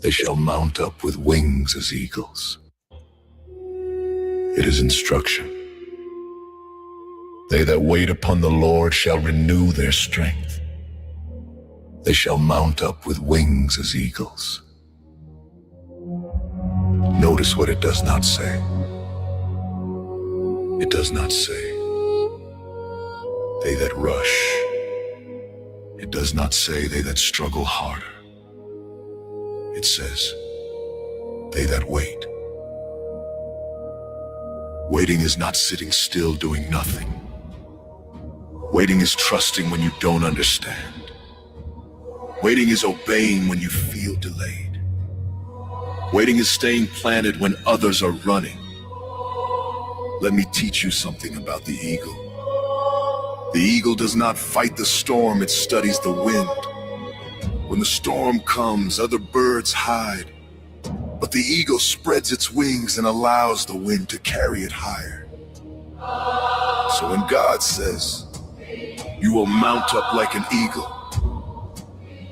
They shall mount up with wings as eagles. It is instruction. They that wait upon the Lord shall renew their strength. They shall mount up with wings as eagles. Notice what it does not say. It does not say, they that rush. It does not say, they that struggle harder. It says, they that wait. Waiting is not sitting still doing nothing. Waiting is trusting when you don't understand. Waiting is obeying when you feel delayed. Waiting is staying planted when others are running. Let me teach you something about the eagle. The eagle does not fight the storm, it studies the wind. When the storm comes, other birds hide, but the eagle spreads its wings and allows the wind to carry it higher. So when God says, you will mount up like an eagle,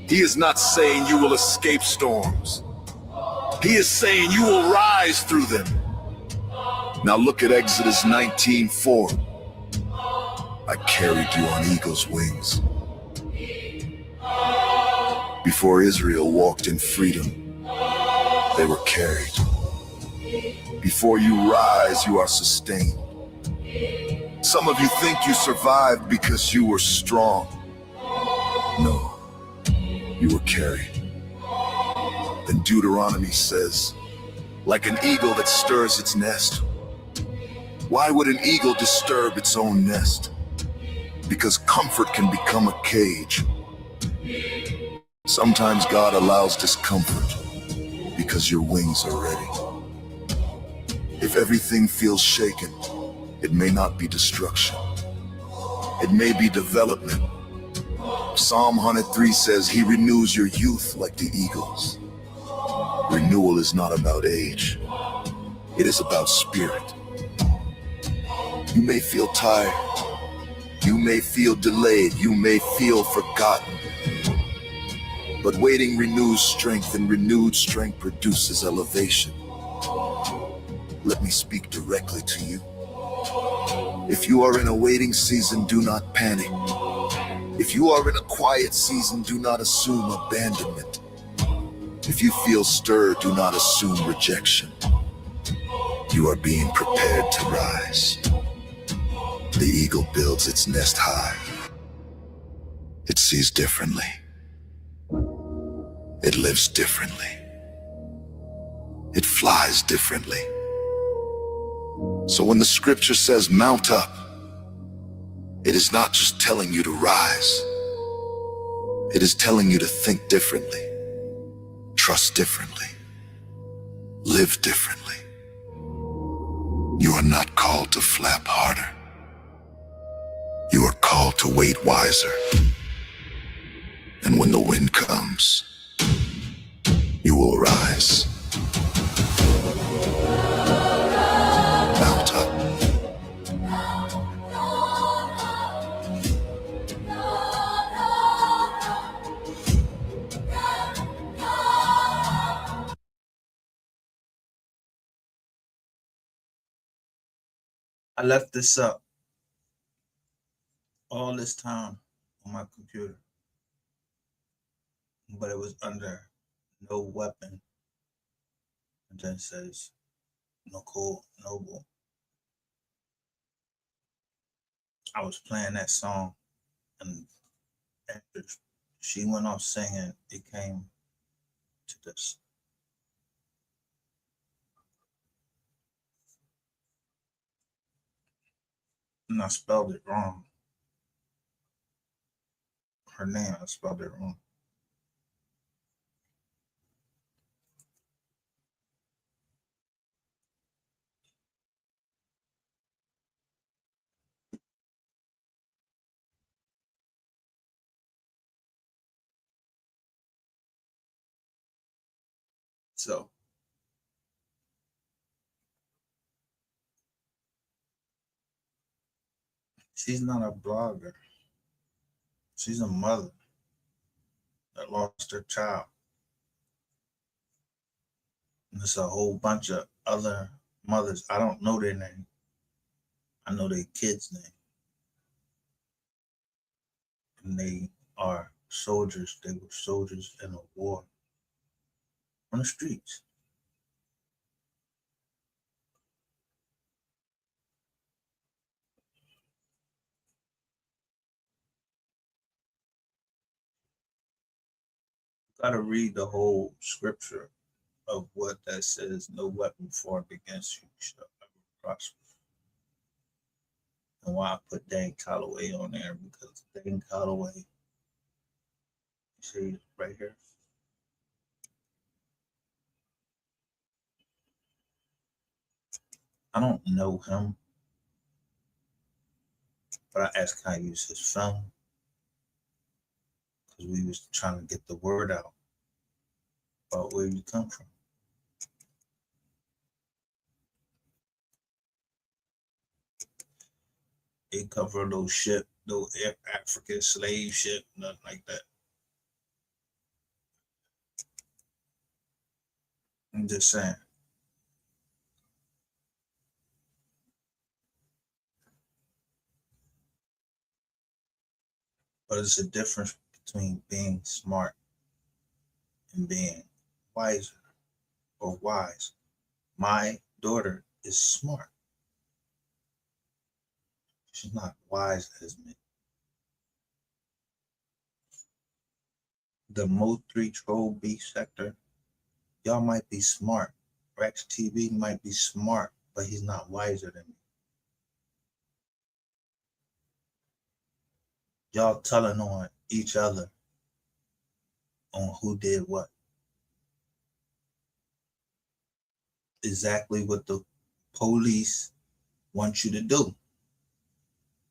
He is not saying you will escape storms. He is saying you will rise through them. Now look at Exodus 19:4. I carried you on eagle's wings. Before Israel walked in freedom, they were carried. Before you rise, you are sustained. Some of you think you survived because you were strong. No, you were carried. Then Deuteronomy says, like an eagle that stirs its nest. Why would an eagle disturb its own nest? Because comfort can become a cage. Sometimes God allows discomfort because your wings are ready. If everything feels shaken, it may not be destruction. It may be development. Psalm 103 says He renews your youth like the eagles. Renewal is not about age. It is about spirit. You may feel tired. You may feel delayed. You may feel forgotten. But waiting renews strength, and renewed strength produces elevation. Let me speak directly to you. If you are in a waiting season, do not panic. If you are in a quiet season, do not assume abandonment. If you feel stirred, do not assume rejection. You are being prepared to rise. The eagle builds its nest high. It sees differently. It lives differently. It flies differently. So when the scripture says mount up, it is not just telling you to rise. It is telling you to think differently, trust differently, live differently. You are not called to flap harder. You are called to wait wiser. And when the wind comes, you will rise. Mount up. I left this up all this time on my computer, but it was under no weapon. And then it says Nicole Noble. I was playing that song, and after she went off singing, it came to this. And I spelled it wrong. Her name, I spelled it wrong. So she's not a blogger. She's a mother that lost her child. And there's a whole bunch of other mothers. I don't know their name. I know their kids' name. And they are soldiers. They were soldiers in a war on the streets. You gotta read the whole scripture of what that says. No weapon formed against you shall ever prosper. And why I put Dan Calloway on there, because Dan Calloway, you see right here, I don't know him, but I asked can I use his phone, because we was trying to get the word out about where you come from. They cover those ship, those African slave ship, nothing like that. I'm just saying. But it's a difference between being smart and being wiser or wise. My daughter is smart. She's not wise as me. The Mo 3 Troll B sector, y'all might be smart. Rex TV might be smart, but he's not wiser than me. Y'all telling on each other on who did what. Exactly what the police want you to do.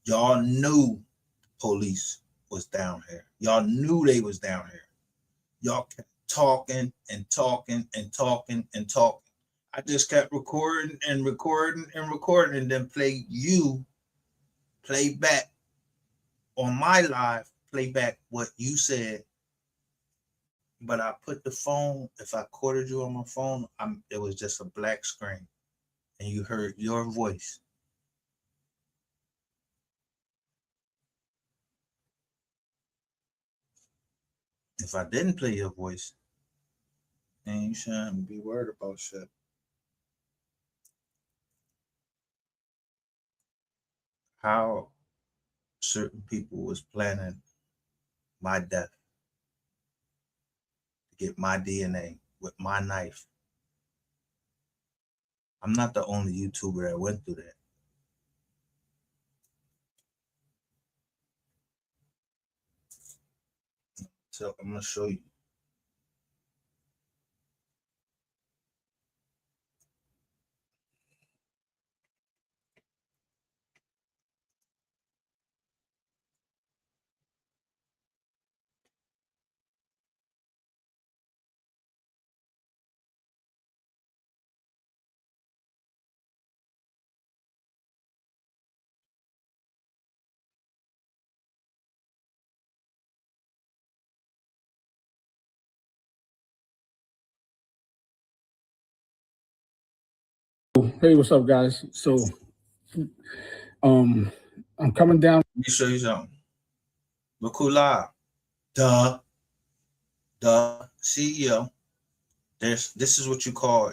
Y'all knew the police was down here. Y'all knew they was down here. Y'all kept talking and talking and talking and talking. I just kept recording and recording and recording, and then play back on my live, play back what you said. But I put the phone, if I quoted you on my phone, it was just a black screen, and you heard your voice. If I didn't play your voice, then you shouldn't be worried about shit. How certain people was planning my death to get my DNA with my knife. I'm not the only YouTuber that went through that. So I'm gonna show you. Hey, what's up, guys? So, I'm coming down. Let me show you something. Look who live. The CEO. This is what you call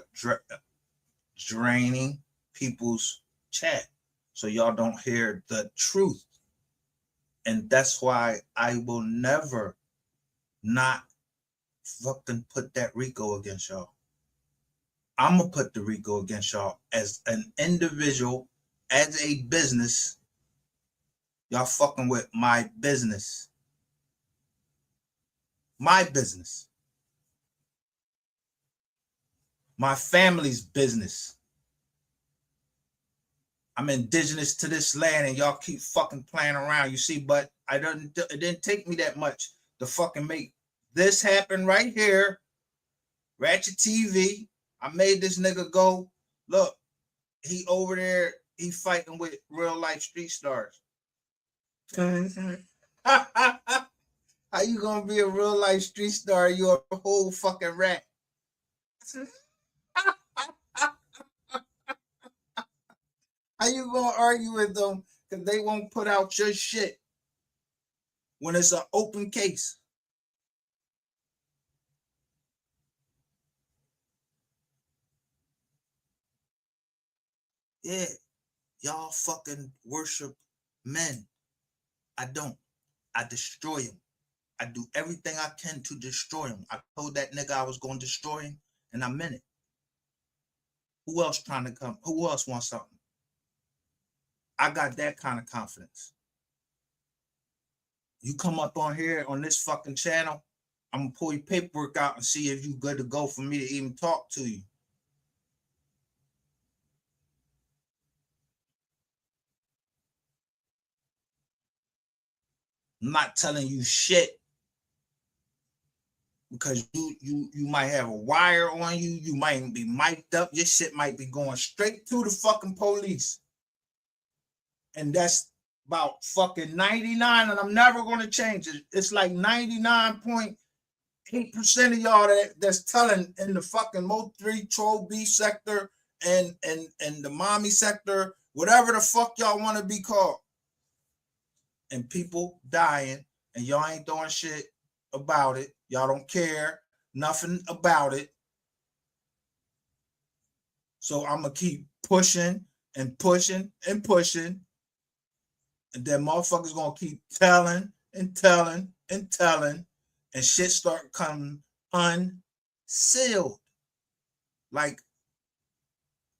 draining people's chat, so y'all don't hear the truth. And that's why I will never not fucking put that RICO against y'all. I'm gonna put the RICO against y'all as an individual, as a business. Y'all fucking with my business. My business. My family's business. I'm indigenous to this land, and y'all keep fucking playing around. You see, but it didn't take me that much to fucking make this happen right here. Ratchet TV. I made this nigga go. Look, he over there. He fighting with real life street stars. How you gonna be a real life street star? You're a whole fucking rat. How you gonna argue with them because they won't put out your shit when it's an open case? Yeah, y'all fucking worship men. I don't. I destroy them. I do everything I can to destroy him. I told that nigga I was going to destroy him, and I meant it. Who else trying to come? Who else wants something? I got that kind of confidence. You come up on here on this fucking channel, I'm gonna pull your paperwork out and see if you good to go for me to even talk to you. I'm not telling you shit because you might have a wire on you. You might be mic'd up. Your shit might be going straight to the fucking police. And that's about fucking 99, and I'm never going to change it. It's like 99.8% of y'all that's telling in the fucking Mo3 Troll B sector and the mommy sector, whatever the fuck y'all want to be called. And people dying, and y'all ain't doing shit about it. Y'all don't care nothing about it. So I'm going to keep pushing and pushing and pushing. And then motherfuckers going to keep telling and telling and telling. And shit start coming unsealed. Like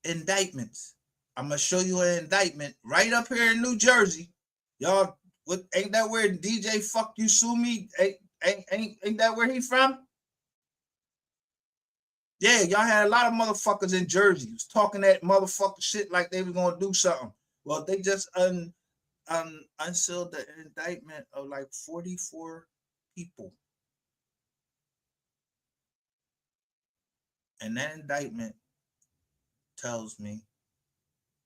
indictments. I'm going to show you an indictment right up here in New Jersey. Y'all, what, ain't that where DJ Fuck You Sue Me? Ain't that where he from? Yeah, y'all had a lot of motherfuckers in Jersey was talking that motherfucker shit like they were gonna do something. Well, they just unsealed the indictment of like 44 people. And that indictment tells me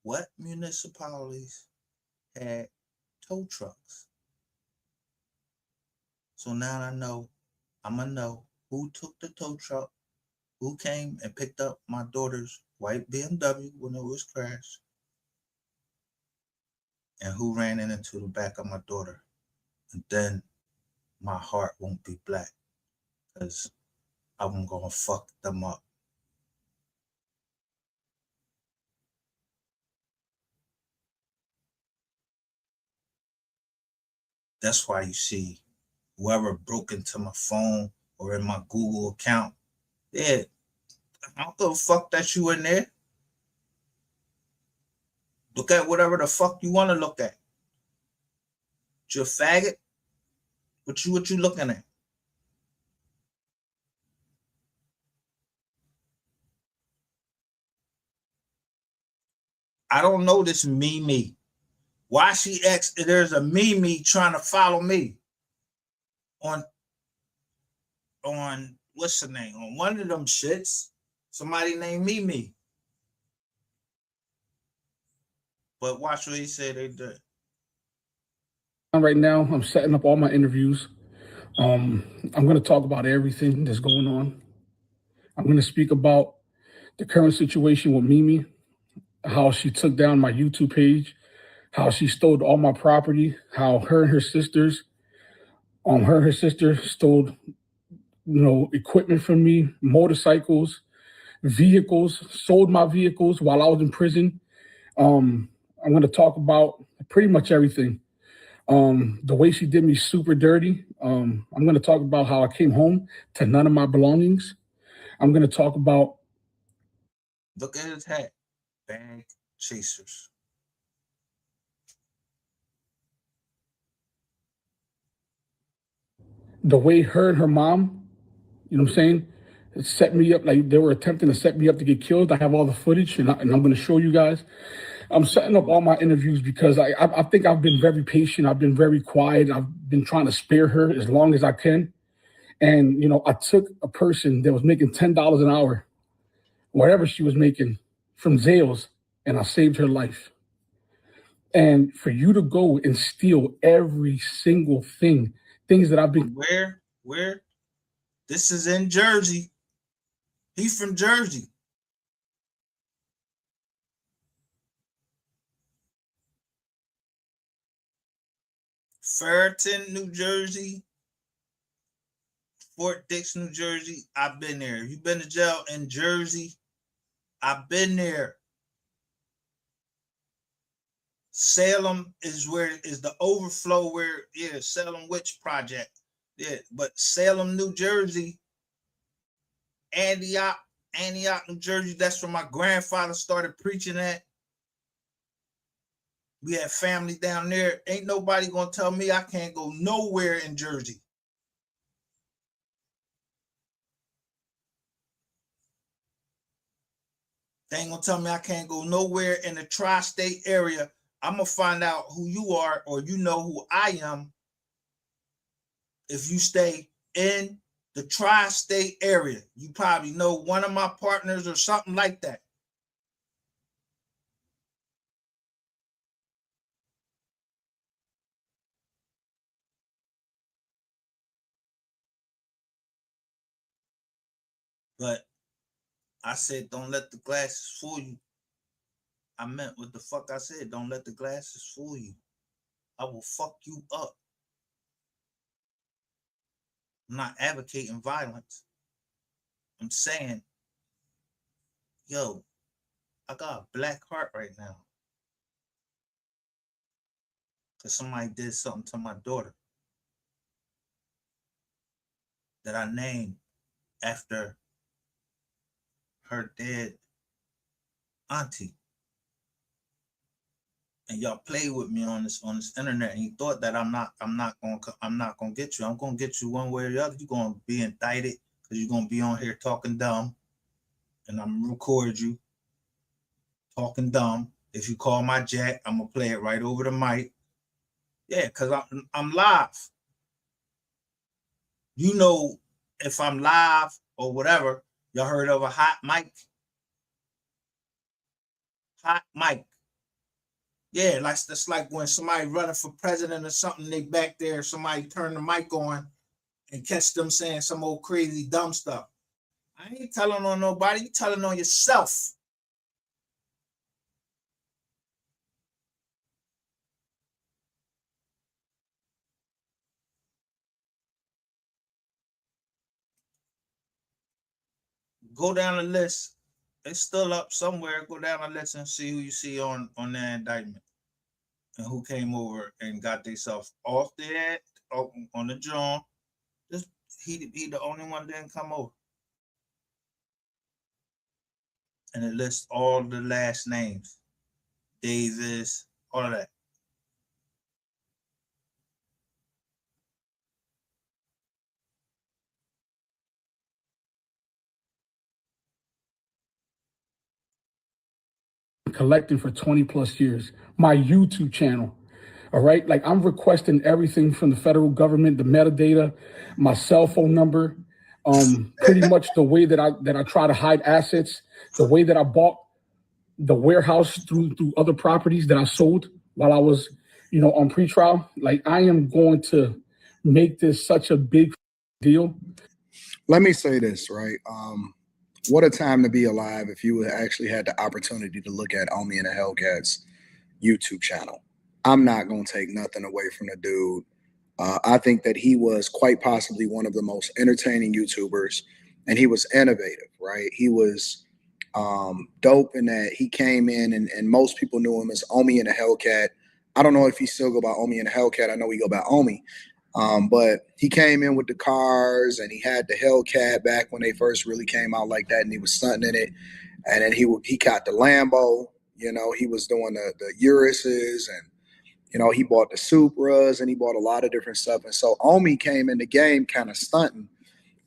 what municipalities had tow trucks. So now I'm gonna know who took the tow truck, who came and picked up my daughter's white BMW when it was crashed, and who ran into the back of my daughter. And then my heart won't be black because I'm gonna fuck them up. That's why you see whoever broke into my phone or in my Google account, yeah, I don't give a fuck that you in there. Look at whatever the fuck you want to look at. You a faggot? What you looking at? I don't know this Mimi. Why she asked there's a Mimi trying to follow me on what's her name? On one of them shits. Somebody named Mimi. But watch what he said they did. Right now, I'm setting up all my interviews. I'm going to talk about everything that's going on. I'm going to speak about the current situation with Mimi, how she took down my YouTube page, how she stole all my property, how her and her sister stole, equipment from me, motorcycles, vehicles, sold my vehicles while I was in prison. I'm going to talk about pretty much everything. The way she did me super dirty. I'm going to talk about how I came home to none of my belongings. I'm going to talk about. Look at his hat. Bag chasers. The way her and her mom, you know what I'm saying, set me up like they were attempting to set me up to get killed. I have all the footage and I'm going to show you guys. I'm setting up all my interviews because I think I've been very patient. I've been very quiet. I've been trying to spare her as long as I can. And, I took a person that was making $10 an hour, whatever she was making, from Zales, and I saved her life. And for you to go and steal every single things that I've been. Where? This is in Jersey. He's from Jersey. Ferreton, New Jersey, Fort Dix, New Jersey. I've been there. You've been to jail in Jersey? I've been there. Salem is the overflow where, yeah, Salem Witch Project. Yeah, but Salem, New Jersey, Antioch, New Jersey, that's where my grandfather started preaching at. We had family down there. Ain't nobody gonna tell me I can't go nowhere in Jersey. They ain't gonna tell me I can't go nowhere in the tri-state area. I'm gonna find out who you are, or you know who I am, if you stay in the tri-state area. You probably know one of my partners or something like that. But I said, don't let the glasses fool you. I meant what the fuck I said. Don't let the glasses fool you. I will fuck you up. I'm not advocating violence. I'm saying, yo, I got a black heart right now. Because somebody did something to my daughter that I named after her dead auntie. And y'all play with me on this internet, and you thought that I'm not gonna get you. I'm gonna get you one way or the other. You're gonna be indicted because you're gonna be on here talking dumb, and I'm gonna record you talking dumb. If you call my jack, I'm gonna play it right over the mic. Yeah, because I'm live. You know, if I'm live or whatever, y'all heard of a hot mic? Hot mic. Yeah, that's like when somebody running for president or something, they back there, somebody turn the mic on and catch them saying some old crazy dumb stuff. I ain't telling on nobody, you telling on yourself. Go down the list. It's still up somewhere. Go down the list and see who you see on that indictment and who came over and got themselves off there on the joint. Just he the only one that didn't come over. And it lists all the last names, Davis, all of that. Collecting for 20 plus years. My YouTube channel. All right. Like I'm requesting everything from the federal government, the metadata, my cell phone number, pretty much the way that I try to hide assets, the way that I bought the warehouse through other properties that I sold while I was, on pretrial. Like I am going to make this such a big deal. Let me say this, right? What a time to be alive if you actually had the opportunity to look at Omi and the Hellcats YouTube channel. I'm not going to take nothing away from the dude. I think that he was quite possibly one of the most entertaining YouTubers, and he was innovative, right? He was dope in that he came in and most people knew him as Omi and the Hellcat. I don't know if he still go by Omi and the Hellcat. I know he go by Omi. But he came in with the cars, and he had the Hellcat back when they first really came out like that, and he was stunting in it. And then he got the Lambo, he was doing the Uruses, and he bought the Supras, and he bought a lot of different stuff. And so Omi came in the game kind of stunting,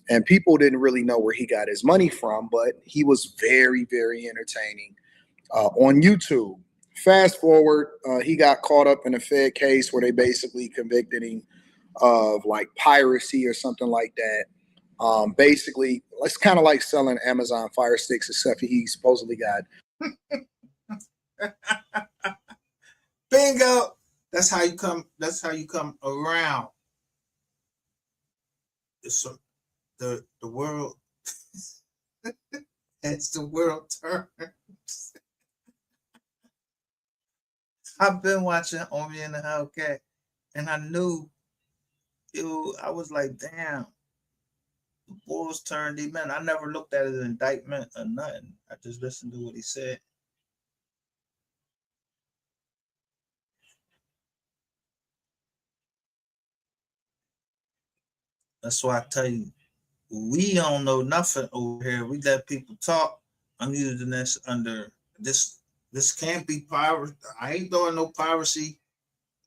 and people didn't really know where he got his money from, but he was very, very entertaining on YouTube. Fast forward, he got caught up in a Fed case where they basically convicted him of like piracy or something like that. Basically, it's kind of like selling Amazon Fire Sticks, except he supposedly got bingo. That's how you come around. It's the world. As the world turns. I've been watching Omi and the Hellcat, And I knew, I was like, damn, the Bulls turned him in. I never looked at it as an indictment or nothing. I just listened to what he said. That's why I tell you, we don't know nothing over here. We let people talk. I'm using this under this. This can't be piracy. I ain't doing no piracy.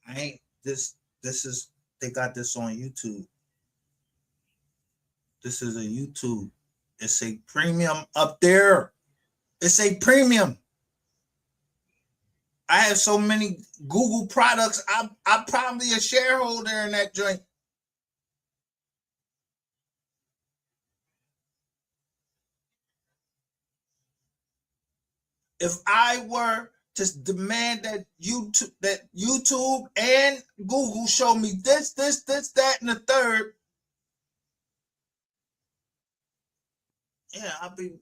I ain't this. This is they got this on YouTube. This is a YouTube. It's a premium up there. It's a premium. I have so many Google products. I'm probably a shareholder in that joint. If I were to demand that YouTube and Google show me this, that, and the third, yeah, I'll be,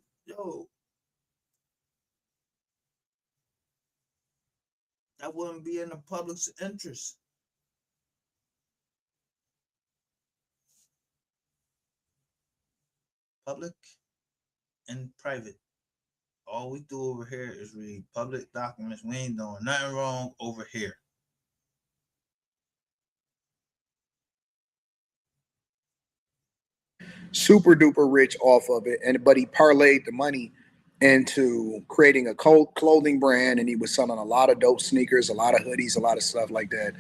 that wouldn't be in the public's interest. Public and private. All we do over here is read public documents. We ain't doing nothing wrong over here. Super duper rich off of it, but he parlayed the money into creating a clothing brand, and he was selling a lot of dope sneakers, a lot of hoodies, a lot of stuff like that.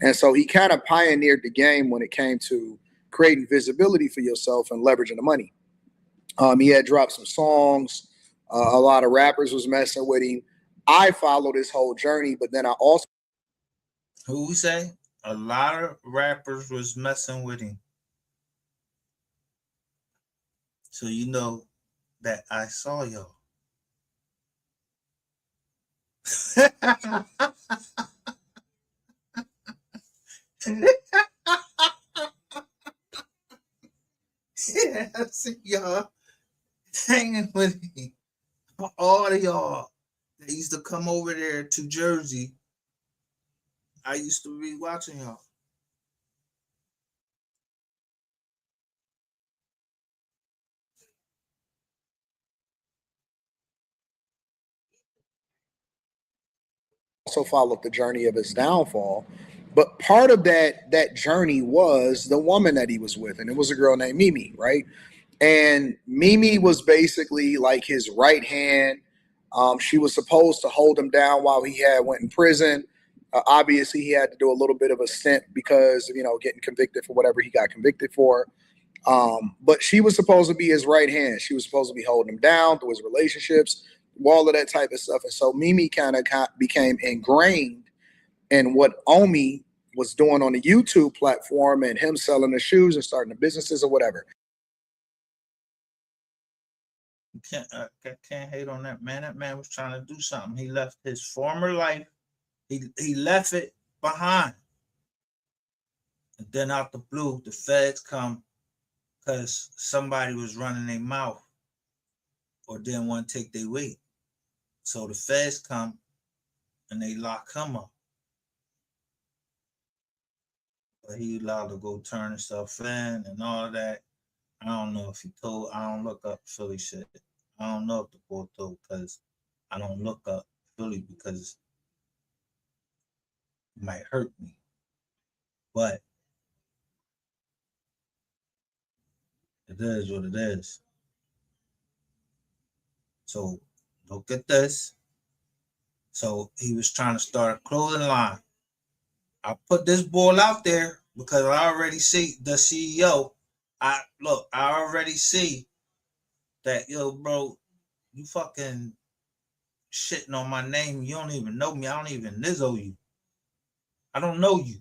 And so he kind of pioneered the game when it came to creating visibility for yourself and leveraging the money. He had dropped some songs. A lot of rappers was messing with him. I followed his whole journey, but then I also... Who we say? A lot of rappers was messing with him. So you know that I saw y'all. Yeah, I see y'all hanging with me. All of y'all that used to come over there to Jersey, I used to be watching y'all. Also followed the journey of his downfall, but part of that journey was the woman that he was with, and it was a girl named Mimi, right? And Mimi was basically like his right hand. She was supposed to hold him down while he went in prison. Obviously, he had to do a little bit of a stint because of, getting convicted for whatever he got convicted for. But she was supposed to be his right hand. She was supposed to be holding him down through his relationships, all of that type of stuff. And so Mimi kind of became ingrained in what Omi was doing on the YouTube platform and him selling the shoes and starting the businesses or whatever. Can't hate on that man. That man was trying to do something. He left his former life. He left it behind. And then out the blue, the feds come because somebody was running their mouth or didn't want to take their weight. So the feds come and they lock him up. But he allowed to go turn himself in and all of that. I don't know if he told. I don't look up Philly shit. I don't know if the boy told because I don't look up Philly because it might hurt me. But it is what it is. So look at this. So he was trying to start a clothing line. I put this ball out there because I already see the CEO. I already see that, bro, you fucking shitting on my name. You don't even know me. I don't even nizzo you. I don't know you.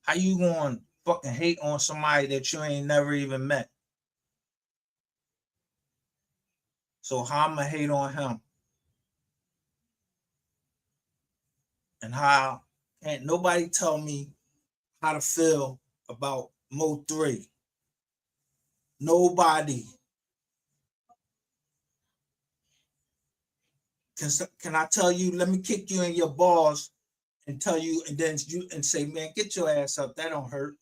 How you going to fucking hate on somebody that you ain't never even met? So how I'm going to hate on him? And how can't nobody tell me how to feel about Mo3? Nobody. Can I tell you, let me kick you in your balls and tell you, and then you and say, man, get your ass up. That don't hurt.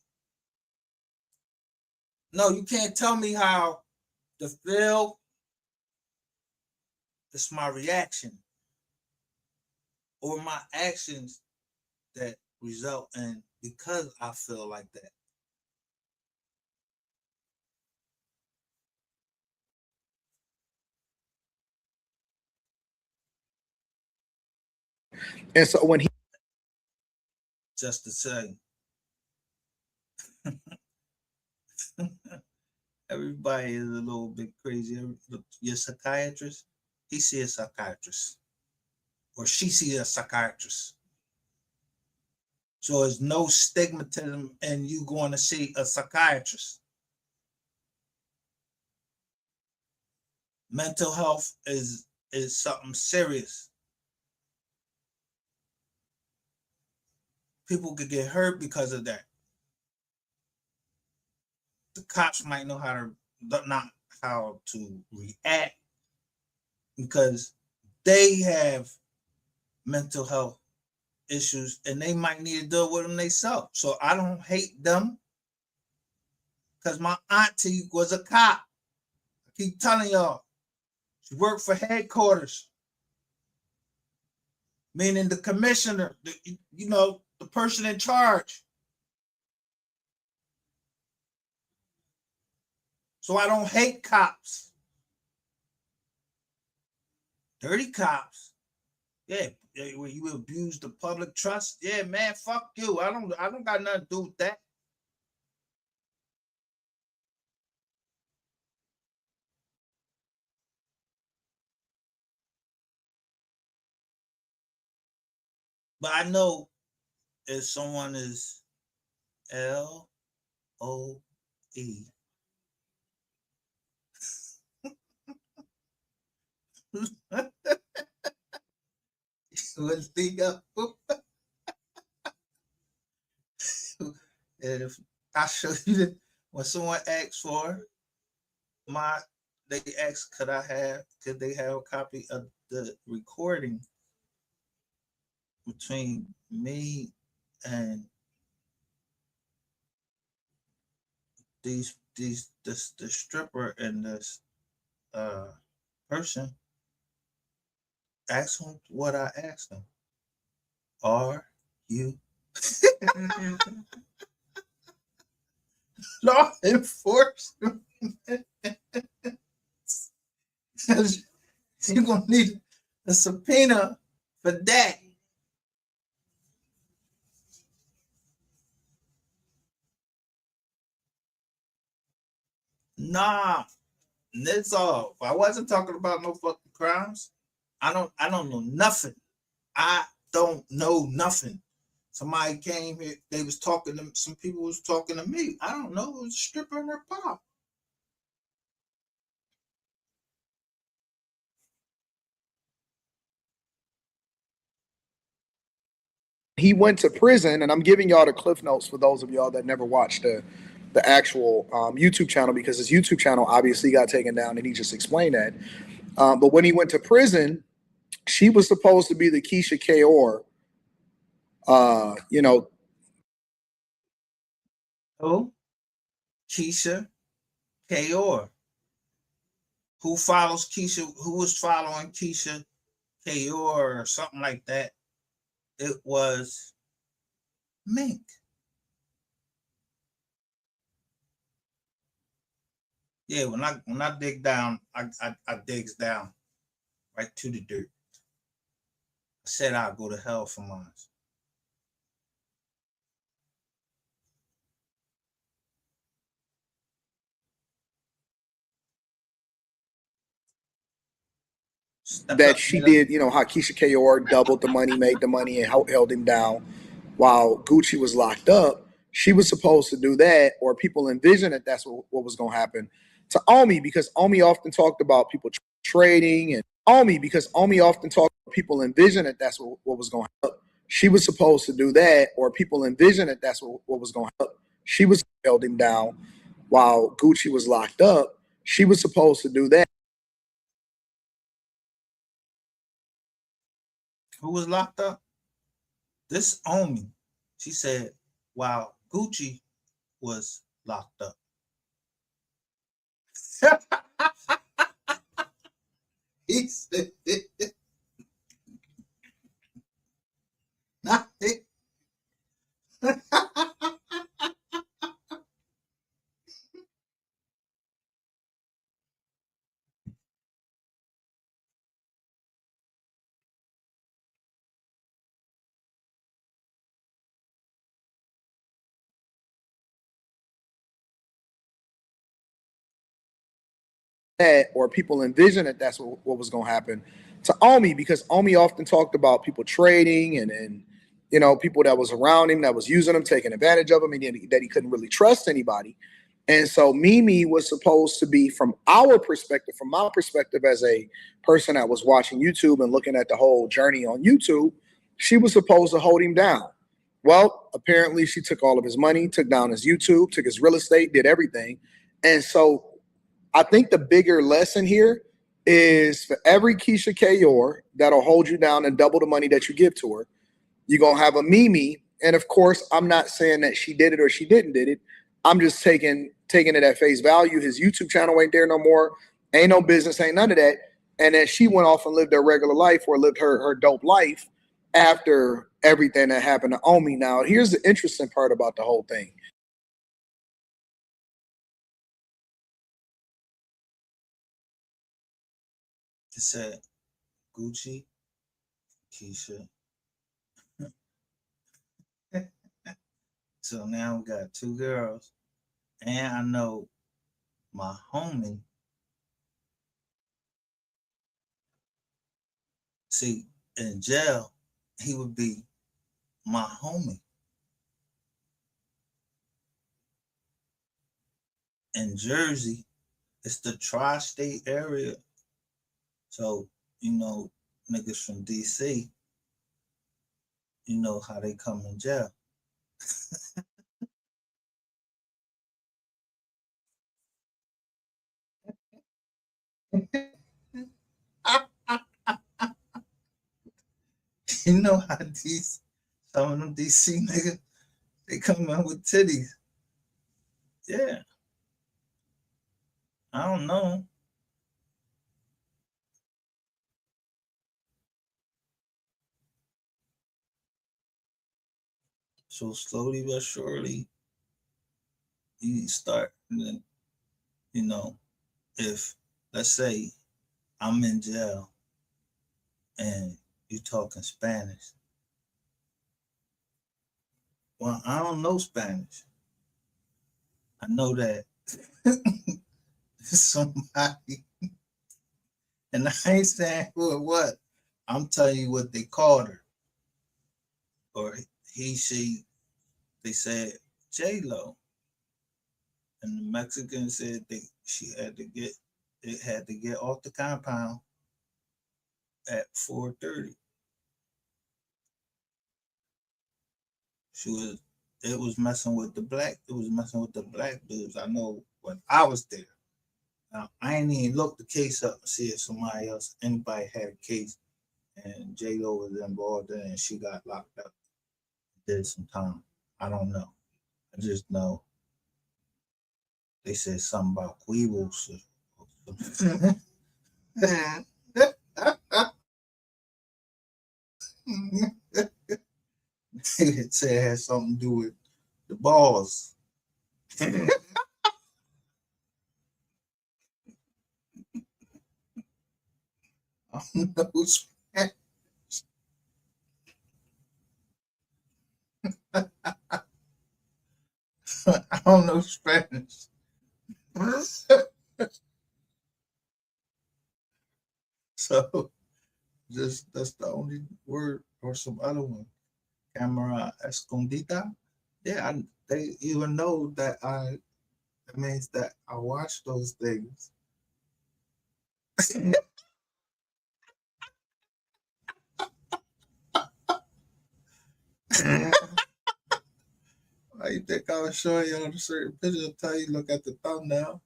No, you can't tell me how to feel. It's my reaction or my actions that result in because I feel like that. And so when he Just to say, everybody is a little bit crazy. Your psychiatrist, he see a psychiatrist, or she see a psychiatrist. So there's no stigmatism in you going to see a psychiatrist. Mental health is something serious. People could get hurt because of that. The cops might know not how to react because they have mental health issues and they might need to deal with them themselves. So I don't hate them because my auntie was a cop. I keep telling y'all, she worked for headquarters, meaning the commissioner, the person in charge. So I don't hate cops. Dirty cops. Yeah, when you abuse the public trust, yeah, man, fuck you. I don't got nothing to do with that. But I know if someone is LOE, let's think up. And if I show you that when someone asks for they ask, could they have a copy of the recording between me and the stripper and this person? Ask them what I asked them. Are you law enforcement? You're gonna need a subpoena for that. Nah, that's all. I wasn't talking about no fucking crimes. I don't know nothing. I don't know nothing. Somebody came here, they was talking to some people was talking to me. I don't know, it was a stripper in their pop. went to prison, and I'm giving y'all the cliff notes for those of y'all that never watched the actual YouTube channel, because his YouTube channel obviously got taken down, and he just explained that. But when he went to prison, she was supposed to be the Keisha Kaur, Who? Keisha Kaur. Who follows Keisha? Who was following Keisha Kaur or something like that? It was Mink. Yeah, when I dig down, I digs down right to the dirt. I said I'll go to hell for mine. that she did, how Keisha Kaur doubled the money, made the money, and held him down while Gucci was locked up. She was supposed to do that, or people envisioned that that's what was going to happen to Omi, because Omi often talked about people trading, and people envisioned that that's what was going to happen. She was supposed to do that, or people envisioned that that's what was going to happen. She was held him down while Gucci was locked up. She was supposed to do that. Who was locked up? This Omi, she said, while Gucci was locked up. He said, that, or people envision that that's what was going to happen to Omi, because Omi often talked about people trading and you know, people that was around him that was using him, taking advantage of him, and that he couldn't really trust anybody. And so Mimi was supposed to be, from our perspective, from my perspective as a person that was watching YouTube and looking at the whole journey on YouTube, she was supposed to hold him down. Well, apparently she took all of his money, took down his YouTube, took his real estate, did everything. And so I think the bigger lesson here is, for every Keisha Kayor that'll hold you down and double the money that you give to her, you're going to have a Mimi. And of course, I'm not saying that she did it or she didn't did it. I'm just taking it at face value. His YouTube channel ain't there no more. Ain't no business, ain't none of that. And then she went off and lived her regular life, or lived her dope life after everything that happened to Omi. Now, here's the interesting part about the whole thing. It said, Gucci, Keisha. So now we got two girls. And I know my homie. See, in jail, he would be my homie. In Jersey, it's the tri-state area. So, you know, niggas from DC, you know how they come in jail. You know how some of them DC niggas, they come in with titties. Yeah. I don't know. So slowly but surely, you start, you know, if, let's say, I'm in jail and you talking Spanish. Well, I don't know Spanish. I know that somebody, and I ain't saying who it was. I'm telling you what they called her. Or she, they said J-Lo. And the Mexican said it had to get off the compound at 4:30. It was messing with the black dudes. I know when I was there. Now I ain't even looked the case up and see if anybody had a case and J-Lo was involved in it and she got locked up. Did some time. I don't know. I just know they said something about Quibbles. It said it had something to do with the balls. I don't know Spanish. I don't know Spanish. So that's the only word, or some other one. Camera escondida. Yeah, they even know that it means that I watch those things. I think I was showing you on a certain picture until you look at the thumbnail.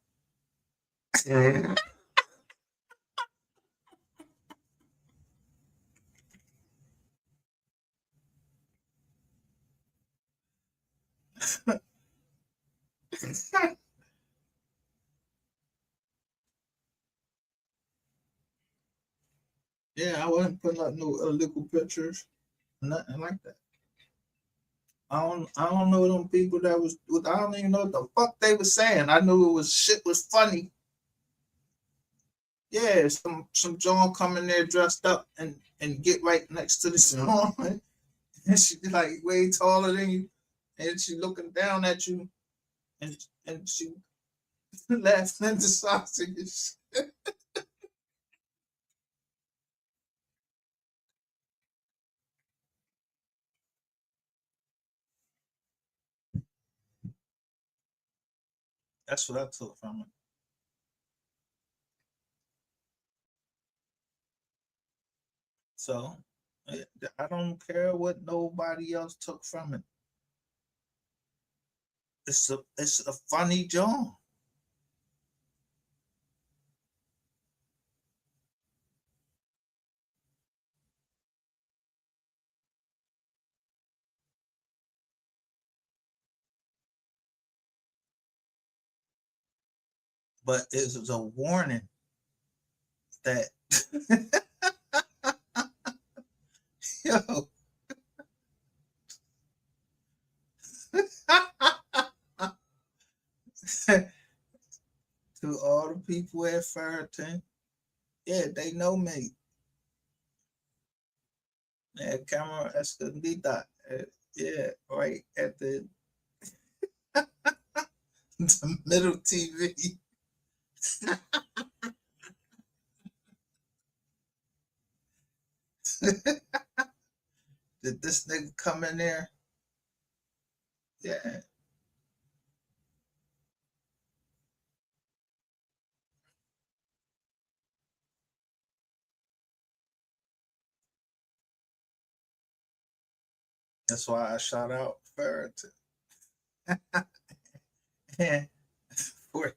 Yeah, I wasn't putting up no illegal pictures, nothing like that. I don't know them people that was. I don't even know what the fuck they was saying. I knew it was shit was funny. Yeah, some John come in there dressed up and get right next to the John, and she like way taller than you, and she looking down at you, and she laughing at the sausages. That's what I took from it. So I don't care what nobody else took from it. It's a funny John. But it was a warning that yo to all the people at Farrington, yeah, they know me. Yeah, Camera Escondida. Yeah, right at the middle TV. Did this nigga come in there? Yeah. That's why I shout out Farrington. For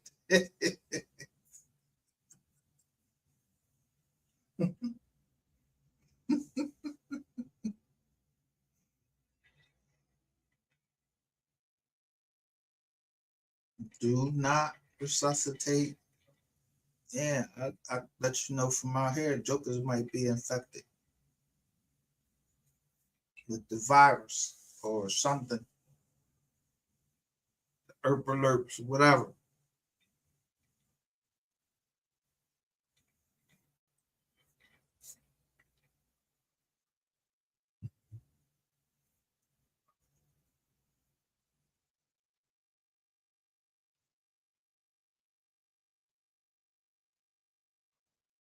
do not resuscitate. Yeah, I let you know from out here, jokers might be infected with the virus or something, herp alerts, whatever.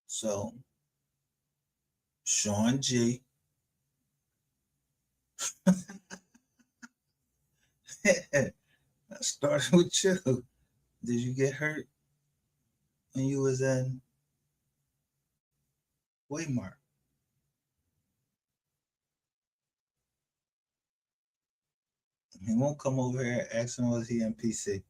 So Sean G. I started with you. Did you get hurt when you was in Waymart? He won't come over here asking was he in PC.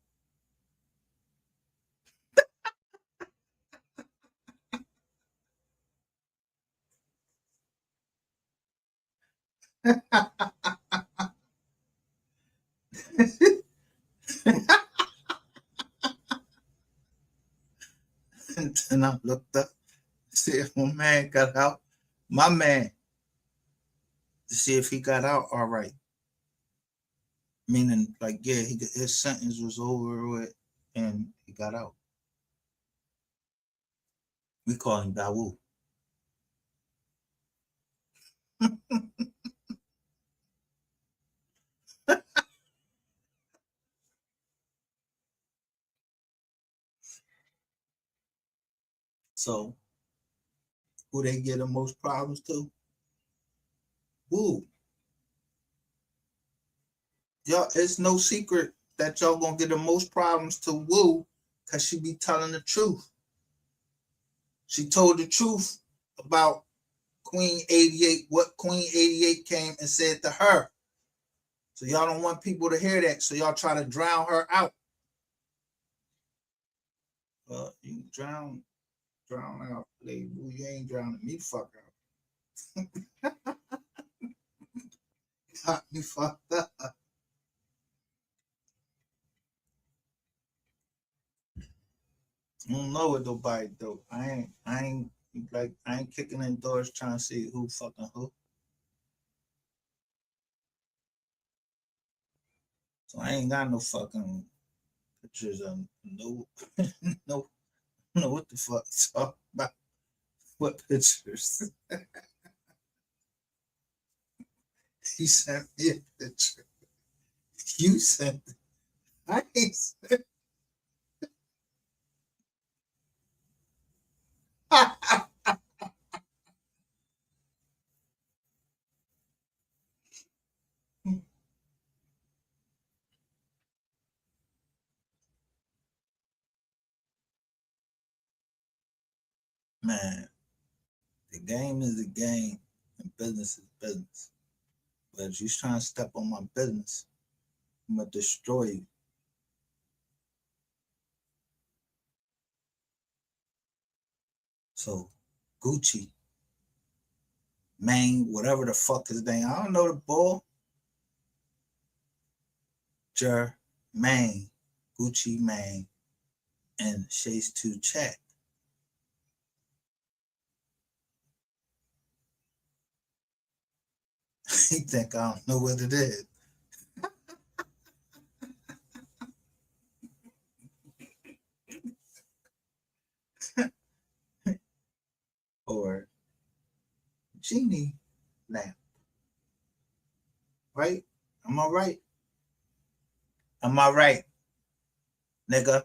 And then I looked up to see if my man got out. My man, to see if he got out all right. Meaning, like, yeah, his sentence was over with and he got out. We call him Dawu. So, who they get the most problems to? Woo. Y'all, it's no secret that y'all gonna get the most problems to Woo because she be telling the truth. She told the truth about Queen 88, what Queen 88 came and said to her. So y'all don't want people to hear that. So y'all try to drown her out. Well, you drown out, lady. You ain't drowning me, fuck out. Got me fucked up. I don't know what nobody do. I ain't kicking in doors trying to see who fucking who. So I ain't got no fucking pictures of no no know what the fuck it's all about. What pictures? He sent me a picture. You sent it. I ain't sent Man, the game is the game and business is business. But if you're trying to step on my business, I'm gonna destroy you. So Gucci, Mane, whatever the fuck his name, I don't know the bull. Jermaine, Gucci Mane, and Chase 2 Chat. He think I don't know what it is. Or Genie Lamp. Right? Am I right? Am I right, nigga?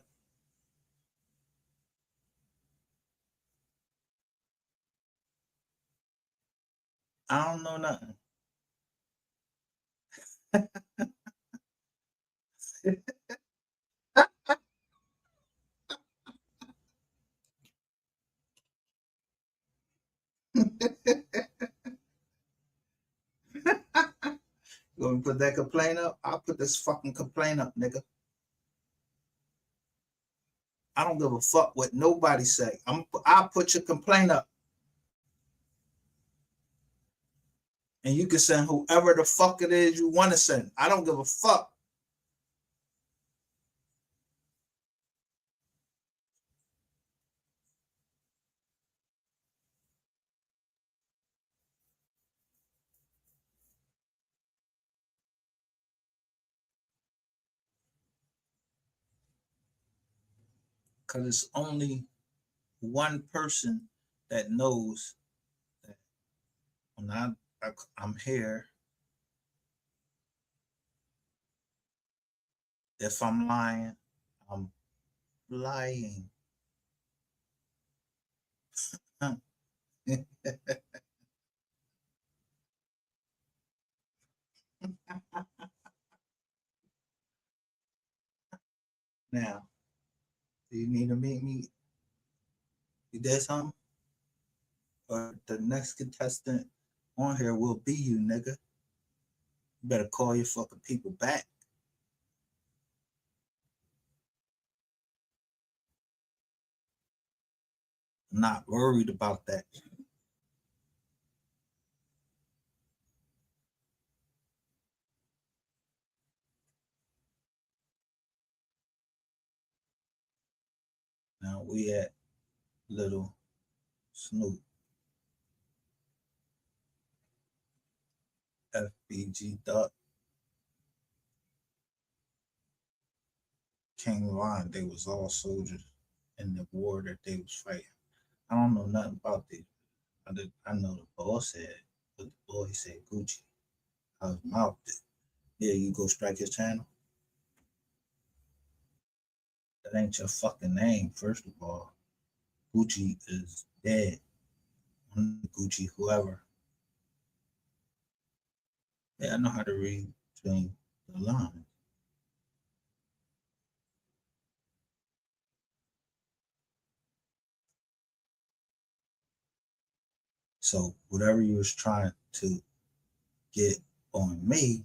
I don't know nothing. You want me to put that complaint up? I'll put this fucking complaint up, nigga. I don't give a fuck what nobody say. I'll put your complaint up. And you can send whoever the fuck it is you want to send. I don't give a fuck. Because it's only one person that knows that when I'm here, if I'm lying, I'm lying. Now, do you need to meet me? You did something? Or the next contestant on here will be you, nigga. You better call your fucking people back. I'm not worried about that. Now we at Little Snoop. FBG Duck. King Von, they was all soldiers in the war that they was fighting. I don't know nothing about this. I know the boss said, but the boy said Gucci. I was mouthed it. Yeah, you go strike his channel. That ain't your fucking name, first of all. Gucci is dead. Gucci, whoever. Yeah, I know how to read between the lines. So whatever you was trying to get on me,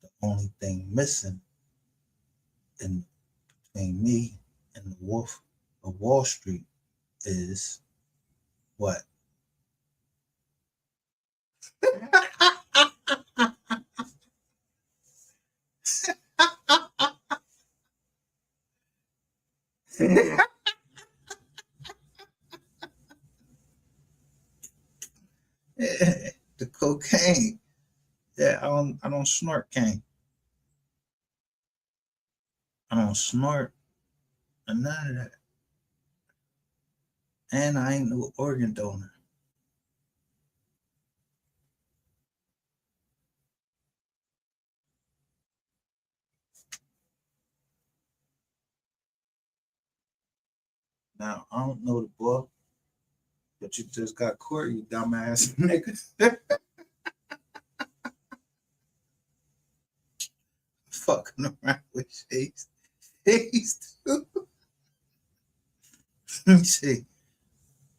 the only thing missing in between me and the Wolf of Wall Street is what? The cocaine. Yeah, I don't snort cane. I don't snort and none of that. And I ain't no organ donor. Now I don't know the book, but you just got caught, you dumbass nigga. Fucking around with Chase. Chase too. Let me see.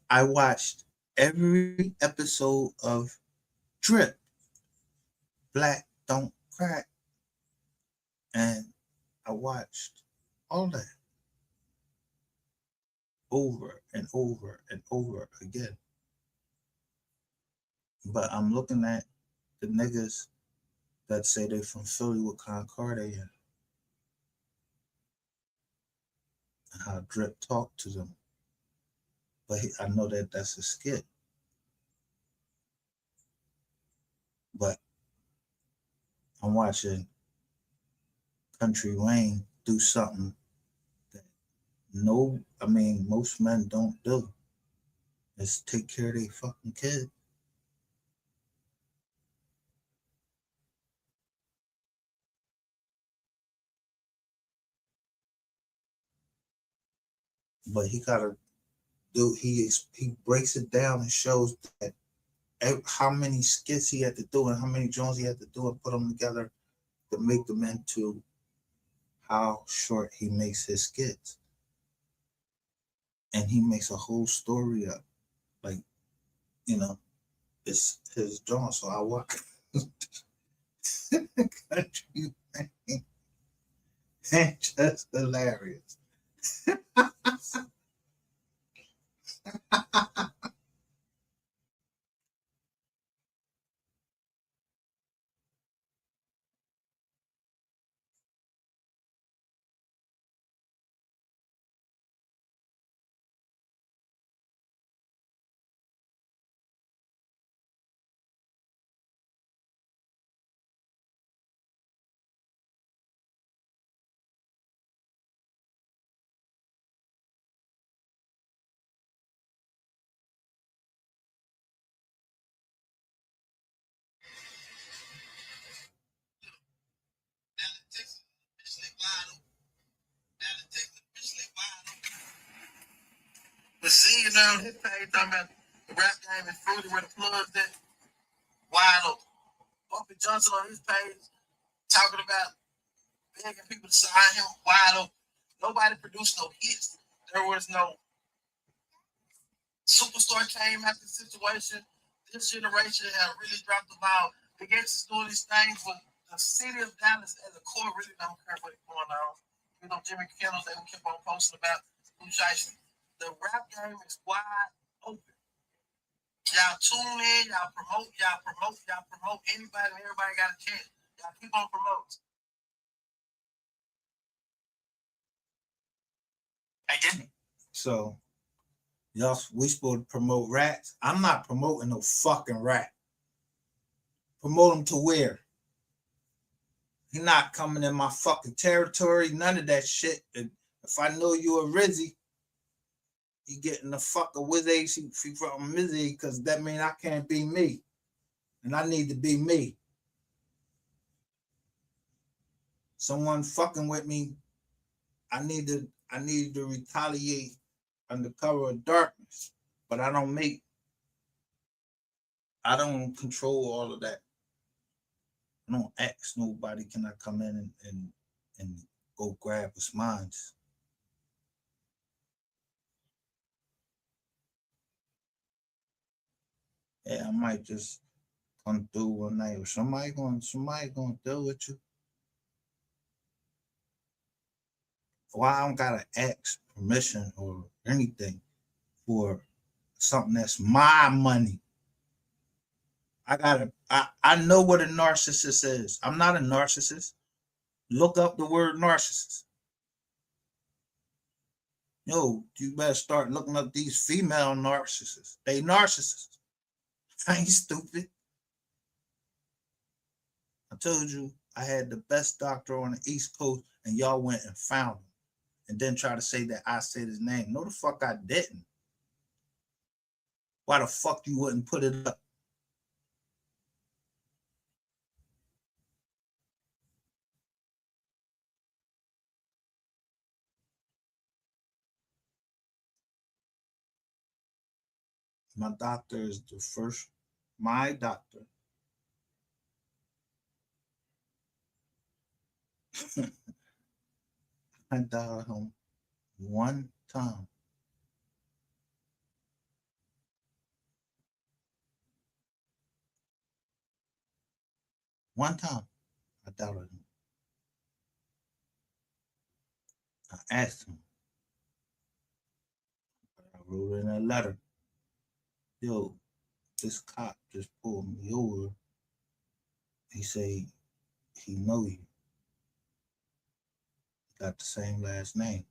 I watched every episode of Drip. Black Don't Crack. And I watched all that over and over and over again. But I'm looking at the niggas that say they from Philly, what kind of car they in, and how Drip talked to them. But I know that that's a skit. But I'm watching Country Wayne do something that most men don't do. Is take care of their fucking kid. But he gotta do. He breaks it down and shows that how many skits he had to do and how many Jones he had to do and put them together to make them into how short he makes his skits. And he makes a whole story up. Like, it's his John. So I watch Country Wayne. And just hilarious. But see, his page talking about the rap game is fruity where the plugs at wide open. Bumpy Johnson on his page talking about begging people to sign him wide open. Nobody produced no hits. There was no superstar came out the situation. This generation have really dropped the ball. The Gates is doing these things, but the city of Dallas as a core really don't care what's going on. Jimmy Kimmel, they keep on posting about who's Shiesty. The rap game is wide open. Y'all tune in, y'all promote. Anybody and everybody got a chance. Y'all keep on promoting. I didn't. So, we supposed to promote rats. I'm not promoting no fucking rat. Promote him to where? He not coming in my fucking territory. None of that shit. If I know you a Rizzy, he getting the fucker with AC from Mizzy, because that mean I can't be me. And I need to be me. Someone fucking with me, I need to retaliate under cover of darkness. But I don't control all of that. I don't ask nobody, can I come in and go grab what's mine? Yeah, I might just come through one night, or somebody gonna deal with you. Why I don't gotta ask permission or anything for something that's my money. I know what a narcissist is. I'm not a narcissist. Look up the word narcissist. Yo, you better start looking up these female narcissists. They narcissists. I ain't stupid. I told you I had the best doctor on the East Coast, and y'all went and found him, and then try to say that I said his name. No, the fuck I didn't. Why the fuck you wouldn't put it up? My doctor is the first. My doctor. I dialed him one time. One time, I doubted him. I asked him. I wrote in a letter. Yo, this cop just pulled me over. He say he know you. Got the same last name.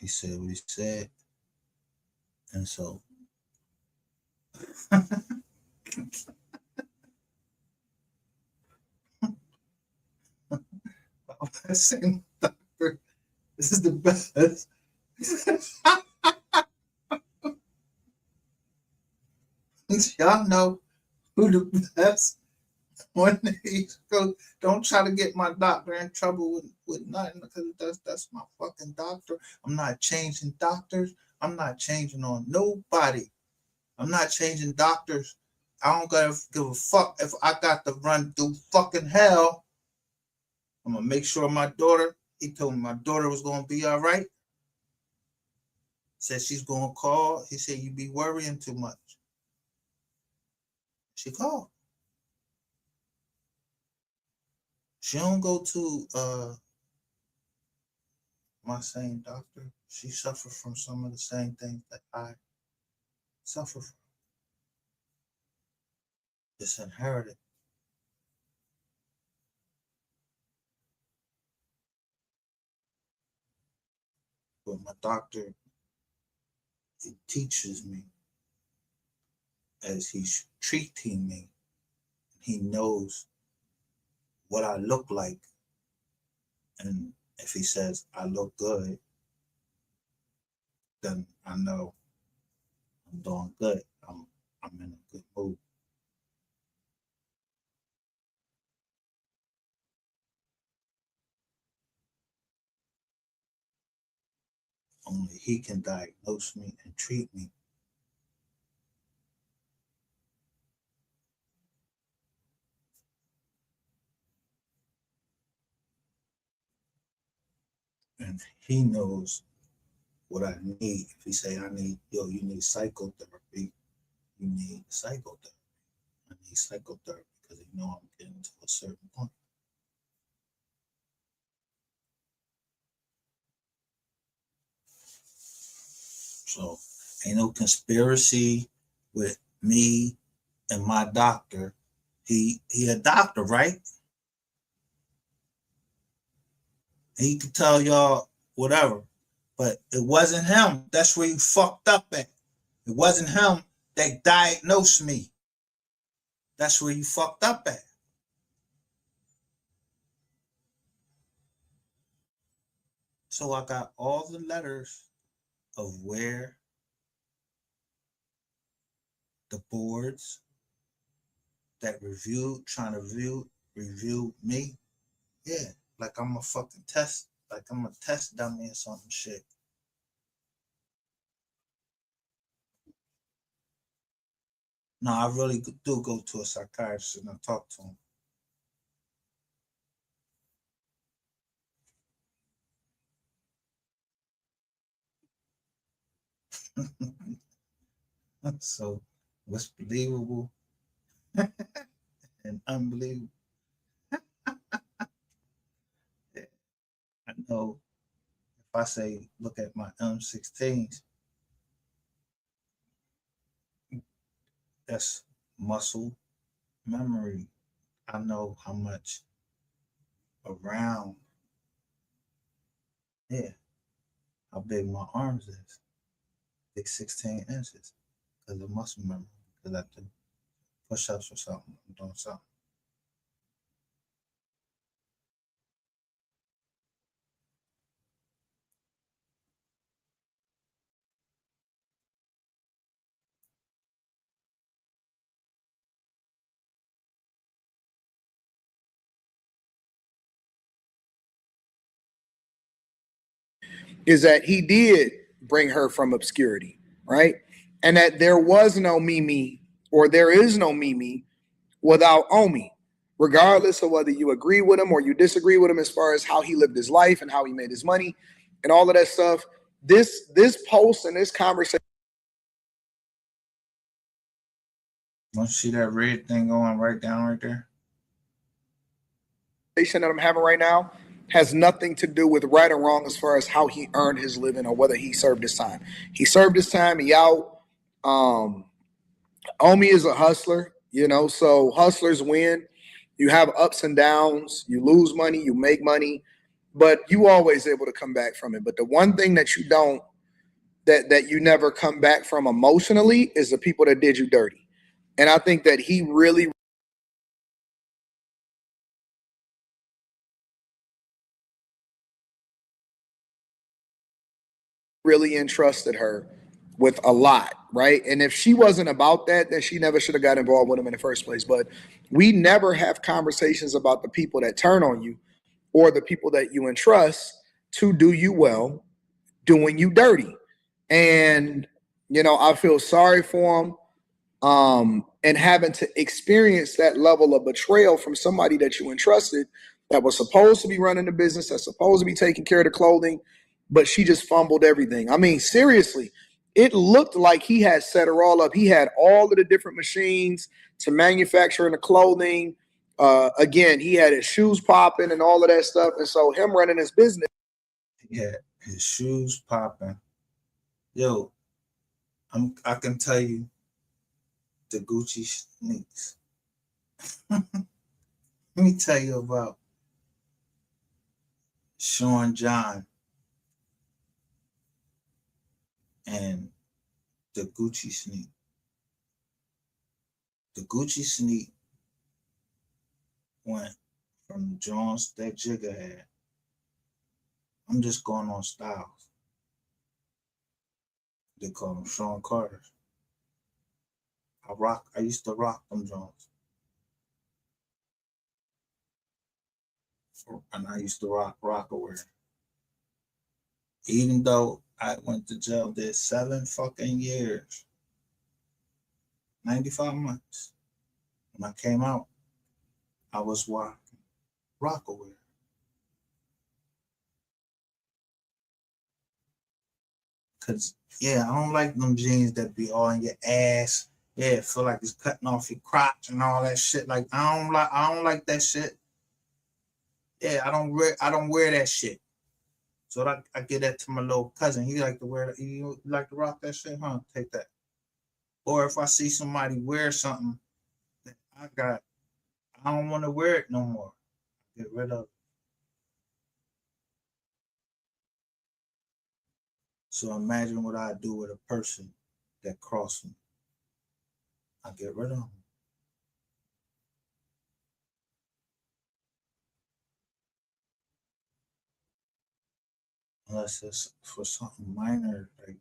He said what he said. And so I'm saying, doctor, this is the best. Y'all know who the best one day go. Don't try to get my doctor in trouble with nothing, because that's my fucking doctor. I'm not changing doctors. I'm not changing on nobody. I'm not changing doctors. I don't gotta give a fuck if I got to run through fucking hell. I'm gonna make sure my daughter. He told me my daughter was gonna be all right. Said she's gonna call. He said you be worrying too much. She called. She don't go to my same doctor. She suffered from some of the same things that I suffer from. It's inherited. But my doctor, he teaches me as he's treating me. He knows what I look like. And if he says I look good, then I know I'm doing good. I'm in a good mood. Only he can diagnose me and treat me. And he knows what I need. If he say I need, yo, you need psychotherapy, you need psychotherapy. I need psychotherapy because he know I'm getting to a certain point. So ain't no conspiracy with me and my doctor. He a doctor, right? He could tell y'all whatever, but it wasn't him. That's where you fucked up at. It wasn't him that diagnosed me. That's where you fucked up at. So I got all the letters of where the boards that trying to review me. Yeah, like I'm a fucking test, like I'm a test dummy or some shit. No, I really do go to a psychiatrist and I talk to him. So what's believable and unbelievable? I know if I say look at my M16s, that's muscle memory. I know how much around, yeah, how big my arms is. Big 16 inches. Because of muscle memory. Because I do push-ups or something. I'm doing something. Is that he did bring her from obscurity, right? And that there was no Mimi, or there is no Mimi without Omi, regardless of whether you agree with him or you disagree with him as far as how he lived his life and how he made his money and all of that stuff. This post and this conversation Don't you see that red thing going right down right there? that I'm having right now has nothing to do with right or wrong as far as how he earned his living or whether he served his time. He served his time. He out. Omi is a hustler, so hustlers win. You have ups and downs. You lose money. You make money, but you always able to come back from it. But the one thing that you don't, that you never come back from emotionally is the people that did you dirty. And I think that he really entrusted her with a lot, right? And if she wasn't about that, then she never should have got involved with him in the first place. But we never have conversations about the people that turn on you or the people that you entrust to do you well, doing you dirty. And, I feel sorry for him. And having to experience that level of betrayal from somebody that you entrusted that was supposed to be running the business, that's supposed to be taking care of the clothing, but she just fumbled everything. I mean, seriously, it looked like he had set her all up. He had all of the different machines to manufacture the clothing. Again, he had his shoes popping and all of that stuff. And so him running his business. Yeah, his shoes popping. Yo, I can tell you the Gucci sneaks. Let me tell you about Sean John and the Gucci sneak. The Gucci sneak went from the Jones that Jigga had. I'm just going on styles. They call them Sean Carter's. I used to rock them Jones. And I used to rock Rockaware. Even though I went to jail, did 7 fucking years, 95 months. When I came out, I was rocking Rockaware. Cause yeah, I don't like them jeans that be all in your ass. Yeah, it feel like it's cutting off your crotch and all that shit. Like I don't like that shit. Yeah, I don't wear that shit. So I give that to my little cousin. He like to wear that. You like to rock that shit, huh? Take that. Or if I see somebody wear something that I don't want to wear it no more. Get rid of it. So imagine what I do with a person that crossed me. I get rid of them. Unless it's for something minor, like,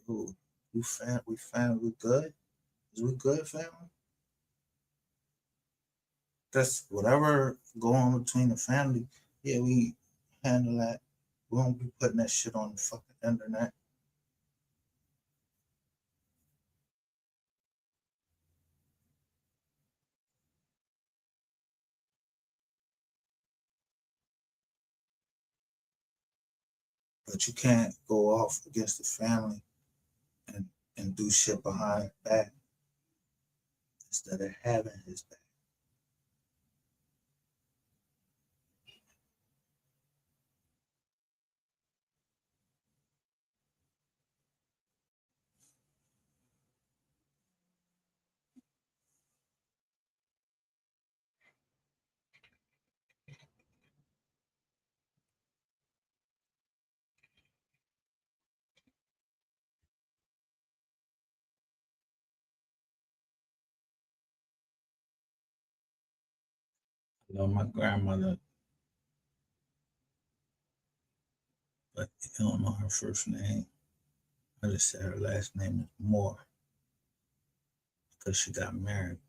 yo, we good? Is we good, family? That's whatever go on between the family. Yeah, we handle that. We won't be putting that shit on the fucking internet. But you can't go off against the family and do shit behind his back instead of having his back. You know, my grandmother, but you don't know her first name. I just said her last name is Moore because she got married.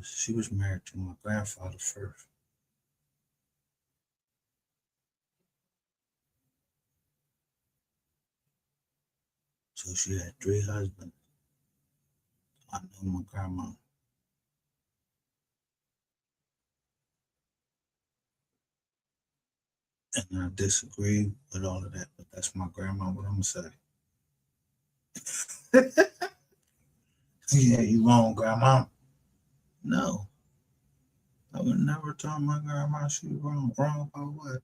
She was married to my grandfather first. So she had 3 husbands. I know my grandma. And I disagree with all of that, but that's my grandma, what I'm gonna say. Yeah, you wrong, grandma. No, I would never tell my grandma she was wrong. Wrong about what?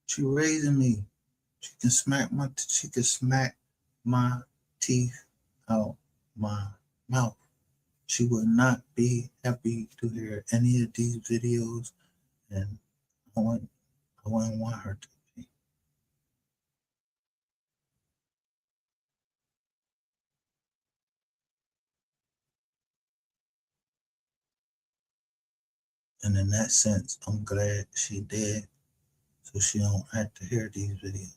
She raising me. She can smack my teeth out my mouth. She would not be happy to hear any of these videos, and I wouldn't want her to be. And in that sense, I'm glad she did, so she don't have to hear these videos.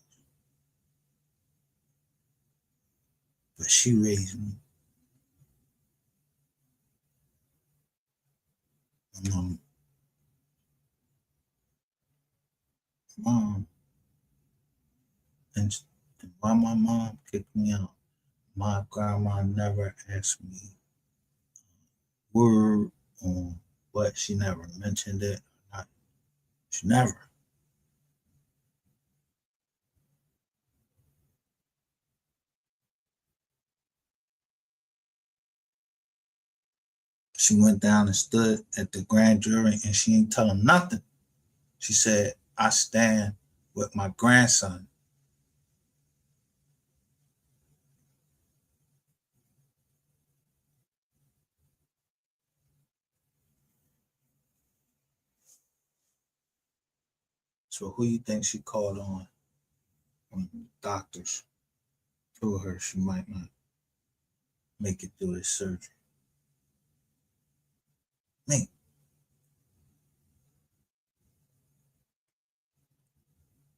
But she raised me. My mom, and while my mom kicked me out, my grandma never asked me word on what. She never mentioned it. She never. She went down and stood at the grand jury and she didn't tell him nothing. She said, I stand with my grandson. So who you think she called on when doctors told her she might not make it through this surgery? Me.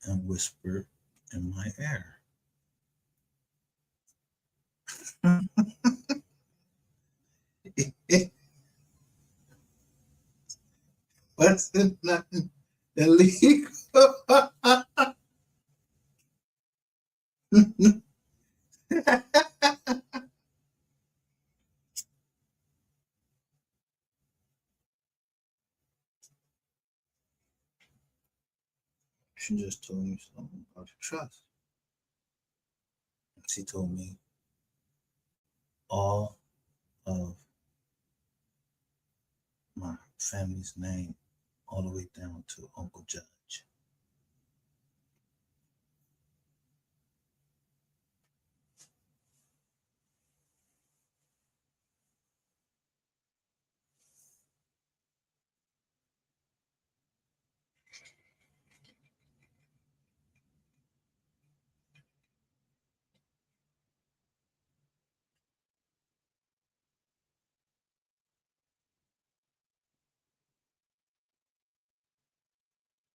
And whispered in my ear. What's it not illegal? She just told me something about the trust. She told me all of my family's name, all the way down to Uncle Judge.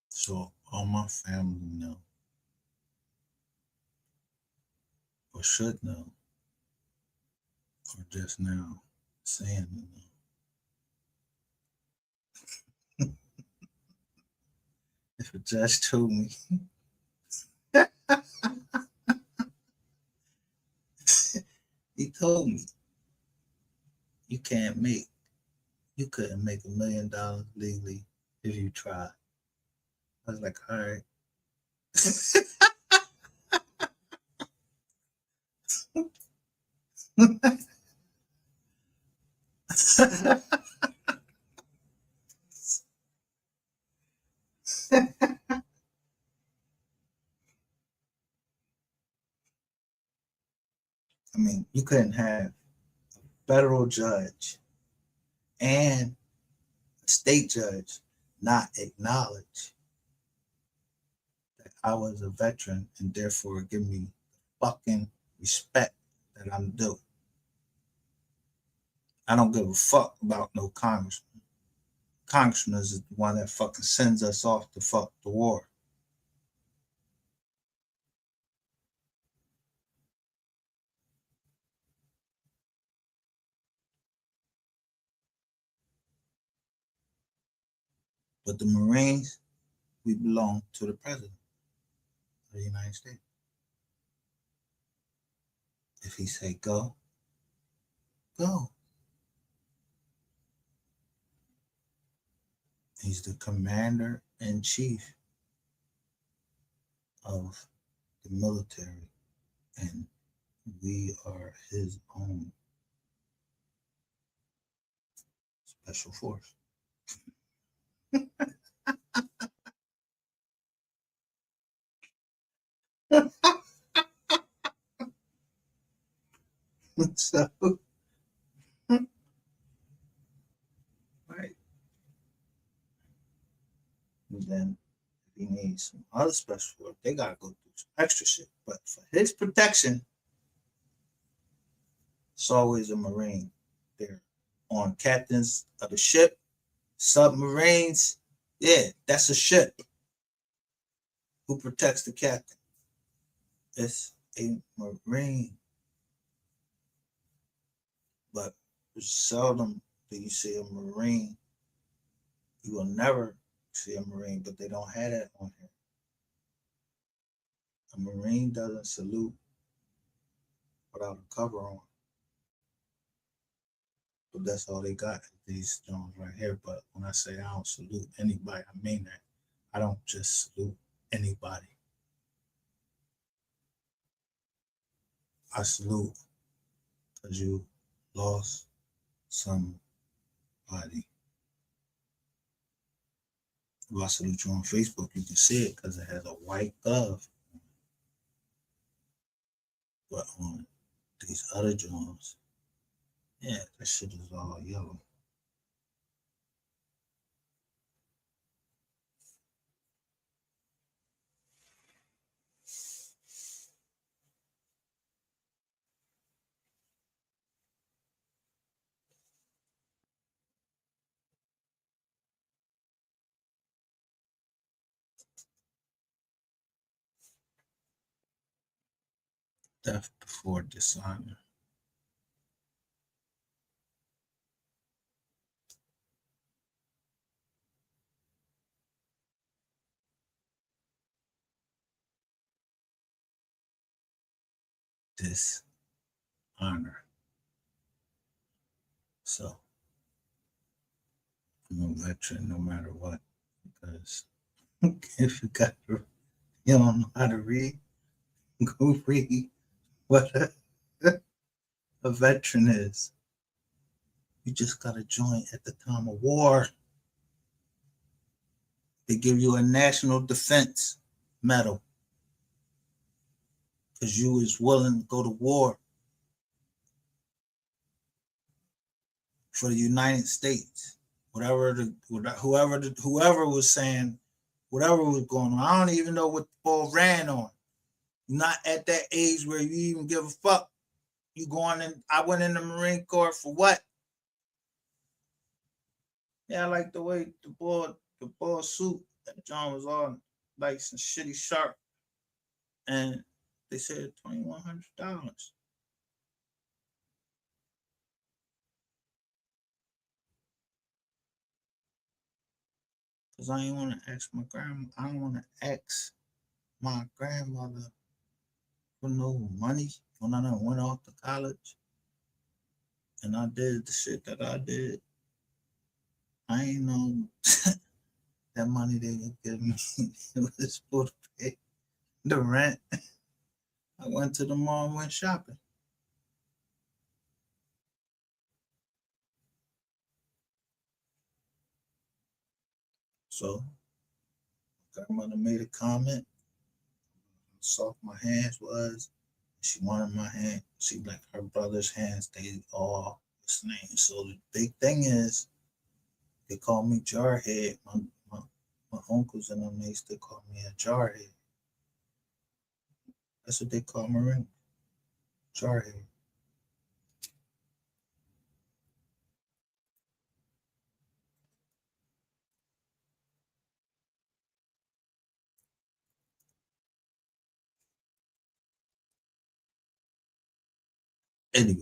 So all my family know, or should know, or just now saying they know. If a judge told me, he told me, you couldn't make $1 million legally if you tried. I was like, all right. I mean, you couldn't have a federal judge and a state judge not acknowledge that I was a veteran and therefore give me the fucking respect that I'm due. I don't give a fuck about no congressman. congressman is the one that fucking sends us off to fuck the war. But the Marines, we belong to the president of the United States. If he say go, go. He's the commander in chief of the military, and we are his own special force. So, right. And then if he needs some other special force, they gotta go through some extra shit. But for his protection, it's always a Marine there on captains of the ship, submarines. Yeah, that's a ship. Who protects the captain? It's a Marine. But seldom do you see a Marine. You will never see a Marine, but they don't have that on here. A Marine doesn't salute without a cover on. But that's all they got, these Jones right here. But when I say I don't salute anybody, I mean that. I don't just salute anybody. I salute because you lost somebody. If I salute you on Facebook, you can see it because it has a white glove. But on these other Jones, yeah, that shit is all yellow. Death before dishonor. Dishonor. So I'm a veteran no matter what, because if you don't know how to read, go read what a veteran is. You just got to join at the time of war. They give you a national defense medal because you was willing to go to war for the United States. Whoever was saying, whatever was going on. I don't even know what the ball ran on. You're not at that age where you even give a fuck. You going in, I went in the Marine Corps for what? Yeah, I like the way the ball suit that John was on, like some shitty sharp. And they said $2,100. Cause I ain't want to ask my grandma. I don't want to ask my grandmother for no money when I done went off to college and I did the shit that I did. I ain't know that money they would give me it was supposed to pay the rent. I went to the mall and went shopping. So grandmother made a comment. How soft my hands was. She wanted my hand. She like her brother's hands. They all the same. So the big thing is, they call me Jarhead. My uncles and them, they used to call me a Jarhead. That's what they call Marine. Jarhead. Anyway,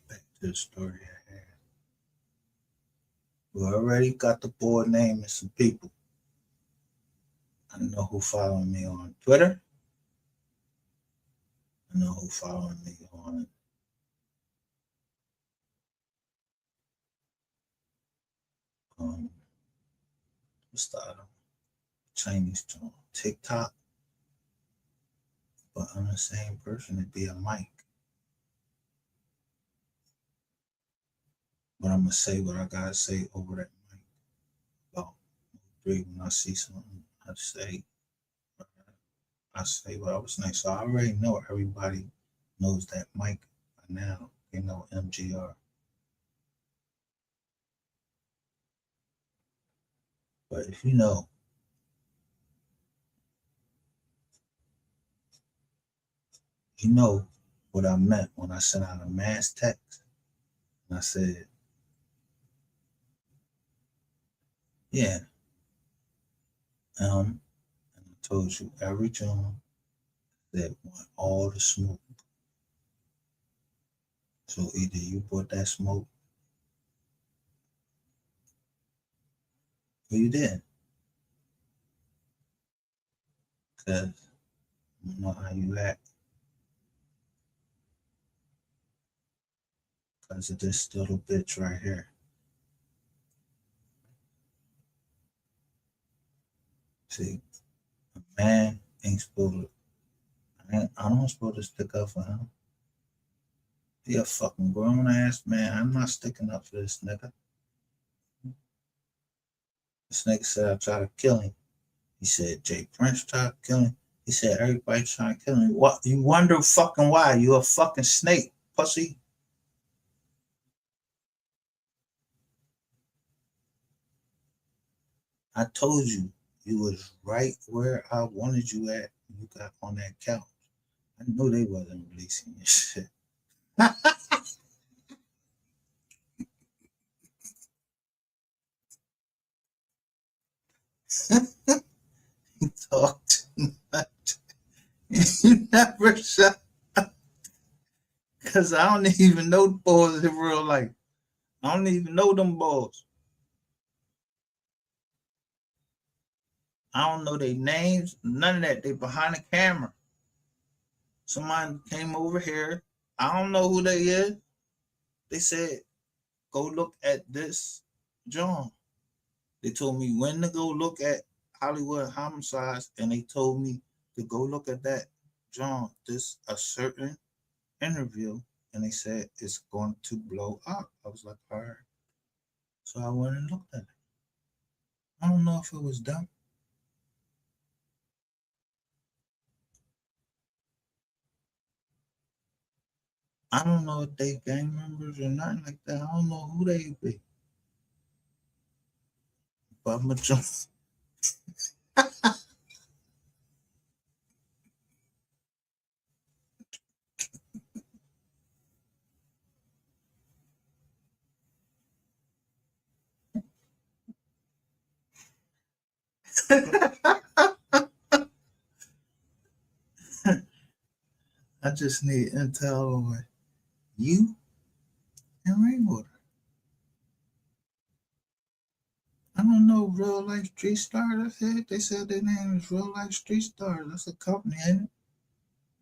back to the story I had. We already got the board name and some people. I know who following me on Twitter. I know who following me on what's the other Chinese channel? TikTok. But I'm the same person, it'd be a mic. But I'm gonna say what I gotta say over that mic. About three, when I see something, I say what I was saying. So I already know everybody knows that mic by now. They know MGR. But if you know, you know what I meant when I sent out a mass text. And I said, yeah. And I told you every John that want all the smoke. So either you bought that smoke or you didn't. Because I don't know how you act. Because of this little bitch right here. See, a man ain't supposed to, I'm not supposed to stick up for him. He a fucking grown ass man. I'm not sticking up for this nigga. This nigga said I tried to kill him. He said Jay Prince tried to kill him. He said everybody trying to kill him. What? You wonder fucking why? You a fucking snake, pussy. I told you, you was right where I wanted you at when you got on that couch. I knew they wasn't releasing your shit. You talk too much. You never shut up. Because I don't even know the boys in real life. I don't even know them boys. I don't know their names, none of that. They behind the camera. Somebody came over here. I don't know who they is. They said, go look at this John. They told me when to go look at Hollywood Homicides, and they told me to go look at that John, this a certain interview, and they said it's going to blow up. I was like, all right. So I went and looked at it. I don't know if it was them. I don't know if they gang members or nothing like that. I don't know who they be. But I'm gonna jump. I just need intel on you and Rainwater. I don't know Real Life Street Stars. They said their name is Real Life Street Stars. That's a company, ain't it?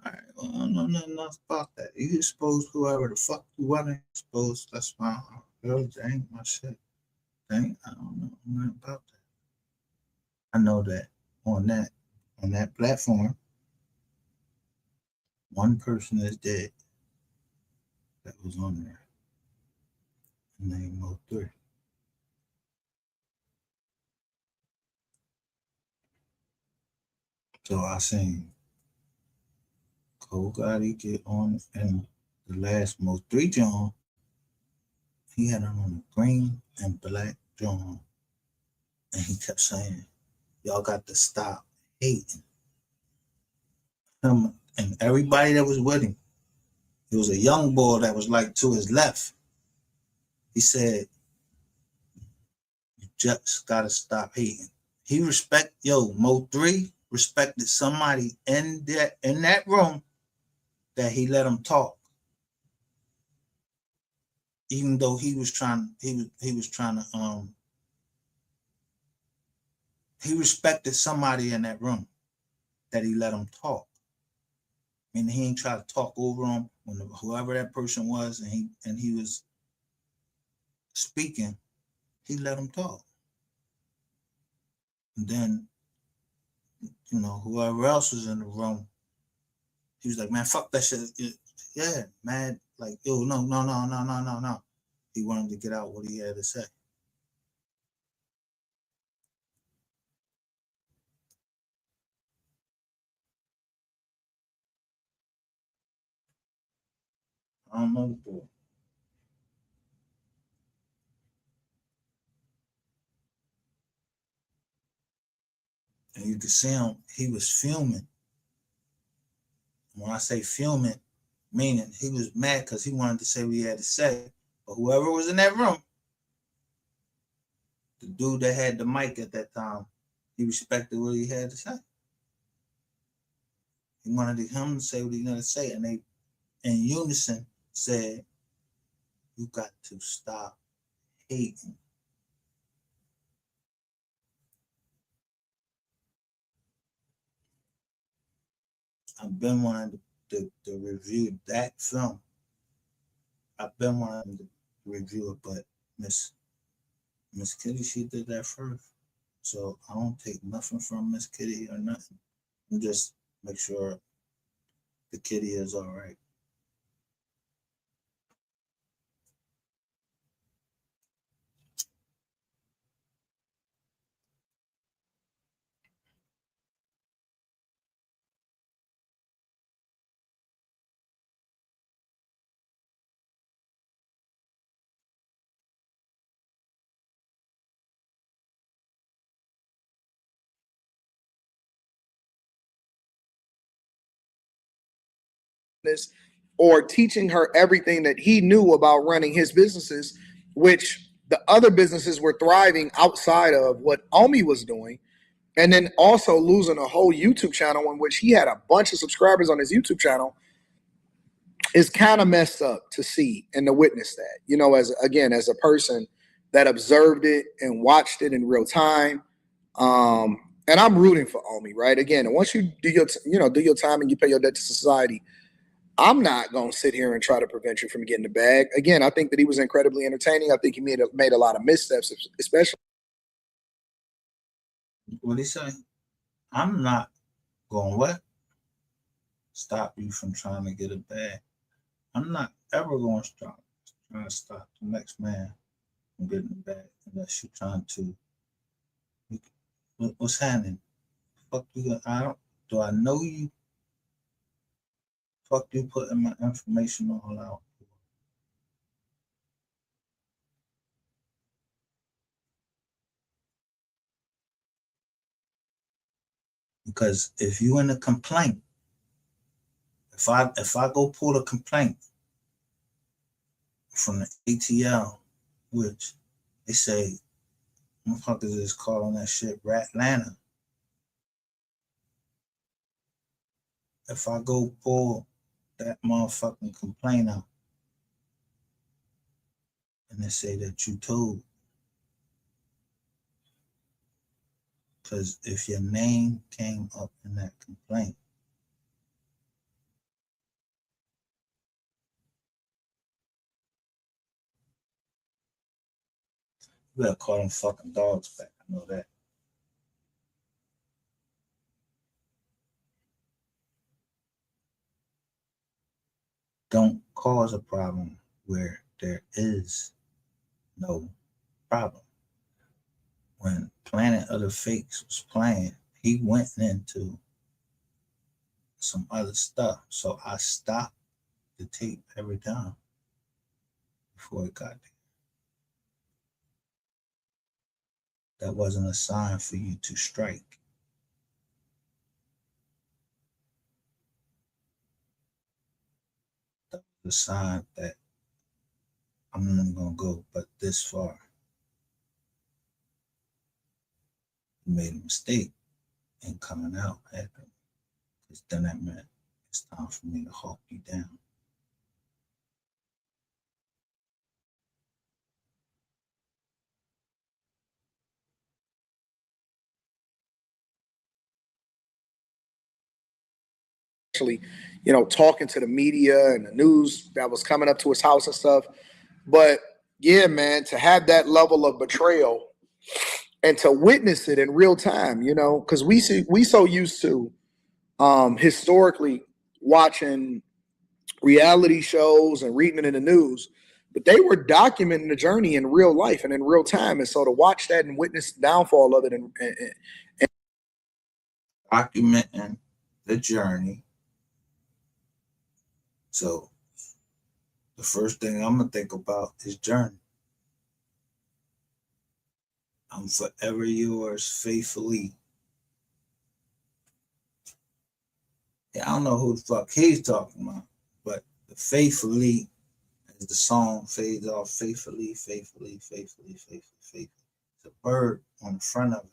All right, well, I don't know nothing else about that. You expose whoever the fuck you want to expose. That's fine. Girl, that ain't my shit. I don't know nothing about that. I know that on that platform, one person is dead that was on there. Name Mo3. So I seen Cole Gotti get on, and the last Mo3 John, he had on a green and black John, and he kept saying, y'all got to stop hating him and everybody that was with him. It was a young boy that was like to his left. He said, you just gotta stop hating. He Mo3 respected somebody in that room that he let him talk. even though he was trying to he respected somebody in that room that he let him talk. And he ain't try to talk over him when whoever that person was, and he was speaking, he let him talk. And then, you know, whoever else was in the room, he was like, man, fuck that shit. Yeah, man, like, yo, no. He wanted to get out what he had to say. I don't know, boy. And you could see him, he was filming. When I say filming, meaning he was mad because he wanted to say what he had to say. But whoever was in that room, the dude that had the mic at that time, he respected what he had to say. He wanted him to say what he had to say. And they, in unison, said, you got to stop hating. I've been wanting to review that film. I've been wanting to review it, but Miss Kitty, she did that first. So I don't take nothing from Miss Kitty or nothing. I just make sure the kitty is all right. Or teaching her everything that he knew about running his businesses, which the other businesses were thriving outside of what Omi was doing. And then also losing a whole YouTube channel in which he had a bunch of subscribers on his YouTube channel is kind of messed up to see and to witness that, you know, as a person that observed it and watched it in real time. And I'm rooting for Omi, right? Again, and once you do your time and you pay your debt to society, I'm not going to sit here and try to prevent you from getting the bag. Again, I think that he was incredibly entertaining. I think he made a lot of missteps, especially. What he say? I'm not going what? Stop you from trying to get a bag. I'm not ever going to trying to stop the next man from getting a bag unless you're trying to. What's happening? Fuck you. Do I know you? Fuck you putting my information all out. Because if you in a complaint, if I go pull a complaint from the ATL, which they say motherfuckers is calling that shit Ratlanta. If I go pull that motherfucking complaint out and they say that you told, because if your name came up in that complaint, you better call them fucking dogs back. I know that. Don't cause a problem where there is no problem. When Planet of the Fakes was playing, he went into some other stuff. So I stopped the tape every time before it got there. That wasn't a sign for you to strike. That was a sign that I'm not going to go but this far. You made a mistake in coming out after me, because then that meant it's time for me to hawk you down. talking to the media and the news that was coming up to his house and stuff. But yeah, man, to have that level of betrayal and to witness it in real time, because we so used to historically watching reality shows and reading it in the news, but they were documenting the journey in real life and in real time. And so to watch that and witness the downfall of it and Documenting the journey. So the first thing I'm gonna think about is journey. I'm forever yours faithfully. Yeah, I don't know who the fuck he's talking about, but the faithfully, as the song fades off, faithfully, faithfully, faithfully, faithfully, faithfully. The bird on the front of it.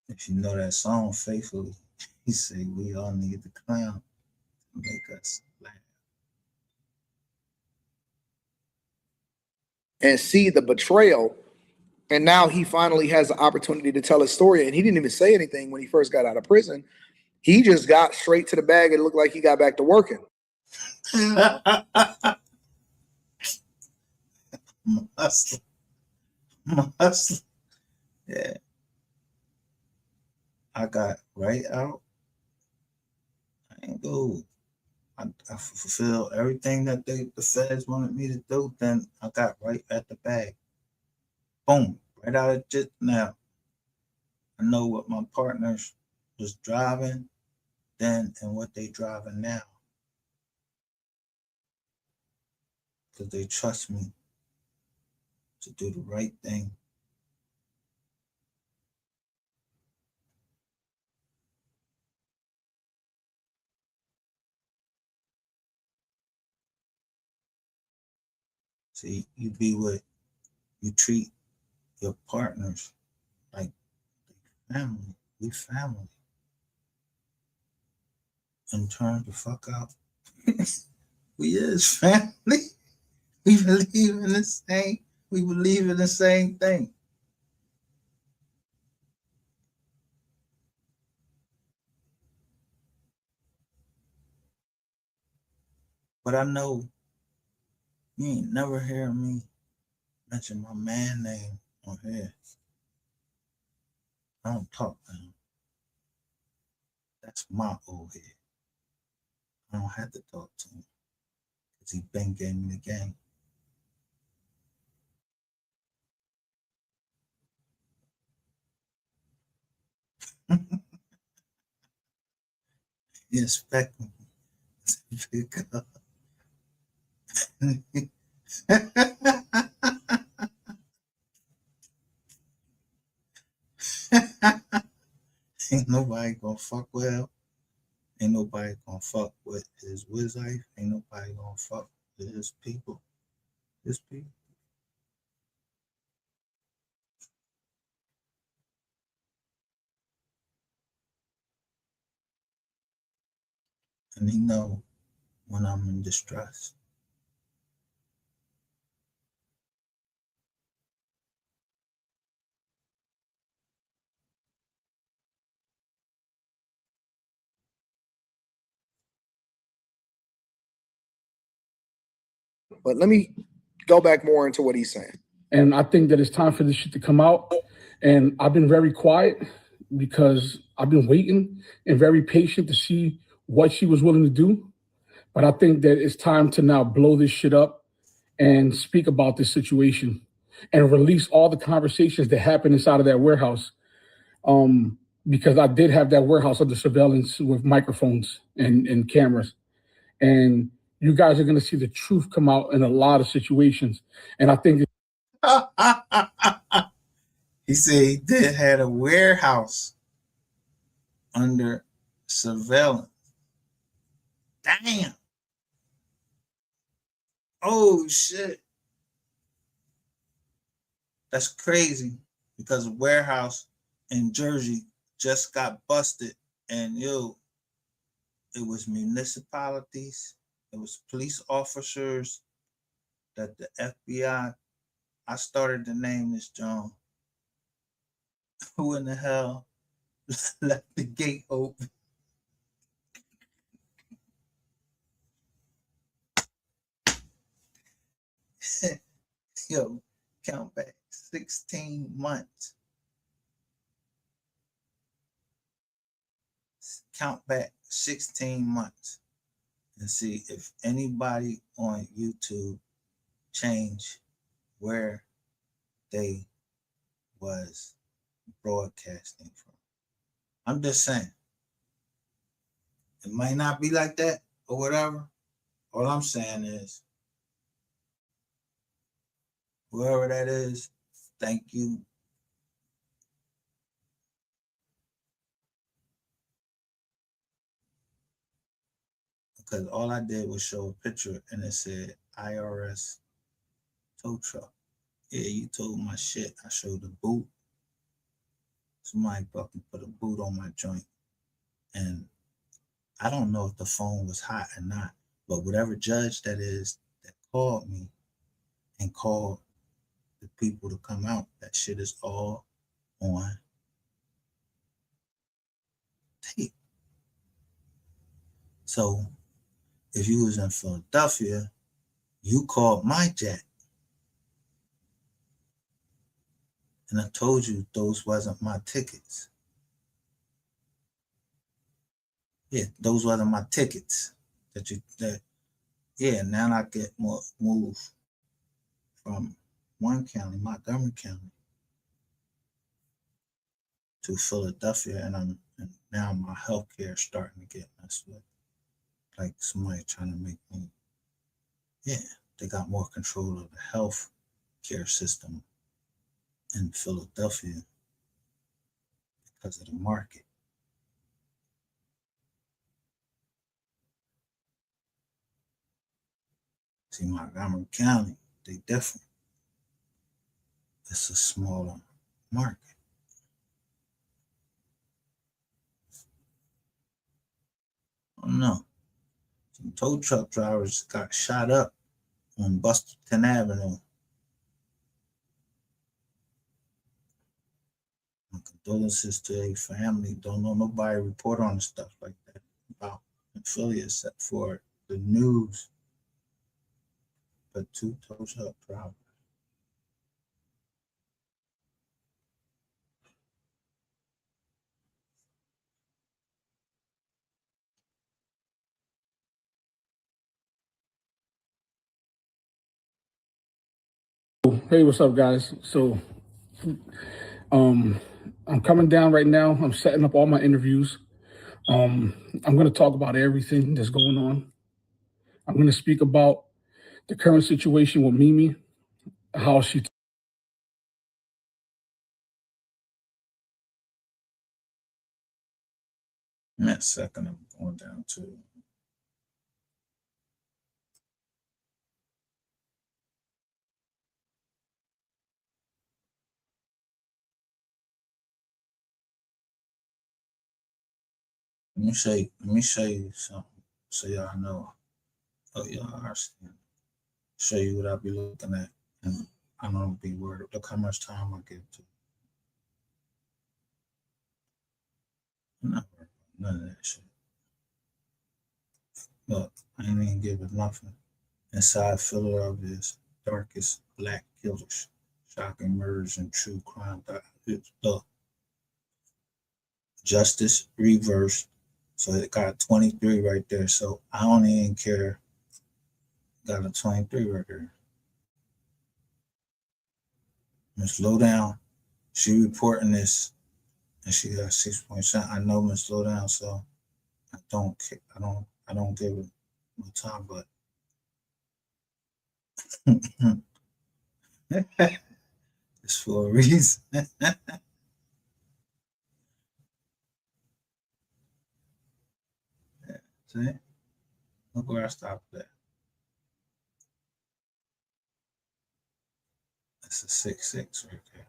If you know that song faithfully, he say we all need the clown to make us laugh. and see the betrayal. And now he finally has the opportunity to tell his story. And he didn't even say anything when he first got out of prison. He just got straight to the bag and it looked like he got back to working. Muscle. Yeah. I got right out. I ain't go. I fulfilled everything that the feds wanted me to do. Then I got right at the bag. Boom. Right out of it now. I know what my partners was driving then and what they driving now. Because they trust me to do the right thing. See, you treat your partners like family. We family. And turn the fuck out. We is family. We believe in the same. We believe in the same thing. But I know you ain't never hear me mention my man name on here. I don't talk to him. That's my old head. I don't have to talk to him because he been gave me the game. He expect me to pick up. Ain't nobody gonna fuck with him. Ain't nobody gonna fuck with his wiz life. Ain't nobody gonna fuck with his people. His people. And he know when I'm in distress. But let me go back more into what he's saying. And I think that it's time for this shit to come out. And I've been very quiet because I've been waiting and very patient to see what she was willing to do. But I think that it's time to now blow this shit up and speak about this situation and release all the conversations that happened inside of that warehouse. Because I did have that warehouse under surveillance with microphones and cameras. And you guys are going to see the truth come out in a lot of situations. And I think He said he did had a warehouse under surveillance. Damn. Oh shit. That's crazy because a warehouse in Jersey just got busted And it was municipalities, it was police officers that the FBI. I started to name this John. Who in the hell left the gate open? Yo, count back 16 months. Count back 16 months and see if anybody on YouTube changed where they was broadcasting from. I'm just saying. It might not be like that or whatever. All I'm saying is, whoever that is, thank you. Because all I did was show a picture and it said IRS tow truck. Yeah, you told my shit. I showed the boot. Somebody fucking put a boot on my joint. And I don't know if the phone was hot or not, but whatever judge that is that called me and called the people to come out, that shit is all on tape. So if you was in Philadelphia, you called my jack. And I told you those wasn't my tickets. Yeah, those wasn't my tickets. Now I get more moved from one county, Montgomery County, to Philadelphia, and now my healthcare starting to get messed with. Like somebody trying to make me, they got more control of the health care system in Philadelphia because of the market. See, Montgomery County, they different. It's a smaller market. I don't know. Some tow truck drivers got shot up on Buston Avenue. My condolences to a family. Don't know nobody report on stuff like that about in Philly except for the news. But 2 tow truck drivers. Hey, what's up, guys? So, um, I'm coming down right now. I'm setting up all my interviews. I'm going to talk about everything that's going on. I'm going to speak about the current situation with Mimi, how she. In that second, I'm going down to. Let me show you something so y'all know. Oh, y'all are seeing. Show you what I'll be looking at, and I don't be worried. Look how much time I give to. I'm not worried about none of that shit. Look, I ain't even giving nothing. Inside Philadelphia's darkest black killers, shocking murders and true crime. Look, justice reversed. So it got 23 right there. So I don't even care. Got a 23 right there. Miss Lowdown, she reporting this, and she got 6.7. I know Miss Lowdown, so I don't give it no time, but it's for a reason. See? Look where I stopped at. That's a 6.6 right there.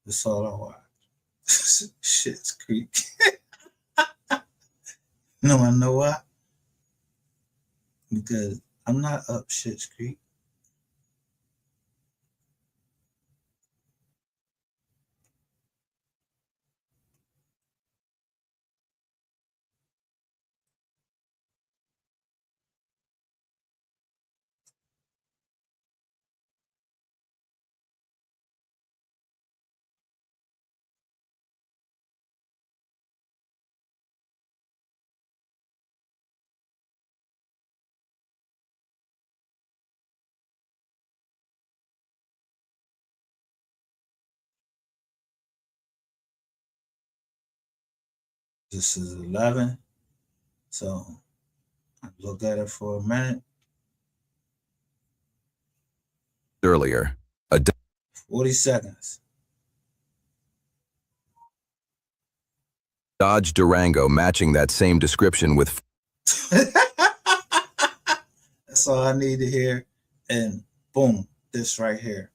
That's all I watch. Shit's Creek. No, I know why. Because I'm not up Shit's Creek. This is 11. So I look at it for a minute. Earlier, 40 seconds. Dodge Durango matching that same description with That's all I need to hear. And boom, this right here.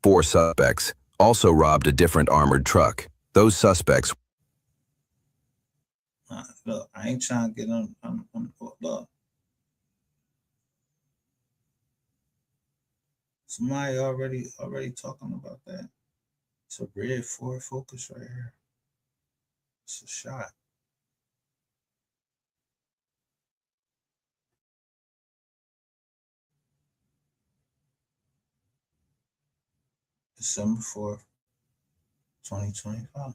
4 suspects also robbed a different armored truck. Those suspects Look, I ain't trying to get on. Look. Somebody already talking about that. It's a red Ford Focus right here. It's a shot. December 4th, 2025.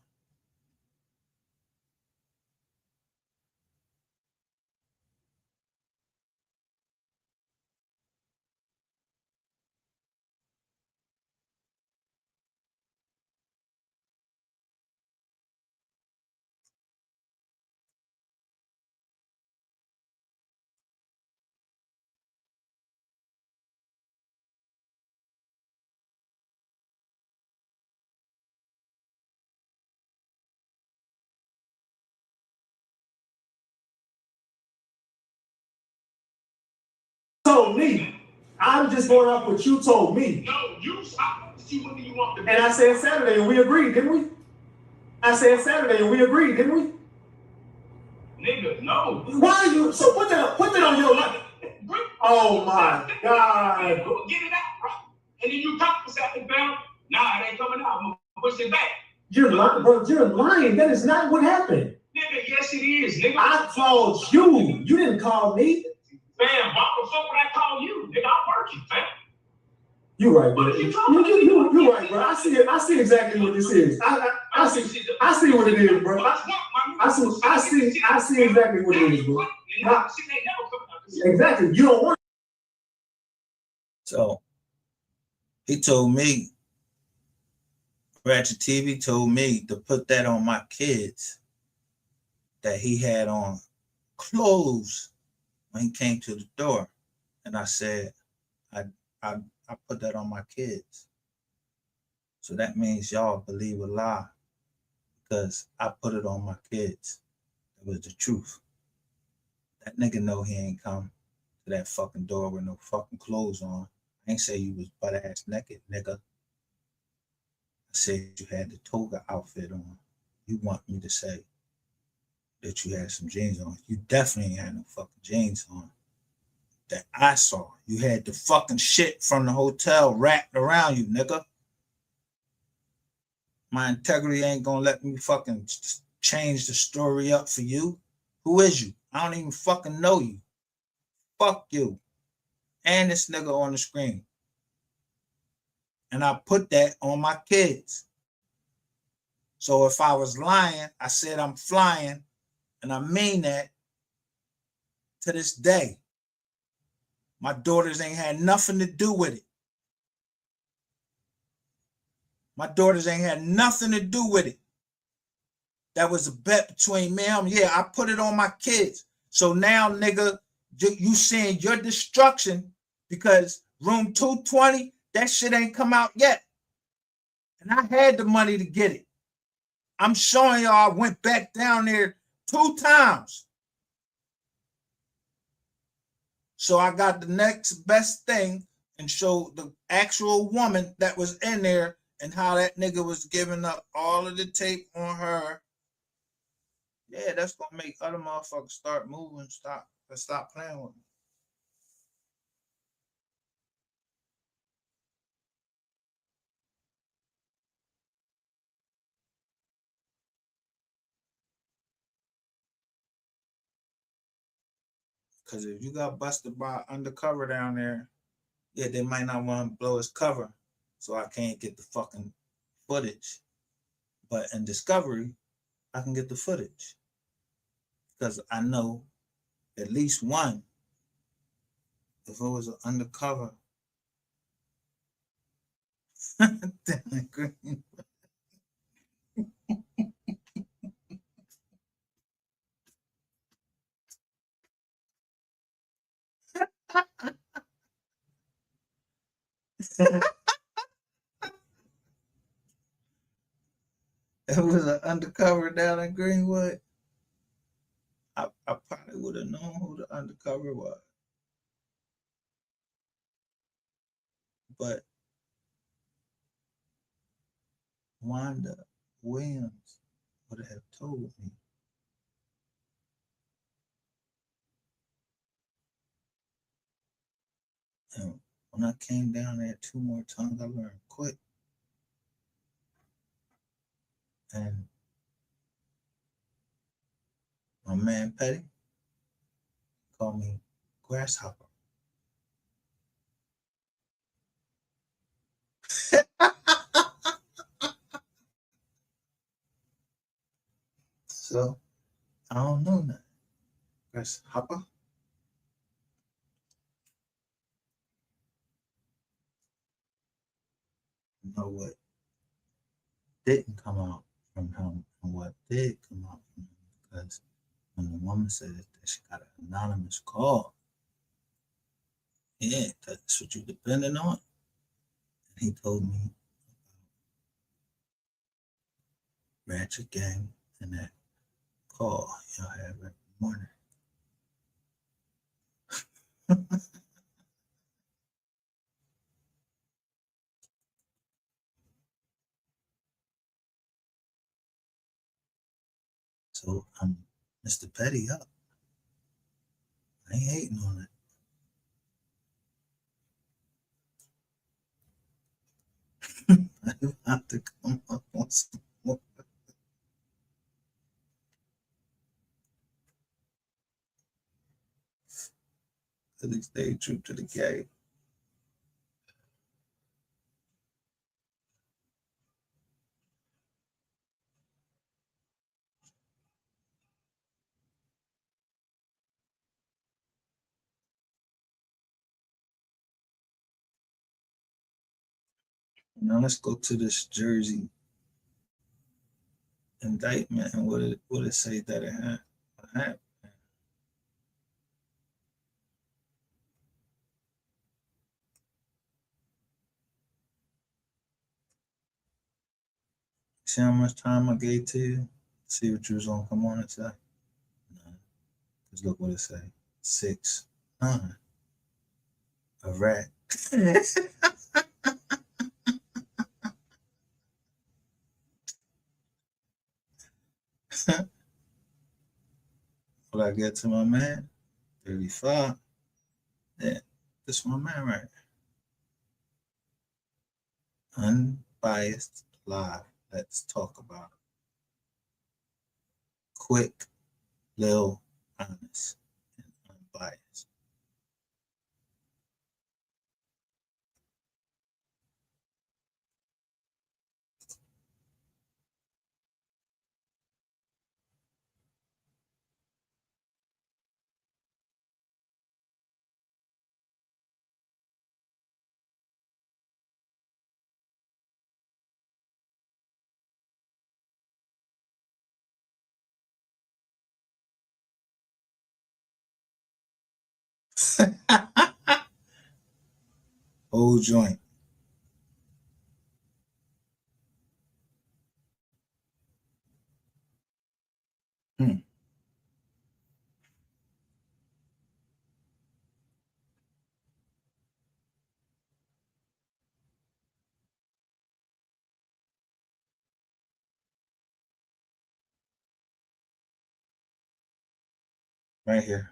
Told me. I'm just going off what you told me. No, you stop. See when you want to. And I said Saturday and we agreed, didn't we? I said Saturday and we agreed, didn't we? Nigga, no. Why are you so put that on your life? Oh my God. Get it out, bro. And then you talk for something, fam. Nah, it ain't coming out. I'm gonna push it back. You're lying, bro. You're lying. That is not what happened. Nigga, yes it is, nigga. I called you. You didn't call me. Fam, why the fuck would I call you? Nigga, I'm working, fam. You're right, bro. What are you talking about? You're right, bro. I see it. I see exactly what this is. I see what it is, bro. I see exactly what it is, bro. Exactly. You don't want. So he told me, Ratchet TV told me to put that on my kids, that he had on clothes when he came to the door. And I said, I put that on my kids. So that means y'all believe a lie because I put it on my kids. It was the truth. That nigga know he ain't come to that fucking door with no fucking clothes on. I ain't say you was butt ass naked, nigga. I said you had the toga outfit on. You want me to say that you had some jeans on. You definitely ain't had no fucking jeans on. That I saw. You had the fucking shit from the hotel wrapped around you, nigga. My integrity ain't gonna let me fucking change the story up for you. Who is you? I don't even fucking know you. Fuck you. And this nigga on the screen. And I put that on my kids. So if I was lying, I said I'm flying, and I mean that to this day. My daughters ain't had nothing to do with it. My daughters ain't had nothing to do with it. That was a bet between me and them. Yeah, I put it on my kids. So now, nigga, you seeing your destruction because room 220, that shit ain't come out yet. And I had the money to get it. I'm showing y'all I went back down there 2 times. So I got the next best thing and showed the actual woman that was in there and how that nigga was giving up all of the tape on her. Yeah, that's gonna make other motherfuckers start moving, stop playing with me. Cause if you got busted by undercover down there, yeah, they might not want to blow his cover, so I can't get the fucking footage. But in Discovery, I can get the footage because I know at least one. If it was an undercover, damn green. If it was an undercover down in Greenwood, I probably would have known who the undercover was. But Wanda Williams would have told me. And when I came down there 2 more times, I learned quick. And my man Petty called me Grasshopper. So I don't know nothing. Grasshopper. You know what didn't come out from him and what did come out from him, because when the woman said that she got an anonymous call, yeah, that's what you depending on. And he told me Ratchet Gang and that call y'all have every morning. So I'm Mr. Petty up. I ain't hating on it. I have to come up on some more. At least stay true to the game. Now let's go to this Jersey indictment and what it say that it had. See how much time I gave to you? See what you was gonna come on and say? No. Because look what it say. 6-9. A rat. What I get to my man? 35. Yeah, this my man right here. Unbiased live. Let's talk about it. Quick, little, honest, and unbiased. Whole joint. Hmm. right here.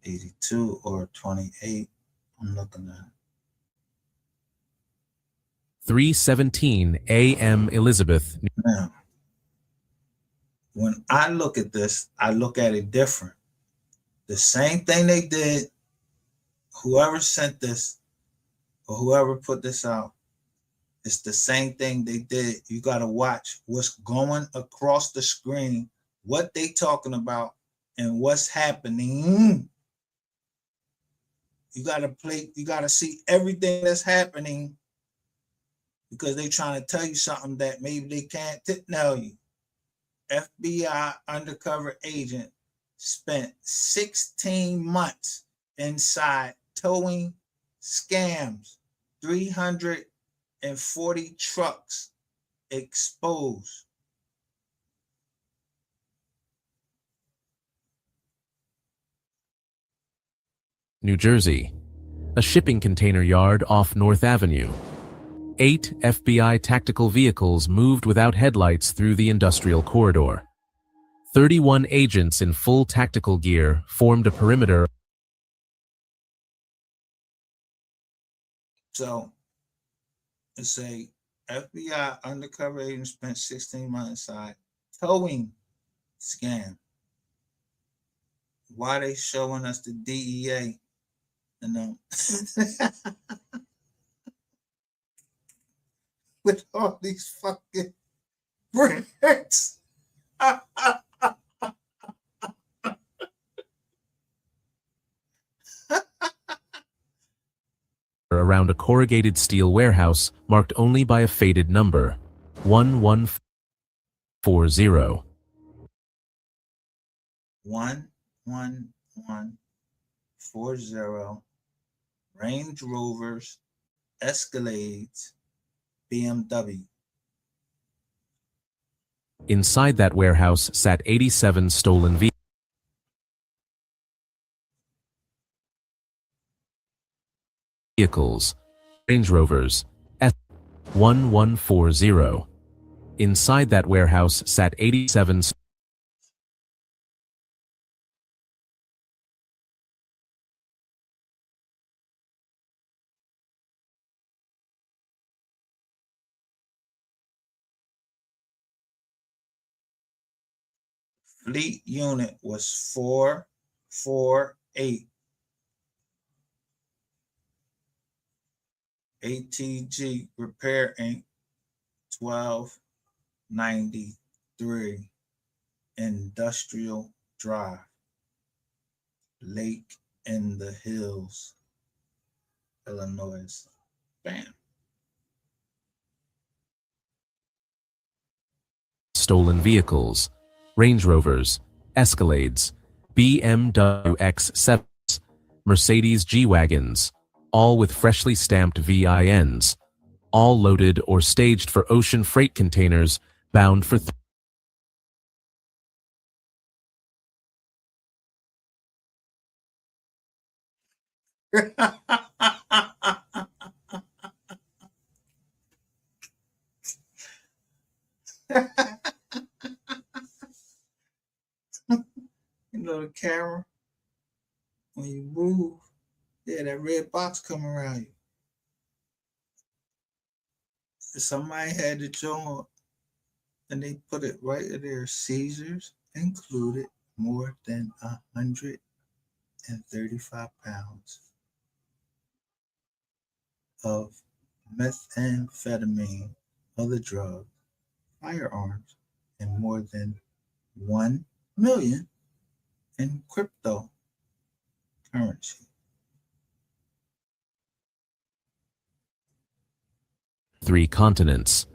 $82 or $28. I'm looking at 3:17 a.m. Elizabeth. now. When I look at this, I look at it different. The same thing they did, whoever sent this or whoever put this out, it's the same thing they did. You got to watch what's going across the screen, what they talking about, and what's happening. You got to see everything that's happening because they trying to tell you something that maybe they can't tell you. FBI undercover agent spent 16 months inside towing scams, 340 trucks exposed. New Jersey. A shipping container yard off North Avenue. 8 FBI tactical vehicles moved without headlights through the industrial corridor. 31 agents in full tactical gear formed a perimeter. So it's a FBI undercover agent spent 16 months inside towing scam. Why they showing us the DEA? With all these fucking bricks. Around a corrugated steel warehouse marked only by a faded number, 1140. 11140 Range Rovers, Escalades, BMW. Inside that warehouse sat 87 stolen vehicles, Range Rovers, S1140. Inside that warehouse sat 87 Fleet unit was 448. ATG Repair Inc. 1293 Industrial Drive, Lake in the Hills, Illinois. Bam. stolen vehicles, Range Rovers, Escalades, BMW X7s, Mercedes G-Wagons, all with freshly stamped VINs, all loaded or staged for ocean freight containers bound for You know the camera, when you move, that red box come around you. Somebody had the joint and they put it right there. Seizures included more than 135 pounds of methamphetamine, other drugs, firearms, and more than 1 million in cryptocurrency. 3 continents.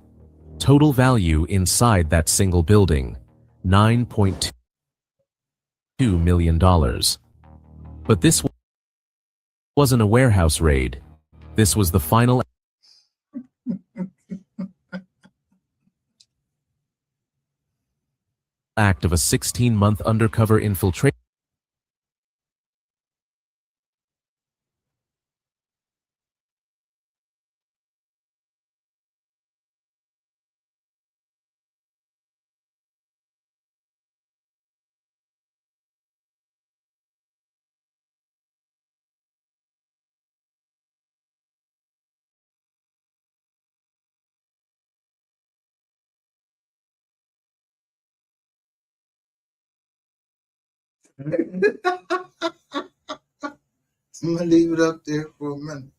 Total value inside that single building, $9.2 million. But this wasn't a warehouse raid. This was the final act of a 16-month undercover infiltration I'm gonna leave it up there for a minute.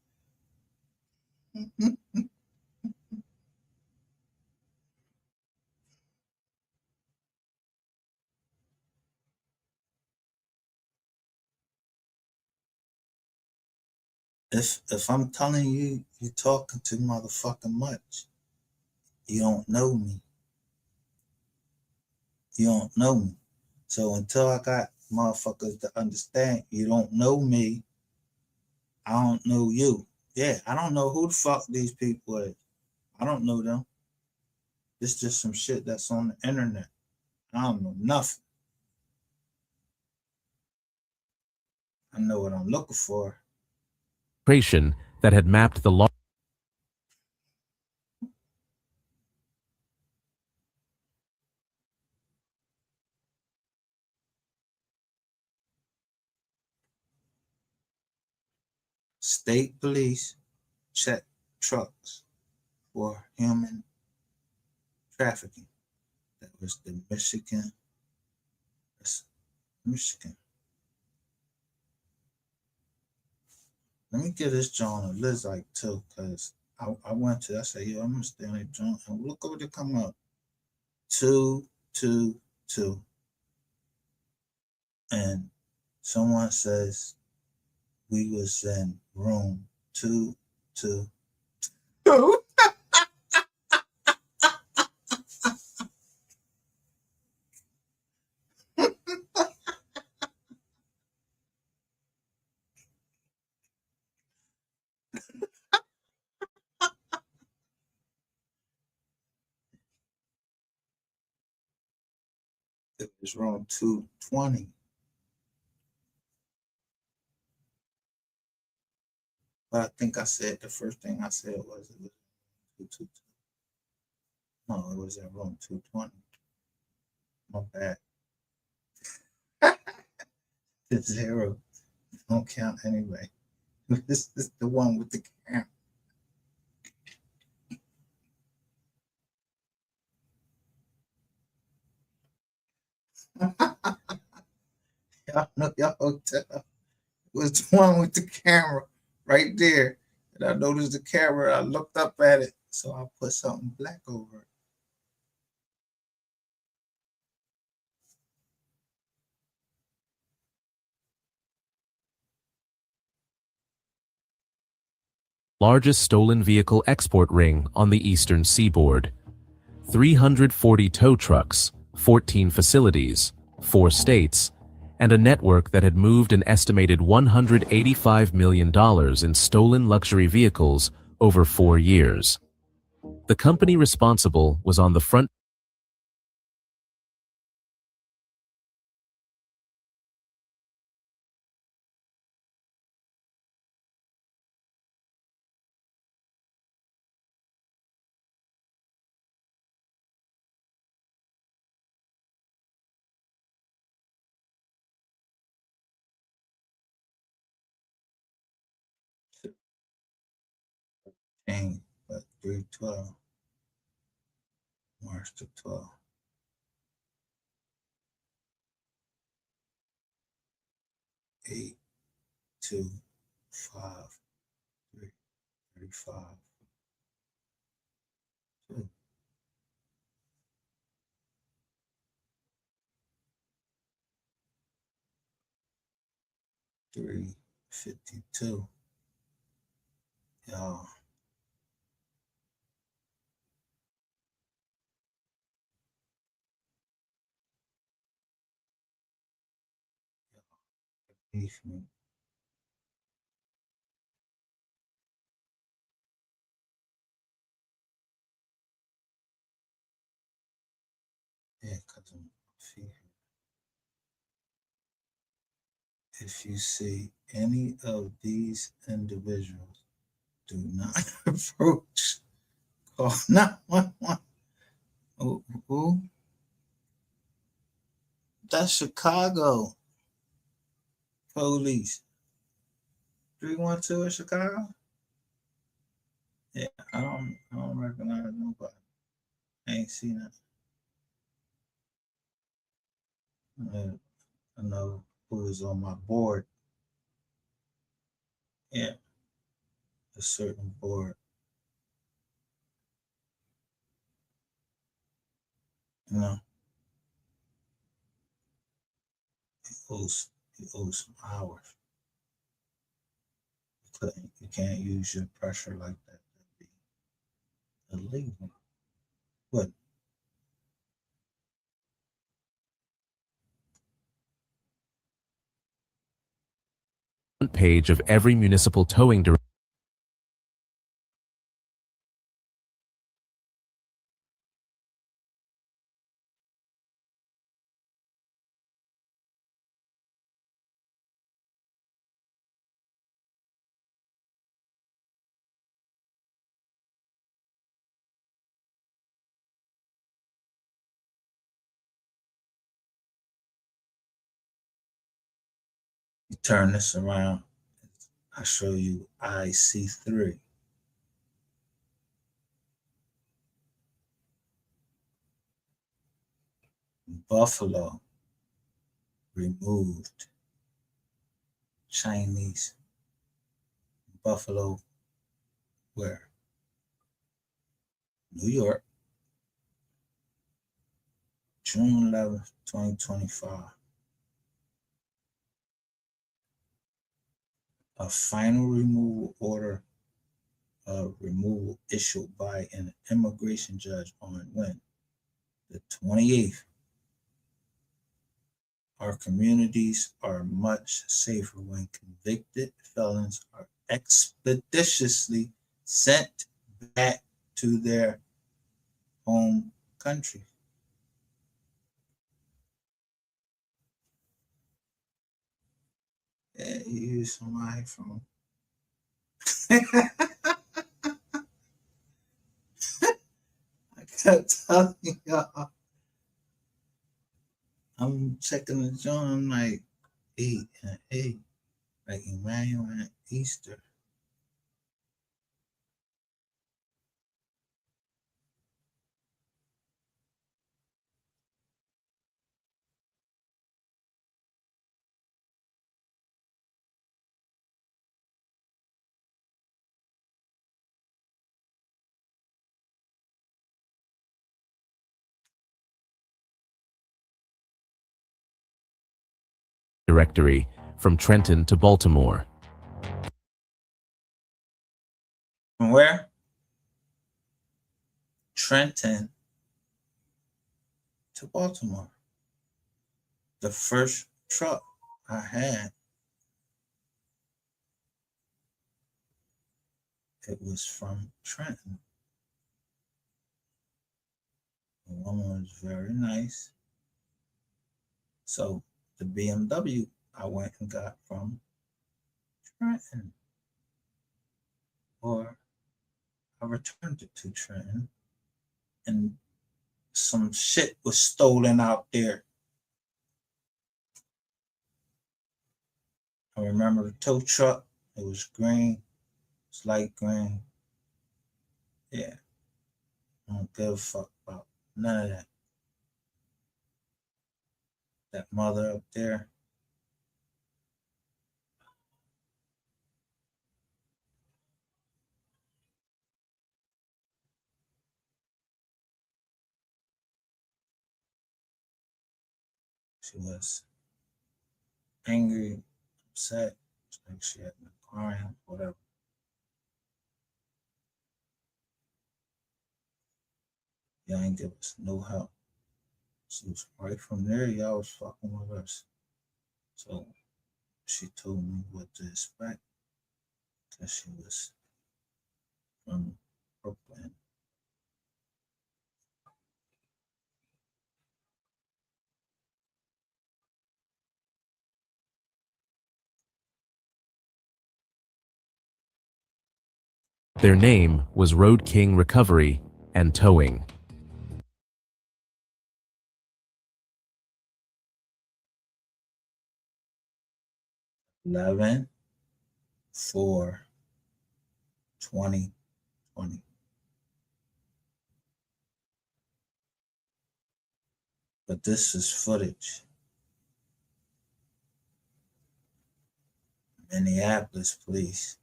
If I'm telling you, you're talking too motherfucking much. You don't know me. You don't know me. So until I got motherfuckers to understand you don't know me, I don't know you. Yeah, I don't know who the fuck these people is. I don't know them. It's just some shit that's on the internet. I don't know nothing. I know what I'm looking for. That had mapped the State police check trucks for human trafficking. That was the Michigan. That's Michigan. Let me give this John a Lizite too, because I went to, I said, yo, I'm gonna stay on that John. And look what they come up. 222. And someone says we was in room 222. It was room 220. But I think I said the first thing I said was it was 222. No, it was in room 220. My bad. The zero don't count anyway. This is the one with the camera. Y'all know your hotel. It was the one with the camera right there. And I noticed the camera. I looked up at it. So I put something black over it. largest stolen vehicle export ring on the eastern seaboard. 340 tow trucks, 14 facilities, 4 states, and a network that had moved an estimated $185 million in stolen luxury vehicles over 4 years. The company responsible was on the front But 312. March the 12th. 8, 2, 5, 3, 35. 2. 352. Y'all. Beef me. Yeah, because I'm fear. If you see any of these individuals, do not approach. Call 911. Who? That's Chicago police. 312 in Chicago? Yeah, I don't recognize nobody. I ain't seen it. I know who was on my board. Yeah, a certain board. You know, he owes some hours. You can't use your pressure like that. That'd be illegal. But Front page of every municipal towing directory. you turn this around, I show you IC3. Buffalo removed Chinese. Buffalo, where? New York, June 11th, 2025. A final removal order of removal issued by an immigration judge on when? The 28th. Our communities are much safer when convicted felons are expeditiously sent back to their home country. Yeah, you use somebody from I kept telling y'all, I'm checking the joint, I'm like 8 and 8, like Emmanuel and Easter. Directory from Trenton to Baltimore. From where? Trenton to Baltimore. The first truck I had, it was from Trenton. The woman was very nice. So the BMW I went and got from Trenton. Or I returned it to Trenton and some shit was stolen out there. I remember the tow truck, it was green, it's light green. Yeah, I don't give a fuck about none of that. That mother up there, she was angry, upset, like she had been crying, whatever. Y'all ain't give us no help. So it was right from there, y'all was fucking with us. So she told me what to expect, because she was from Brooklyn. Their name was Road King Recovery and Towing. $11 for 2020. But this is footage. Minneapolis police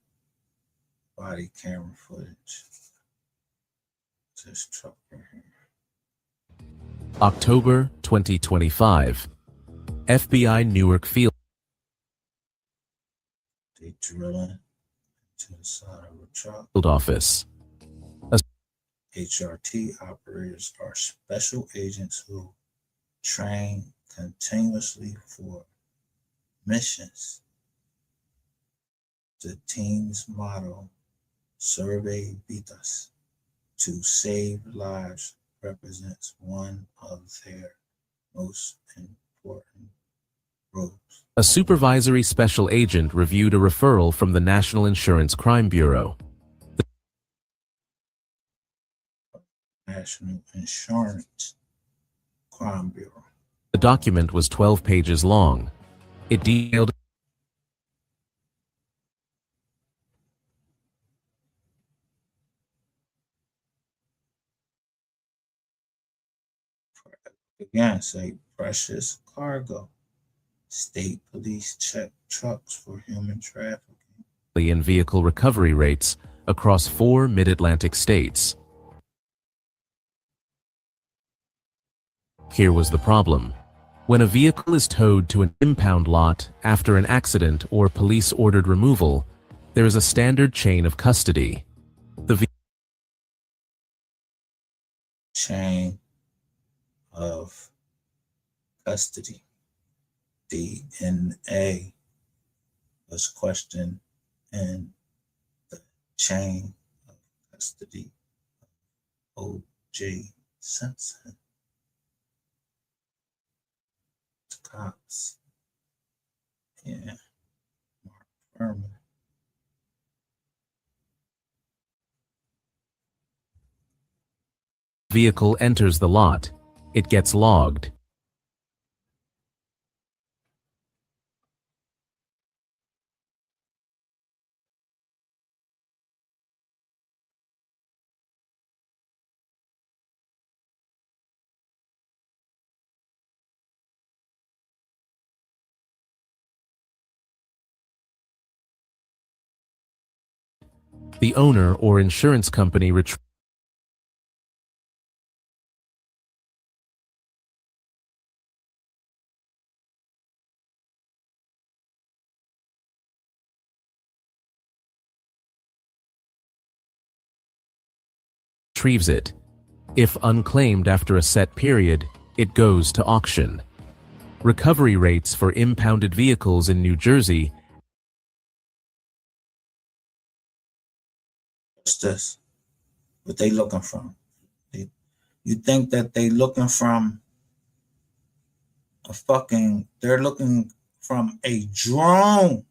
body camera footage. This truck right here. October 2025. FBI Newark Field They drilling to the side of a truck. Office. HRT operators are special agents who train continuously for missions. The team's motto, Survey Vidas, to save lives, represents one of their most important roles. A supervisory special agent reviewed a referral from the National Insurance Crime Bureau. National Insurance Crime Bureau. The document was 12 pages long. It detailed Again, say precious cargo. State police check trucks for human trafficking. in vehicle recovery rates across 4 mid-Atlantic states. Here was the problem. When a vehicle is towed to an impound lot after an accident or police-ordered removal, there is a standard chain of custody. The Chain of custody. DNA was questioned in the chain of custody of O.J. Simpson. Cops. Yeah. Mark Furman. vehicle enters the lot. It gets logged. The owner or insurance company retrieves it. If unclaimed after a set period, it goes to auction. Recovery rates for impounded vehicles in New Jersey. What's this? What they looking from? You think that they looking from a fucking, they're looking from a drone.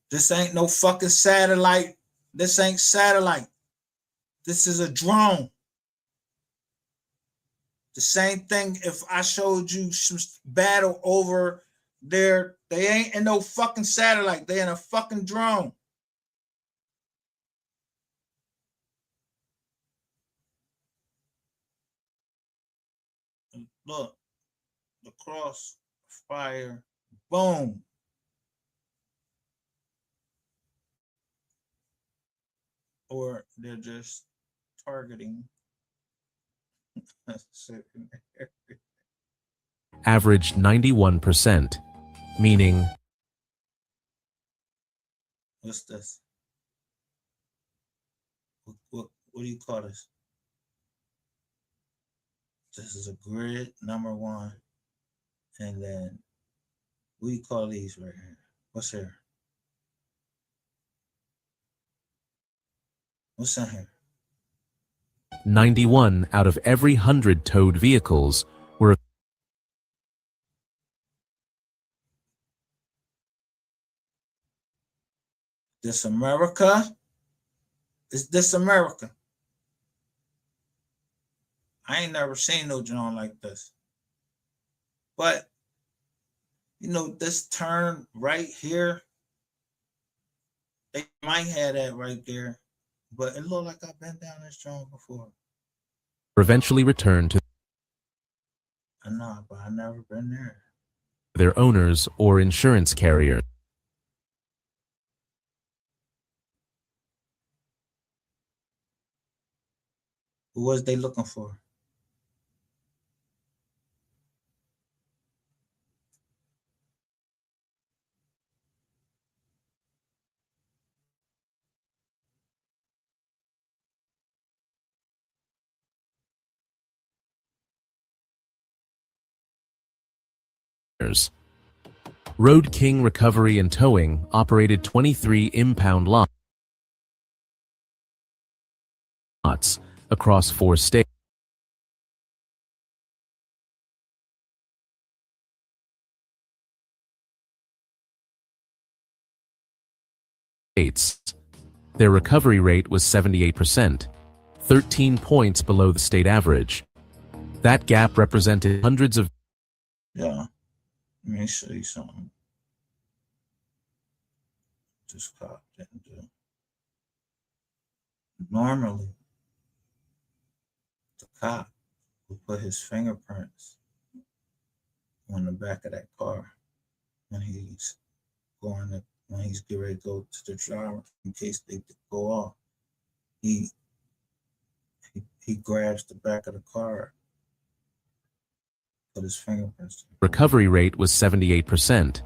This ain't no fucking satellite. This ain't satellite. This is a drone. The same thing if I showed you some battle over there. They ain't in no fucking satellite. They in a fucking drone. Look, the crossfire, boom. Or they're just targeting. Averaged 91%, meaning What's this? What do you call this? This is a grid number one. And then what do you call these right here? What's here? What's in here? 91 out of every 100 towed vehicles were This America? Is this America? I ain't never seen no drone like this. But, you know, this turn right here, they might have that right there. But it looked like I've been down this drone before. eventually returned to I know, but I never been there. their owners or insurance carriers. Who was they looking for? Road King Recovery and Towing operated 23 impound lots across 4 states. Their recovery rate was 78%, 13 points below the state average. That gap represented hundreds of Yeah. Let me show you something. This cop didn't do. Normally, the cop would put his fingerprints on the back of that car when he's when he's getting ready to go to the driver in case they go off. He grabs the back of the car, put his fingerprints. recovery rate was 78%,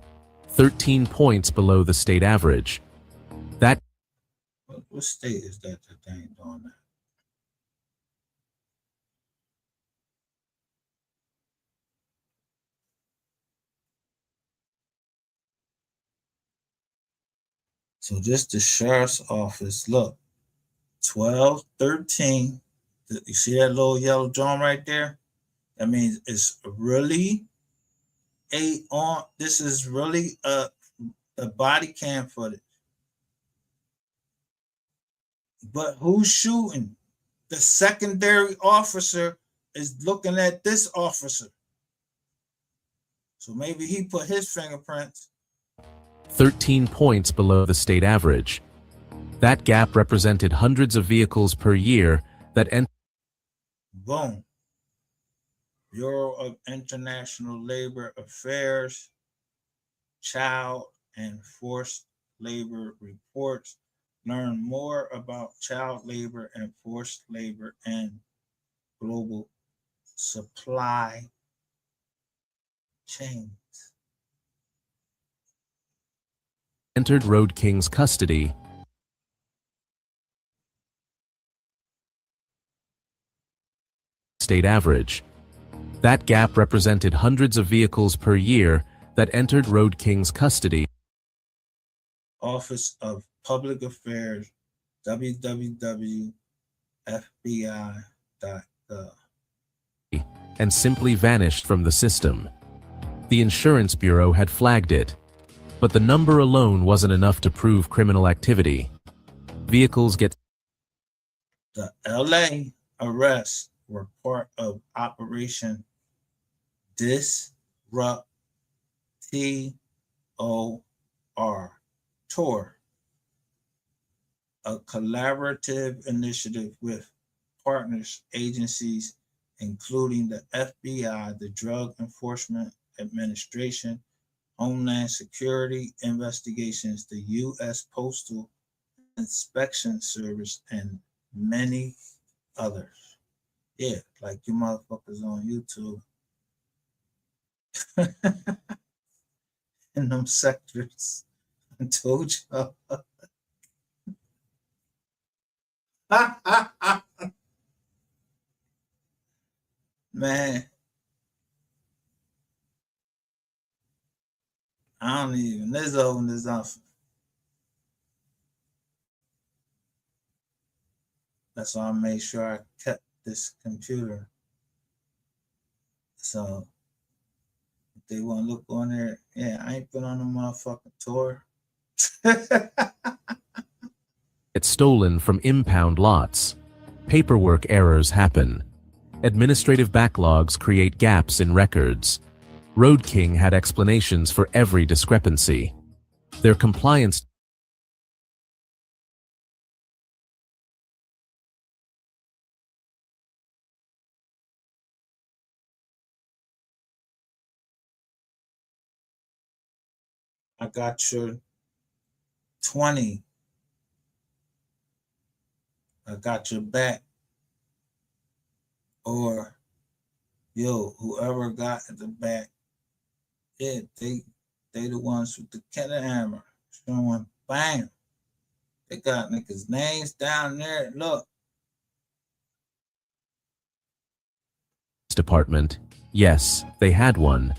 13 points below the state average. That What state is that they ain't doing that? So just the sheriff's office, look, 12, 13. You see that little yellow drum right there? That means it's really this is really a body cam footage. But who's shooting? The secondary officer is looking at this officer. So maybe he put his fingerprints. 13 points below the state average. That gap represented hundreds of vehicles per year that Boom. Bureau of International Labor Affairs, Child and Forced Labor reports. Learn more about child labor and forced labor and global supply chains. entered Road King's custody. State average. That gap represented hundreds of vehicles per year that entered Road King's custody. Office of Public Affairs, www.fbi.gov. And simply vanished from the system. The Insurance Bureau had flagged it, but the number alone wasn't enough to prove criminal activity. Vehicles get The LA arrests were part of Operation Disrupt TOR, a collaborative initiative with partners agencies including the FBI, the Drug Enforcement Administration, Homeland Security Investigations, the U.S. Postal Inspection Service, and many others. Yeah, like you motherfuckers on YouTube. In them sectors. I told y'all. Man. I don't even, let's open this up. That's why I made sure I kept this computer. So if they want to look on there, yeah, I ain't been on a motherfucking tour. Get stolen from impound lots. Paperwork errors happen. Administrative backlogs create gaps in records. Road King had explanations for every discrepancy. Their compliance I got your 20. I got your back. Or, yo, whoever got the back, yeah, they the ones with the cannon hammer. Showing, bam. They got niggas' names down there. Look. Department. Yes, they had one.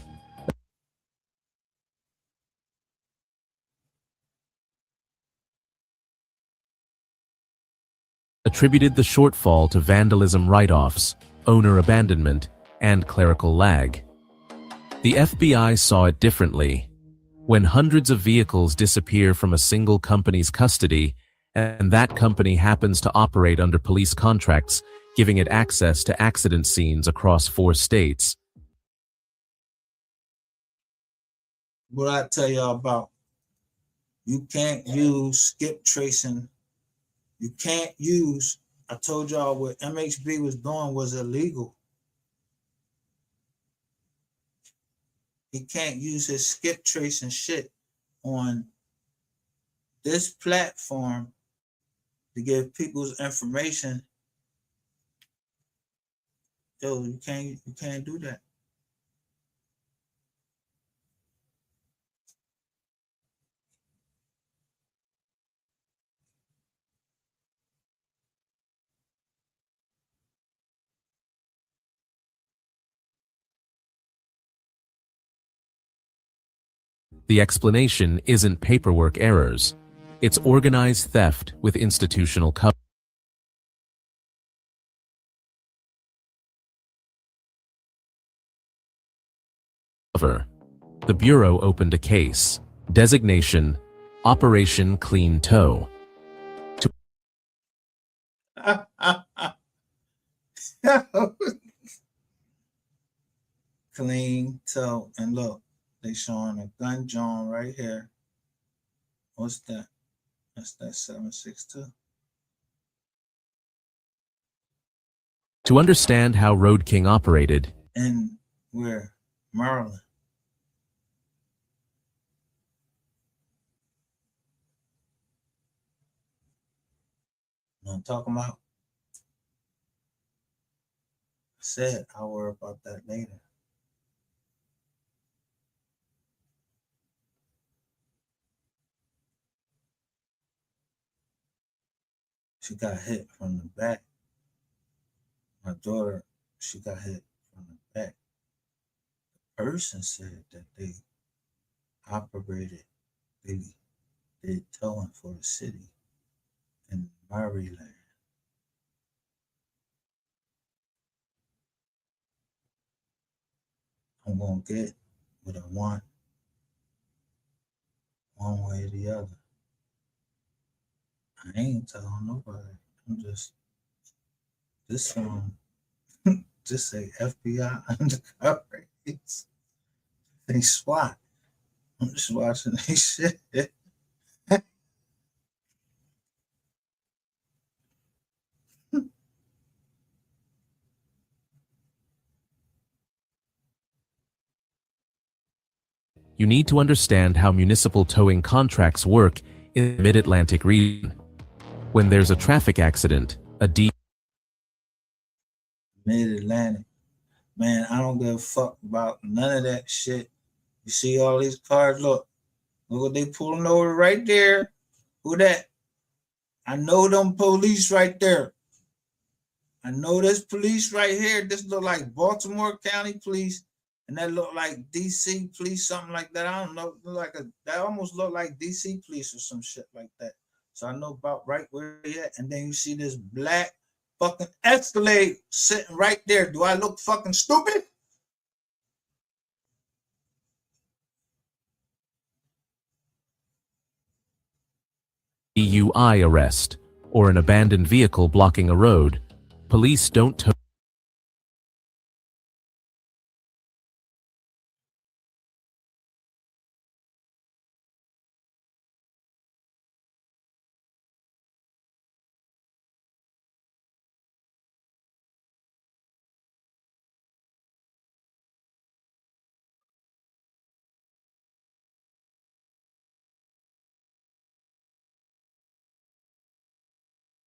Attributed the shortfall to vandalism write-offs, owner abandonment, and clerical lag. The FBI saw it differently. When hundreds of vehicles disappear from a single company's custody, and that company happens to operate under police contracts, giving it access to accident scenes across 4 states. What I tell y'all about, you can't use skip tracing. You can't use, I told y'all what MHB was doing was illegal. He can't use his skip tracing shit on this platform to give people's information. Yo, you can't do that. The explanation isn't paperwork errors. It's organized theft with institutional cover. The Bureau opened a case. Designation, Operation Clean Toe. Clean toe. And look, they showing a gun John right here. What's that? That's that 7.62. To understand how Road King operated, In where? Maryland. You know what I'm talking about? I said I'll worry about that later. She got hit from the back. My daughter, she got hit from the back. The person said that they operated, they did towing for the city in Maryland. I'm gonna get what I want, one way or the other. I ain't telling nobody. I'm just this one. Just say FBI undercover. They SWAT. I'm just watching this shit. you need to understand how municipal towing contracts work in the Mid-Atlantic region. When there's a traffic accident, a Mid-Atlantic. Man, I don't give a fuck about none of that shit. You see all these cars? Look what they pulling over right there. Who that? I know them police right there. I know this police right here. This look like Baltimore County police, and that look like DC police, something like that. I don't know. That almost look like DC police or some shit like that. So I know about right where they at. And then you see this black fucking Escalade sitting right there. Do I look fucking stupid? DUI arrest, or an abandoned vehicle blocking a road. Police don't tow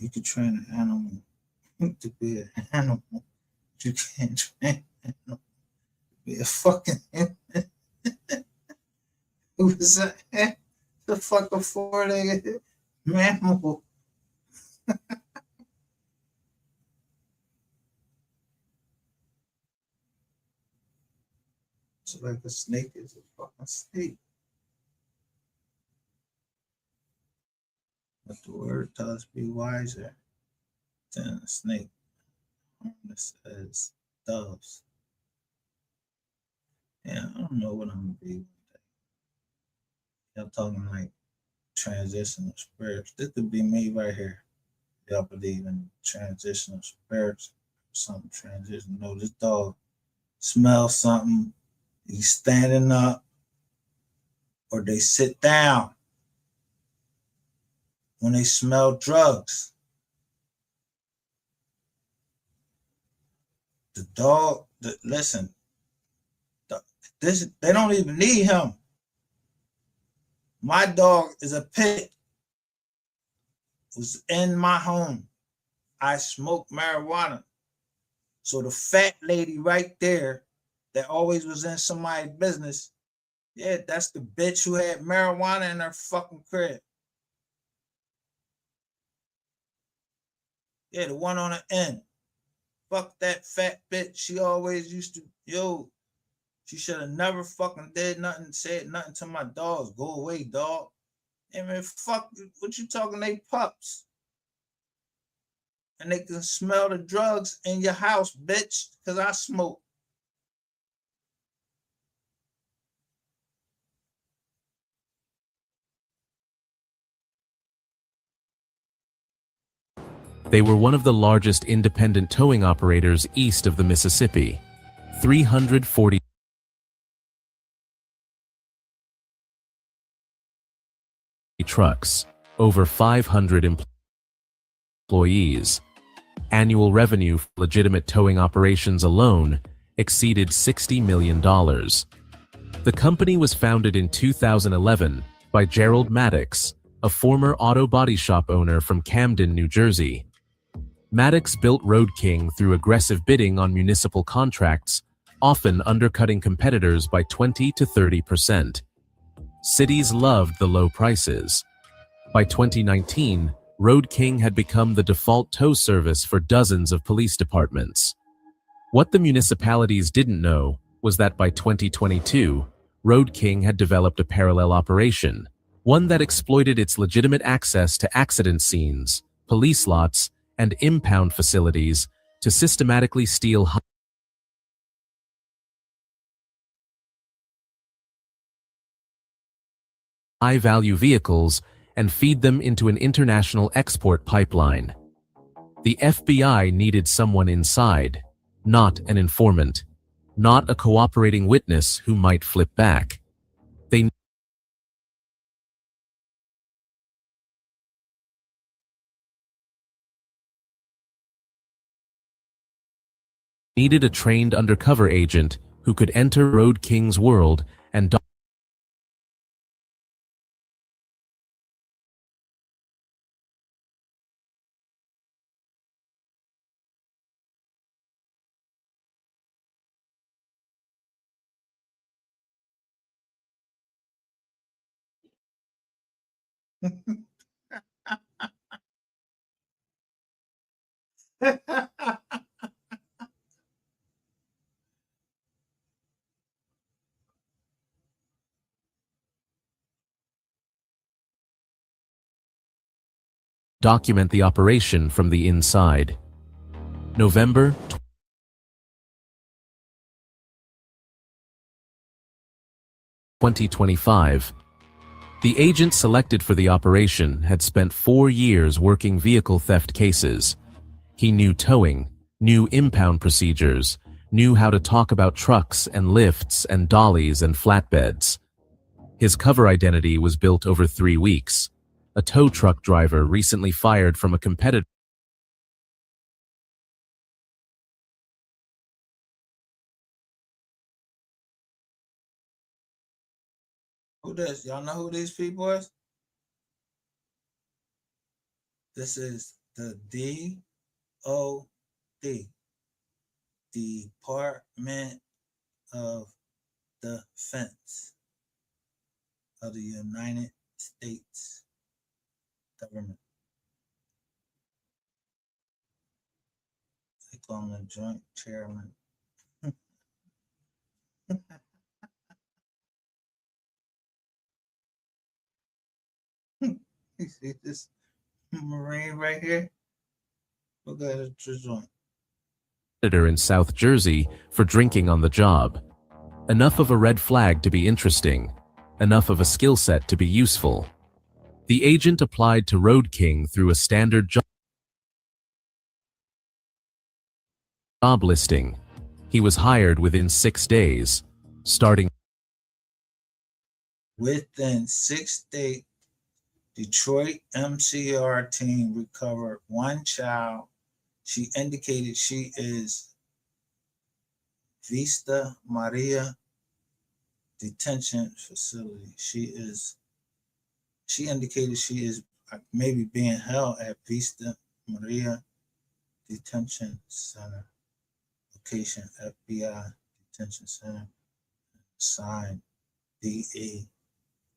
You can train an animal to be an animal. You can't train an animal to be a fucking who was that? The fucking four-legged mammal. It's like a snake is a fucking snake. But the word tells us be wiser than a snake. This says doves. Yeah, I don't know what I'm gonna be. Y'all talking like transitional spirits. This could be me right here. Y'all believe in transitional spirits, something transition. No, this dog smells something. He's standing up, or they sit down when they smell drugs. The dog, listen, they don't even need him. My dog is a pit. Was in my home. I smoke marijuana. So the fat lady right there that always was in somebody's business, yeah, that's the bitch who had marijuana in her fucking crib. Yeah, the one on the end. Fuck that fat bitch. She always used to, she should have never fucking did nothing, said nothing to my dogs. Go away, dog. I mean, fuck, what you talking, they pups. And they can smell the drugs in your house, bitch, because I smoke. They were one of the largest independent towing operators east of the Mississippi. 340 trucks, over 500 employees. Annual revenue for legitimate towing operations alone exceeded $60 million. The company was founded in 2011 by Gerald Maddox, a former auto body shop owner from Camden, New Jersey. Maddox built Road King through aggressive bidding on municipal contracts, often undercutting competitors by 20 to 30%. Cities loved the low prices. By 2019, Road King had become the default tow service for dozens of police departments. What the municipalities didn't know was that by 2022, Road King had developed a parallel operation, one that exploited its legitimate access to accident scenes, police lots, and impound facilities to systematically steal high-value vehicles and feed them into an international export pipeline. The FBI needed someone inside, not an informant, not a cooperating witness who might flip back. They needed a trained undercover agent who could enter Road King's world and document the operation from the inside. November 2025. The agent selected for the operation had spent 4 years working vehicle theft cases. He knew towing, knew impound procedures, knew how to talk about trucks and lifts and dollies and flatbeds. His cover identity was built over 3 weeks. A tow truck driver recently fired from a competitor Who this? Y'all know who these people is? This the DOD, Department of Defense of the United States government. They call him the Joint Chairman. You see this Marine right here? Look at the joint. Senator in South Jersey for drinking on the job. Enough of a red flag to be interesting, enough of a skill set to be useful. The agent applied to Road King through a standard job listing. He was hired within 6 days, starting Within 6 days, Detroit MCR team recovered one child. She indicated she is Vista Maria Detention Facility. She indicated she is maybe being held at Vista Maria Detention Center. Location FBI Detention Center. Signed DE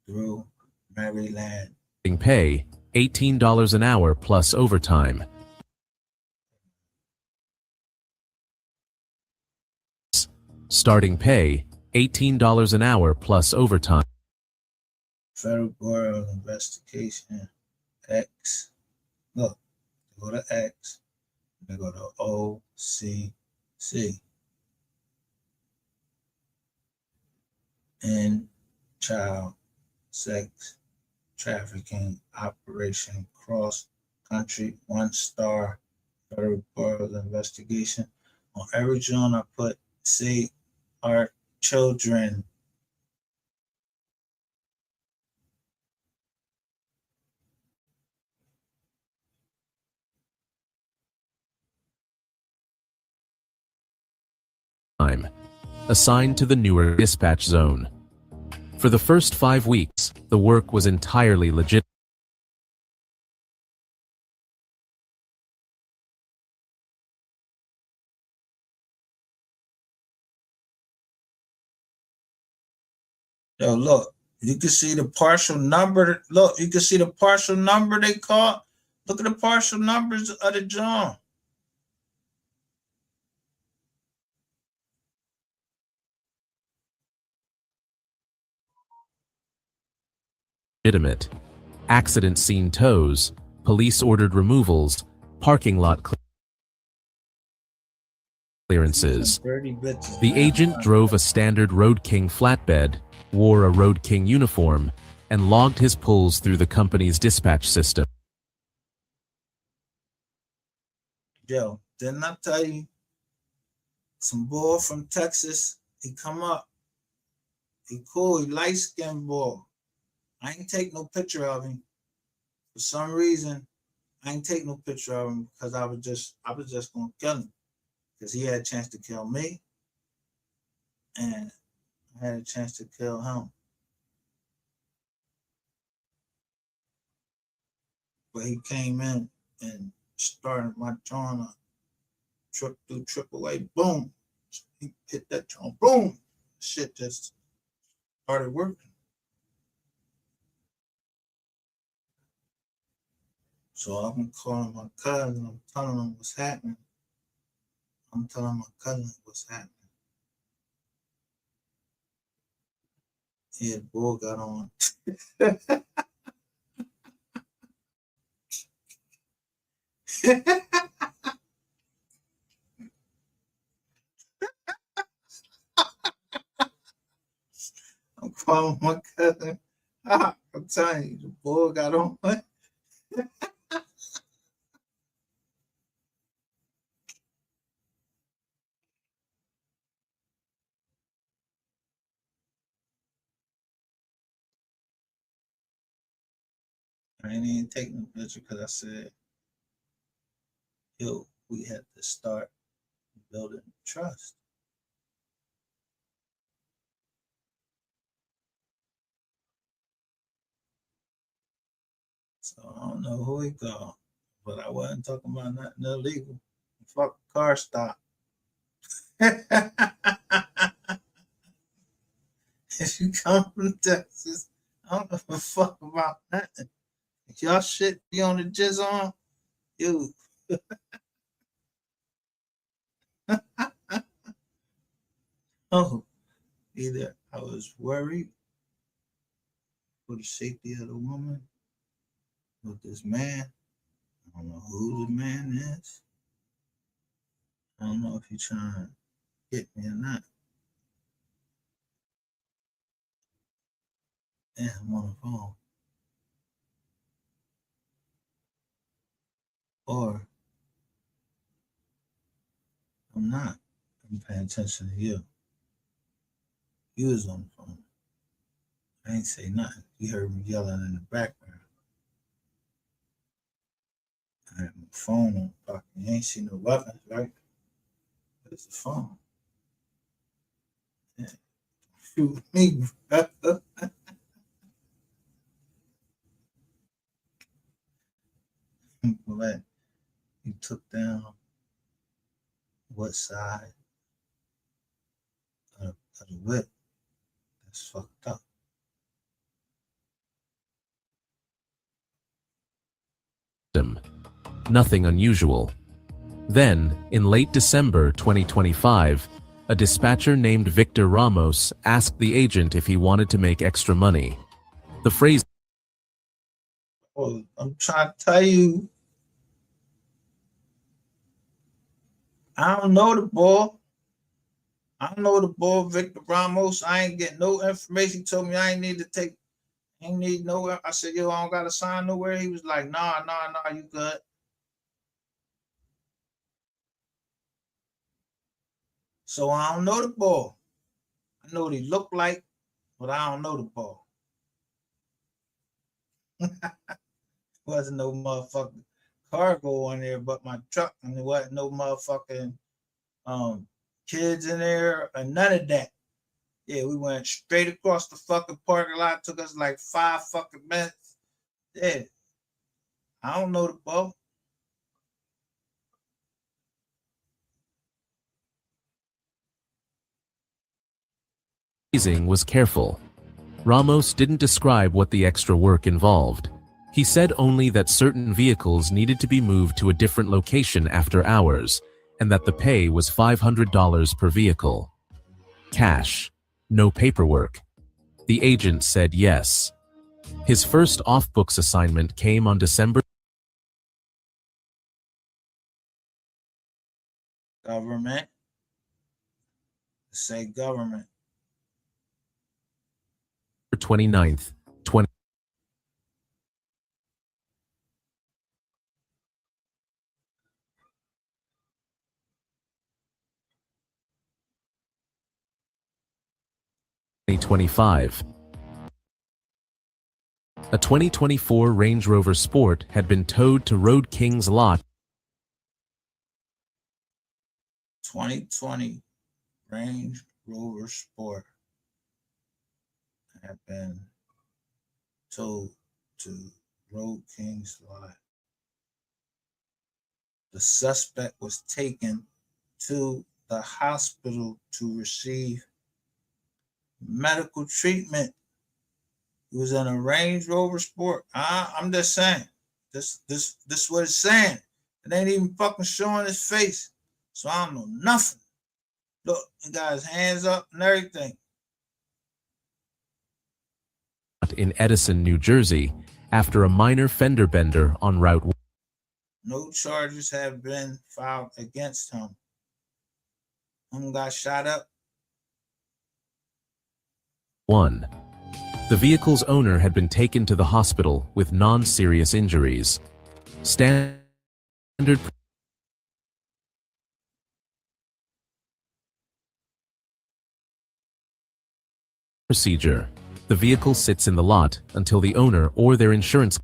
through Maryland. pay $18 an hour plus overtime. Starting pay $18 an hour plus overtime. Federal Bureau of Investigation, X. Look, they go to X, they go to OCC. And child sex trafficking operation cross country 1-star Federal Bureau of Investigation. On every joint I put say our children. Assigned to the Newark dispatch zone. For the first 5 weeks, the work was entirely legit. Yo, look, you can see the partial number. Look, you can see the partial number they caught. Look at the partial numbers of the John. Legitimate. Accident scene tows, police ordered removals, parking lot clearances. The agent drove a standard Road King flatbed, wore a Road King uniform, and logged his pulls through the company's dispatch system. Yo, didn't I tell you? Some boy from Texas, he come up. He cool, he light-skinned boy. I ain't take no picture of him. For some reason, I ain't take no picture of him because I was just gonna kill him. Because he had a chance to kill me. And I had a chance to kill him. But he came in and started my joint up. Trip through AAA, boom. He hit that joint, boom. Shit just started working. So I'm calling my cousin. I'm telling him what's happening. I'm telling my cousin what's happening. Yeah, the bull got on. I'm calling my cousin. I'm telling you, the bull got on. I ain't even taking a picture because I said, yo, we had to start building trust. So I don't know who he called. but I wasn't talking about nothing illegal. Fuck car stop. If you come from Texas, I don't give a fuck about nothing. If y'all shit be on the jizz on, you. Oh, either I was worried for the safety of the woman with this man. I don't know who the man is. I don't know if he's trying to hit me or not. Yeah, I'm on the phone. Or I'm not. I'm paying attention to you. You was on the phone. I ain't say nothing. You heard me yelling in the background. I had my phone on pocket. You ain't see no weapons, right? It's the phone. Yeah. Shoot me, bro. But you took down what side of the whip? That's fucked up. Nothing unusual. Then, in late December 2025, a dispatcher named Victor Ramos asked the agent if he wanted to make extra money. The phrase Well, I'm trying to tell you, I don't know the boy. I don't know the boy, Victor Ramos. I ain't getting no information. He told me I ain't need to take, ain't need nowhere. I said, yo, I don't got to sign nowhere. He was like, nah, you good. So I don't know the boy. I know what he looked like, but I don't know the boy. Wasn't no motherfucking cargo on there but my truck, and there wasn't no motherfucking kids in there or none of that. Yeah, we went straight across the fucking parking lot. Took us like 5 fucking minutes. Yeah, I don't know the boy. phrasing was careful. Ramos didn't describe what the extra work involved. He said only that certain vehicles needed to be moved to a different location after hours, and that the pay was $500 per vehicle. Cash. No paperwork. The agent said yes. His first off-books assignment came on December Government. Say government. 29th, 2025. A 2024 Range Rover Sport had been towed to Road King's lot 2020 Range Rover Sport had been towed to Road King's lot. The suspect was taken to the hospital to receive medical treatment. He was in a Range Rover Sport. I'm just saying. This what it's saying. It ain't even fucking showing his face. So I don't know nothing. Look, he got his hands up and everything. in Edison, New Jersey, after a minor fender bender on Route 1. No charges have been filed against him. Got shot up. The vehicle's owner had been taken to the hospital with non-serious injuries. Standard procedure. The vehicle sits in the lot until the owner or their insurance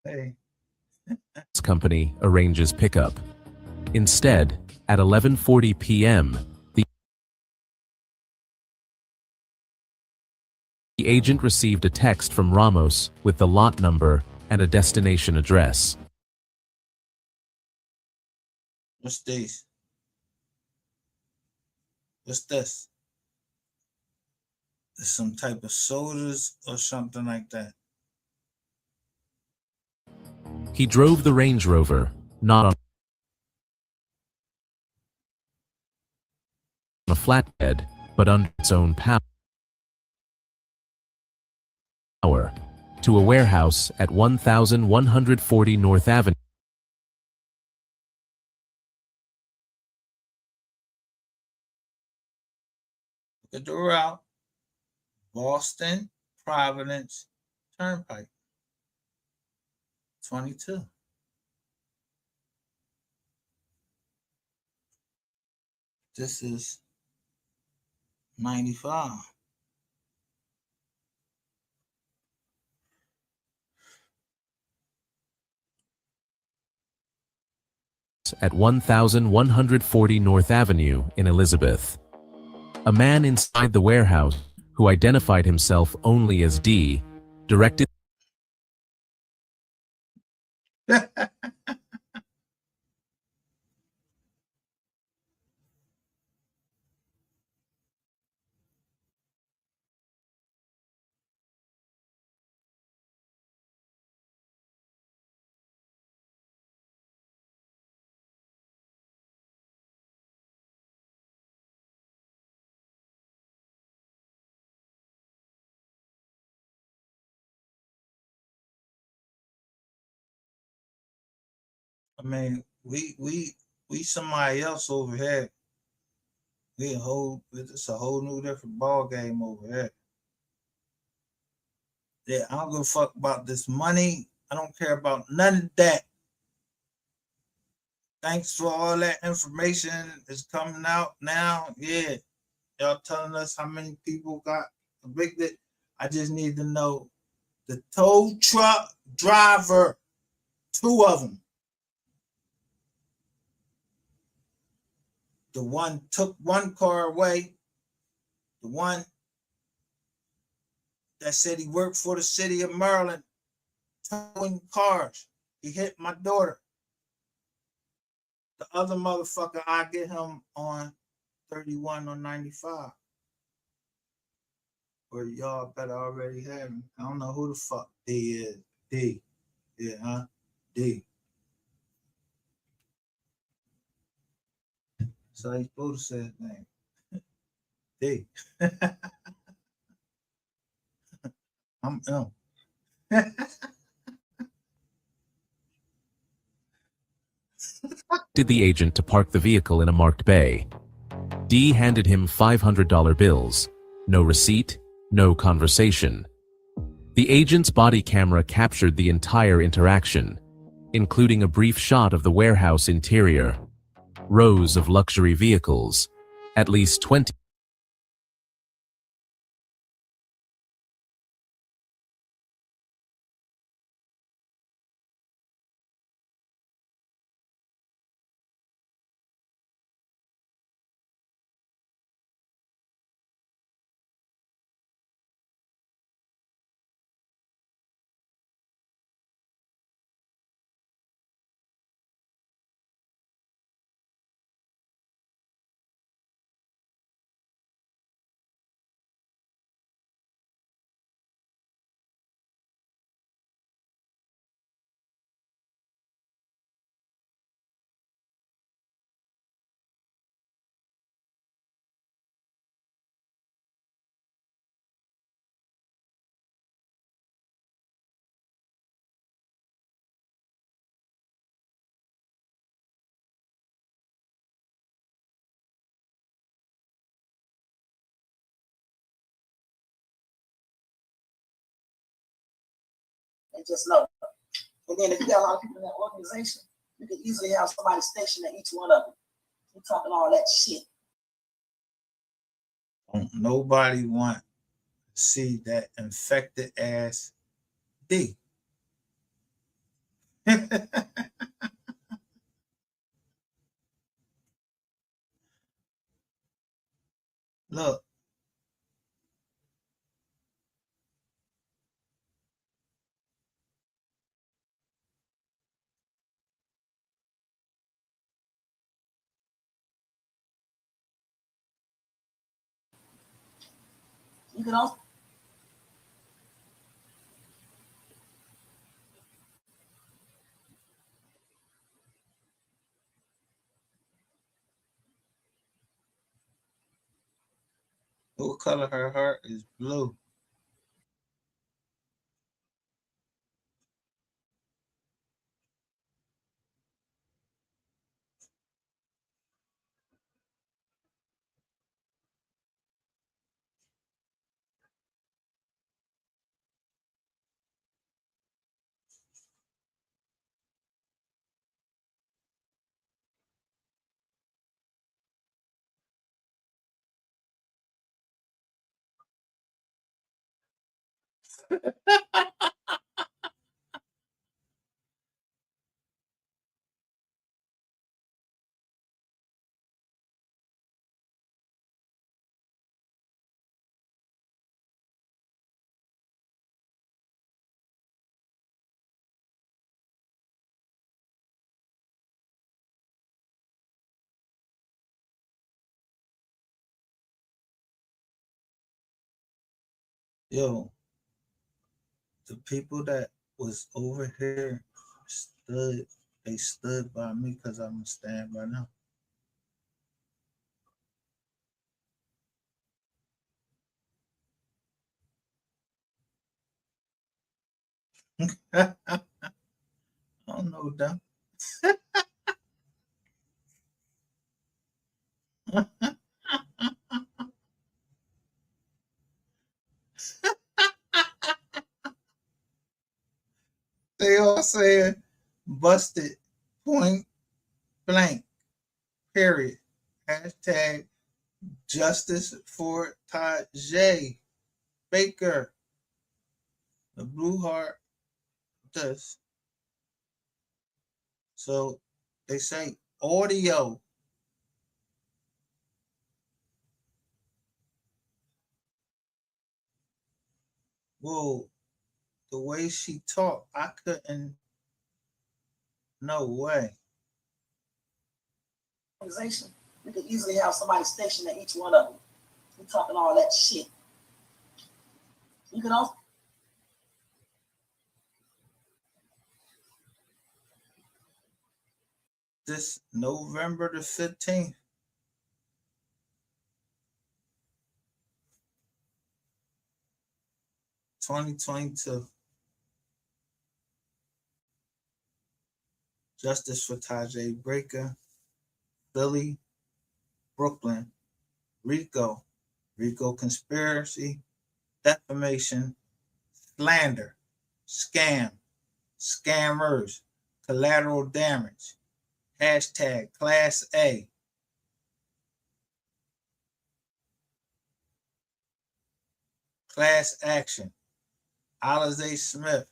Hey, company arranges pickup. Instead, at 11:40 p.m., the agent received a text from Ramos with the lot number and a destination address. what's this? What's this? It's some type of sodas or something like that. He drove the Range Rover, not on a flatbed, but under its own power, to a warehouse at 1140 North Avenue. Look at the route. Boston, Providence, Turnpike. 22. This is 95. At 1140 North Avenue in Elizabeth. A man inside the warehouse, who identified himself only as D, directed I mean, we somebody else over here. It's a whole new different ball game over here. Yeah, I don't give a fuck about this money. I don't care about none of that. Thanks for all that information is coming out now. Yeah, y'all telling us how many people got convicted. I just need to know the tow truck driver, 2 of them. The one took one car away. The one that said he worked for the city of Maryland, towing cars. He hit my daughter. The other motherfucker, I get him on 31 or 95. Or y'all better already have him. I don't know who the fuck D is. D. Yeah, huh? D. So he's supposed to say his name. D. I'm M. did the agent to park the vehicle in a marked bay. D handed him $500 bills. No receipt, no conversation. The agent's body camera captured the entire interaction, including a brief shot of the warehouse interior. Rows of luxury vehicles, at least 20. And just know. And then if you got a lot of people in that organization, you can easily have somebody stationed at each one of them. You're talking all that shit. Don't nobody want to see that infected ass D. You can also What color her heart is blue. Yo, the people that was over here they stood by me because I'm gonna stand by them. I don't know them. They all saying busted point blank, period. Hashtag justice for Tajay Baker. The blue heart does. So they say audio. Whoa, the way she talked, I couldn't. No way. organization, we could easily have somebody stationed at each one of them. We're talking all that shit. You can also This November the 15th. (2022). Justice for Tajay Baker, Philly, Brooklyn, RICO conspiracy, defamation, slander, scam, scammers, collateral damage, hashtag Class A. Class action, Alize Smith,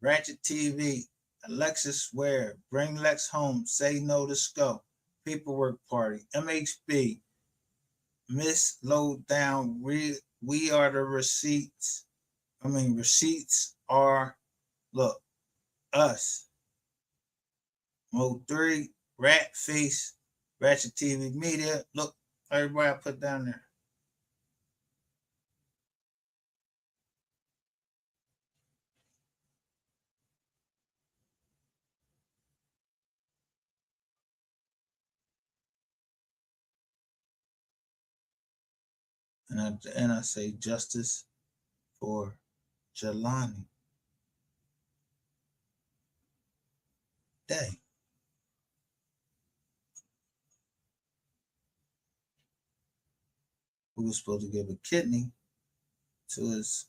Ratchet TV, Alexis Ware, Bring Lex Home, Say No to Scope, Paperwork Party, MHB, Miss Low Down, we are the receipts. Receipts are, look, us. Mode 3, Rat Face, Ratchet TV Media. Look, everybody I put down there. And at the end, I say justice for Jelani Day. Who was supposed to give a kidney to his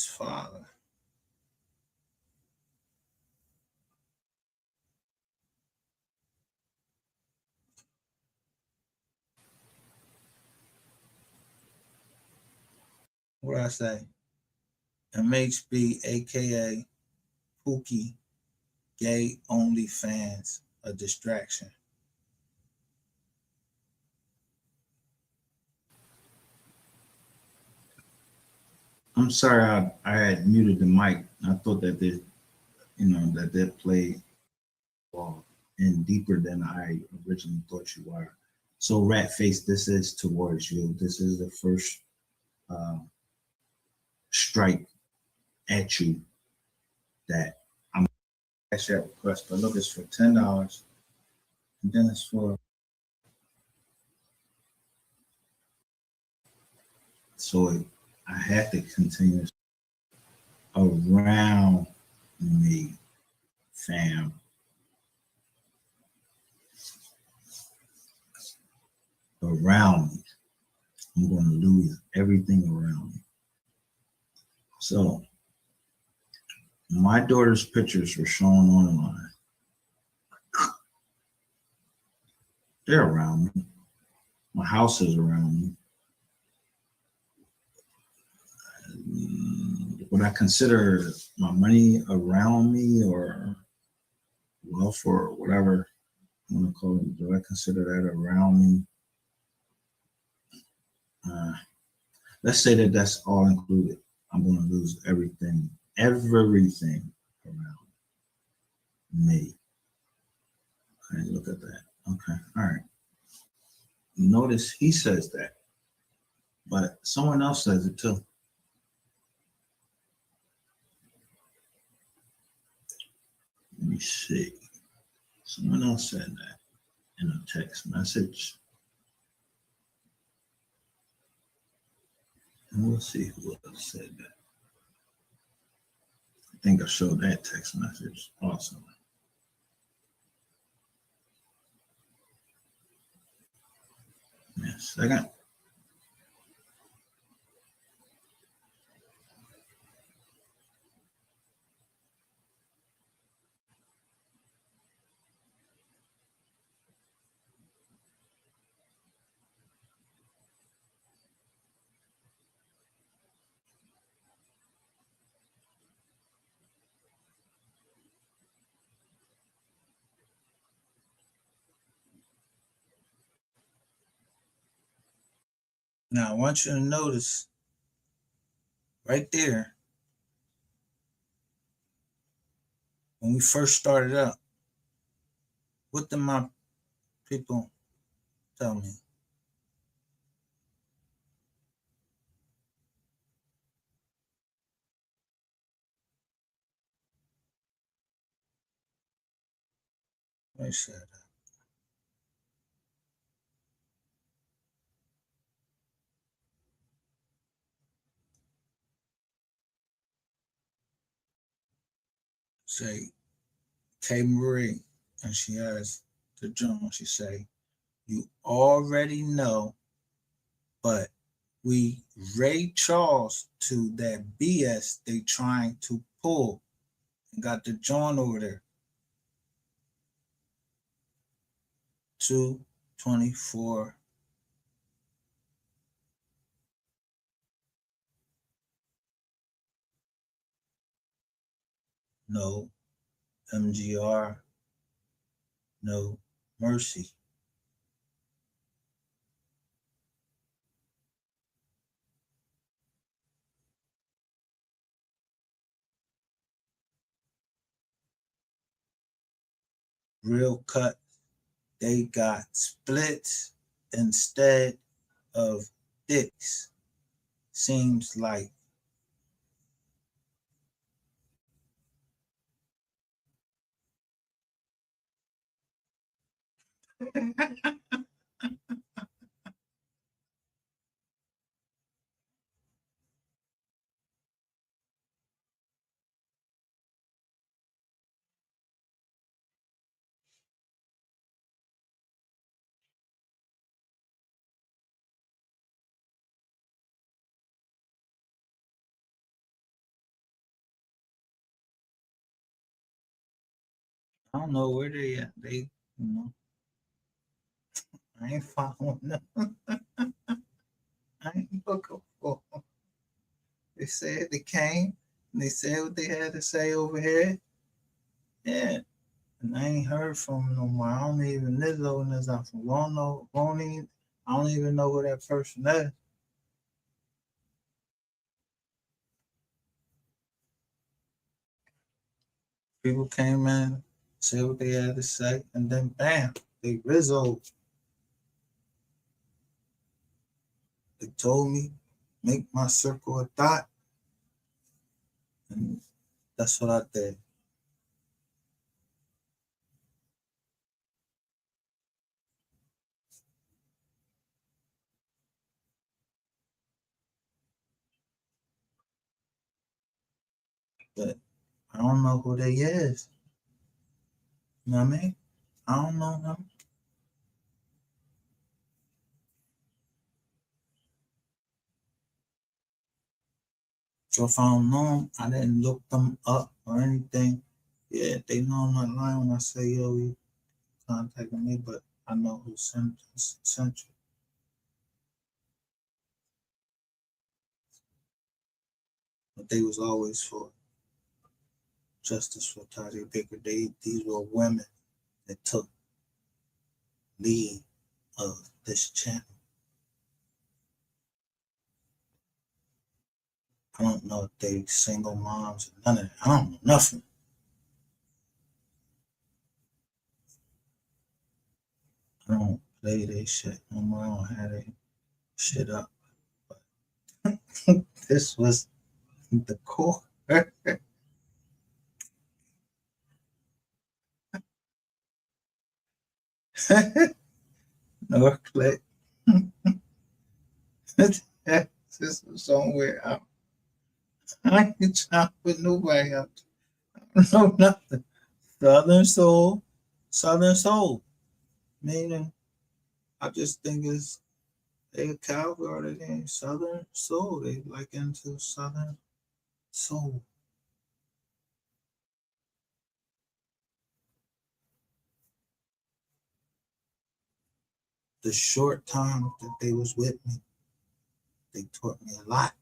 father. What did I say? MHB, aka Pookie, gay only fans, a distraction. I'm sorry, I had muted the mic. I thought that that played in deeper than I originally thought you were. So rat face, this is towards you. This is the first strike at you that I'm cash out request. But look, it's for $10, and then it's for so I had to continue around me, fam. Around me. I'm going to lose everything around me. So my daughter's pictures were shown online. They're around me. My house is around me. Would I consider my money around me or wealth or whatever you want to call it? Do I consider that around me? Let's say that that's all included. I'm going to lose everything around me. Okay, look at that. Okay, all right. Notice he says that, but someone else says it too. Let me see. Someone else said that in a text message. And we'll see who else said that. I think I showed that text message also. Yes, I got. Now I want you to notice right there when we first started up, what did my people tell me? They said, say, K Marie, and she has the journal. She say, you already know, but we Ray Charles to that BS they trying to pull and got the joint over there. 224. No MGR. No mercy. Real cut. They got splits instead of dicks. Seems like I don't know where they at. They, you know, I ain't following them. I ain't looking for them. They said they came and they said what they had to say over here. Yeah. And I ain't heard from them no more. I don't even Lizzo and this out from won't even, I don't even know who that person is. People came in, said what they had to say, and then bam, they Rizzo. They told me, make my circle a dot. And that's what I did. But I don't know who they is. You know what I mean? I don't know them. So if I don't know them, I didn't look them up or anything. Yeah, they know I'm not lying when I say, yo, you contacted me, but I know who sent you. But they was always for justice for Tariq Baker. These were women that took lead of this channel. I don't know if they single moms or none of that. I don't know nothing. I don't play their shit no more. I don't have their shit up. But this was the core. North Click. This is somewhere. I ain't trying to put nobody out. I don't know nothing. Southern Soul. Meaning, I just think it's they a cowgirl. They ain't Southern Soul. They like into Southern Soul. The short time that they was with me, they taught me a lot.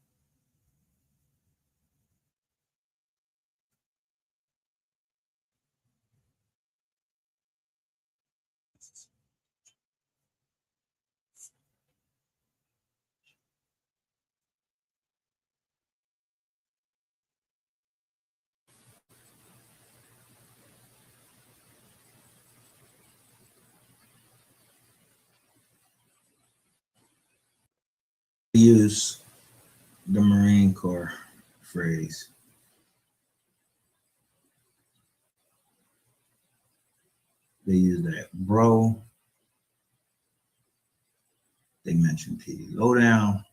They use the Marine Corps phrase. They use that bro. They mentioned P. Lowdown,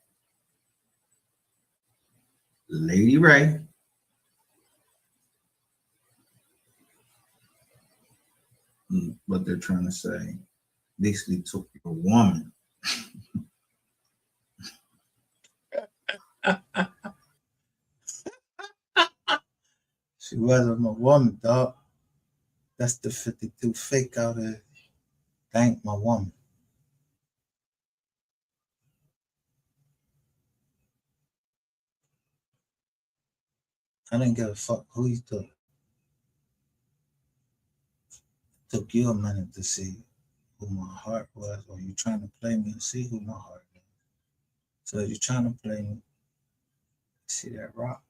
Lady Ray, what they're trying to say, basically took your woman. She wasn't my woman, dog. That's the 52 fake out there. Thank my woman. I didn't give a fuck who you took. It took you a minute to see who my heart was, or you trying to play me and see who my heart is. So you're trying to play me. See that rock?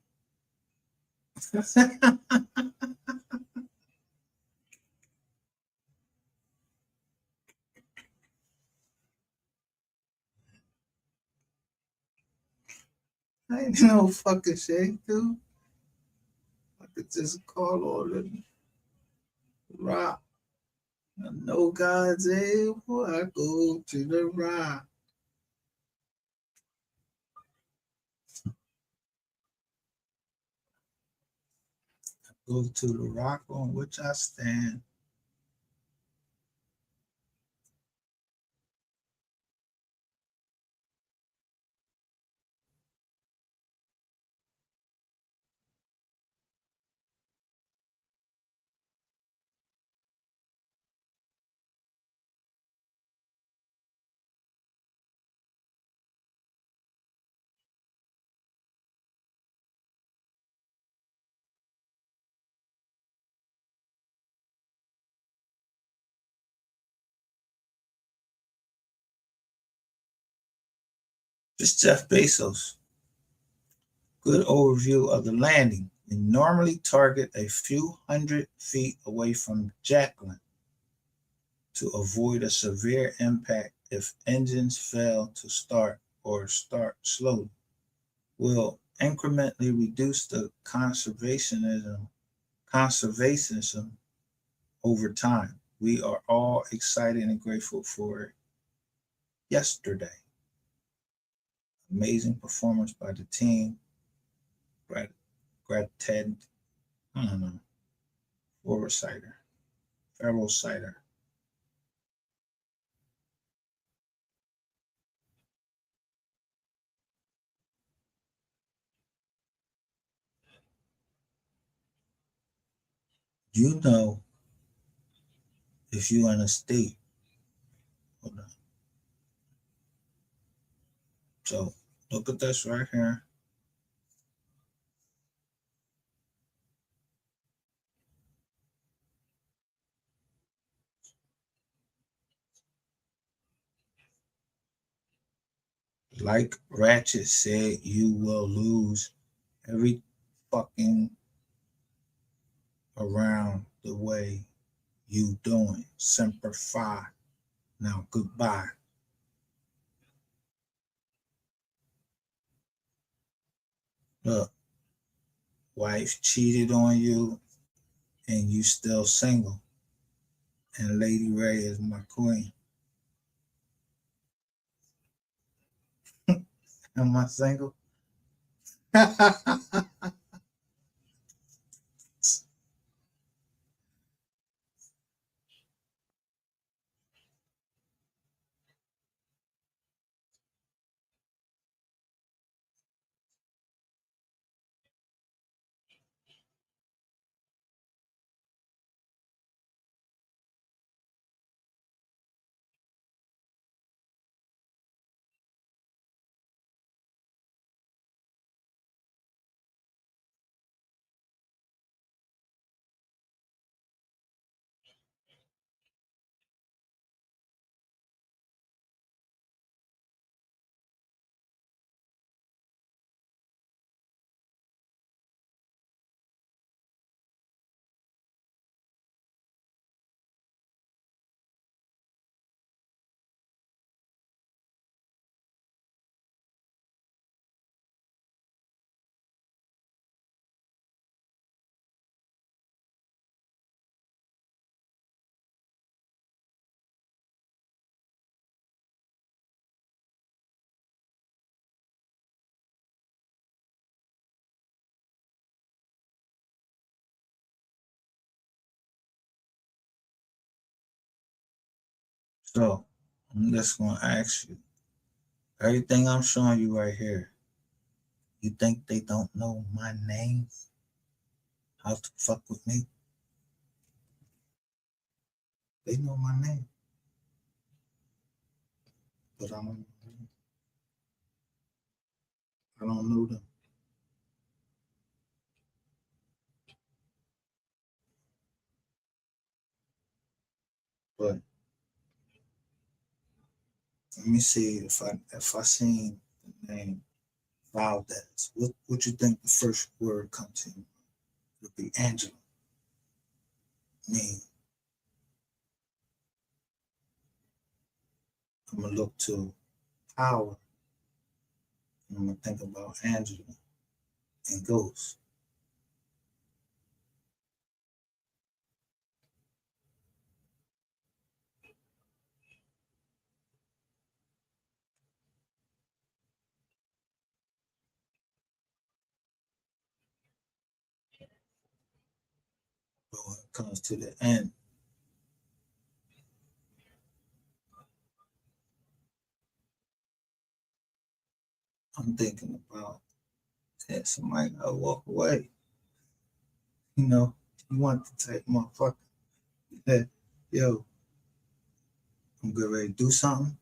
I ain't no fucking shit, dude. I could just call all the rock. I know God's able. I go to the rock. I go to the rock on which I stand. This Jeff Bezos. Good overview of the landing. We normally target a few hundred feet away from Jacqueline to avoid a severe impact if engines fail to start or start slowly, will incrementally reduce the conservationism over time. We are all excited and grateful for it. Yesterday, amazing performance by the team. Ted, I don't know, Pharaoh Cider. You know, if you're in a state, hold on. So look at this right here. Like Ratchet said, you will lose every fucking around the way you doing. Semper Fi. Now goodbye. Look, wife cheated on you and you still single. And Lady Ray is my queen. Am I single? So I'm just gonna ask you, everything I'm showing you right here, you think they don't know my name? How to fuck with me? They know my name, but I don't know them. But let me see if I seen the name Valdez. What you think the first word comes to you? It'll be Angela. Me. I'm gonna look to power. And I'm gonna think about Angela and Ghost. But when it comes to the end, I'm thinking about that somebody gotta walk away. You know, you want to take my fucking head. Yo, I'm getting ready to do something.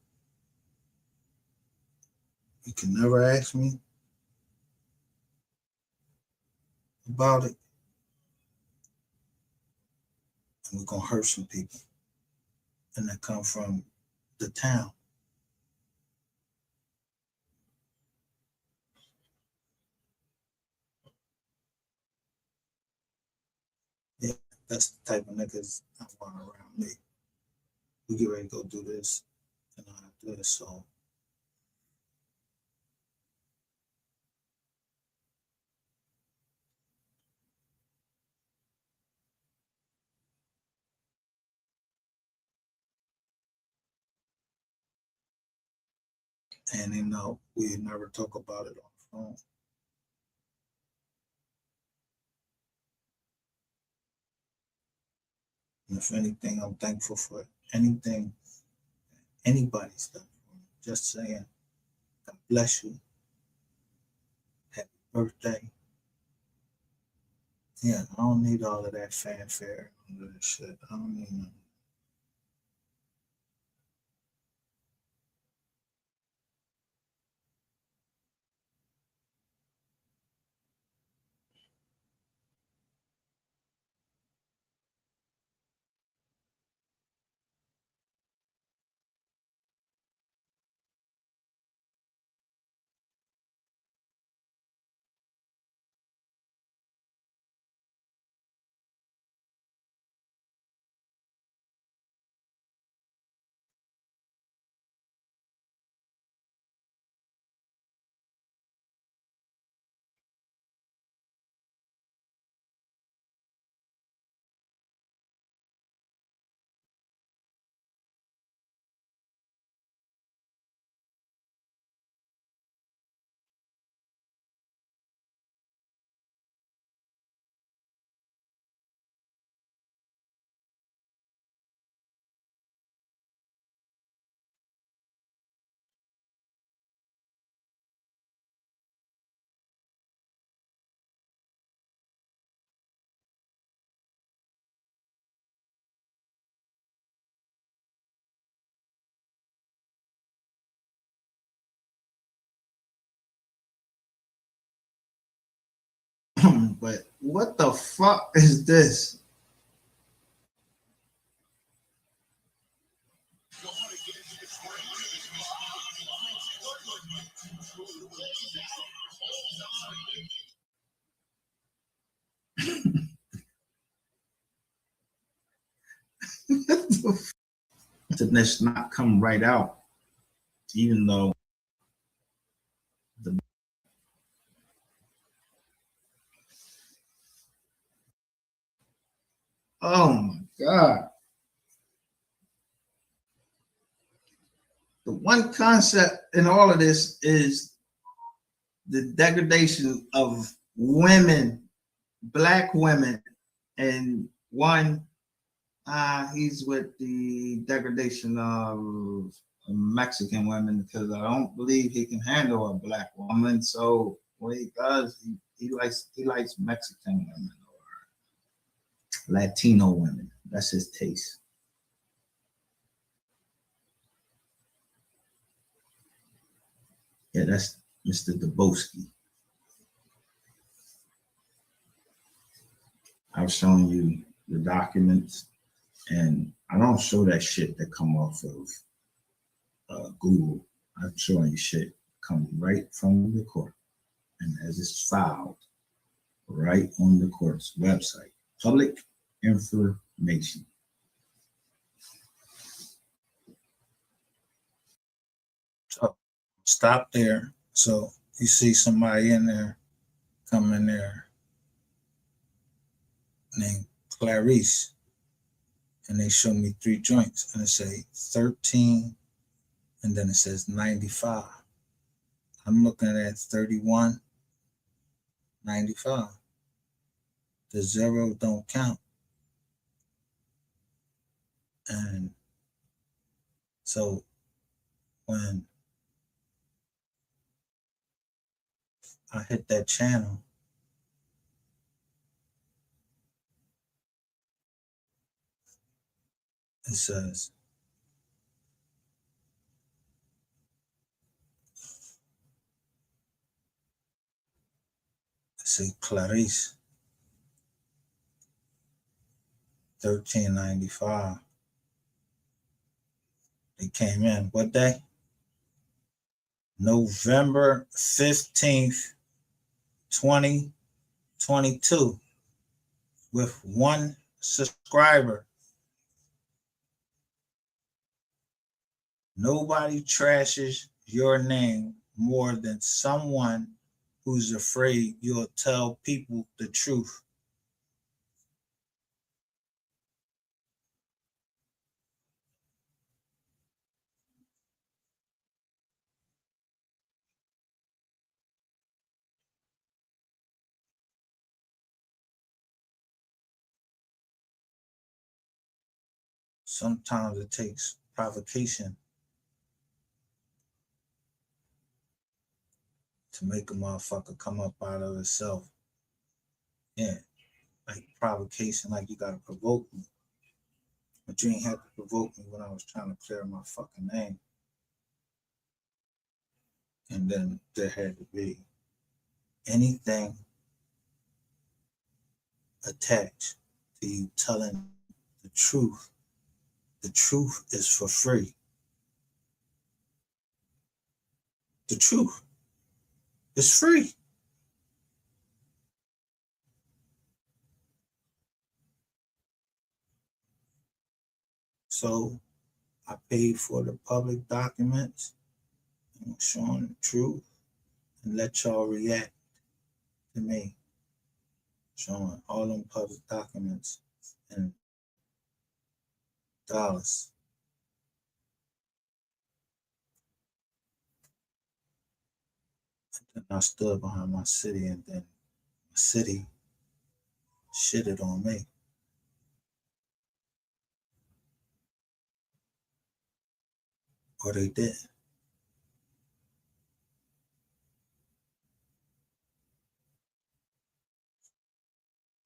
You can never ask me about it. And we're gonna hurt some people. And that come from the town. Yeah, that's the type of niggas I want around me. We get ready to go do this and I do this. So And you know, we never talk about it on the phone. And if anything, I'm thankful for anything anybody's done for me. Just saying, God bless you. Happy birthday. Yeah, I don't need all of that fanfare and all that shit. I don't need none. But what the fuck is this? Did this not come right out? Even though the oh my god. The one concept in all of this is the degradation of women, black women, and one he's with the degradation of Mexican women because I don't believe he can handle a black woman. So what he does, he likes Mexican women or Latino women. That's his taste. Yeah, that's Mr. Dabowski. I was showing you the documents, and I don't show that shit that come off of Google. I'm showing you shit come right from the court, and as it's filed right on the court's website, public information. So stop there. So you see somebody in there, come in there, named Clarice, and they show me 3 joints, and it say 13, and then it says 95. I'm looking at 31, 95. The zero don't count. And so when I hit that channel, it says, Clarice, 1395. They came in. What day? November 15th, 2022, with 1 subscriber. Nobody trashes your name more than someone who's afraid you'll tell people the truth. sometimes it takes provocation to make a motherfucker come up out of itself. Yeah, like provocation, like you gotta provoke me. But you ain't have to provoke me when I was trying to clear my fucking name. And then there had to be anything attached to you telling the truth. The truth is for free. The truth is free. So I paid for the public documents and showing the truth and let y'all react to me. Showing all them public documents and dollars. And then I stood behind my city, and then my city shitted on me. Or they did.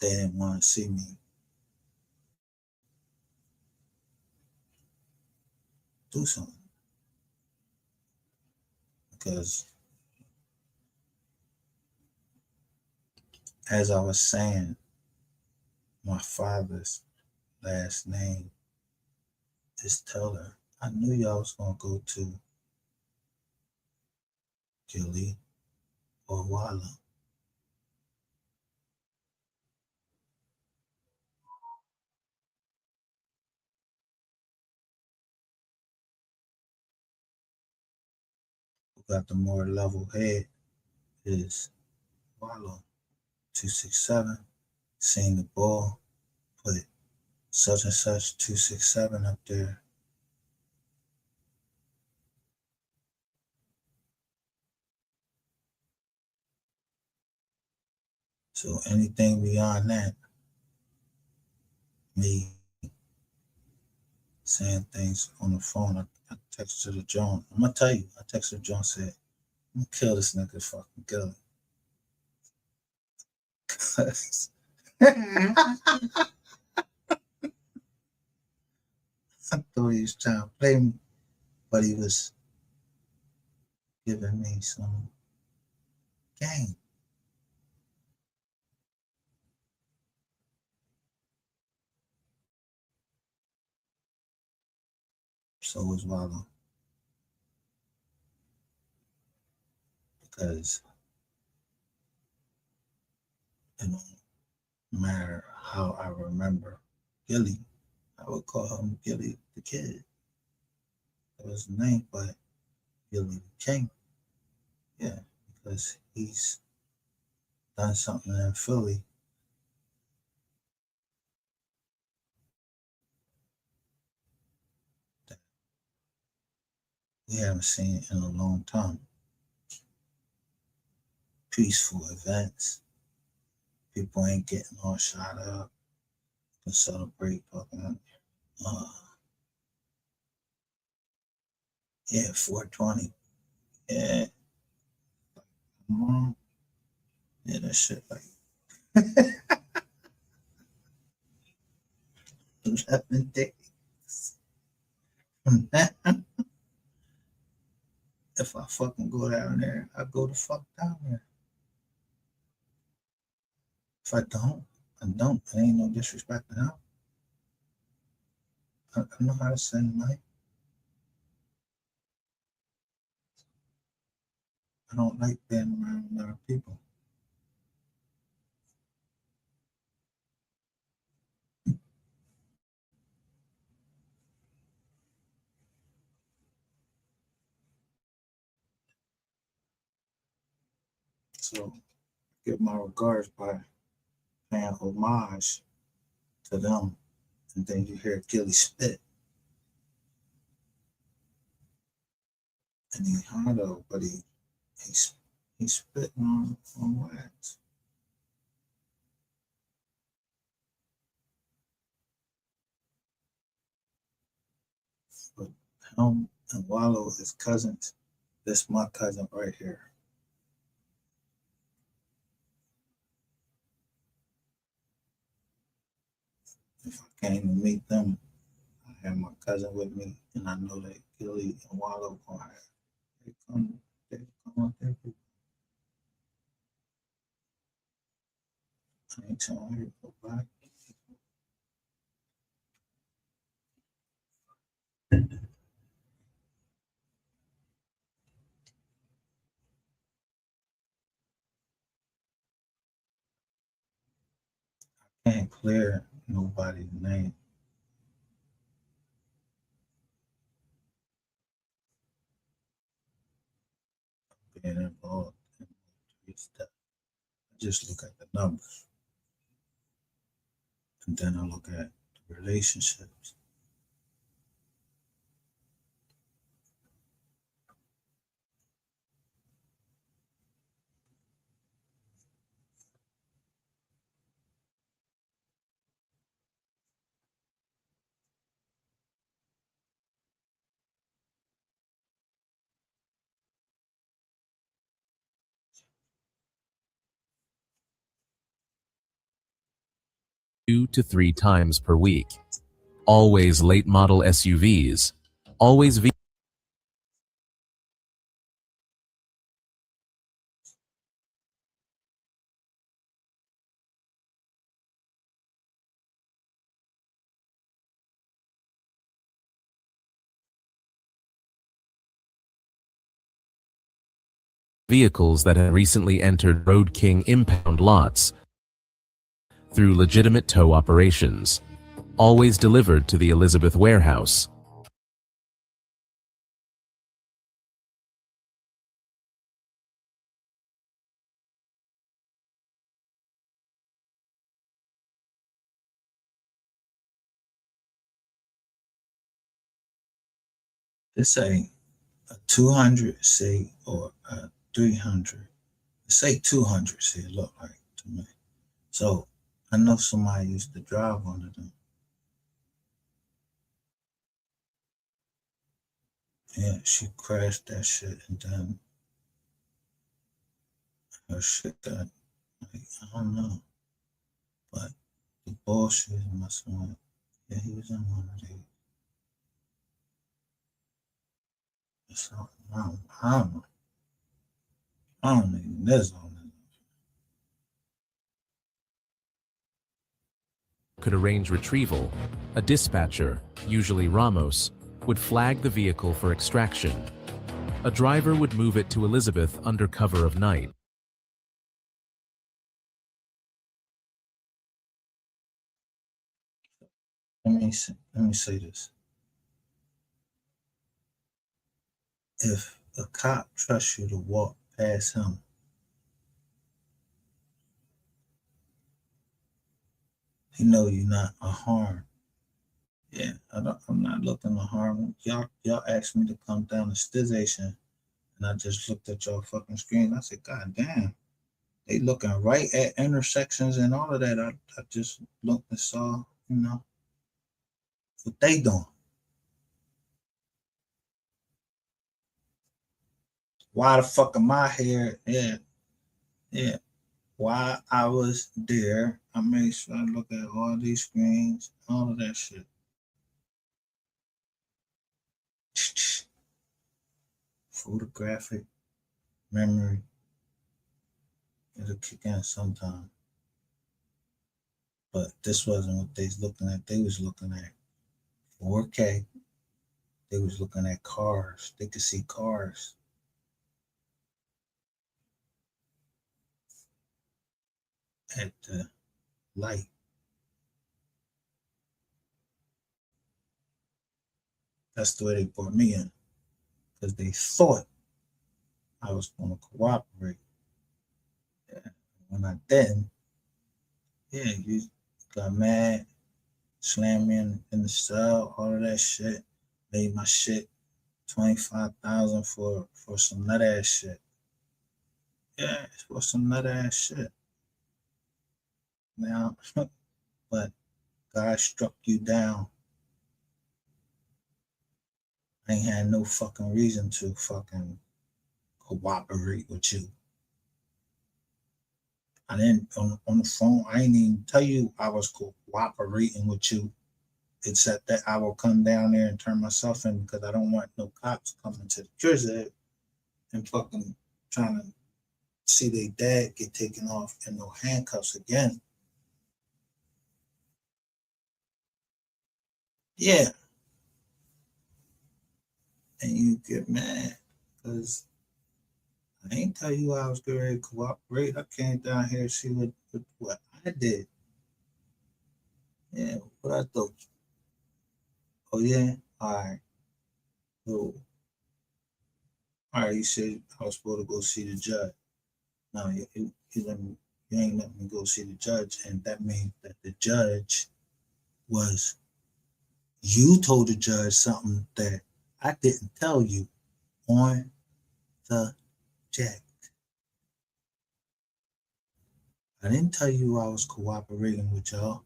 They didn't want to see me do something. Because as I was saying, my father's last name is Teller. I knew y'all was gonna go to Gilly or Walla. Who got the more level head is Walla. 267. Seen the ball, put such and such 267 up there. So anything beyond that, me saying things on the phone, I texted John. I'm gonna tell you, I texted John, said, I'm gonna kill this nigga, fucking kill him. I thought he was trying to play me, but he was giving me some game. So was Wallow. Because it don't matter how I remember Gilly. I would call him Gilly the Kid. That was the name, but Gilly the King. Yeah, because he's done something in Philly that we haven't seen in a long time. Peaceful events. People ain't getting all shot up to celebrate fucking yeah, 420. Yeah. Yeah, that shit like 11 days. From that, if I fucking go down there, I go the fuck down there. If I don't, I don't. It ain't no disrespect to him. I know how to send money. I don't like being around a lot of people. So give my regards by paying homage to them. And then you hear Gilly spit. And he Hondo, but he's spitting on wax. But him and Wallow is cousins. This my cousin right here. If I came to meet them, I have my cousin with me, and I know that Gilly and Wallow gonna have. They come up there. I ain't telling her to go back. Can't clear nobody's name. Being involved in stuff. I just look at the numbers. And then I look at the relationships. Two to three times per week. Always late model SUVs. Always vehicles that have recently entered Road King impound lots through legitimate tow operations. Always delivered to the Elizabeth warehouse. This ain't a 200 C or a 300. Say 200 C, it look like to me. So I know somebody used to drive one of them. Yeah, she crashed that shit and then her shit got, like, I don't know. But the bullshit must have went. Yeah, he was in one of these. So, I don't know. I don't even this on it. Could arrange retrieval. A dispatcher, usually Ramos, would flag the vehicle for extraction. A driver would move it to Elizabeth under cover of night. Let me say this. If a cop trusts you to walk past him, he know you're not a harm. Yeah, I'm not looking to harm y'all. Y'all asked me to come down to station, and I just looked at y'all fucking screen. I said, God damn, they looking right at intersections and all of that. I just looked and saw, what they doing. Why the fuck am I here? Yeah. While I was there, I made sure I look at all these screens, all of that shit. Photographic memory. It'll kick in sometime. But this wasn't what they was looking at. They was looking at 4K. They was looking at cars. They could see cars. At the light. That's the way they brought me in. Because they thought I was going to cooperate. Yeah. When I didn't, yeah, you got mad, slammed me in the cell, all of that shit. Made my shit 25,000 for some nut ass shit. Yeah, it's for some nut ass shit. Now, but God struck you down I ain't had no fucking reason to fucking cooperate with you. I didn't on the phone. I ain't even tell you I was cooperating with you, except that I will come down there and turn myself in because I don't want no cops coming to the prison and fucking trying to see their dad get taken off in no handcuffs again. Yeah. And you get mad because I ain't tell you I was getting ready to cooperate. I came down here to see what I did. Yeah, what I thought. Oh yeah? Alright. So, alright, you said I was supposed to go see the judge. No, you ain't let me go see the judge, and that means that the judge was you told the judge something that I didn't tell you on the jack. I didn't tell you I was cooperating with y'all.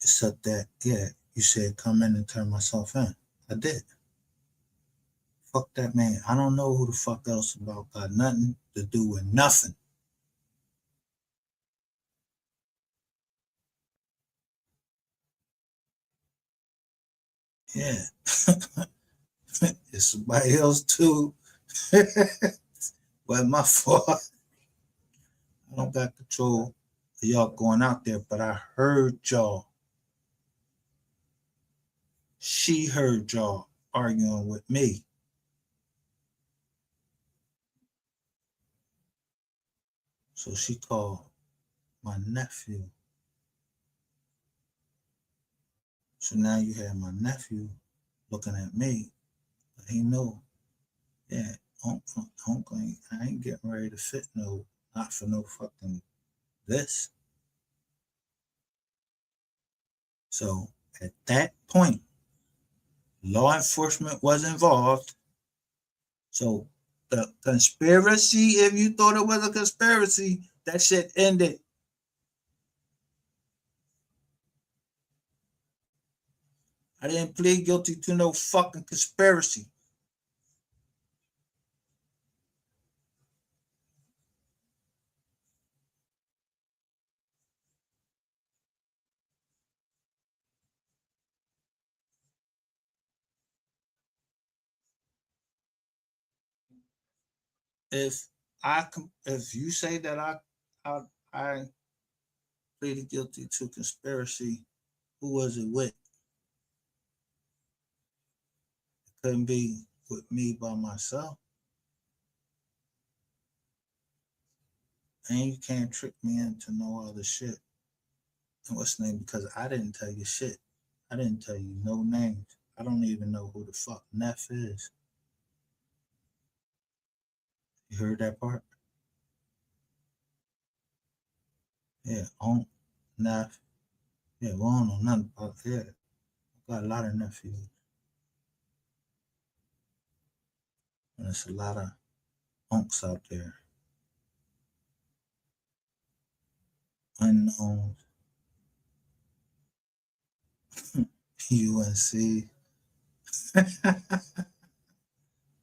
Except that, yeah, you said come in and turn myself in. I did. Fuck that man. I don't know who the fuck else about got nothing to do with nothing. Yeah. It's somebody else too. Well, my fault. I don't got control of y'all going out there, but I heard y'all. She heard y'all arguing with me. So she called my nephew. So now you have my nephew looking at me. But he know, yeah, Uncle, I ain't getting ready to fit not for no fucking this. So at that point, law enforcement was involved. So the conspiracy, if you thought it was a conspiracy, that shit ended. I didn't plead guilty to no fucking conspiracy. If if you say that I pleaded guilty to conspiracy, who was it with? It couldn't be with me by myself. And you can't trick me into no other shit. And what's the name? Because I didn't tell you shit. I didn't tell you no names. I don't even know who the fuck Neff is. You heard that part? Yeah, on Neff. Yeah, we don't know nothing about that. I got a lot of nephews. And there's a lot of unks out there. Unknowns. UNC.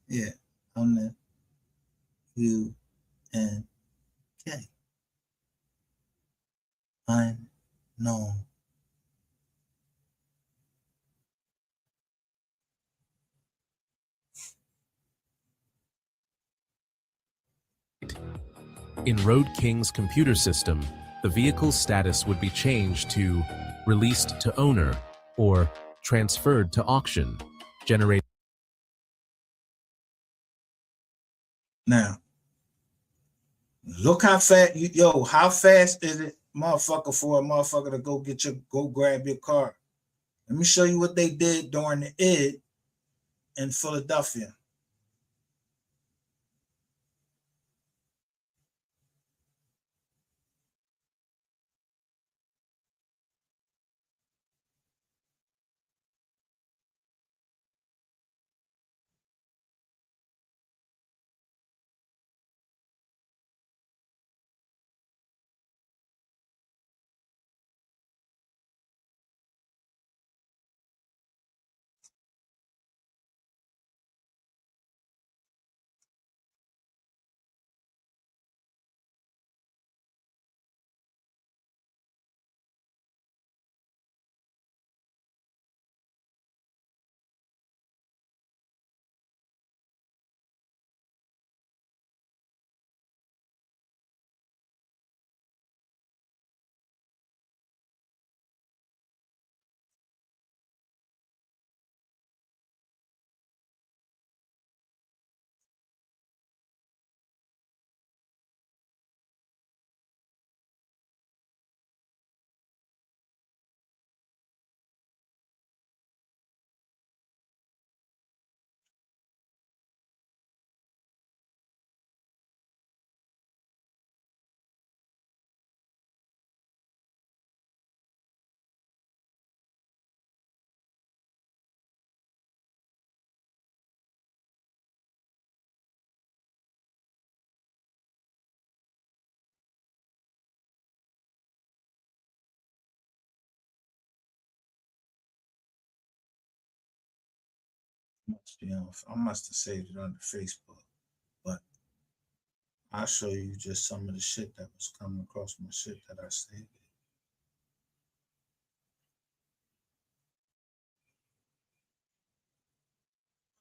Yeah, I'm the UNK. Unknown. In Road King's computer system, the vehicle's status would be changed to released to owner or transferred to auction, generating Now, look how fast how fast is it, motherfucker, for a motherfucker to go grab your car? Let me show you what they did during the id in Philadelphia. I must have saved it under Facebook, but I'll show you just some of the shit that was coming across my shit that I saved.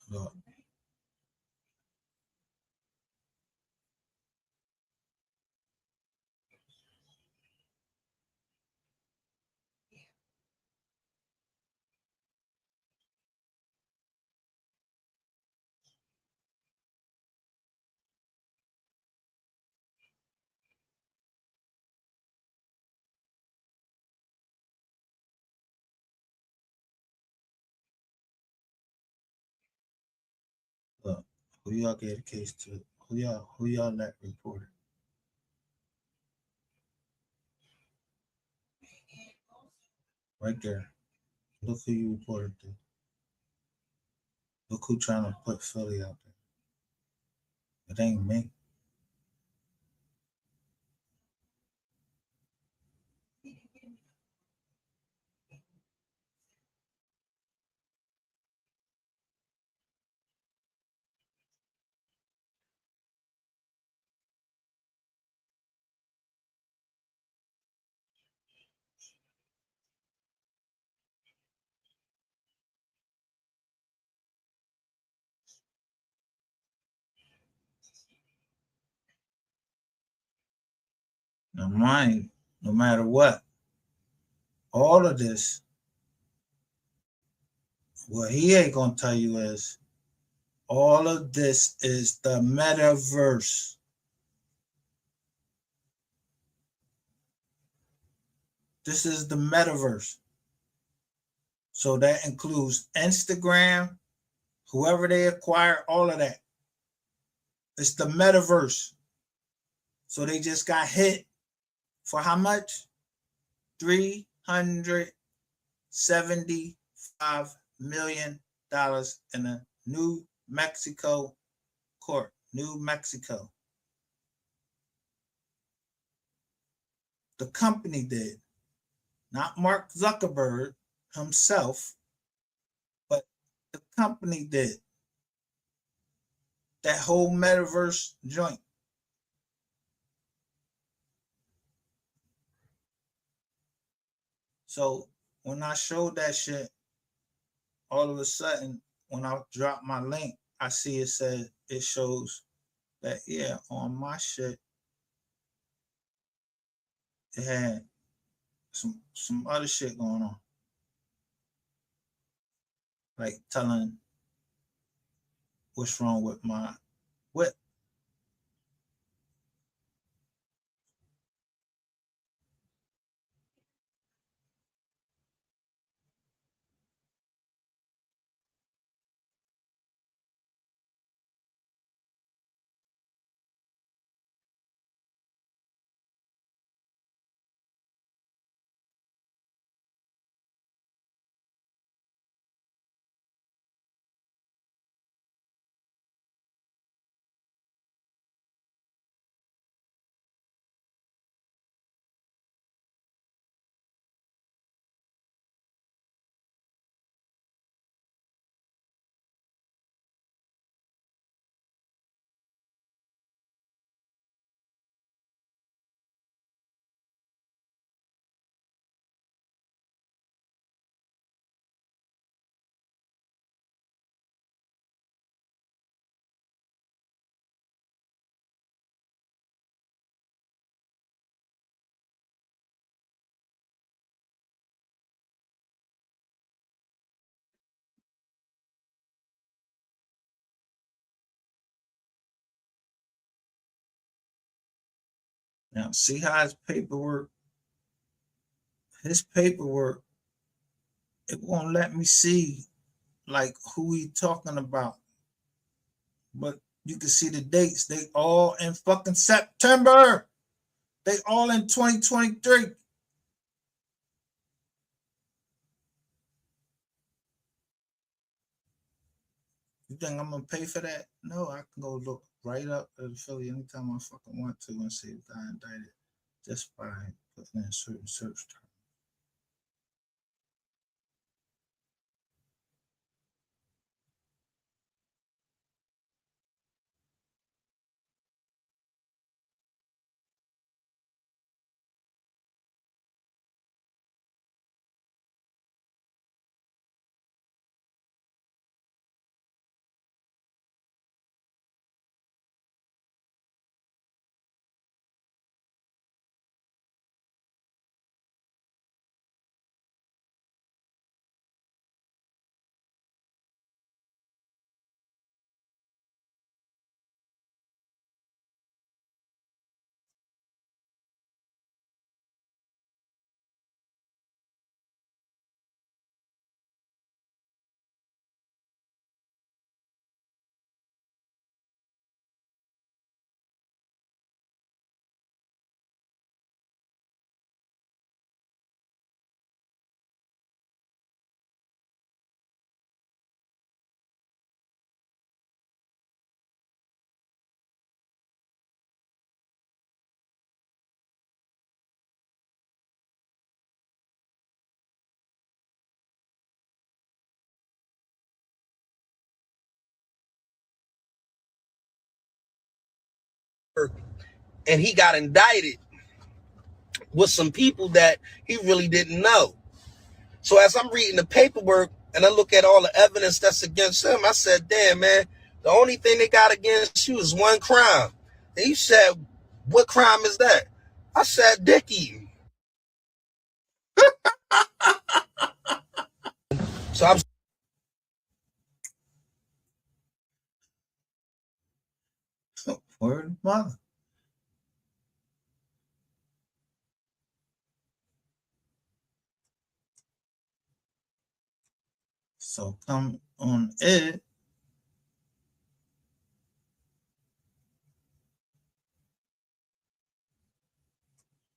Look. Look, who y'all gave the case to? Who y'all let report it? Right there. Look who you reported to. Look who trying to put Philly out there. It ain't me. Now mind, no matter what, all of this, what he ain't gonna tell you is all of this is the metaverse. This is the metaverse. So that includes Instagram, whoever they acquire, all of that. It's the metaverse. So they just got hit for how much? $375 million in a New Mexico court. New Mexico. The company did. Not Mark Zuckerberg himself, but the company did. That whole metaverse joint. So when I showed that shit, all of a sudden, when I drop my link, I see it shows that, yeah, on my shit, it had some other shit going on. Like telling what's wrong with my whip. Now, see how his paperwork, it won't let me see like who he talking about. But you can see the dates. They all in fucking September. They all in 2023. You think I'm gonna pay for that? No, I can go look right up at Philly anytime I fucking want to and see if I indicted just by putting in certain search terms. and he got indicted with some people that he really didn't know. So as I'm reading the paperwork and I look at all the evidence that's against him, I said, damn, man, the only thing they got against you is one crime. And he said, what crime is that? I said, dick eating. So I'm Word of mother. So come on it.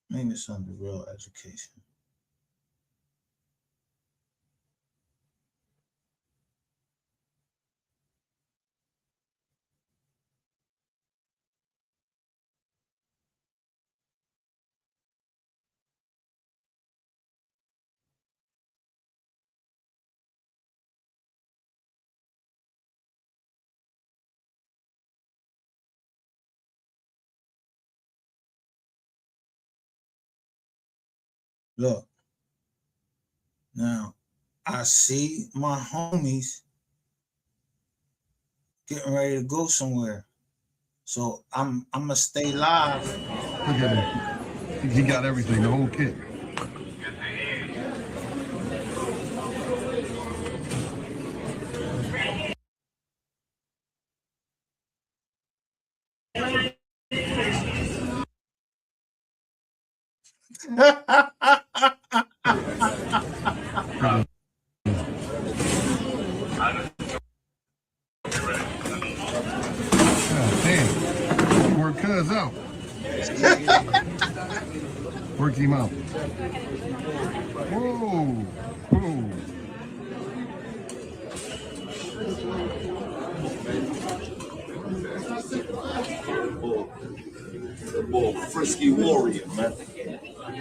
Maybe it's under real education. Look, now I see my homies getting ready to go somewhere. So I'm gonna stay live. Look at him. He got everything, the whole kit. Damn. Work cuz out. Work him out. Whoa. Whoa. That boy, frisky warrior, man.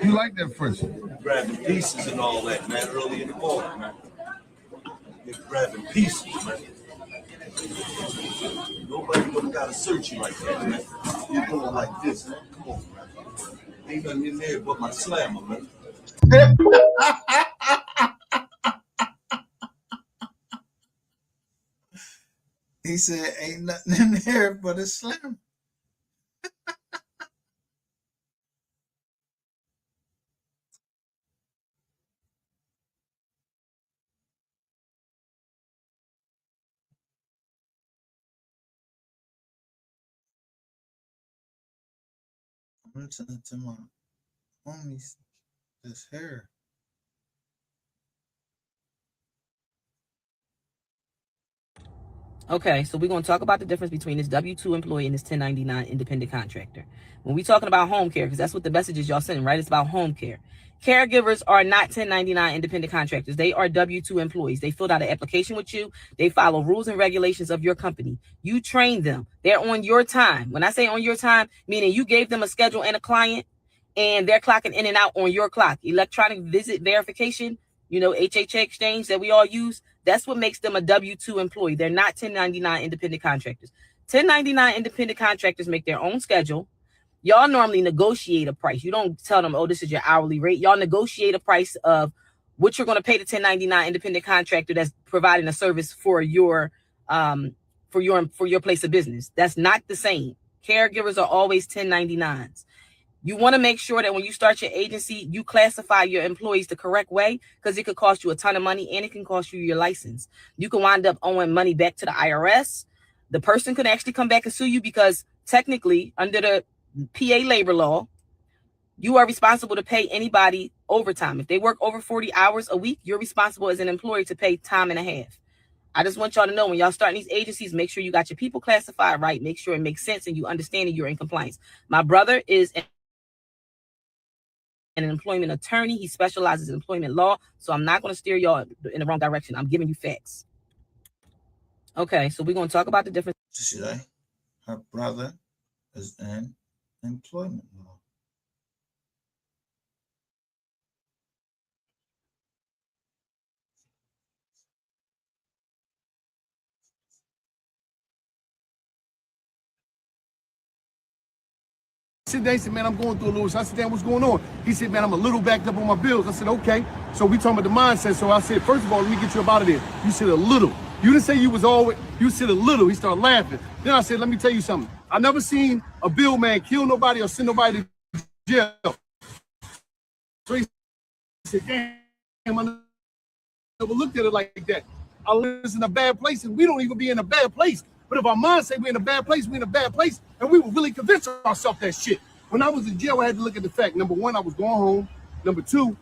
You like that frisky? Grabbing pieces and all that, man, early in the morning, man. You're grabbing pieces, man. Nobody would have got to search you like that, man. You're going like this, man. Come on, man. Ain't nothing in there but my slammer, man. He said, ain't nothing in there but a slam. I'm telling to my homies this hair. Okay, so we're going to talk about the difference between this W-2 employee and this 1099 independent contractor. When we're talking about home care, because that's what the message is y'all sending, right? It's about home care. Caregivers are not 1099 independent contractors. They are W-2 employees. They filled out an application with you. They follow rules and regulations of your company. You train them. They're on your time. When I say on your time, meaning you gave them a schedule and a client, and they're clocking in and out on your clock. Electronic visit verification, HHA exchange that we all use. That's what makes them a W-2 employee. They're not 1099 independent contractors. 1099 independent contractors make their own schedule. Y'all normally negotiate a price. You don't tell them, oh, this is your hourly rate. Y'all negotiate a price of what you're going to pay the 1099 independent contractor that's providing a service for your place of business. That's not the same. Caregivers are always 1099s. You want to make sure that when you start your agency, you classify your employees the correct way, because it could cost you a ton of money and it can cost you your license. You can wind up owing money back to the IRS. The person could actually come back and sue you because technically under the PA labor law, you are responsible to pay anybody overtime. If they work over 40 hours a week, you're responsible as an employer to pay time and a half. I just want y'all to know, when y'all starting these agencies, make sure you got your people classified right. Make sure it makes sense and you understand that you're in compliance. My brother is an employment attorney. He specializes in employment law. So I'm not going to steer y'all in the wrong direction. I'm giving you facts. Okay, so we're going to talk about the difference. See that? Her brother is in employment law. sit there, he said, man, I'm going through a little. So I said, damn, what's going on? He said, man, I'm a little backed up on my bills. I said, okay. So we talking about the mindset. So I said, first of all, let me get you up out of there. You said a little. You didn't say you was always, you said a little. He started laughing. Then I said, let me tell you something. I never seen a bill man kill nobody or send nobody to jail. So he said, damn, I never looked at it like that. I live in a bad place and we don't even be in a bad place. But if our mind say we're in a bad place, we're in a bad place, and we will really convince ourselves that shit. When I was in jail, I had to look at the fact. Number one, I was going home. Number two,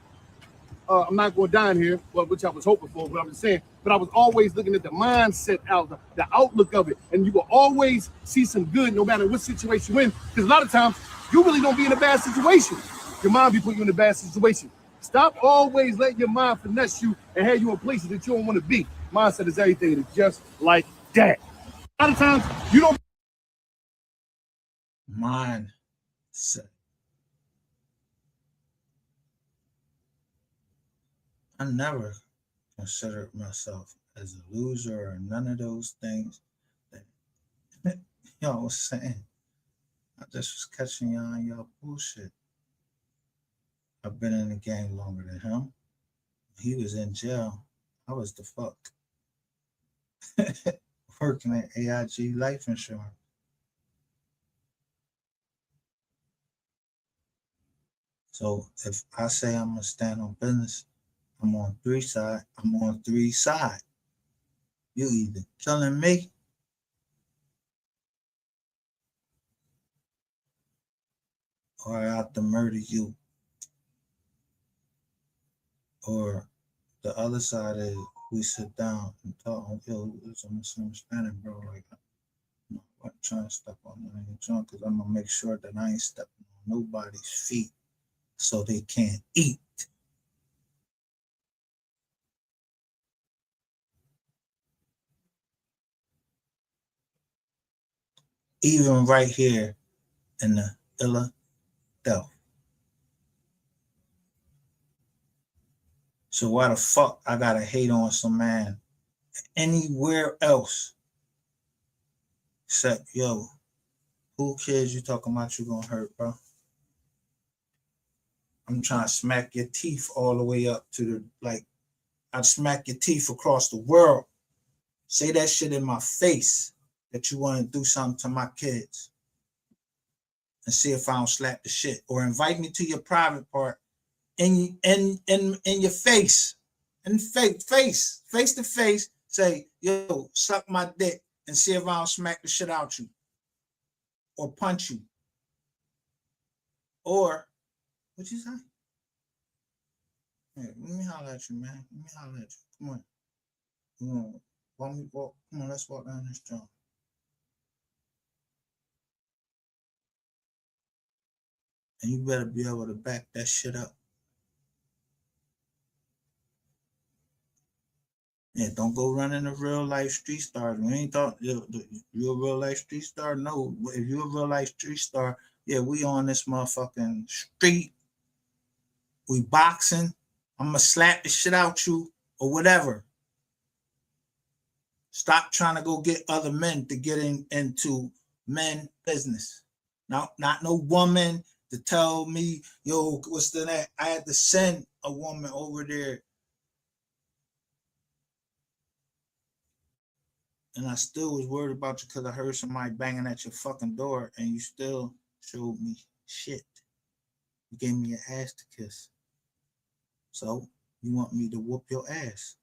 I'm not going to die in here, well, which I was hoping for, but I'm just saying. But I was always looking at the mindset out, the outlook of it. And you will always see some good no matter what situation you're in. Because a lot of times, you really don't be in a bad situation. Your mind be putting you in a bad situation. Stop always letting your mind finesse you and have you in places that you don't want to be. Mindset is everything. It's just like that. A lot of times, you don't. Mindset. I never considered myself as a loser or none of those things that y'all was saying. I just was catching y'all on y'all bullshit. I've been in the game longer than him. He was in jail. I was the fuck. Working at AIG Life Insurance. So if I say I'm gonna stand on business, I'm on three sides. You either killing me or I have to murder you. Or the other side is we sit down and talk. Yo, it's a misunderstanding, bro. Like, I'm not trying to step on any joint because I'm gonna make sure that I ain't stepping on nobody's feet so they can't eat. Even right here in the Philadelphia. So why the fuck I gotta hate on some man anywhere else? Except, yo, who cares you talking about you gonna hurt, bro? I'm trying to smack your teeth all the way up to the, like, I'd smack your teeth across the world. Say that shit in my face that you want to do something to my kids. And see if I don't slap the shit. Or invite me to your private part in your face. In face to face, say, yo, suck my dick and see if I don't smack the shit out you. Or punch you. Or, what you say? Hey, let me holler at you, man. Let me holler at you. Come on. Come on, let's walk down this joint. And you better be able to back that shit up. Yeah, don't go running a real life street star. We ain't thought you're a real life street star. No, if you're a real life street star, yeah, we on this motherfucking street. We boxing. I'm gonna slap the shit out you or whatever. Stop trying to go get other men to get into men business. Not no woman to tell me, yo, what's that? I had to send a woman over there. And I still was worried about you because I heard somebody banging at your fucking door and you still showed me shit. You gave me your ass to kiss. So you want me to whoop your ass.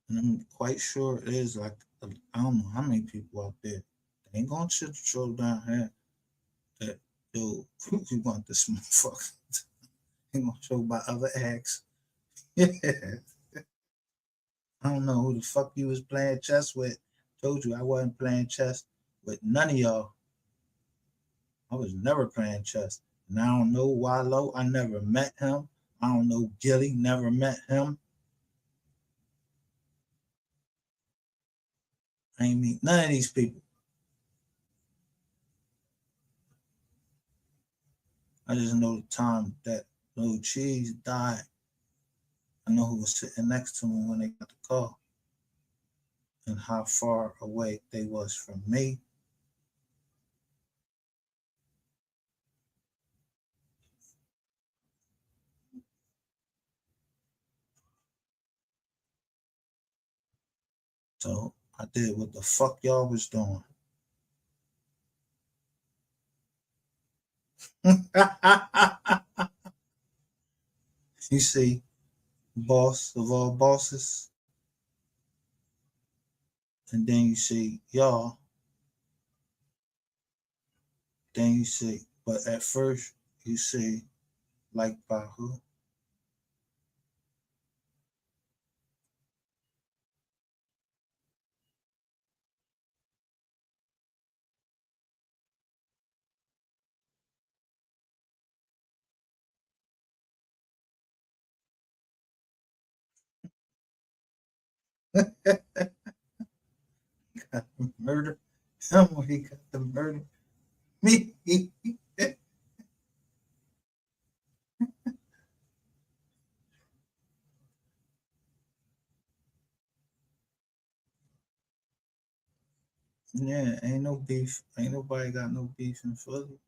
And I'm quite sure it is like, I don't know how many people out there. They ain't gonna show down here that, yo, you want this motherfucker. Ain't gonna show by other acts. Yeah. I don't know who the fuck you was playing chess with. Told you I wasn't playing chess with none of y'all. I was never playing chess. And I don't know Wallow. I never met him. I don't know Gilly. Never met him. I ain't meet none of these people. I just know the time that Lil Cheese died. I know who was sitting next to me when they got the call and how far away they was from me So I did what the fuck y'all was doing. You see, boss of all bosses. And then you see y'all. Then you see, but at first you see, like by who? Got the murder. Somebody got the murder. Me. Yeah, ain't no beef. Ain't nobody got no beef in Philly.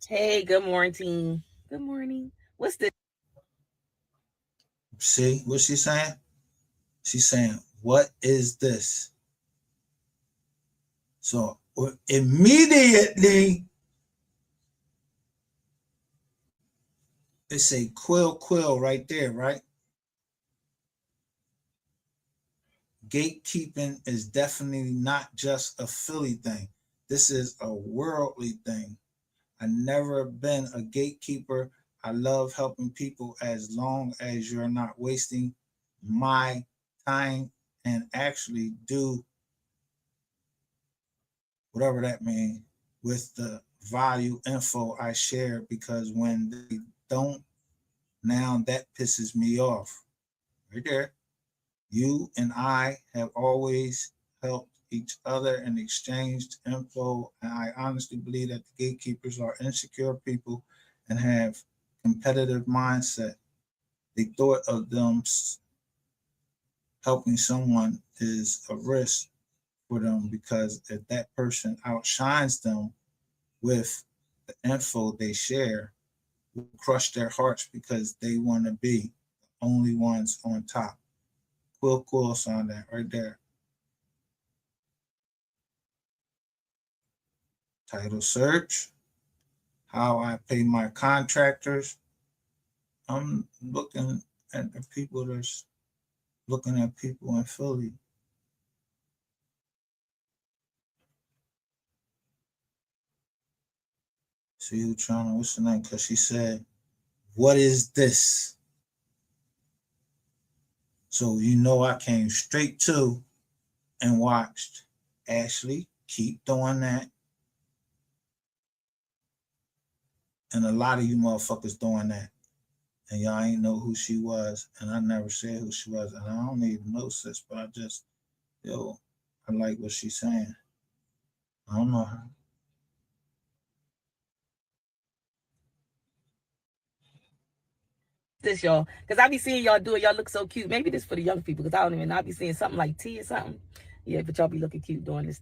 Hey, good morning. Good morning. What's the See what she's saying? She's saying, what is this? So immediately it's a quill right there, right? Gatekeeping is definitely not just a Philly thing. This is a worldly thing. I never been a gatekeeper. I love helping people as long as you're not wasting my time and actually do whatever that means with the value info I share, because when they don't, now that pisses me off. Right there. You and I have always helped each other and exchanged info. And I honestly believe that the gatekeepers are insecure people and have competitive mindset. The thought of them helping someone is a risk for them, because if that person outshines them with the info they share, will crush their hearts because they want to be the only ones on top. Quill on that right there. Title search, how I pay my contractors. I'm looking at the people that's looking at people in Philly. See who trying to, what's the name? Because she said, what is this? So you know I came straight to and watched. Ashley, keep doing that. And a lot of you motherfuckers doing that. And y'all ain't know who she was. And I never said who she was. And I don't even know, sis, but I just, I like what she's saying. I don't know her. this, y'all? Because I be seeing y'all do it. Y'all look so cute. Maybe this for the young people, because I don't even know. I be seeing something like tea or something. Yeah, but y'all be looking cute doing this.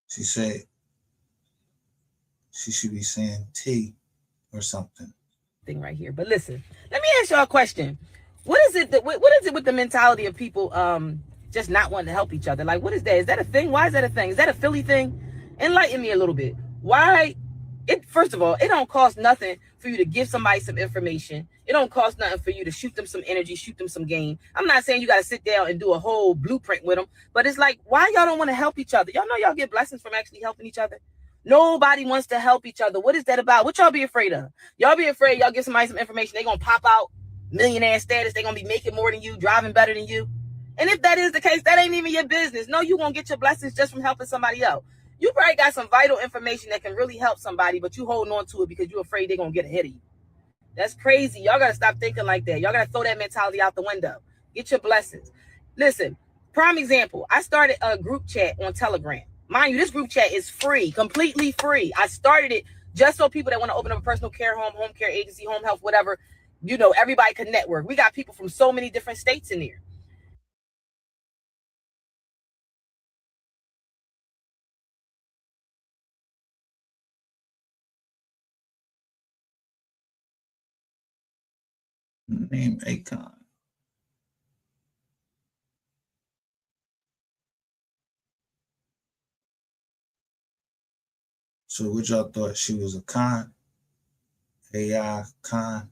She said she should be saying tea or something. Thing right here. But listen, let me ask y'all a question. What is it with the mentality of people just not wanting to help each other? Like, what is that? Is that a thing? Why is that a thing? Is that a Philly thing? Enlighten me a little bit. Why? First of all, it don't cost nothing for you to give somebody some information. It don't cost nothing for you to shoot them some energy, shoot them some game. I'm not saying you got to sit down and do a whole blueprint with them, but it's like, why y'all don't want to help each other? Y'all know y'all get blessings from actually helping each other. Nobody wants to help each other. What is that about? What y'all be afraid of? Y'all be afraid y'all give somebody some information, they gonna pop out millionaire status, they gonna be making more than you, driving better than you. And if that is the case, that ain't even your business. No, you gonna get your blessings just from helping somebody else. You probably got some vital information that can really help somebody, but you holding on to it because you're afraid they're gonna get ahead of you. That's crazy. Y'all gotta stop thinking like that. Y'all gotta throw that mentality out the window. Get your blessings. Listen, prime example, I started a group chat on Telegram. Mind you, this group chat is free, completely free. I started it just so people that want to open up a personal care home, home care agency, home health, whatever, you know, everybody can network. We got people from so many different states in there. Name Akon. So what y'all thought? She was a con? AI con?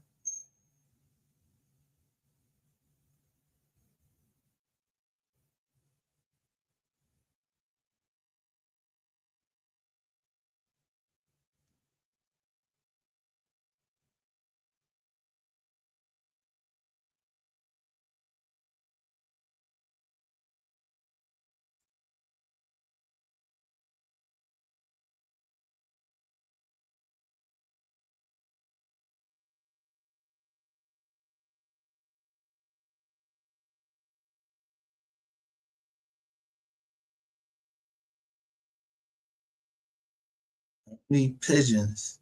We pigeons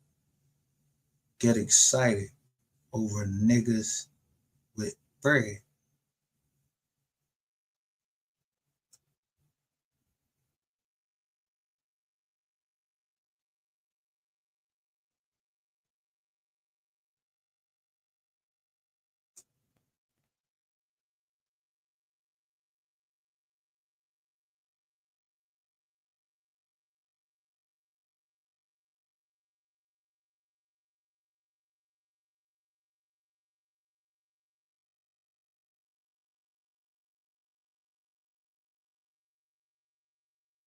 get excited over niggas with bread.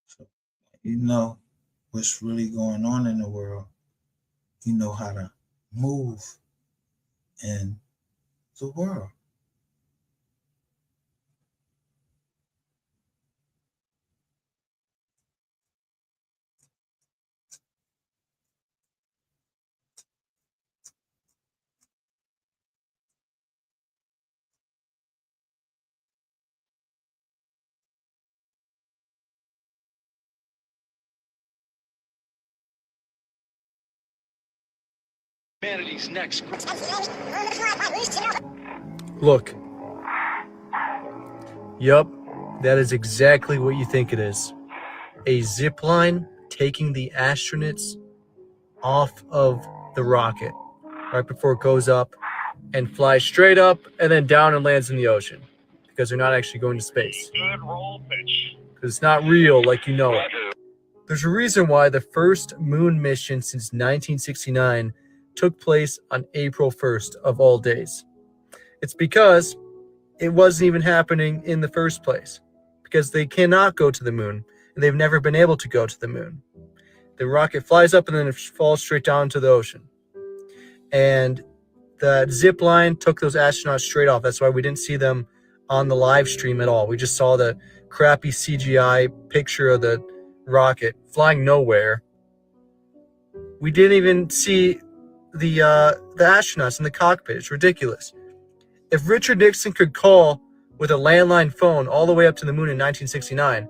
So you know what's really going on in the world. You know how to move in the world. Humanity's next. Look. Yup, that is exactly what you think it is. A zip line taking the astronauts off of the rocket right before it goes up and flies straight up and then down and lands in the ocean because they're not actually going to space. Because it's not real like you know it. There's a reason why the first moon mission since 1969 took place on April 1st of all days. It's because it wasn't even happening in the first place. Because they cannot go to the moon, and they've never been able to go to the moon. The rocket flies up and then it falls straight down to the ocean. And the zip line took those astronauts straight off. That's why we didn't see them on the live stream at all. We just saw the crappy CGI picture of the rocket flying nowhere. We didn't even see the astronauts in the cockpit. It's ridiculous. If Richard Nixon could call with a landline phone all the way up to the moon in 1969,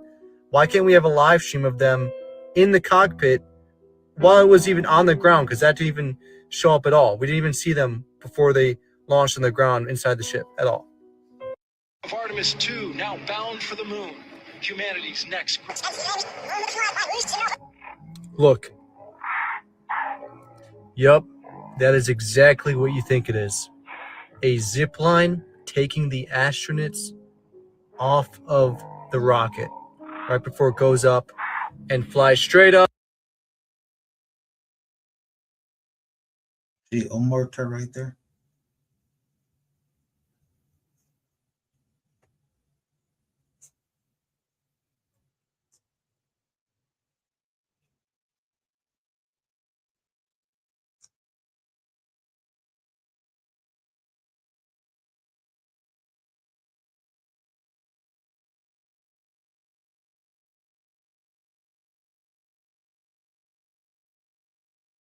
why can't we have a live stream of them in the cockpit while it was even on the ground? Because that didn't even show up at all. We didn't even see them before they launched on the ground inside the ship at all. Of Artemis 2 now bound for the moon. Humanity's next. Look. Yup, that is exactly what you think it is. A zip line taking the astronauts off of the rocket right before it goes up and flies straight up. See Omerta right there?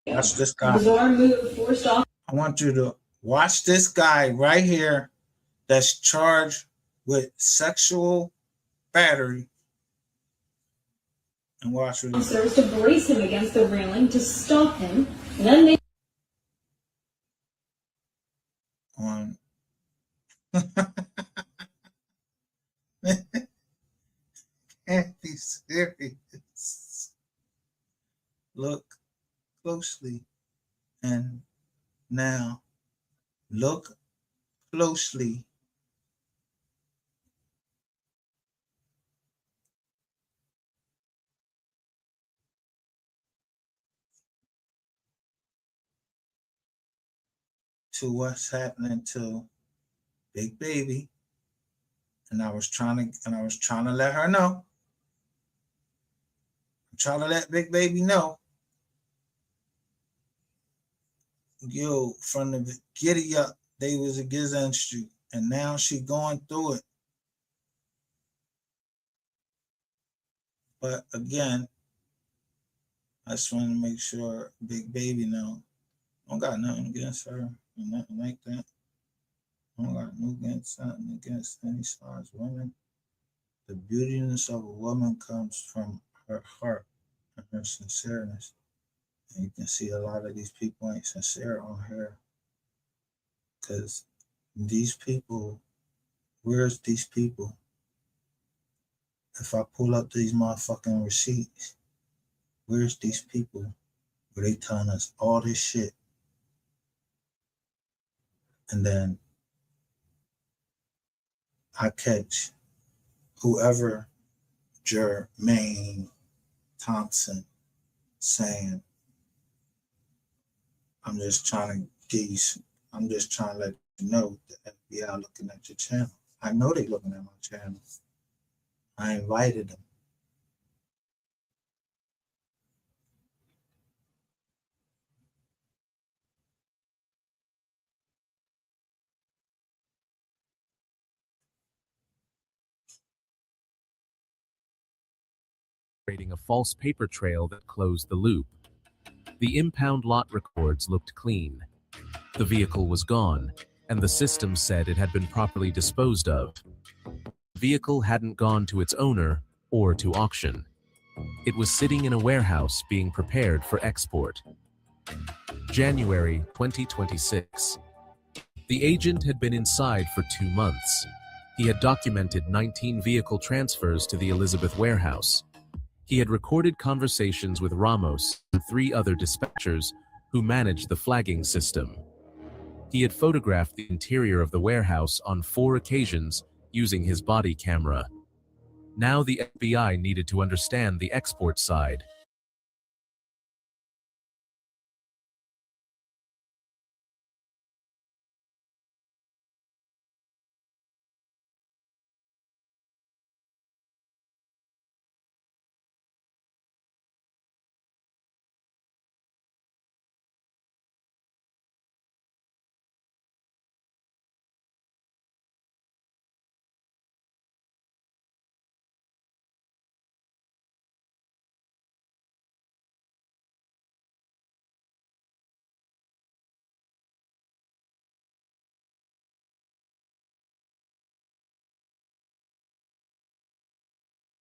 Watch this guy. I want you to watch this guy right here that's charged with sexual battery. And watch what he does. To brace him against the railing to stop him. And then they Can't be serious. Look closely. And now, look closely. To what's happening to Big Baby. And I was trying to let her know. I'm trying to let Big Baby know. Yo, from the giddy up, they was against you. And now she going through it. But again, I just want to make sure Big Baby know. I don't got nothing against her or nothing like that. I don't got nothing against any size women. The beautiness of a woman comes from her heart and her sincereness. And you can see a lot of these people ain't sincere on here. Because these people, where's these people? If I pull up these motherfucking receipts, where's these people where they telling us all this shit? And then I catch whoever Jermaine Thompson saying, I'm just trying to let you know the FBI looking at your channel. I know they looking at my channel. I invited them. Creating a false paper trail that closed the loop. The impound lot records looked clean. The vehicle was gone, and the system said it had been properly disposed of. The vehicle hadn't gone to its owner or to auction. It was sitting in a warehouse being prepared for export. January 2026. The agent had been inside for 2 months. He had documented 19 vehicle transfers to the Elizabeth warehouse. He had recorded conversations with Ramos and 3 other dispatchers who managed the flagging system. He had photographed the interior of the warehouse on 4 occasions using his body camera. Now the FBI needed to understand the export side.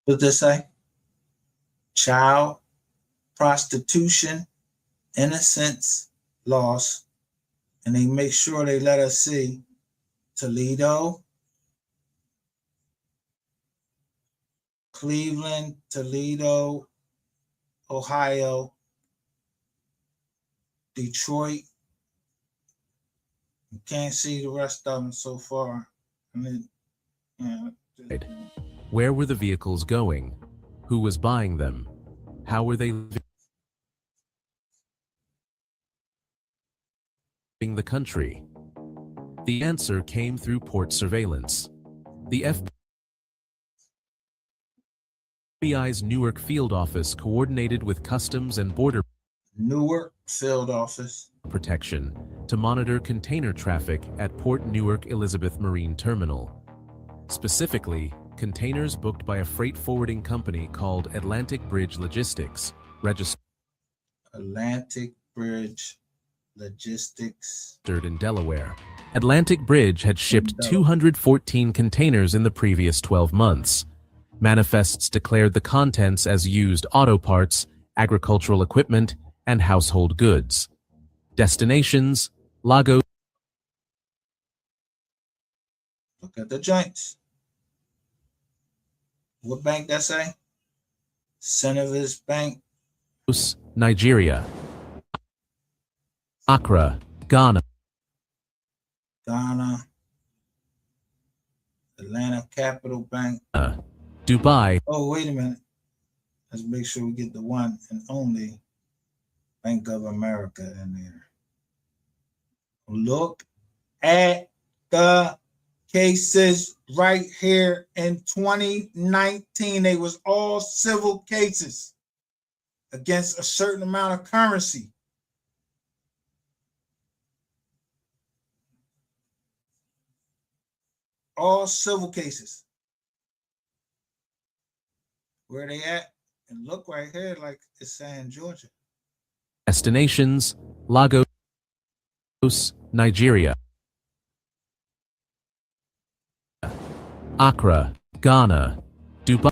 What they say? Child prostitution, innocence, loss. And they make sure they let us see Toledo, Cleveland, Toledo, Ohio, Detroit. You can't see the rest of them so far. I mean, Where were the vehicles going? Who was buying them? How were they leaving the country? The answer came through port surveillance. The FBI's Newark field office coordinated with Customs and Border Newark field office Protection to monitor container traffic at Port Newark Elizabeth Marine Terminal. Specifically, containers booked by a freight forwarding company called Atlantic Bridge Logistics, Atlantic Bridge Logistics in Delaware. Atlantic Bridge had shipped 214 containers in the previous 12 months. Manifests declared the contents as used auto parts, agricultural equipment, and household goods. Destinations: Lagos, Got the joints. What bank that say? Centerville Bank. Nigeria. Accra, Ghana. Ghana. Atlanta Capital Bank. Dubai. Oh, wait a minute. Let's make sure we get the one and only Bank of America in there. Look at the cases right here in 2019. They was all civil cases against a certain amount of currency. All civil cases. Where they at? And look right here like it's saying Georgia. Destinations, Lagos, Nigeria. Accra, Ghana. Dubai.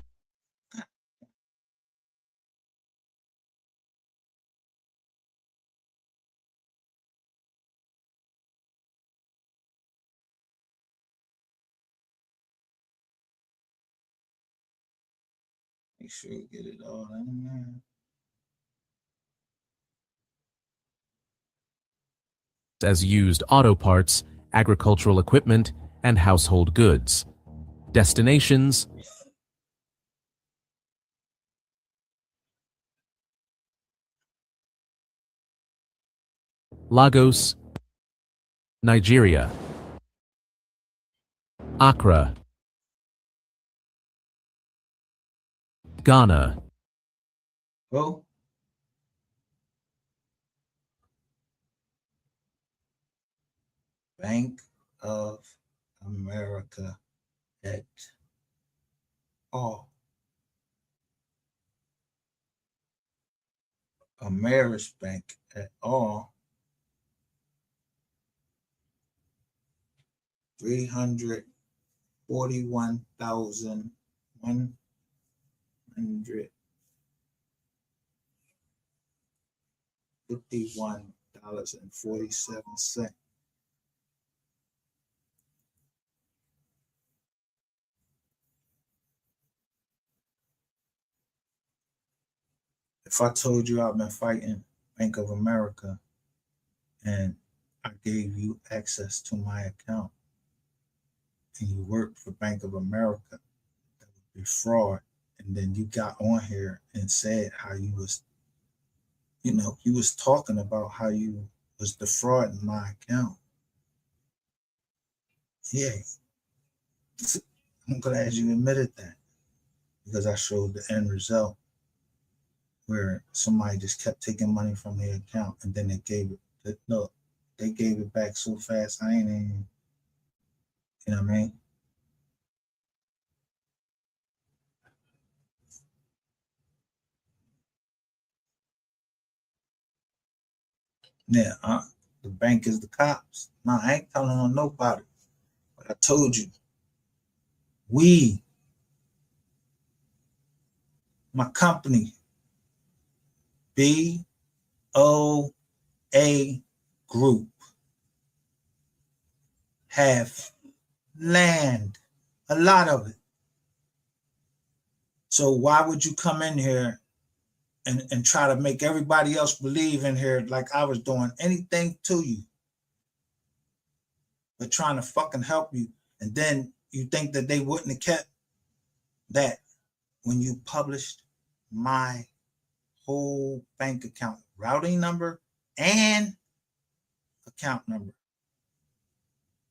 Make sure we get it all in there. As used auto parts, agricultural equipment, and household goods. Destinations, Lagos, Nigeria. Accra, Ghana. Oh. Bank of America at all. Ameris Bank at all. 341,151.47. If I told you I've been fighting Bank of America and I gave you access to my account and you worked for Bank of America, that would be fraud. And then you got on here and said how you was, you was talking about how you was defrauding my account. Yeah. I'm glad you admitted that because I showed the end result where somebody just kept taking money from their account and then they gave it, they gave it back so fast, I ain't even, you know what I mean? Yeah, the bank is the cops. No, I ain't telling on nobody. But I told you, my company, BOA Group, have land, a lot of it. So why would you come in here and try to make everybody else believe in here like I was doing anything to you, but trying to fucking help you? And then you think that they wouldn't have kept that when you published my whole bank account, routing number and account number,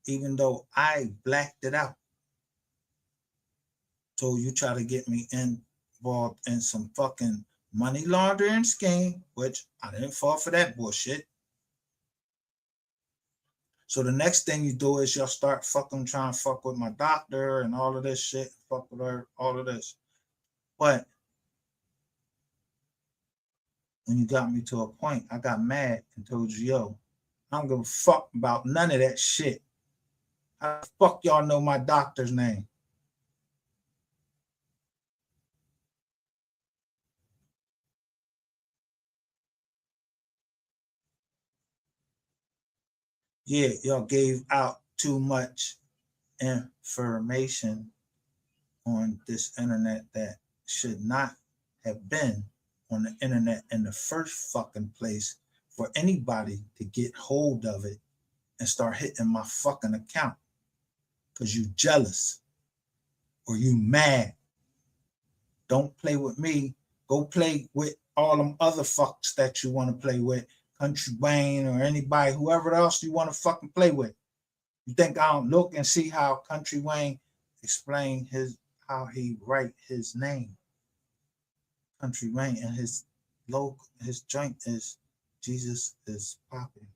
even though I blacked it out. So you try to get me involved in some fucking money laundering scheme, which I didn't fall for that bullshit. So the next thing you do is you'll start fucking trying to fuck with my doctor and all of this shit, fuck with her, all of this. But when you got me to a point, I got mad and told you, yo, I don't give a fuck about none of that shit. How the fuck y'all know my doctor's name? Yeah, y'all gave out too much information on this internet that should not have been on the internet in the first fucking place for anybody to get hold of it and start hitting my fucking account because you jealous or you mad. Don't play with me. Go play with all them other fucks that you want to play with, Country Wayne or anybody, whoever else you want to fucking play with. You think I don't look and see how Country Wayne explain how he write his name? Country Wayne, and his logo, his joint is Jesus is popping.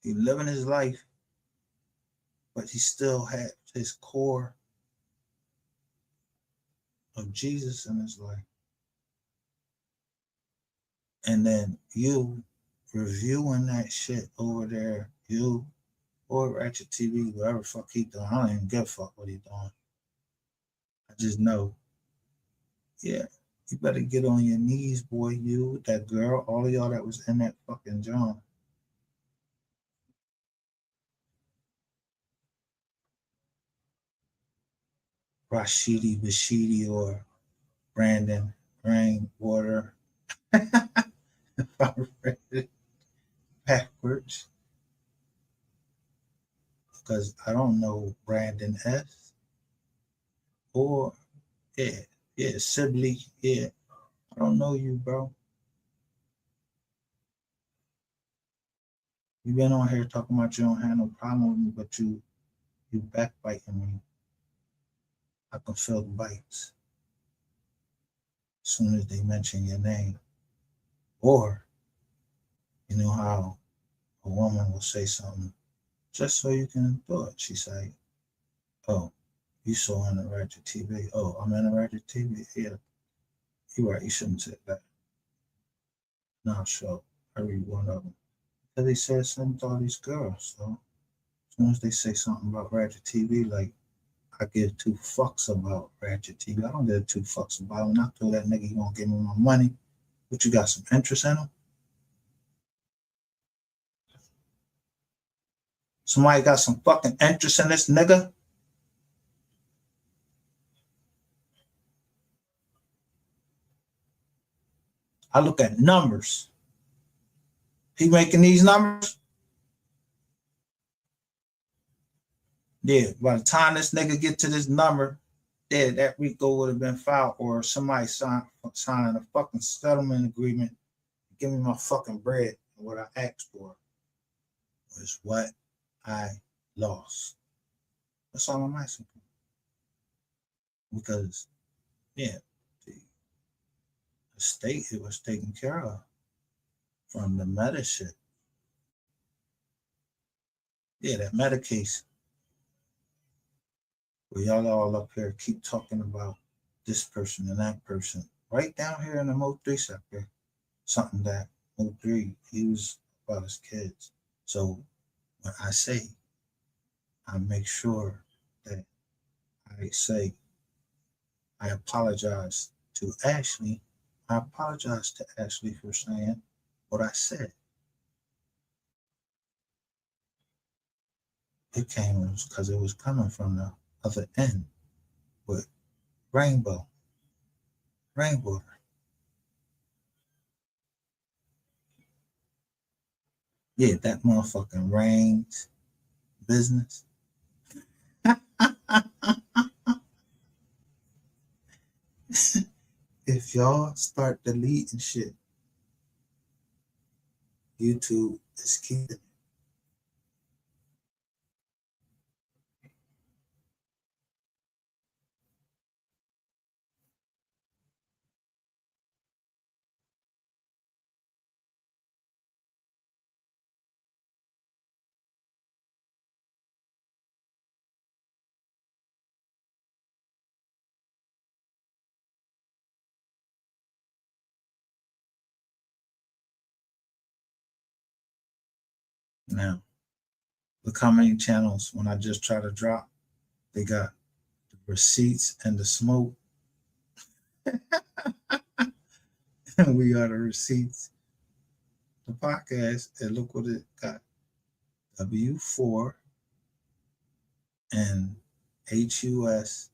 He living his life, but he still had his core of Jesus in his life. And then you reviewing that shit over there, you or Ratchet TV, whatever fuck he doing. I don't even give a fuck what he doing. I just know, yeah, you better get on your knees, boy. You, that girl, all of y'all that was in that fucking John. Rashidi Bashidi or Brandon Rainwater. If I read it backwards. Because I don't know Brandon S. Or, yeah, Sibley, yeah. I don't know you, bro. You been on here talking about you don't have no problem with me, but you backbiting me. I can feel the bites as soon as they mention your name. Or, you know how a woman will say something just so you can do it. She say, oh, you saw in the Ratchet TV. Oh, I'm in the Ratchet TV. Yeah, you're right. You shouldn't say that. No, sure. I read one of them. Because they said something to all these girls. So as soon as they say something about Ratchet TV, like, I give two fucks about Ratchet TV. I don't give two fucks about him. I told that nigga he gonna give me my money. But you got some interest in him? Somebody got some fucking interest in this nigga? I look at numbers. He making these numbers? Yeah, by the time this nigga get to this number, yeah, that RICO would have been filed or somebody signing a fucking settlement agreement. Give me my fucking bread. And what I asked for was what I lost. That's all I'm asking for. Because, yeah, the state, it was taken care of from the meta shit. Yeah, that meta case. Where y'all all up here keep talking about this person and that person. Right down here in the Mo3 sector, something that Mo3, he was about his kids. So when I say, I make sure that I say, I apologize to Ashley. I apologize to Ashley for saying what I said. It came because it was coming from the other end with rainwater. Yeah, that motherfucking rains business. If y'all start deleting shit, YouTube is keeping it. Now, look how many channels, when I just try to drop, they got the receipts and the smoke. We are the receipts. the podcast, and look what it got. W4 and HUS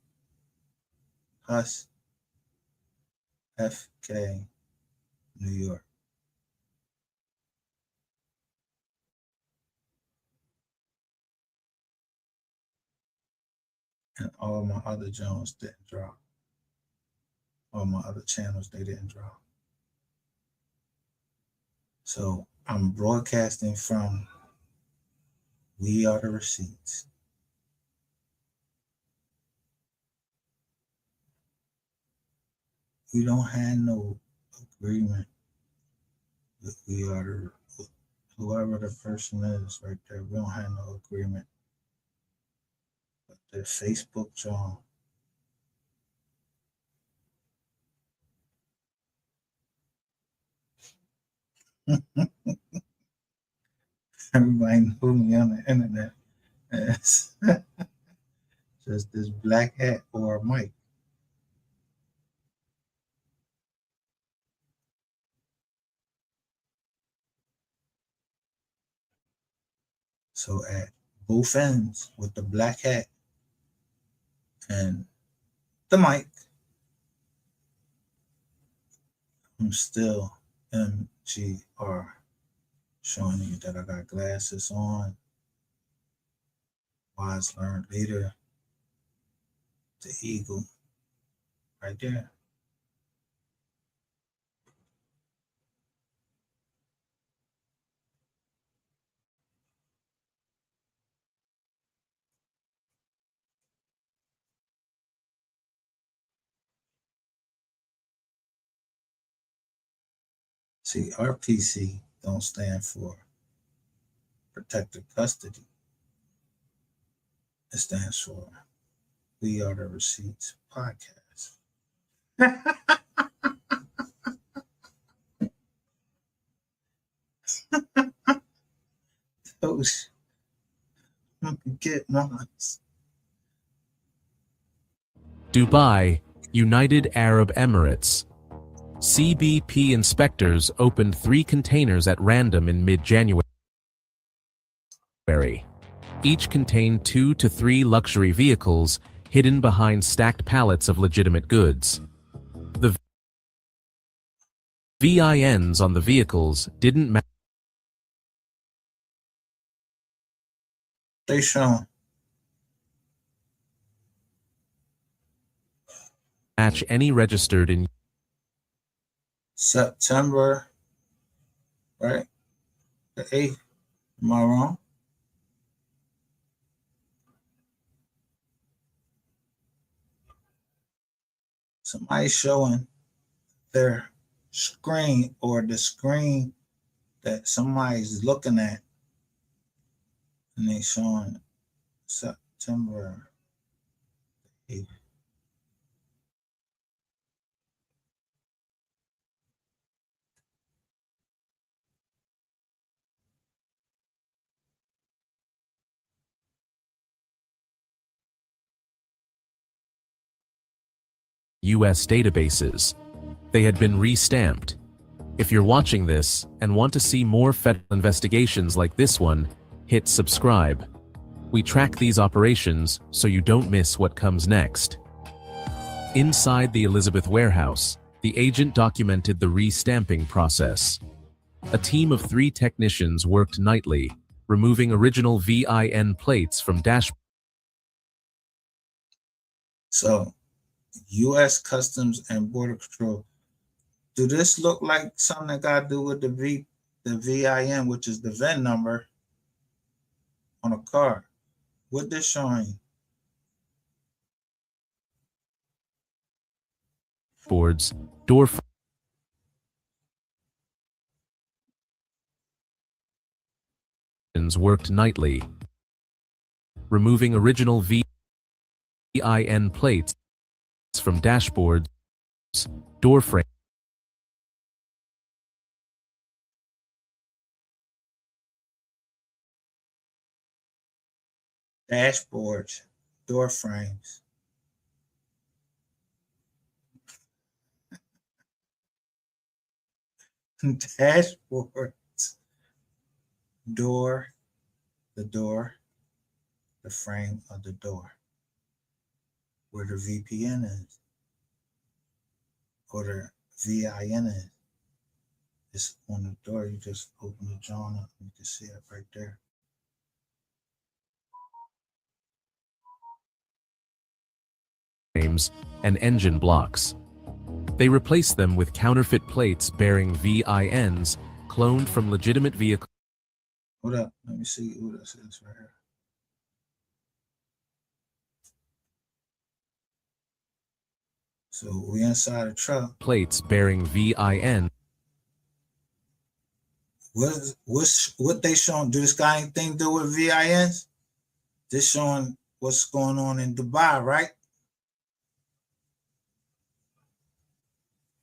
Hus FK New York. And all my other Jones didn't drop. All my other channels, they didn't drop. So I'm broadcasting from We Are the Receipts. We don't have no agreement with We Are the, whoever the person is right there. We don't have no agreement. But the Facebook John. Everybody know me on the internet as just this black hat or a mic. So at both ends with the black hat and the mic, I'm still MGR, showing you that I got glasses on. Wise learned leader, the eagle, right there. See, RPC don't stand for protective custody. It stands for We Are the Receipts podcast. Those get mines. Dubai, United Arab Emirates. CBP inspectors opened 3 containers at random in mid-January. Each contained 2 to 3 luxury vehicles hidden behind stacked pallets of legitimate goods. The VINs on the vehicles didn't They match any registered in September, right? The 8th. Am I wrong? Somebody showing their screen or the screen that somebody's looking at, and they showing September 8th. US databases. They had been re-stamped. If you're watching this and want to see more federal investigations like this one, hit subscribe. We track these operations so you don't miss what comes next. Inside the Elizabeth warehouse, the agent documented the re-stamping process. A team of 3 technicians worked nightly, removing original VIN plates from dashboards. So, U.S. Customs and Border Patrol. Do this look like something that got to do with the VIN, which is the VIN number on a car? What they're showing? Boards, door worked nightly, removing original VIN plates from dashboards, door frame. Dashboards, door frames. Dashboards. door, the frame of the door, where the VPN is, or the VIN is. It's on the door. You just open the joint up and you can see it right there. frames and engine blocks. They replaced them with counterfeit plates bearing VINs cloned from legitimate vehicles. Hold up. Let me see who this is right here. So we inside a truck. Plates bearing VIN. What they showing? Do this got anything to do with VINs? This showing what's going on in Dubai, right?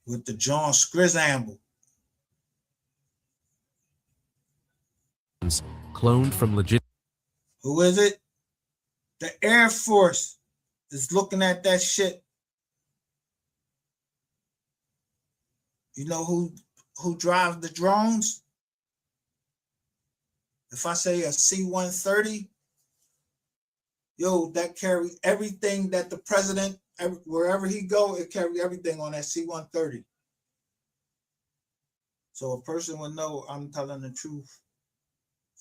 With the John Scrizzamble. Cloned from legit. Who is it? The Air Force is looking at that shit. You know who drives the drones? If I say a C-130, yo, that carry everything that the president, wherever he go, it carry everything on that C-130. So a person would know I'm telling the truth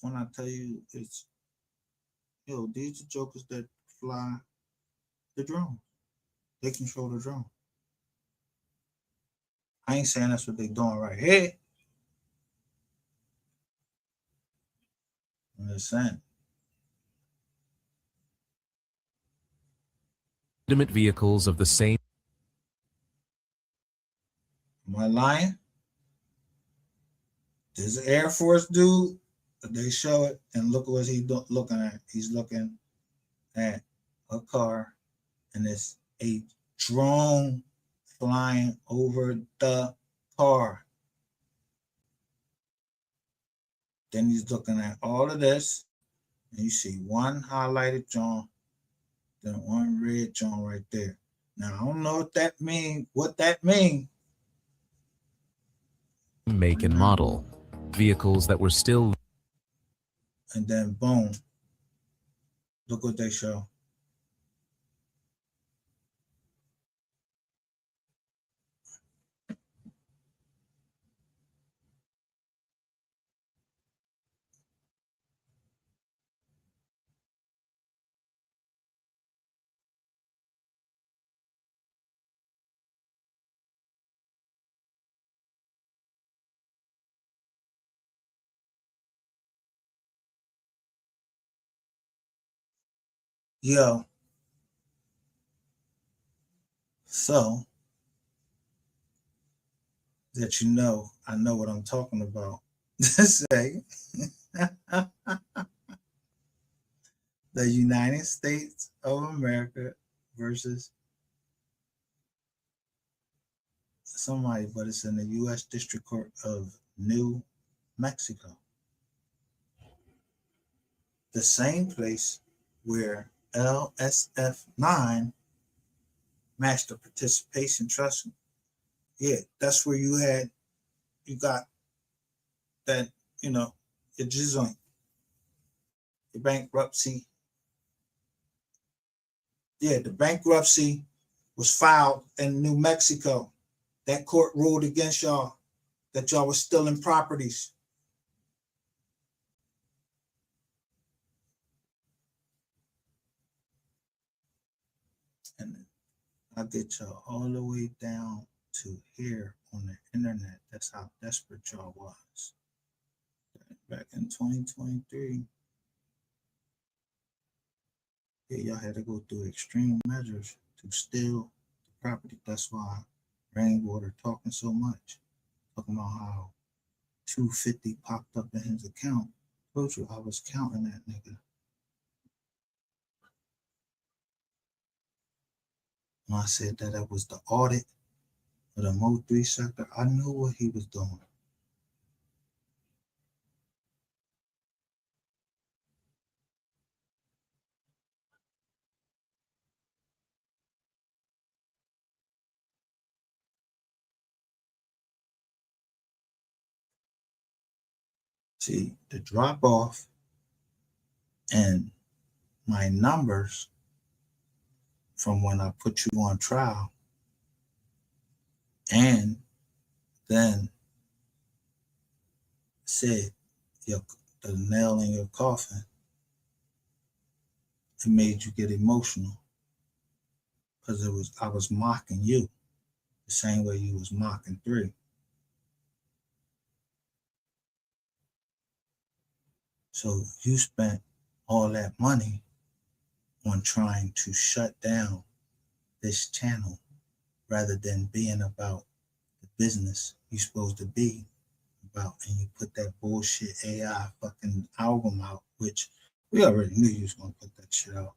when I tell you it's, yo, these are jokers that fly the drone. They control the drone. I ain't saying that's what they doing right here. I'm just saying. Legitimate vehicles of the same. Am I lying? There's an Air Force dude. They show it, and look what he's looking at. He's looking at a car, and it's a drone flying over the car. Then he's looking at all of this, and you see one highlighted John, then one red John right there. Now I don't know what that means. Make and model. Vehicles that were still. And then boom. Look what they show. Yo. So that you know, I know what I'm talking about. Say the United States of America versus somebody, but it's in the U.S. District Court of New Mexico. The same place where LSF 9 Master Participation Trust. Yeah, that's where you got that, your joint, your bankruptcy. Yeah, the bankruptcy was filed in New Mexico. That court ruled against y'all, that y'all was stealing properties. And I'll get y'all all the way down to here on the internet. That's how desperate y'all was. Back in 2023, yeah, y'all had to go through extreme measures to steal the property. That's why Rainwater talking so much, talking about how 250 popped up in his account. Told you I was counting that nigga. When I said that it was the audit of the Mo3 sector, I knew what he was doing. See, the drop off and my numbers from when I put you on trial and then said the nail in your coffin, it made you get emotional because I was mocking you the same way you was mocking 3. So you spent all that money on trying to shut down this channel rather than being about the business you're supposed to be about, and you put that bullshit AI fucking album out, which we already knew you was gonna put that shit out.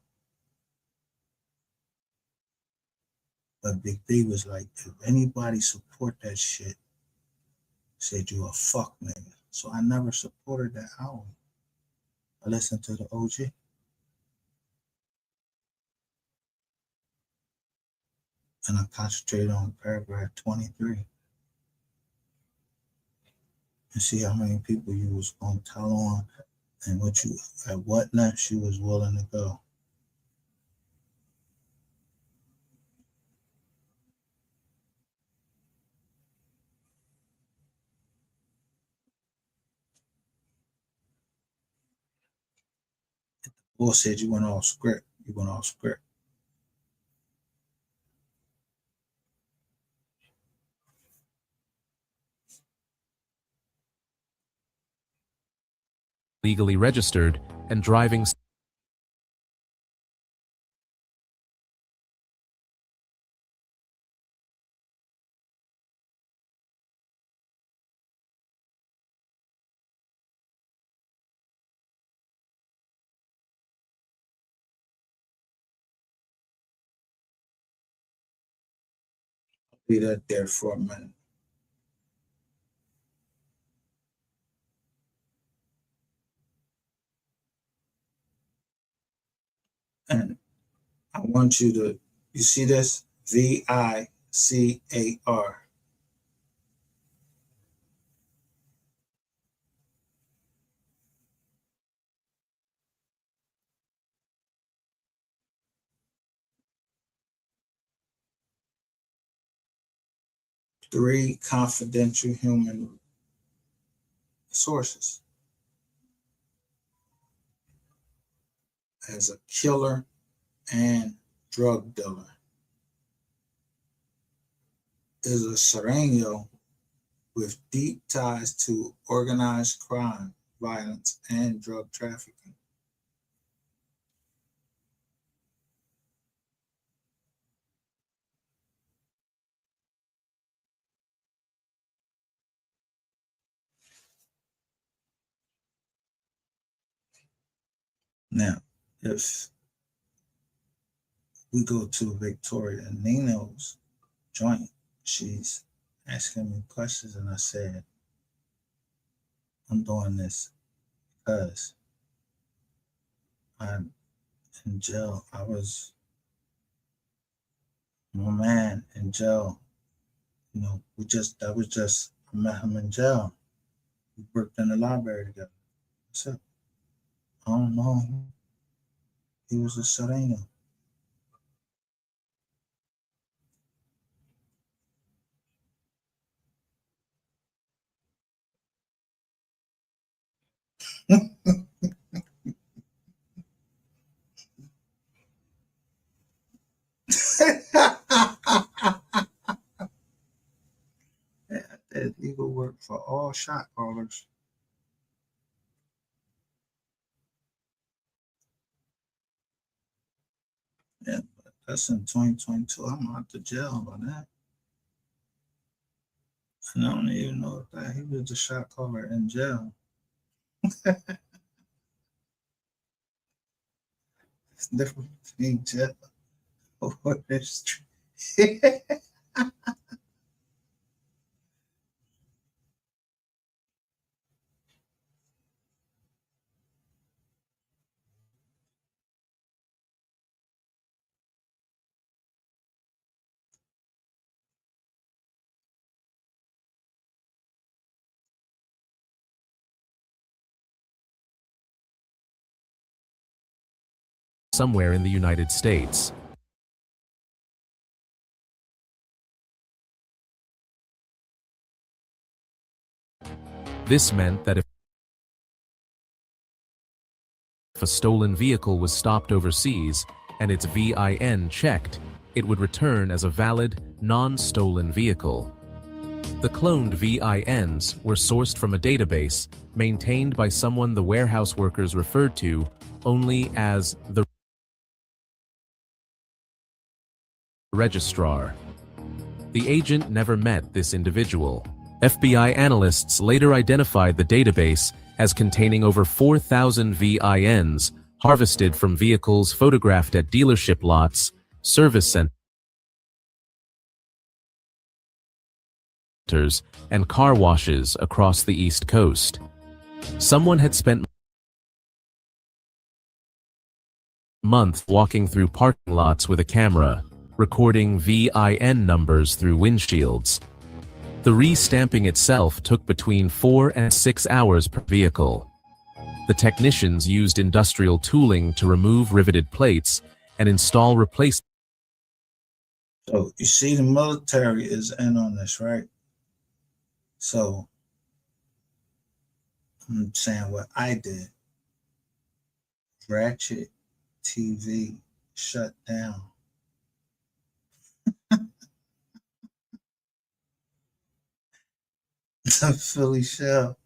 But Big B was like, if anybody support that shit, said you a fuck nigga. So I never supported that album. I listened to the OG. And I concentrated on paragraph 23. And see how many people you was gonna tell on and at what lengths you was willing to go. Bull said you went off script. You went off script. Legally registered and driving. Be that there for a minute. And I want you see this? VICAR. Three confidential human sources. As a killer and drug dealer. Is a Sereno with deep ties to organized crime, violence, and drug trafficking. Now, if we go to Victoria Nino's joint, she's asking me questions, and I said, I'm doing this because I'm in jail. I was my man in jail. You know, I met him in jail. We worked in the library together. That's it. I don't know him. He was a Sereno. Yeah, that legal work for all shot callers. Yeah, but that's in 2022. I'm out the jail by that. And I don't even know that he was a shot caller in jail. It's different between jail or the street. somewhere in the United States. This meant that if a stolen vehicle was stopped overseas and its VIN checked, it would return as a valid, non-stolen vehicle. The cloned VINs were sourced from a database maintained by someone the warehouse workers referred to only as the registrar. The agent never met this individual. FBI analysts later identified the database as containing over 4,000 VINs harvested from vehicles photographed at dealership lots, service centers, and car washes across the East Coast. Someone had spent months walking through parking lots with a camera, recording VIN numbers through windshields. The re-stamping itself took between 4 and 6 hours per vehicle. The technicians used industrial tooling to remove riveted plates and install replacement. So you see the military is in on this, right? So I'm saying what I did. Ratchet TV shut down. The Philly Shell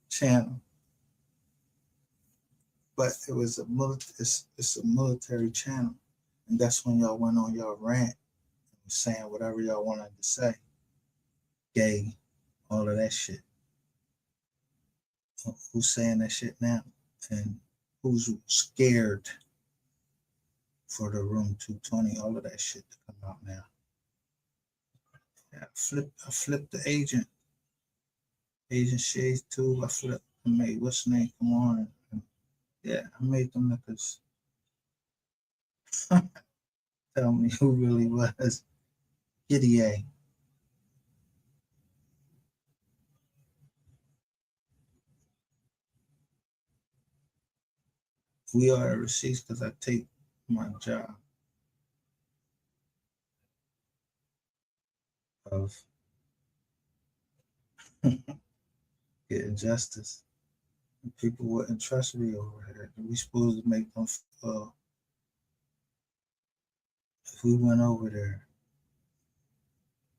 channel, but it was it's a military channel, and that's when y'all went on y'all rant, saying whatever y'all wanted to say, gay, all of that shit. Who's saying that shit now, and who's scared for the Room 220? All of that shit to come out now. Yeah, I flipped the agent. Agent Shades too. I made what's name come on. Yeah, I made them niggas tell me who really was Giddy A. We are at receipts because I take my job of getting justice. And people wouldn't trust me over here. We supposed to make them if we went over there,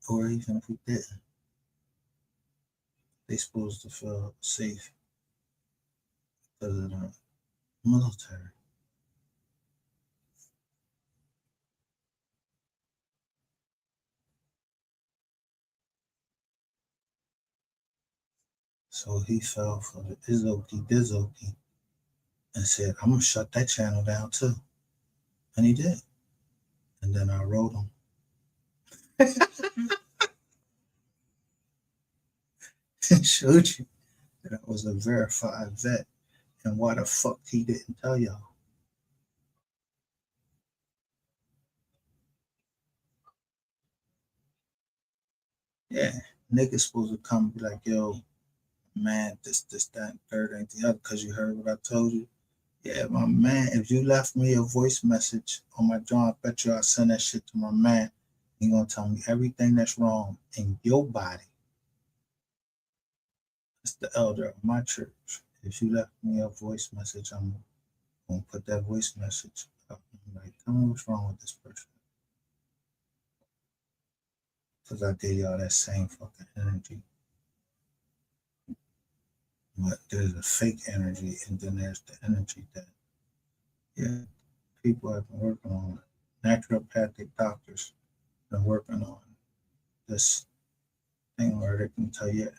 or even if we didn't, they supposed to feel safe because of the military. So he fell for the Izzoki and said, I'm gonna shut that channel down too. And he did. And then I wrote him. And showed you that I was a verified vet and why the fuck he didn't tell y'all. Yeah, niggas supposed to come and be like, yo, man, this, that, and third ain't the other, because you heard what I told you. Yeah, my man, if you left me a voice message on my joint, I bet you I'll send that shit to my man. He gonna tell me everything that's wrong in your body. It's the elder of my church. If you left me a voice message, I'm gonna put that voice message up. I'm like, tell me what's wrong with this person. Because I gave y'all that same fucking energy. But there's a fake energy, and then there's the energy that, yeah, people have been working on. Naturopathic doctors been working on this thing where they can tell you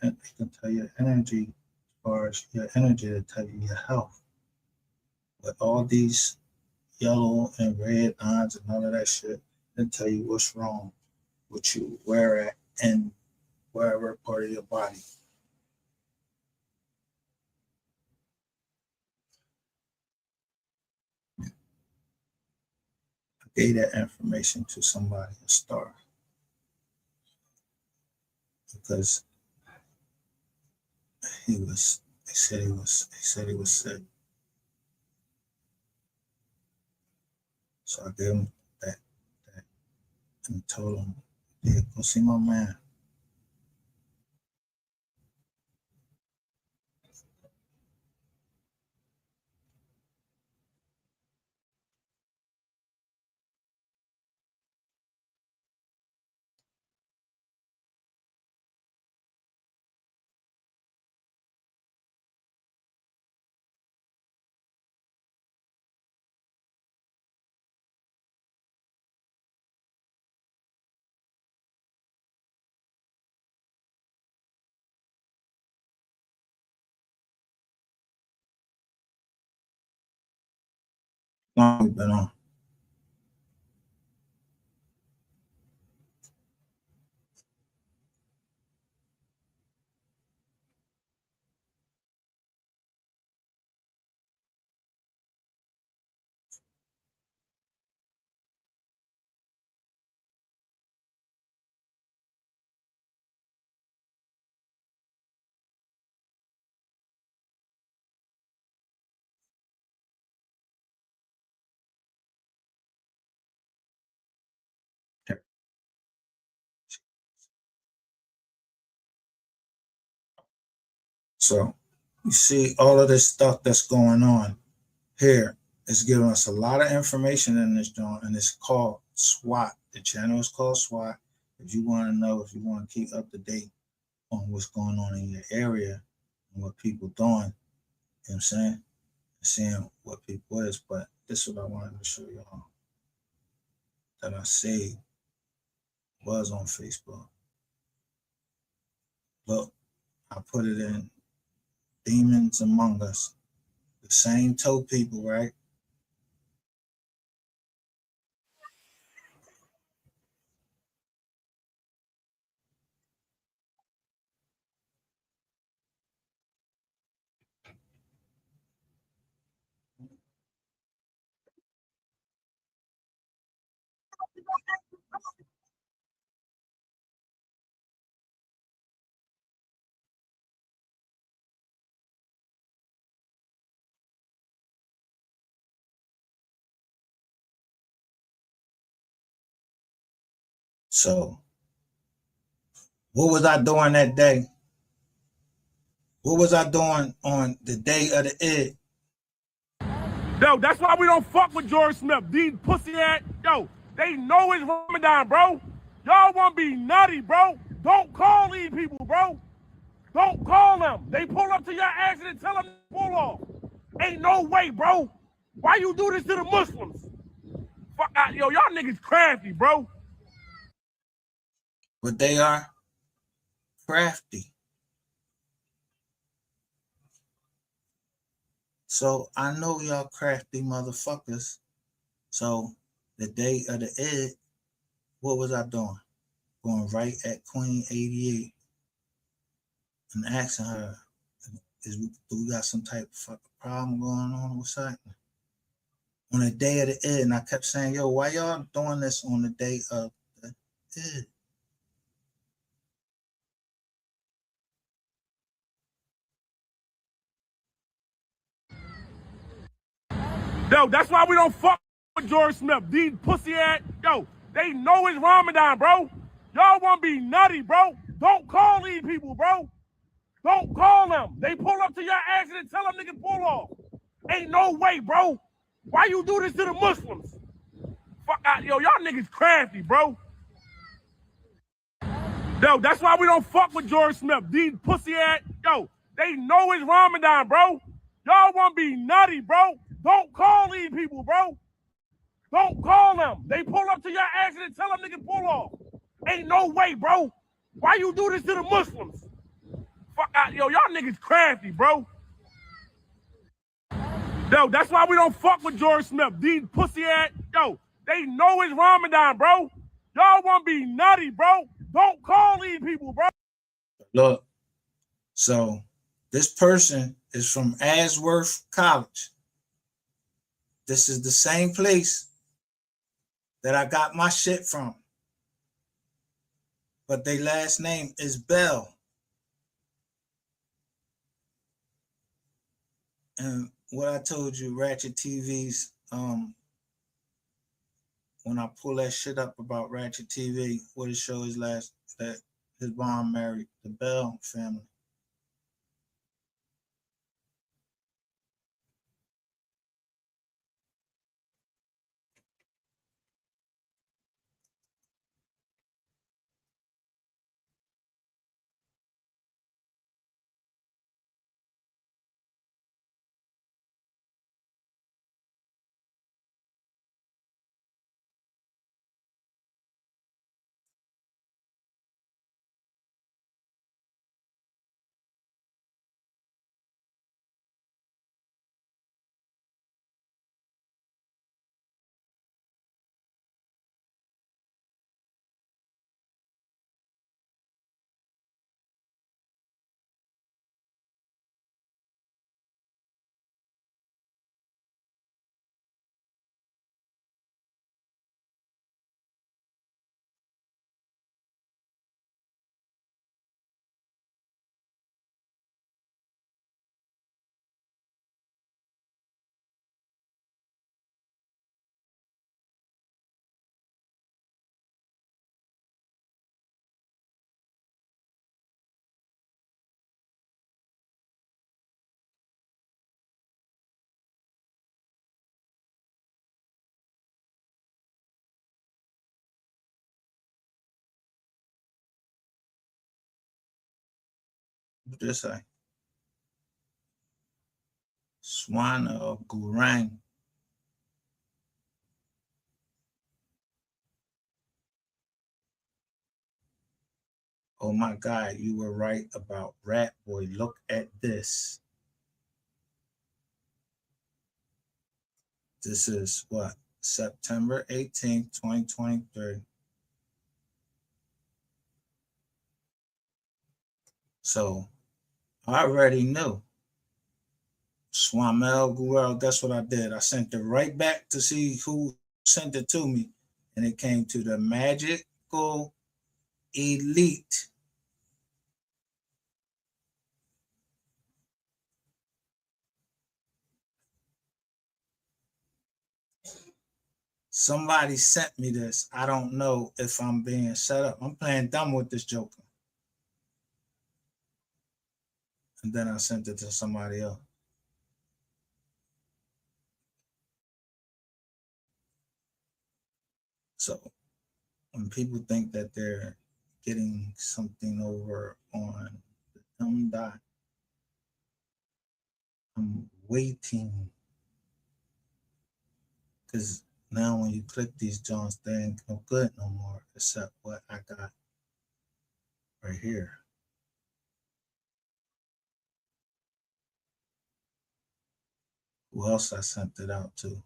energy as far as your energy to tell you your health. But all these yellow and red lines and all of that shit, they tell you what's wrong with you, where at, and wherever part of your body. Gave that information to somebody, a star, because he said he was sick. So I gave him that and told him, yeah, go see my man. Long we been on. So you see all of this stuff that's going on here is giving us a lot of information in this joint, and it's called SWAT. The channel is called SWAT. If you want to know, if you want to keep up to date on what's going on in your area and what people doing, you know what I'm saying? Seeing what people is, but this is what I wanted to show y'all that I saved was on Facebook. Look, I put it in Demons Among Us. The same toe people, right? So what was I doing that day? What was I doing on the day of the Id? Yo, that's why we don't fuck with George Smith. These pussy ass, yo, they know it's Ramadan, bro. Y'all want to be nutty, bro. Don't call these people, bro. Don't call them. They pull up to your accident and tell them to pull off. Ain't no way, bro. Why you do this to the Muslims? Fuck out, yo, y'all niggas crafty, bro. But they are crafty. So I know y'all crafty motherfuckers. So the day of the Id, what was I doing? Going right at Queen 88 and asking her, do we got some type of fucking problem going on? What's happening? On the day of the Id, and I kept saying, yo, why y'all doing this on the day of the Id? Yo, that's why we don't fuck with George Smith. These pussy ass, yo, they know it's Ramadan, bro. Y'all want to be nutty, bro. Don't call these people, bro. Don't call them. They pull up to your accident and tell them niggas pull off. Ain't no way, bro. Why you do this to the Muslims? Fuck out, yo, y'all niggas crafty, bro. Yo, that's why we don't fuck with George Smith. These pussy ass, yo, they know it's Ramadan, bro. Y'all want to be nutty, bro. Don't call these people, bro. Don't call them. They pull up to your accident and tell them niggas pull off. Ain't no way, bro. Why you do this to the Muslims? Fuck out, yo, y'all niggas crafty, bro. Yo, that's why we don't fuck with George Smith. These pussy ass, yo, they know it's Ramadan, bro. Y'all want to be nutty, bro. Don't call these people, bro. Look, so this person is from Ashworth College. This is the same place that I got my shit from. But their last name is Bell. And what I told you, Ratchet TV's when I pull that shit up about Ratchet TV, what it shows that his mom married the Bell family. What did it say? Swana of Gurang. Oh my God, you were right about Rat Boy. Look at this. This is what? September 18th, 2023. So I already knew. Swamel Gurel, that's what I did. I sent it right back to see who sent it to me. And it came to the Magical Elite. Somebody sent me this. I don't know if I'm being set up. I'm playing dumb with this Joker. And then I sent it to somebody else. So when people think that they're getting something over on the dumb dot, I'm waiting. Because now when you click these joints, they ain't no good no more, except what I got right here. Who else I sent it out to?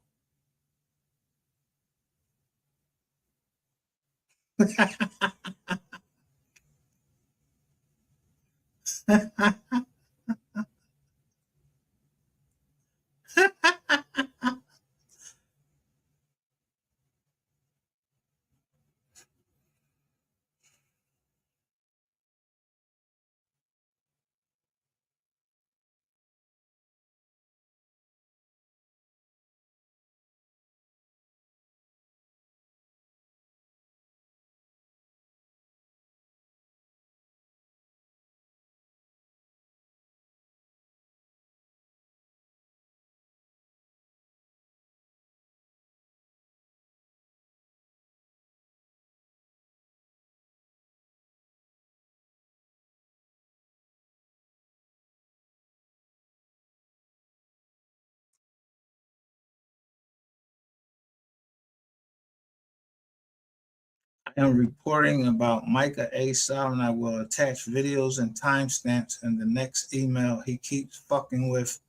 I am reporting about Micah A. Sal, and I will attach videos and timestamps in the next email. He keeps fucking with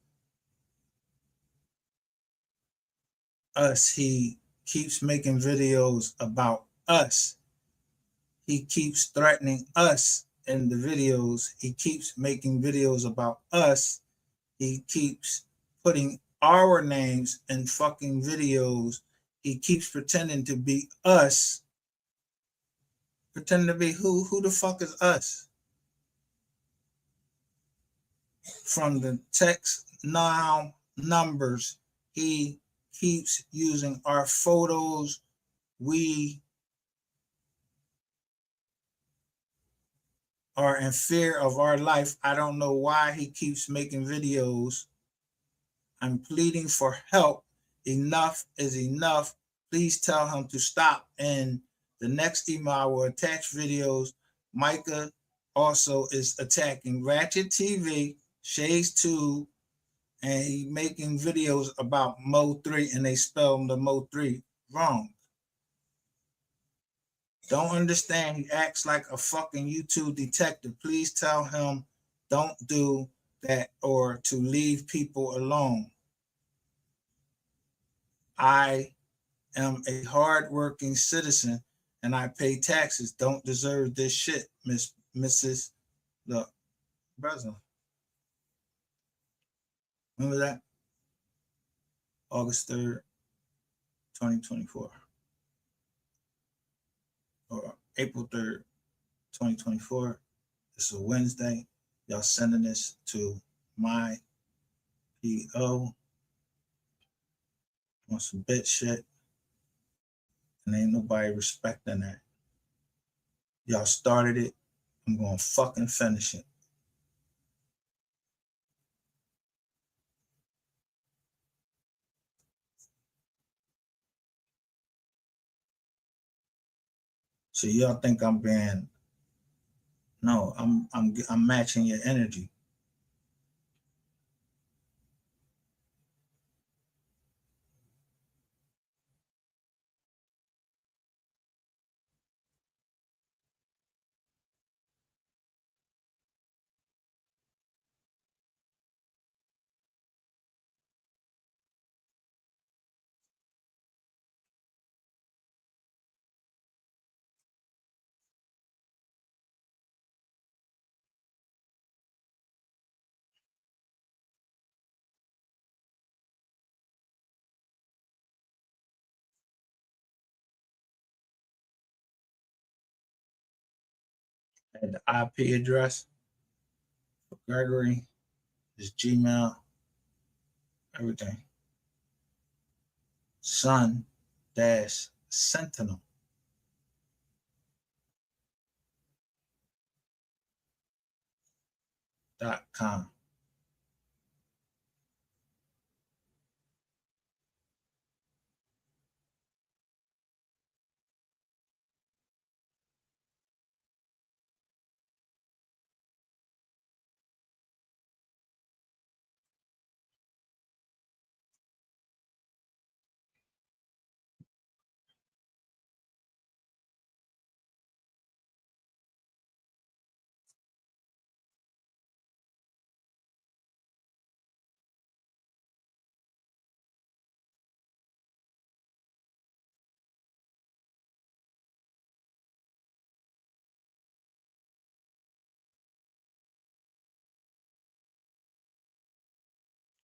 us. He keeps making videos about us. He keeps threatening us in the videos. He keeps making videos about us. He keeps putting our names in fucking videos. He keeps pretending to be us. Pretending to be who? Who the fuck is us? From the text now numbers, he keeps using our photos we are in fear of our life. I don't know why he keeps making videos. I'm pleading for help. Enough is enough. Please tell him to stop. And the next email I will attach videos. Micah also is attacking Ratchet TV, Shades 2, and he making videos about Mo 3, and they spell the Mo 3 wrong. Don't understand. He acts like a fucking YouTube detective. Please tell him don't do that or to leave people alone. I am a hardworking citizen and I pay taxes. Don't deserve this shit, Mrs. the President. Remember that? August 3rd, 2024. Or April 3rd, 2024. This is a Wednesday. Y'all sending this to my PO on some bitch shit. And ain't nobody respecting that. Y'all started it. I'm gonna fucking finish it. So y'all think I'm being, no, I'm matching your energy. And the IP address for Gregory is Gmail, everything. Sun-sentinel.com.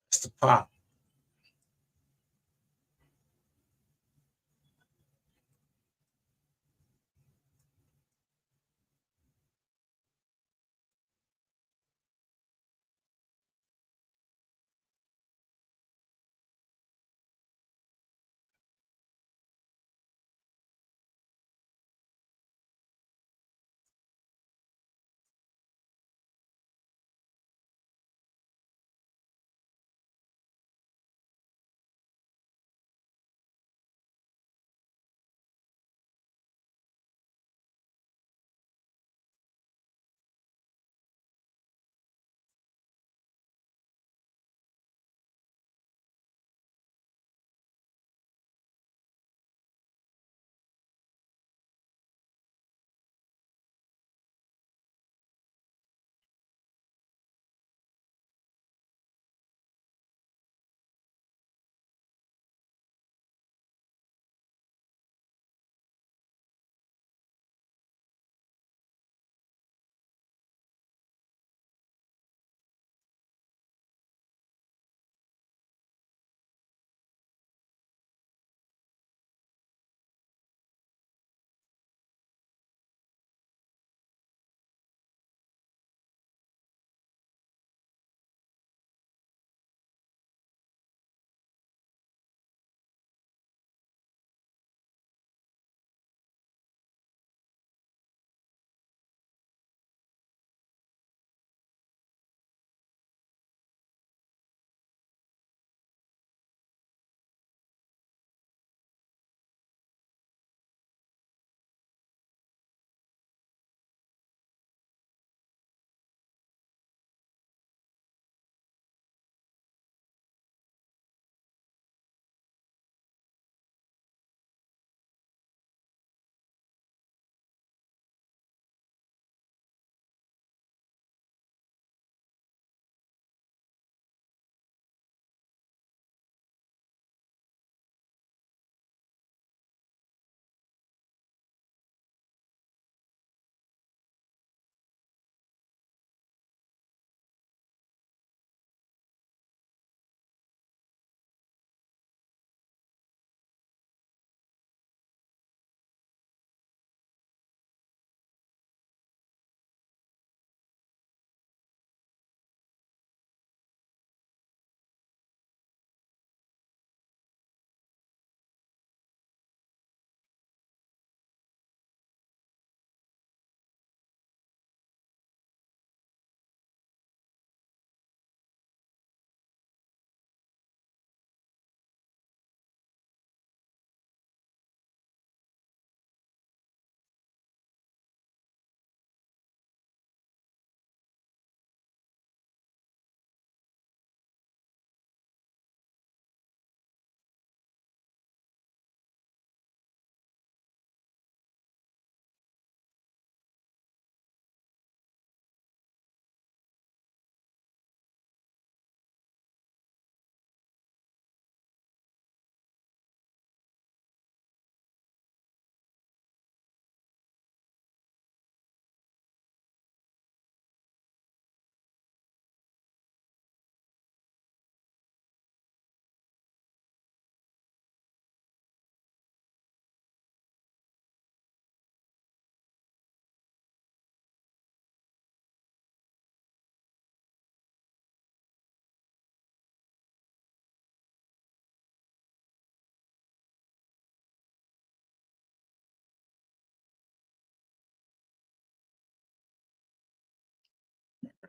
It's the pop.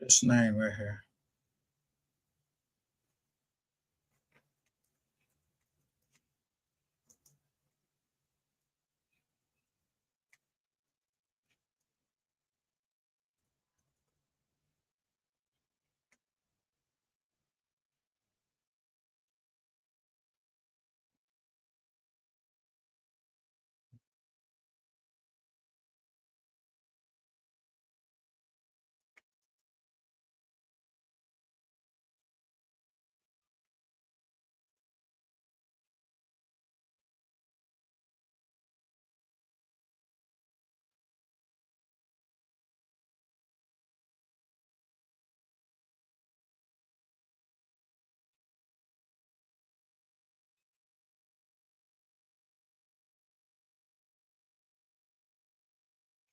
This name right here.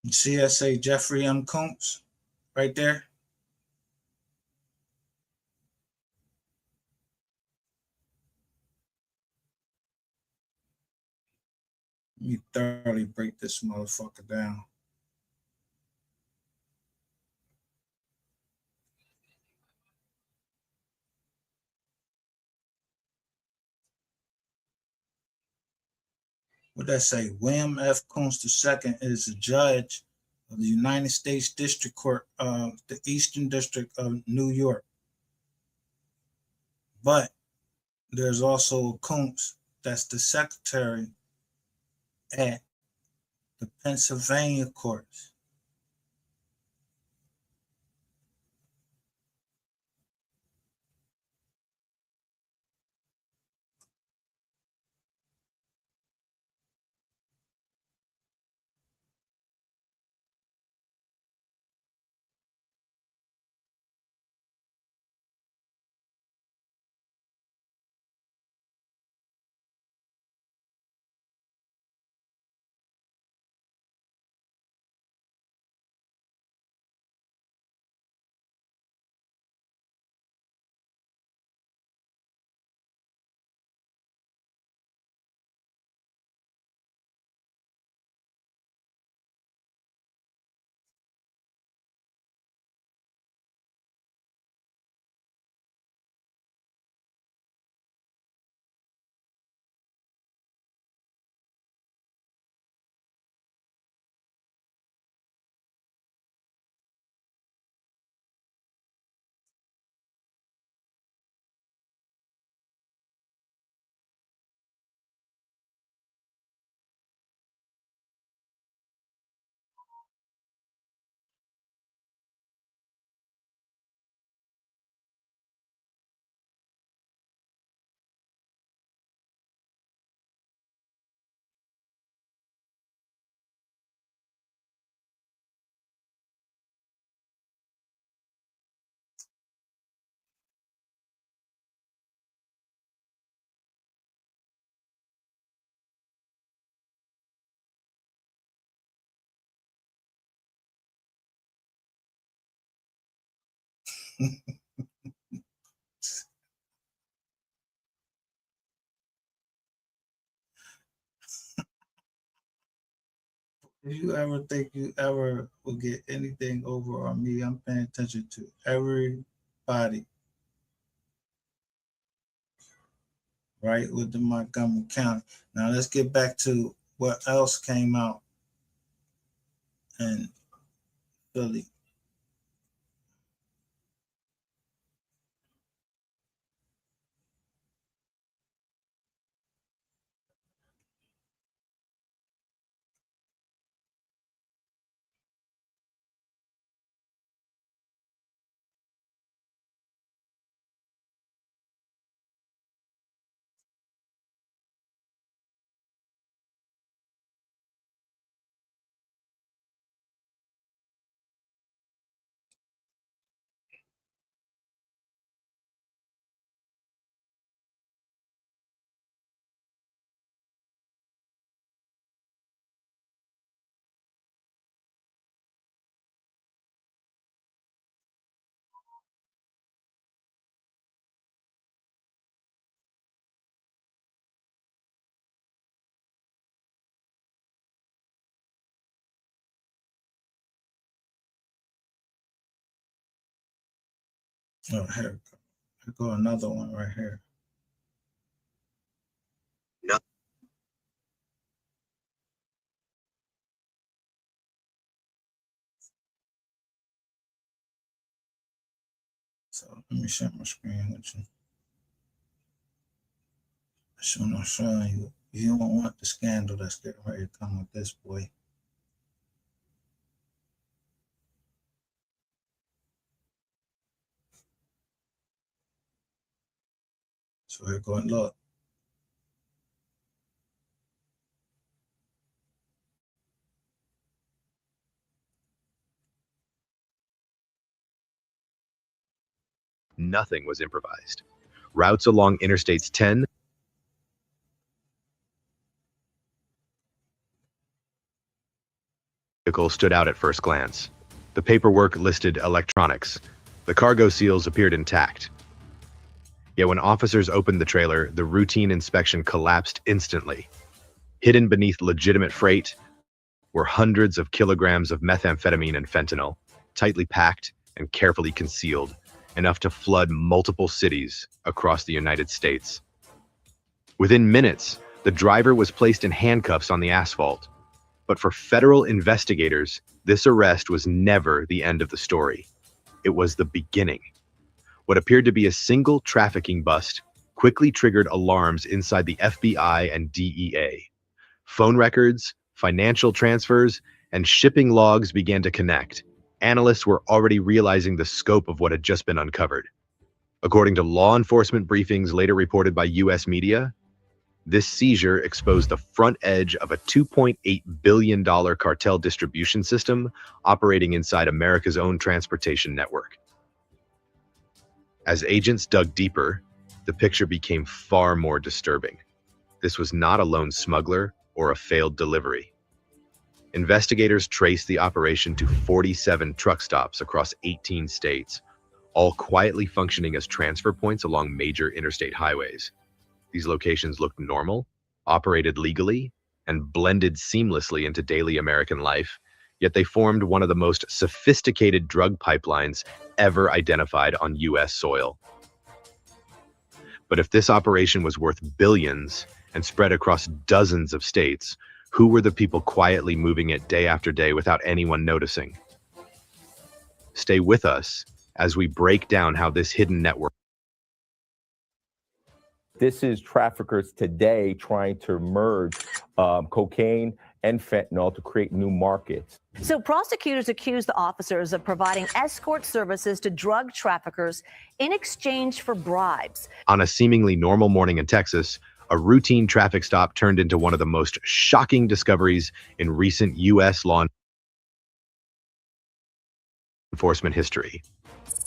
CSA Jeffrey M. Combs, right there. Let me thoroughly break this motherfucker down. What that say? William F. Combs II is a judge of the United States District Court of the Eastern District of New York. But there's also a Combs that's the secretary at the Pennsylvania courts. If you ever think you ever will get anything over on me, I'm paying attention to everybody, right, with the Montgomery County. Now let's get back to what else came out in Philly. Oh, here go another one right here. No. So let me share my screen with you. So I'm showing you. You don't want the scandal that's getting ready to come with this boy. So here go and look. Nothing was improvised. Routes along Interstates 10 vehicle stood out at first glance. The paperwork listed electronics. The cargo seals appeared intact. Yet when officers opened the trailer, the routine inspection collapsed instantly. Hidden beneath legitimate freight were hundreds of kilograms of methamphetamine and fentanyl, tightly packed and carefully concealed, enough to flood multiple cities across the United States. Within minutes, the driver was placed in handcuffs on the asphalt. But for federal investigators, this arrest was never the end of the story. It was the beginning. What appeared to be a single trafficking bust quickly triggered alarms inside the FBI and DEA. Phone records, financial transfers, and shipping logs began to connect. Analysts were already realizing the scope of what had just been uncovered. According to law enforcement briefings later reported by U.S. media, this seizure exposed the front edge of a $2.8 billion cartel distribution system operating inside America's own transportation network. As agents dug deeper, the picture became far more disturbing. This was not a lone smuggler or a failed delivery. Investigators traced the operation to 47 truck stops across 18 states, all quietly functioning as transfer points along major interstate highways. These locations looked normal, operated legally, and blended seamlessly into daily American life, yet they formed one of the most sophisticated drug pipelines ever identified on U.S. soil. But if this operation was worth billions and spread across dozens of states, who were the people quietly moving it day after day without anyone noticing? Stay with us as we break down how this hidden network. This is traffickers today trying to merge cocaine and fentanyl to create new markets. So prosecutors accuse the officers of providing escort services to drug traffickers in exchange for bribes. On a seemingly normal morning in Texas, a routine traffic stop turned into one of the most shocking discoveries in recent U.S. law enforcement history.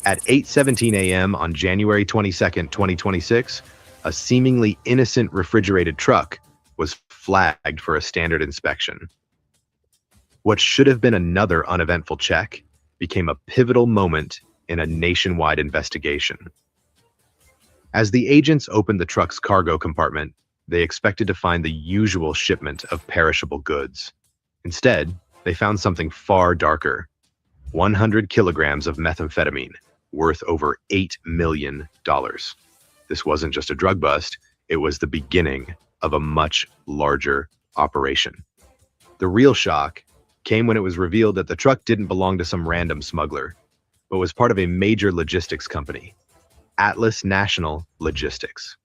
At 8:17 a.m. on January 22nd, 2026, a seemingly innocent refrigerated truck was flagged for a standard inspection. What should have been another uneventful check became a pivotal moment in a nationwide investigation. As the agents opened the truck's cargo compartment, they expected to find the usual shipment of perishable goods. Instead, they found something far darker: 100 kilograms of methamphetamine, worth over $8 million. This wasn't just a drug bust, it was the beginning of a much larger operation. The real shock came when it was revealed that the truck didn't belong to some random smuggler, but was part of a major logistics company, Atlas National Logistics.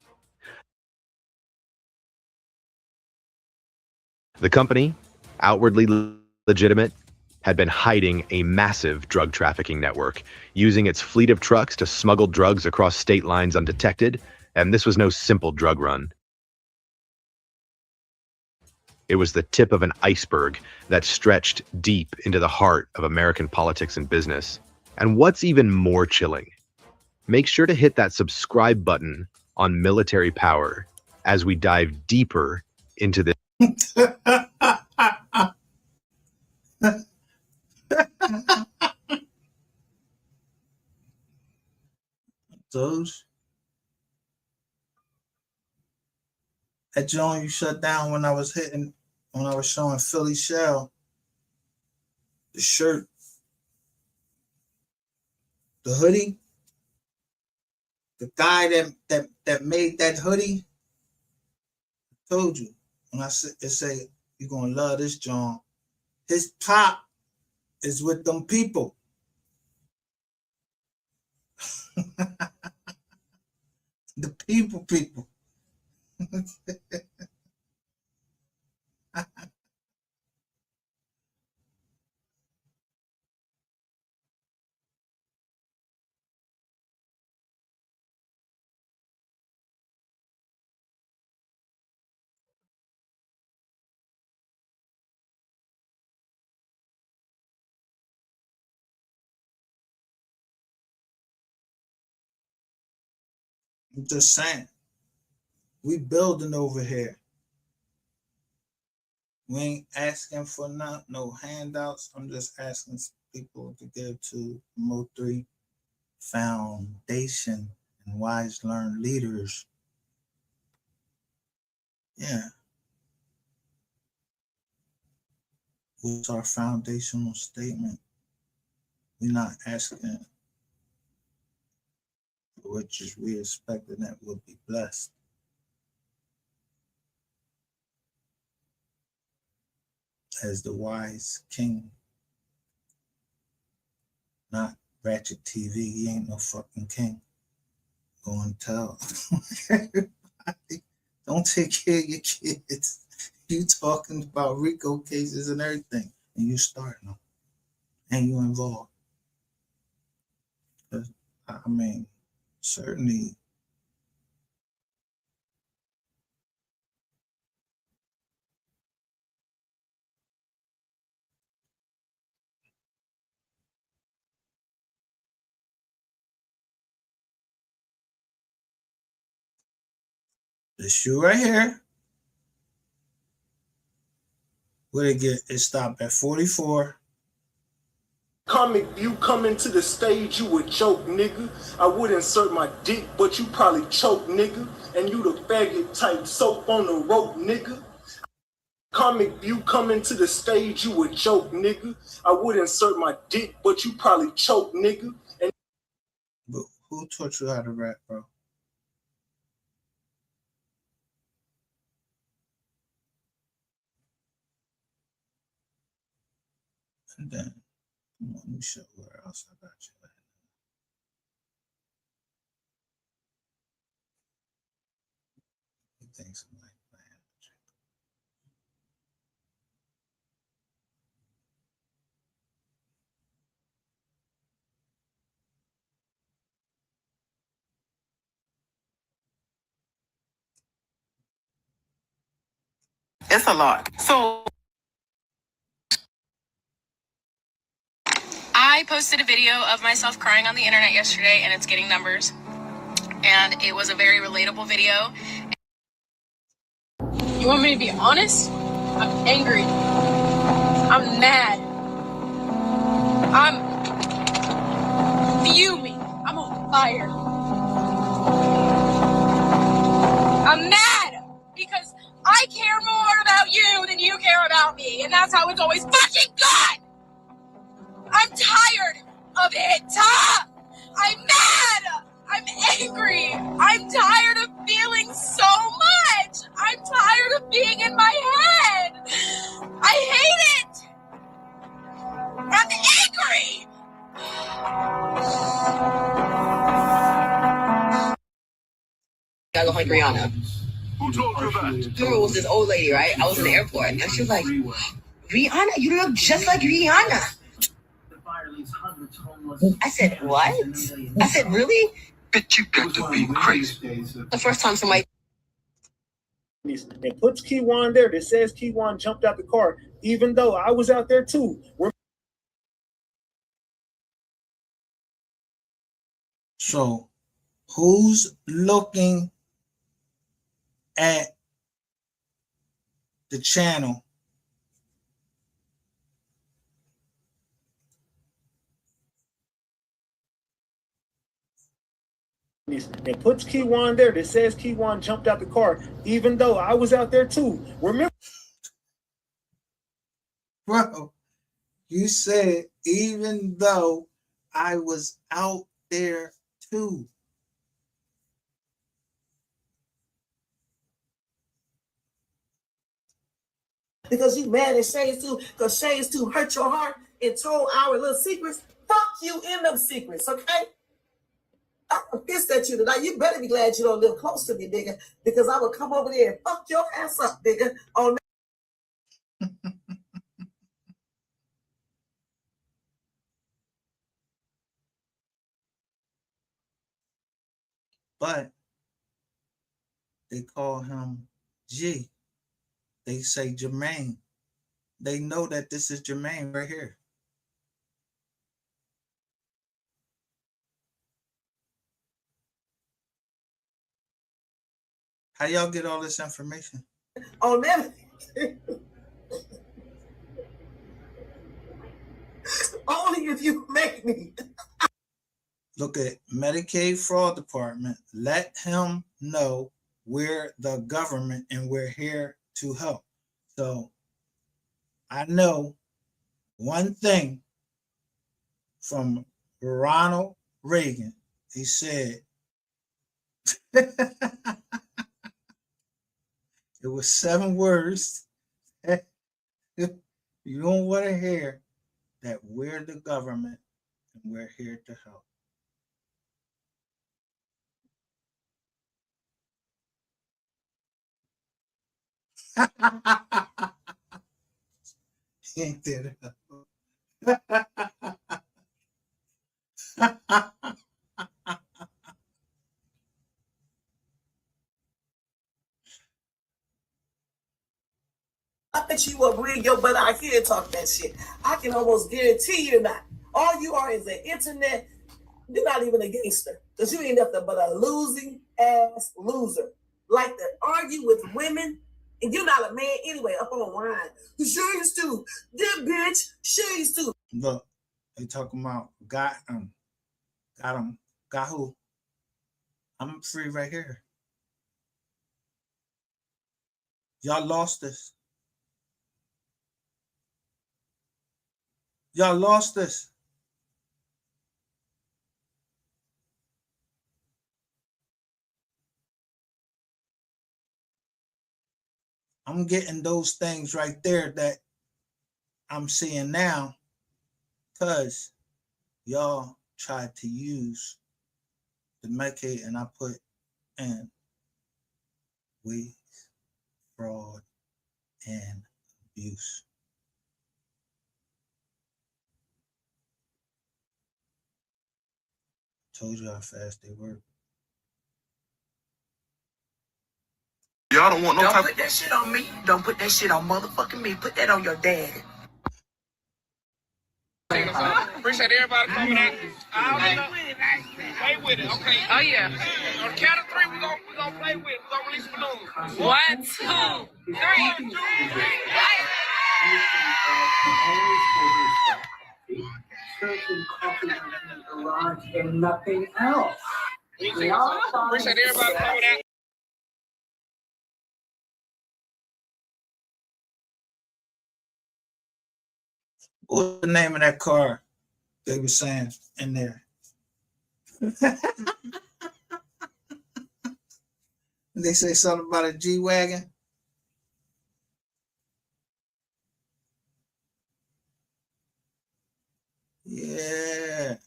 The company, outwardly legitimate, had been hiding a massive drug trafficking network, using its fleet of trucks to smuggle drugs across state lines undetected, and this was no simple drug run. It was the tip of an iceberg that stretched deep into the heart of American politics and business. And what's even more chilling, make sure to hit that subscribe button on Military Power as we dive deeper into this. Those. That joint you shut down when I was showing Philly Shell. The shirt. The hoodie. The guy that made that hoodie, told you when I say you're gonna love this John. His pop is with them people. The people. I'm just saying, we building over here. We ain't asking for no handouts. I'm just asking people to give to Mo3 Foundation and Wise Learn Leaders. Yeah. What's our foundational statement? We're not asking for what we expecting that we'll be blessed. As the wise king, not Ratchet TV. He ain't no fucking king. Go and tell everybody, don't take care of your kids. You talking about RICO cases and everything, and you starting them, and you involved. I mean, certainly. The shoe right here. What it get? It stopped at 44. Comic View coming to the stage, you would joke, nigga. I would insert my dick, but you probably choke, nigga. And you the faggot type soap on the rope, nigga. Comic View coming to the stage, you would joke, nigga. I would insert my dick, but you probably choke, nigga. And but who taught you how to rap, bro? And then, let me show you where else I got you at. He thinks I'm like playing. It's a lot. So I posted a video of myself crying on the internet yesterday, and it's getting numbers. And it was a very relatable video. You want me to be honest? I'm angry. I'm mad. I'm fuming. I'm on fire. I'm mad because I care more about you than you care about me, and that's how it's always fucking gone. I'm tired of it. I'm mad. I'm angry. I'm tired of feeling so much. I'm tired of being in my head. I hate it. I'm angry. I look like Rihanna. Who told you that? There was this old lady, right? I was in the airport, and she was like, Rihanna, you look just like Rihanna. I said, what? I said, really? Bitch, you got to be crazy. The first time somebody... it puts Keywan there that says Keywan jumped out the car, even though I was out there too. So, who's looking at the channel? It puts Keywan there that says Keywan jumped out the car, even though I was out there too. Remember? Bro, you said even though I was out there too. because you mad at Shades 2 because Shades 2 hurt your heart and told our little secrets. Fuck you in them secrets, okay? I'm pissed at you tonight. You better be glad you don't live close to me, nigga, because I will come over there and fuck your ass up, nigga. On But they call him G. They say Jermaine. They know that this is Jermaine right here. How y'all get all this information? on them. Only if you make me. Look at Medicaid Fraud Department. Let him know we're the government and we're here to help. So I know one thing from Ronald Reagan. He said, it was 7 words. You don't want to hear that we're the government and we're here to help. He ain't there to help. I bet you will bring your butt out here and talk that shit. I can almost guarantee you're not. All you are is an internet. You're not even a gangster. Because you ain't nothing but a losing ass loser. Like to argue with women, and you're not a man anyway, up on wine. Shades 2. Them bitch, Shades 2. Look, they talking about got him. Got who? I'm free right here. Y'all lost this. Y'all lost this. I'm getting those things right there that I'm seeing now because y'all tried to use the Medicaid and I put in weed, fraud, and abuse. Told you how fast they work. Y'all don't want no Don't type put that shit on me. Don't put that shit on motherfucking me. Put that on your daddy. Appreciate everybody coming out. Play with it, okay? Oh yeah. On the count of 3, we gonna play with it. We gonna release balloons. 1, 2, 3. Church and coffee in the garage and nothing else. Appreciate everybody coming out. What's the name of that car they were saying in there? They say something about a G-Wagon. Yeah.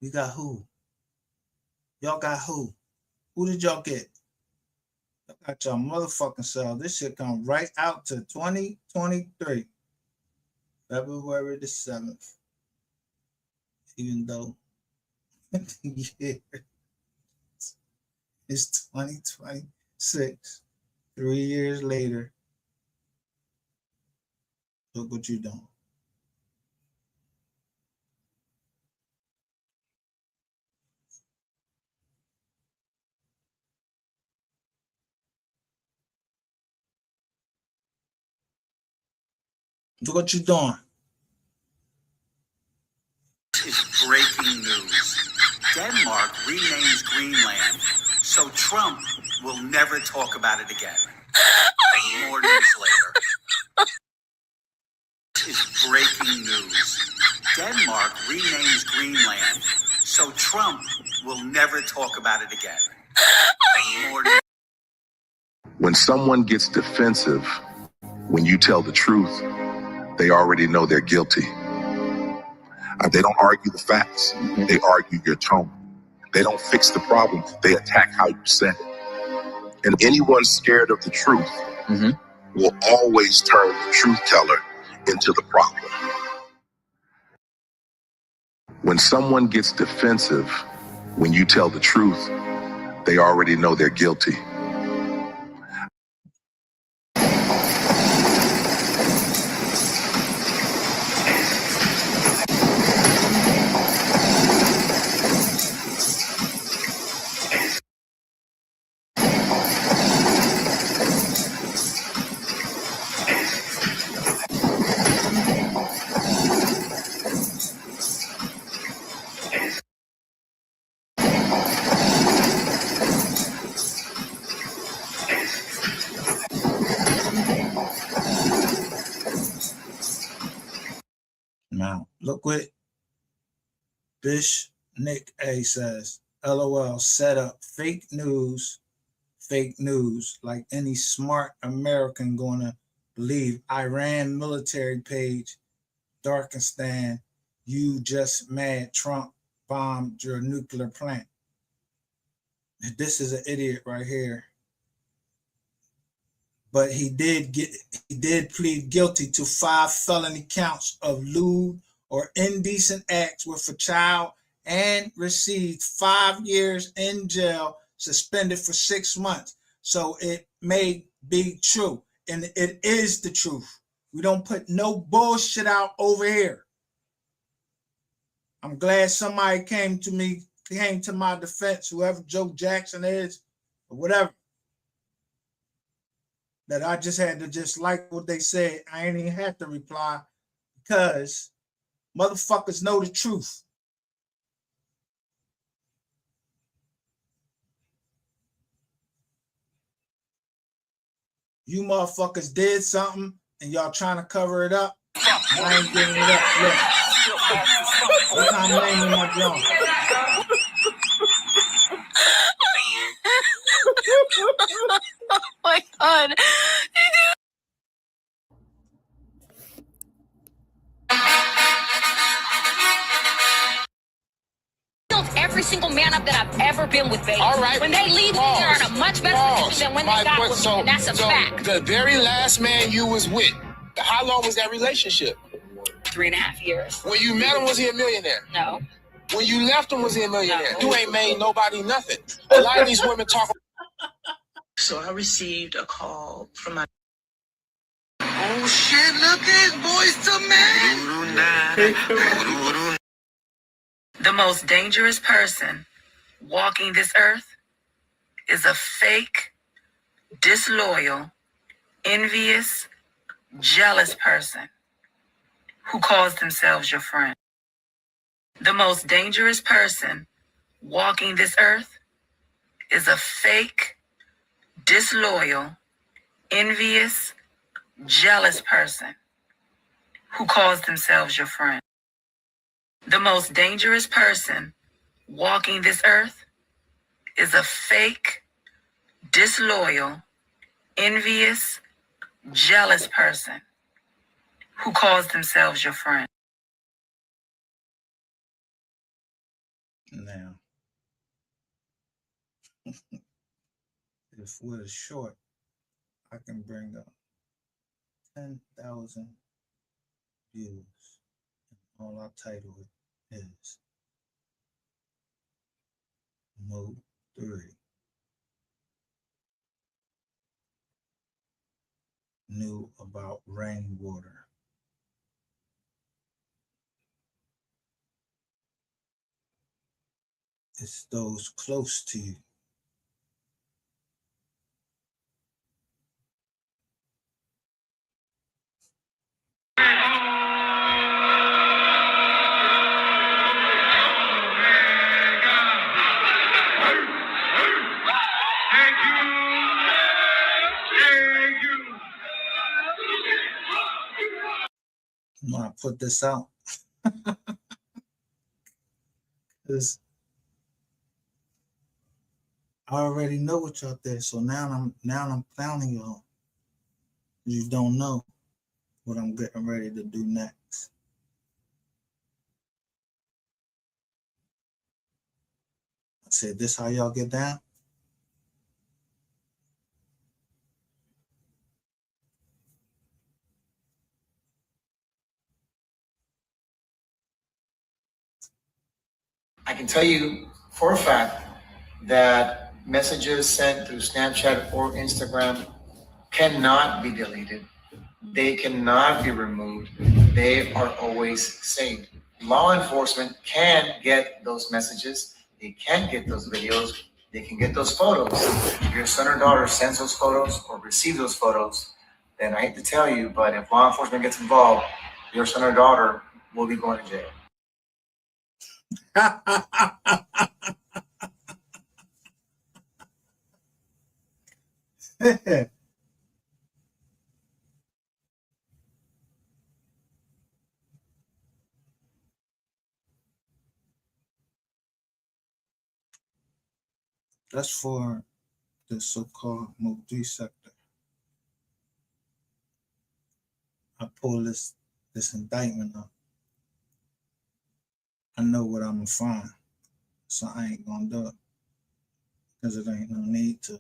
We got who? Y'all got who? Who did y'all get? Y'all got your motherfucking self. This shit come right out to 2023. February the 7th. Even though yeah, it's 2026. 3 years later. Look what you doing. Look what you doing. Is breaking news. Denmark renames Greenland, so Trump will never talk about it again. More news later. Is breaking news. Denmark renames Greenland, so Trump will never talk about it again. More news. When someone gets defensive, when you tell the truth, they already know they're guilty. They don't argue the facts. They argue your tone. They don't fix the problem. They attack how you said it. And anyone scared of the truth will always turn the truth teller into the problem. When someone gets defensive, when you tell the truth, they already know they're guilty. Now, look what Bish Nick A says. LOL, set up fake news, like any smart American gonna believe. Iran military page, Darkistan, you just mad Trump bombed your nuclear plant. This is an idiot right here. But he did plead guilty to 5 felony counts of lewd or indecent acts with a child and received 5 years in jail, suspended for 6 months. So it may be true, and it is the truth. We don't put no bullshit out over here. I'm glad somebody came to my defense, whoever Joe Jackson is or whatever. That I just had to just like what they said. I ain't even have to reply because motherfuckers know the truth. You motherfuckers did something and y'all trying to cover it up. I ain't giving it up. Look. Look how I'm naming my joint. Oh my God. Every single man up that I've ever been with, baby. All right. When they leave, they're in a much better position than when they got with me, and that's a fact. The very last man you was with, how long was that relationship? 3.5 years. When you met him, was he a millionaire? No. When you left him, was he a millionaire? No. You ain't made nobody nothing. A lot of these women talk. So I received a call from my. Oh shit, look at Boyz II Men. The most dangerous person walking this earth is a fake, disloyal, envious, jealous person who calls themselves your friend. The most dangerous person walking this earth is a fake, disloyal, envious, jealous person who calls themselves your friend. The most dangerous person walking this earth is a fake, disloyal, envious, jealous person who calls themselves your friend. Now, if we're short, I can bring up 10,000 views. All I title it is Mode 3. Knew about rainwater. It's those close to you. I'm gonna put this out. I already know what y'all did, so now I'm clowning y'all. You don't know what I'm getting ready to do next. I said, this how y'all get down? I can tell you for a fact that messages sent through Snapchat or Instagram cannot be deleted. They cannot be removed. They are always saved. Law enforcement can get those messages. They can get those videos. They can get those photos. If your son or daughter sends those photos or receives those photos, then I hate to tell you, but if law enforcement gets involved, your son or daughter will be going to jail. That's for the so-called Mukti sector. I pull this indictment up. I know what I'm gonna find, so I ain't gonna do it because it ain't no need to.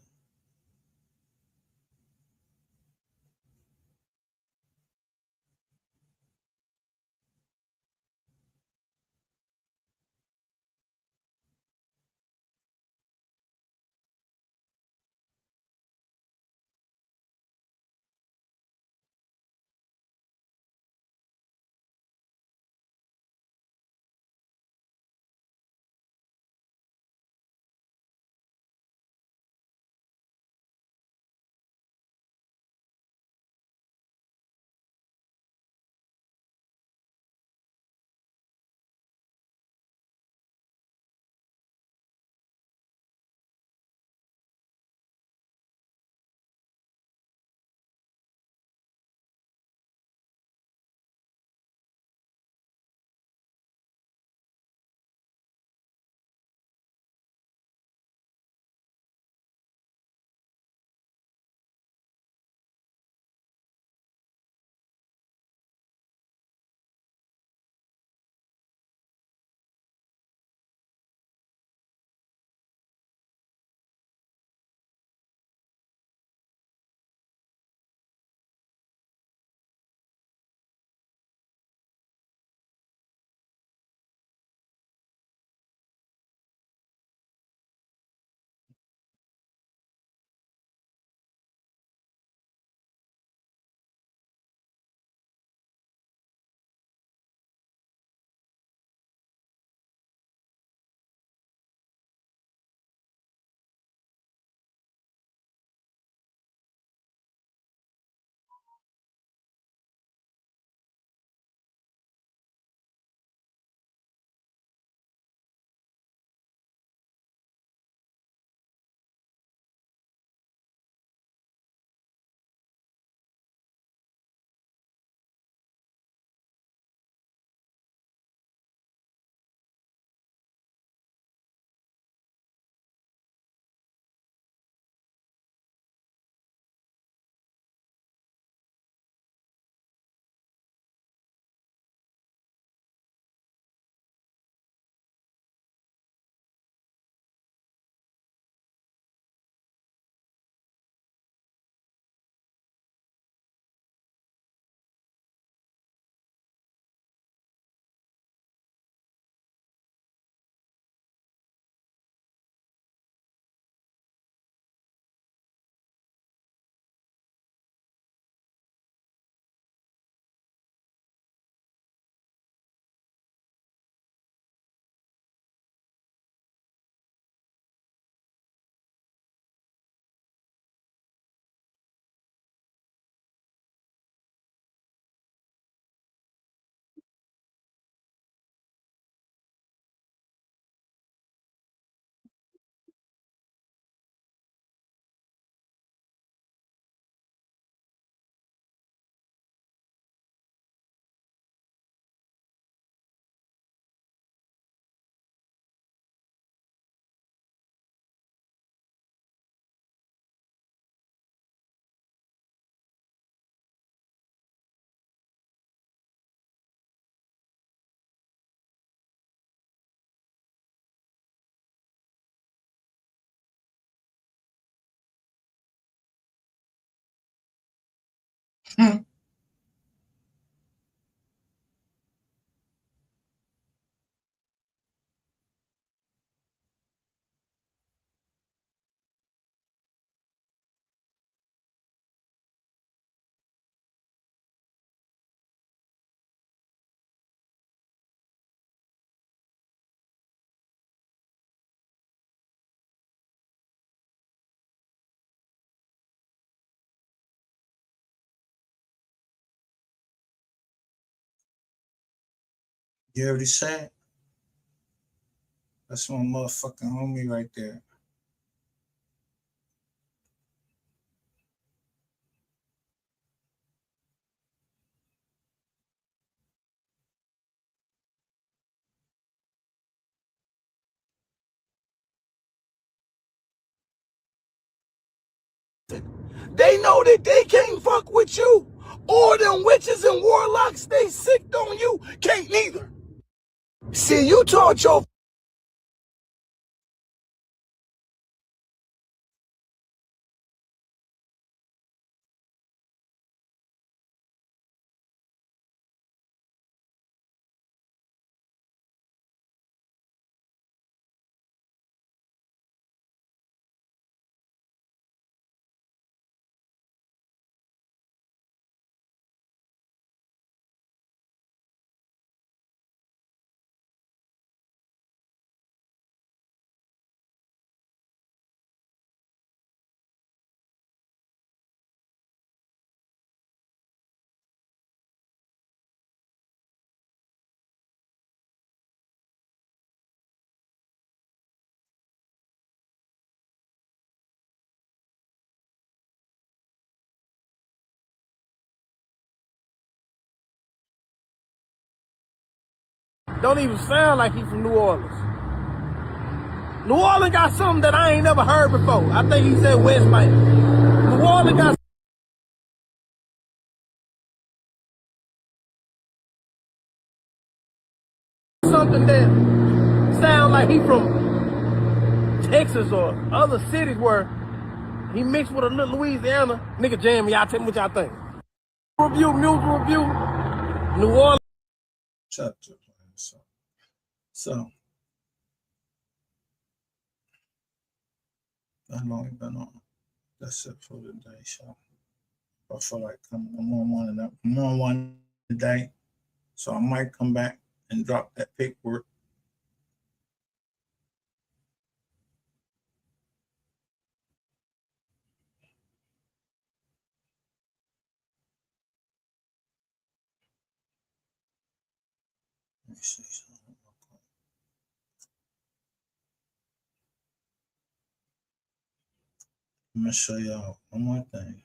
You already said. That's my motherfucking homie right there. They know that they can't fuck with you. All them witches and warlocks they sicked on you can't neither. See, you taught your don't even sound like he from New Orleans. New Orleans got something that I ain't never heard before. I think he said West Miami. New Orleans got something that sound like he from Texas or other cities where he mixed with a little Louisiana. Nigga jam, y'all tell me what y'all think. Review, music review, New Orleans. Shut up. So how long you been on? That's it for the day, so I feel like I'm on one today. So I might come back and drop that paperwork. Let me see something. I'm gonna show y'all one more thing.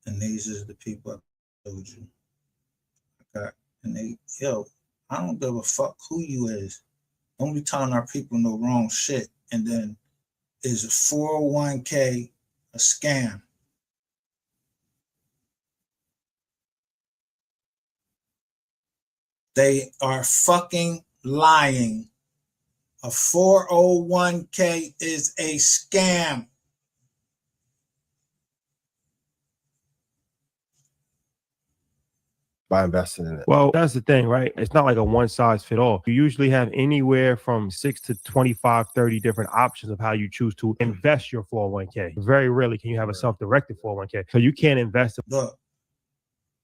And these is the people I told you. I got, and they, yo, I don't give a fuck who you is. Don't be telling our people no wrong shit. And then is a 401k a scam? They are fucking lying. A 401k is a scam. By investing in it. Well, that's the thing, right? It's not like a one size fit all. You usually have anywhere from 6 to 25, 30 different options of how you choose to invest your 401k. Very rarely can you have a self-directed 401k. So you can't invest. Look,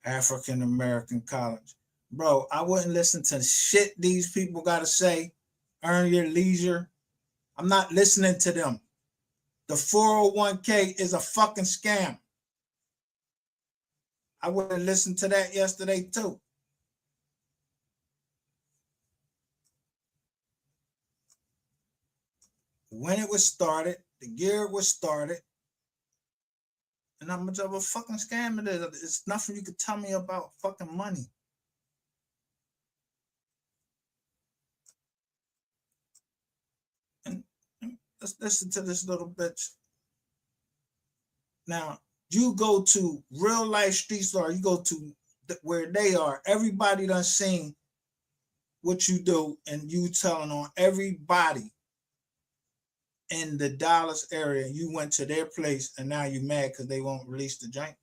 African American college. Bro, I wouldn't listen to shit these people got to say. Earn your leisure. I'm not listening to them. The 401k is a fucking scam. I would have listened to that yesterday too. When it was started, the year it was started, and how much of a fucking scam it is. It's nothing you could tell me about fucking money. And let's listen to this little bitch. Now, you go to real life street store, you go to where they are, everybody done seen what you do, and you telling on everybody in the Dallas area. You went to their place and now you mad because they won't release the joint.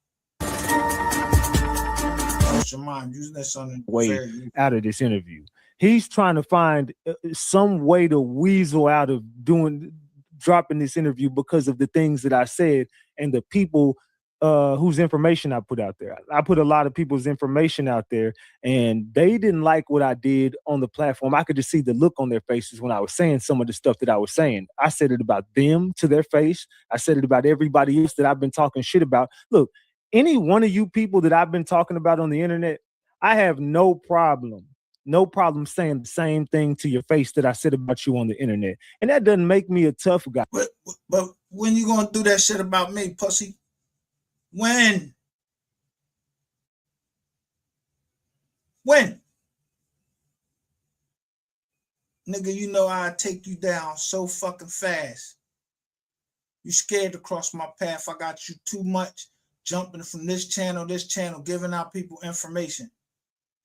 Shimon, using this on the way very out of this interview. He's trying to find some way to weasel out of dropping this interview because of the things that I said and the people whose information I put out there. I put a lot of people's information out there, and they didn't like what I did on the platform. I could just see the look on their faces when I was saying some of the stuff that I was saying. I said it about them to their face. I said it about everybody else that I've been talking shit about. Look, any one of you people that I've been talking about on the internet, I have no problem saying the same thing to your face that I said about you on the internet. And that doesn't make me a tough guy. But when you gonna do that shit about me, pussy? When? Nigga, you know I'd take you down so fucking fast. You scared to cross my path. I got you too much jumping from this channel, giving out people information.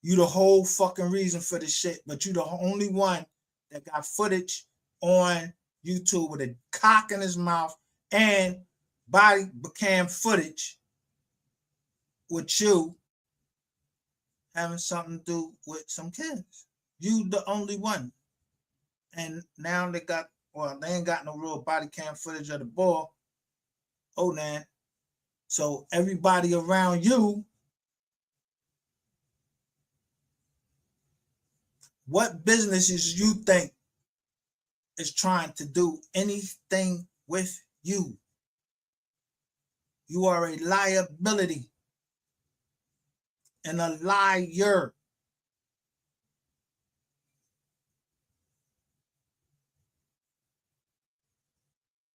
You the whole fucking reason for this shit, but you the only one that got footage on YouTube with a cock in his mouth and body cam footage with you having something to do with some kids. You the only one. And now they ain't got no real body cam footage of the boy. Oh, man. So everybody around you, what businesses you think is trying to do anything with you? You are a liability and a liar.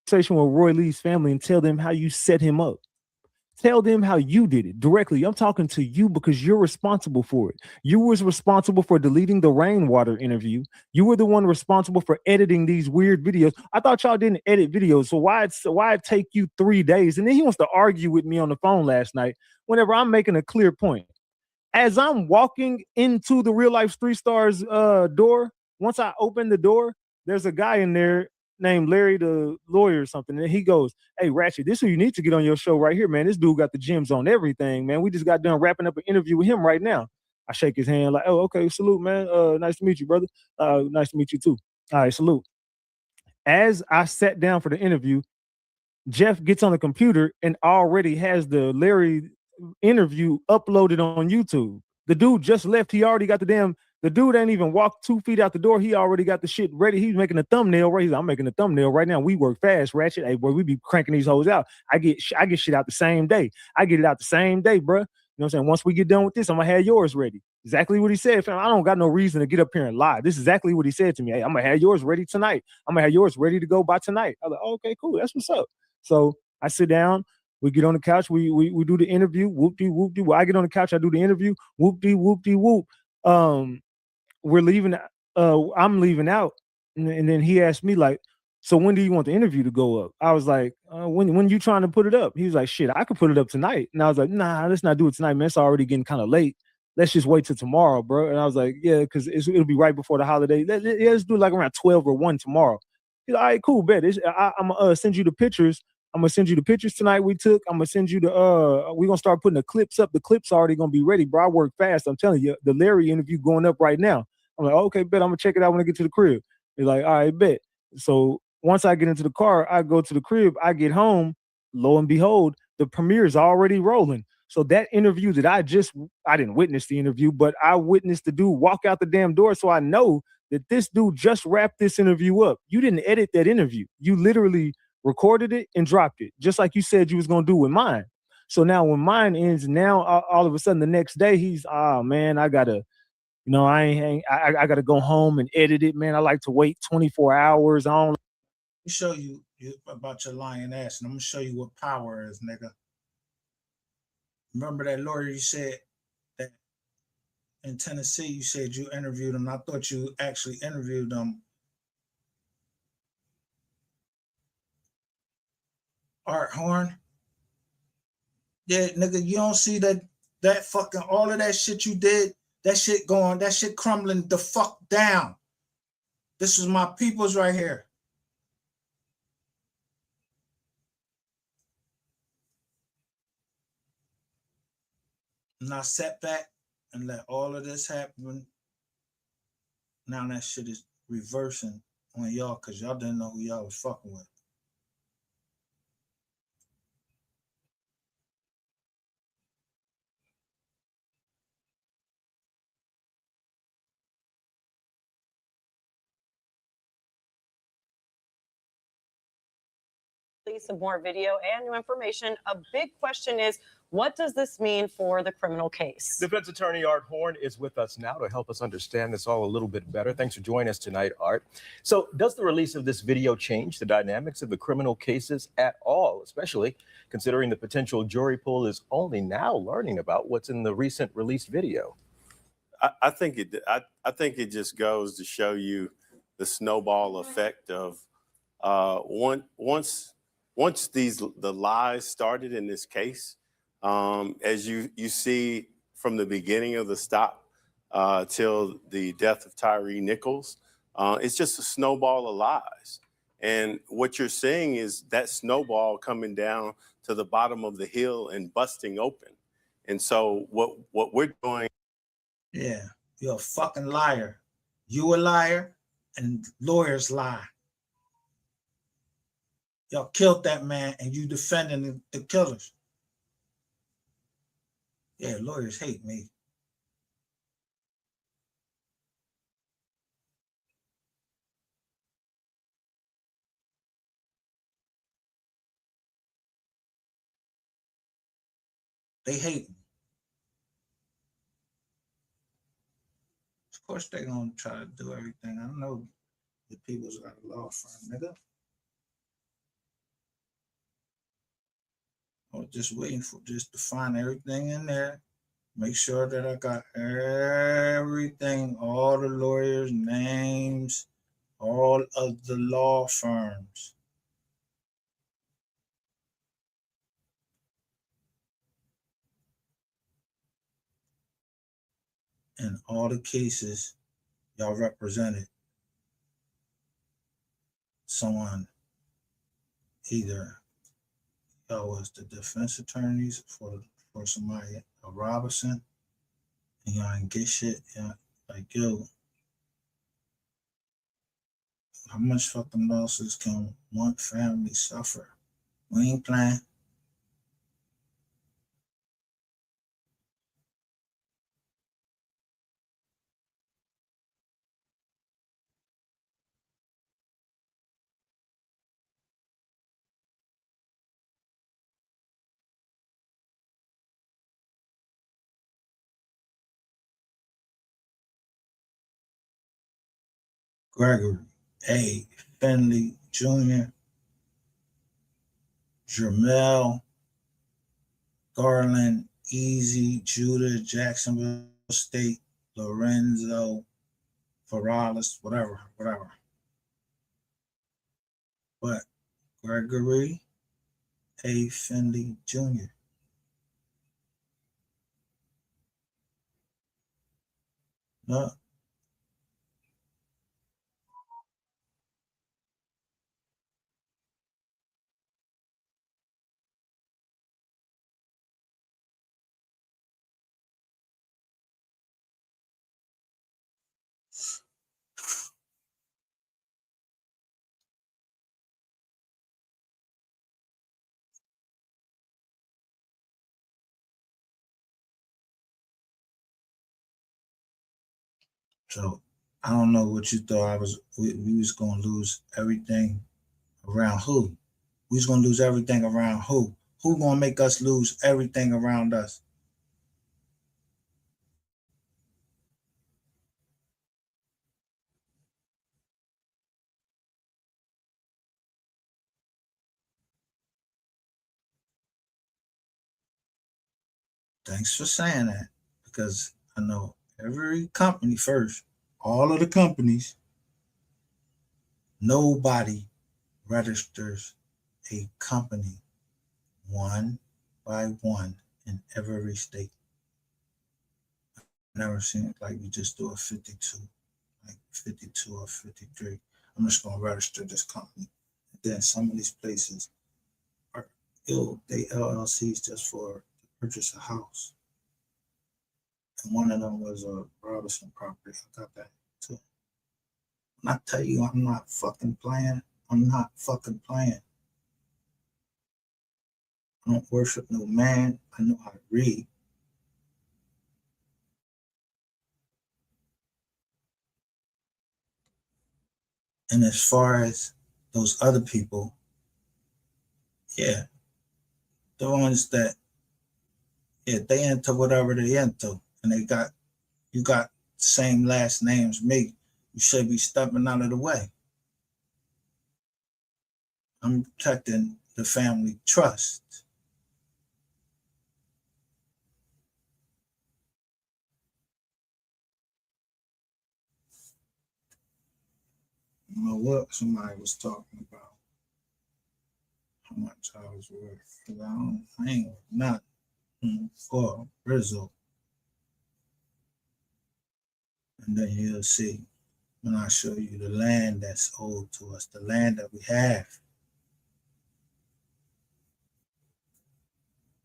Conversation with Roy Lee's family and tell them how you set him up. Tell them how you did it directly. I'm talking to you because you're responsible for it. You was responsible for deleting the Rainwater interview. You were the one responsible for editing these weird videos. I thought y'all didn't edit videos, so why it take you 3 days? And then he wants to argue with me on the phone last night whenever I'm making a clear point. As I'm walking into the Real Life Street Stars door, once I open the door, there's a guy in there named Larry the lawyer or something, and he goes, "Hey Ratchet, this is who you need to get on your show right here, man. This dude got the gems on everything, man. We just got done wrapping up an interview with him right now." I shake his hand like, "Oh, okay, salute, man. Nice to meet you, brother. Nice to meet you too. All right, salute." As I sat down for the interview, Jeff gets on the computer and already has the Larry interview uploaded on YouTube. The dude just left. He already got the dude ain't even walked 2 feet out the door. He already got the shit ready. He's making a thumbnail right. I'm making a thumbnail right now. We work fast, Ratchet. Hey, boy, we be cranking these hoes out. I get shit out the same day. I get it out the same day, bro. You know what I'm saying? Once we get done with this, I'm gonna have yours ready. Exactly what he said, fam. I don't got no reason to get up here and lie. This is exactly what he said to me. Hey, I'm gonna have yours ready tonight. I'm gonna have yours ready to go by tonight. I was like, oh, okay, cool. That's what's up. So I sit down. We get on the couch. We do the interview. Whoop-dee, whoop-dee. Well, I get on the couch. I do the interview. Whoop-dee, whoop-dee, whoop. We're leaving. I'm leaving out, and then he asked me like, "So when do you want the interview to go up?" I was like, "When you trying to put it up?" He was like, "Shit, I could put it up tonight." And I was like, "Nah, let's not do it tonight, man. It's already getting kind of late. Let's just wait till tomorrow, bro." And I was like, "Yeah, because it'll be right before the holiday. Let's do it like around 12 or 1 tomorrow." He's like, "All right, cool, bet. I'm gonna send you the pictures. I'm gonna send you the pictures tonight we took. I'm gonna send you we're gonna start putting the clips up. The clips already gonna be ready, bro. I work fast. I'm telling you, the Larry interview going up right now." I'm like, okay, bet. I'm gonna check it out when I get to the crib. He's like, all right, bet. So once I get into the car, I go to the crib, I get home, lo and behold, the premiere is already rolling. So that interview that I didn't witness the interview, but I witnessed the dude walk out the damn door. So I know that this dude just wrapped this interview up. You didn't edit that interview. You literally recorded it and dropped it, just like you said you was gonna do with mine. So now when mine ends, now all of a sudden the next day he's, oh man, I gotta go home and edit it, man. I like to wait 24 hours. I don't. Let me show you about your lying ass, and I'm gonna show you what power is, nigga. Remember that lawyer you said that in Tennessee, you said you interviewed him. I thought you actually interviewed him. Art Horn. Yeah, nigga, you don't see that fucking all of that shit you did, that shit crumbling the fuck down. This is my peoples right here. not set back and let all of this happen. Now that shit is reversing on y'all because y'all didn't know who y'all was fucking with. Some more video and new information. A big question is, what does this mean for the criminal case? Defense attorney Art Horn is with us now to help us understand this all a little bit better. Thanks for joining us tonight, Art. So does the release of this video change the dynamics of the criminal cases at all, especially considering the potential jury pool is only now learning about what's in the recent released video? I think it just goes to show you the snowball effect of once the lies started in this case, as you see from the beginning of the stop till the death of Tyree Nichols, it's just a snowball of lies. And what you're seeing is that snowball coming down to the bottom of the hill and busting open. And so what we're doing. Yeah, you're a fucking liar. You a liar and lawyers lie. Y'all killed that man and you defending the killers. Yeah, lawyers hate me. They hate me. Of course they're gonna try to do everything. I know the people's got a law firm, nigga. I was just waiting for just to find everything in there. Make sure that I got everything, all the lawyers' names, all of the law firms. And all the cases y'all represented someone, either y'all was the defense attorneys for somebody, a Robinson, and y'all ain't get shit. Yeah, like, yo, how much fucking losses can one family suffer? We ain't playing. Gregory A. Finley Jr., Jermel Garland, Easy, Judah, Jacksonville State, Lorenzo, Ferralis, whatever. But Gregory A. Finley Jr. No. So I don't know what you thought we was gonna lose everything around who? We was gonna lose everything around who? Who gonna make us lose everything around us? Thanks for saying that, because I know every company first, all of the companies, nobody registers a company one by one in every state. I've never seen it like you just do a 52, like 52 or 53. I'm just gonna register this company. And then some of these places are they LLCs just for to purchase a house. And one of them was a Robinson property. I got that too. When I tell you I'm not fucking playing, I'm not fucking playing. I don't worship no man. I know how to read. And as far as those other people, yeah, the ones that, yeah, they into whatever they into, and they got, you got the same last name as me, you should be stepping out of the way. I'm protecting the family trust. You know what? Somebody was talking about how much I was worth. Cause I ain't worth nothing for Rizzo. And then you'll see when I show you the land that's owed to us, the land that we have.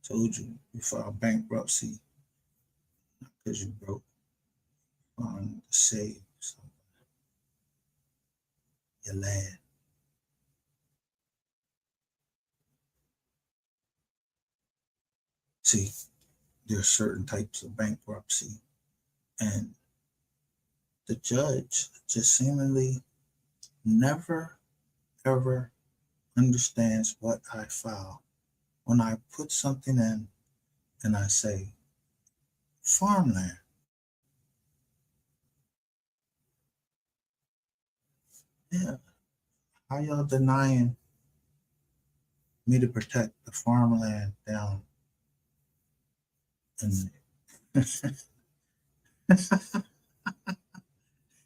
Told you, you filed bankruptcy because you broke on to save your land. See, there are certain types of bankruptcy, and the judge just seemingly never, ever understands what I file. When I put something in and I say farmland, yeah, how y'all denying me to protect the farmland down in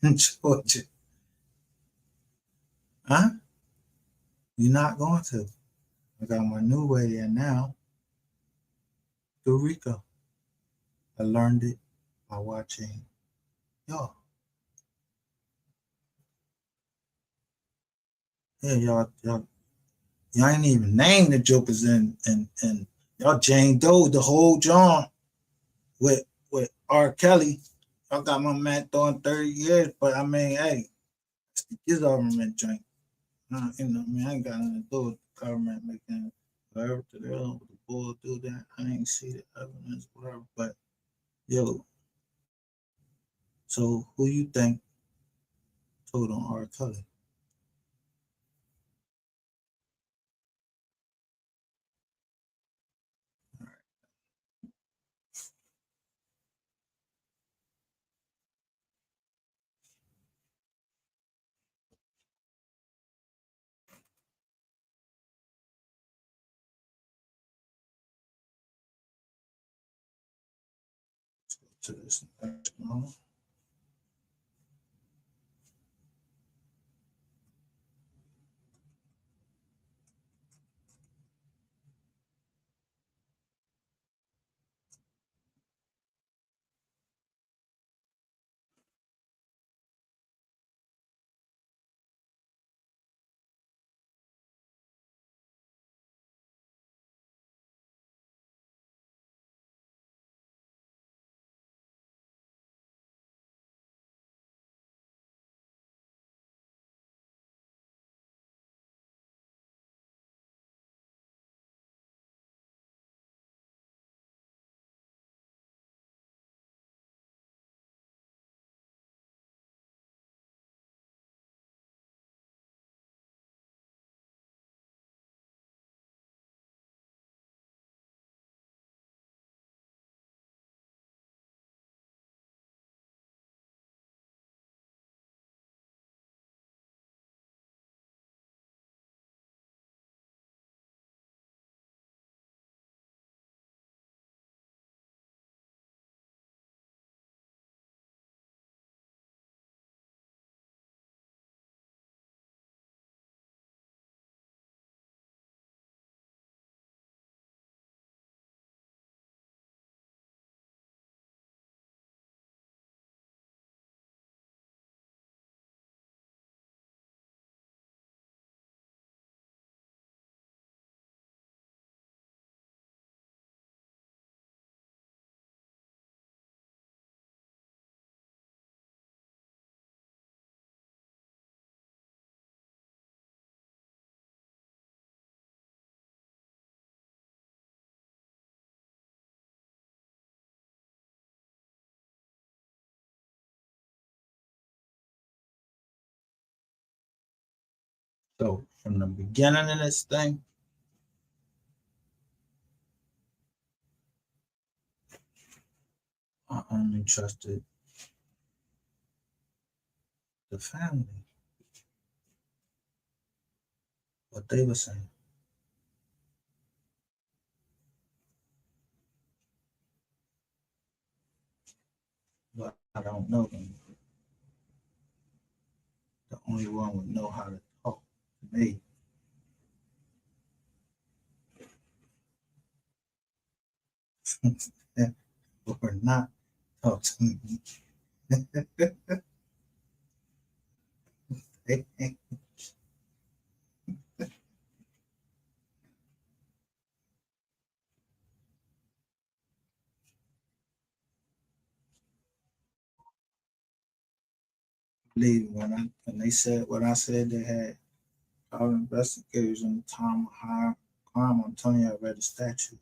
in Georgia? Huh? You're not going to. I got my new way in now through Rico. I learned it by watching y'all. Yeah, y'all ain't even named the jokers in y'all Jane Doe the whole John with R. Kelly. Y'all got my man throwing 30 years, but I mean, hey, it's the government joint. You know, I mean, I ain't got nothing to do with the government making whatever to the hell with the bull do that. I ain't see the evidence, whatever. But yo, so who you think told on R. Kelly? To this next one. So from the beginning of this thing, I only trusted the family, what they were saying. But I don't know them. The only one would know how to talk to me. Or not talk to me. Believe when they said what I said, they had all investigators in the time of high crime. I'm telling you, I read the statute.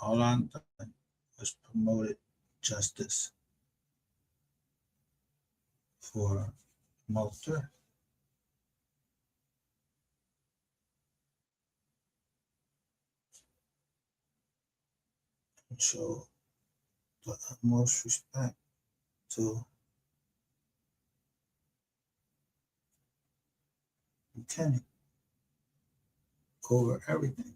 All I done was promoted justice for Mulder. And show the utmost respect to Lieutenant over everything.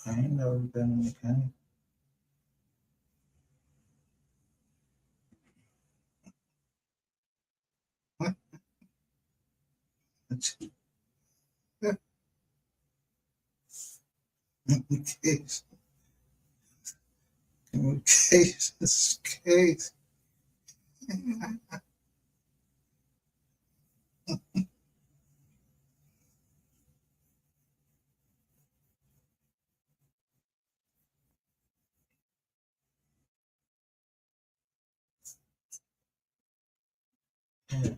I ain't never been in the county. Case. Case. Yeah.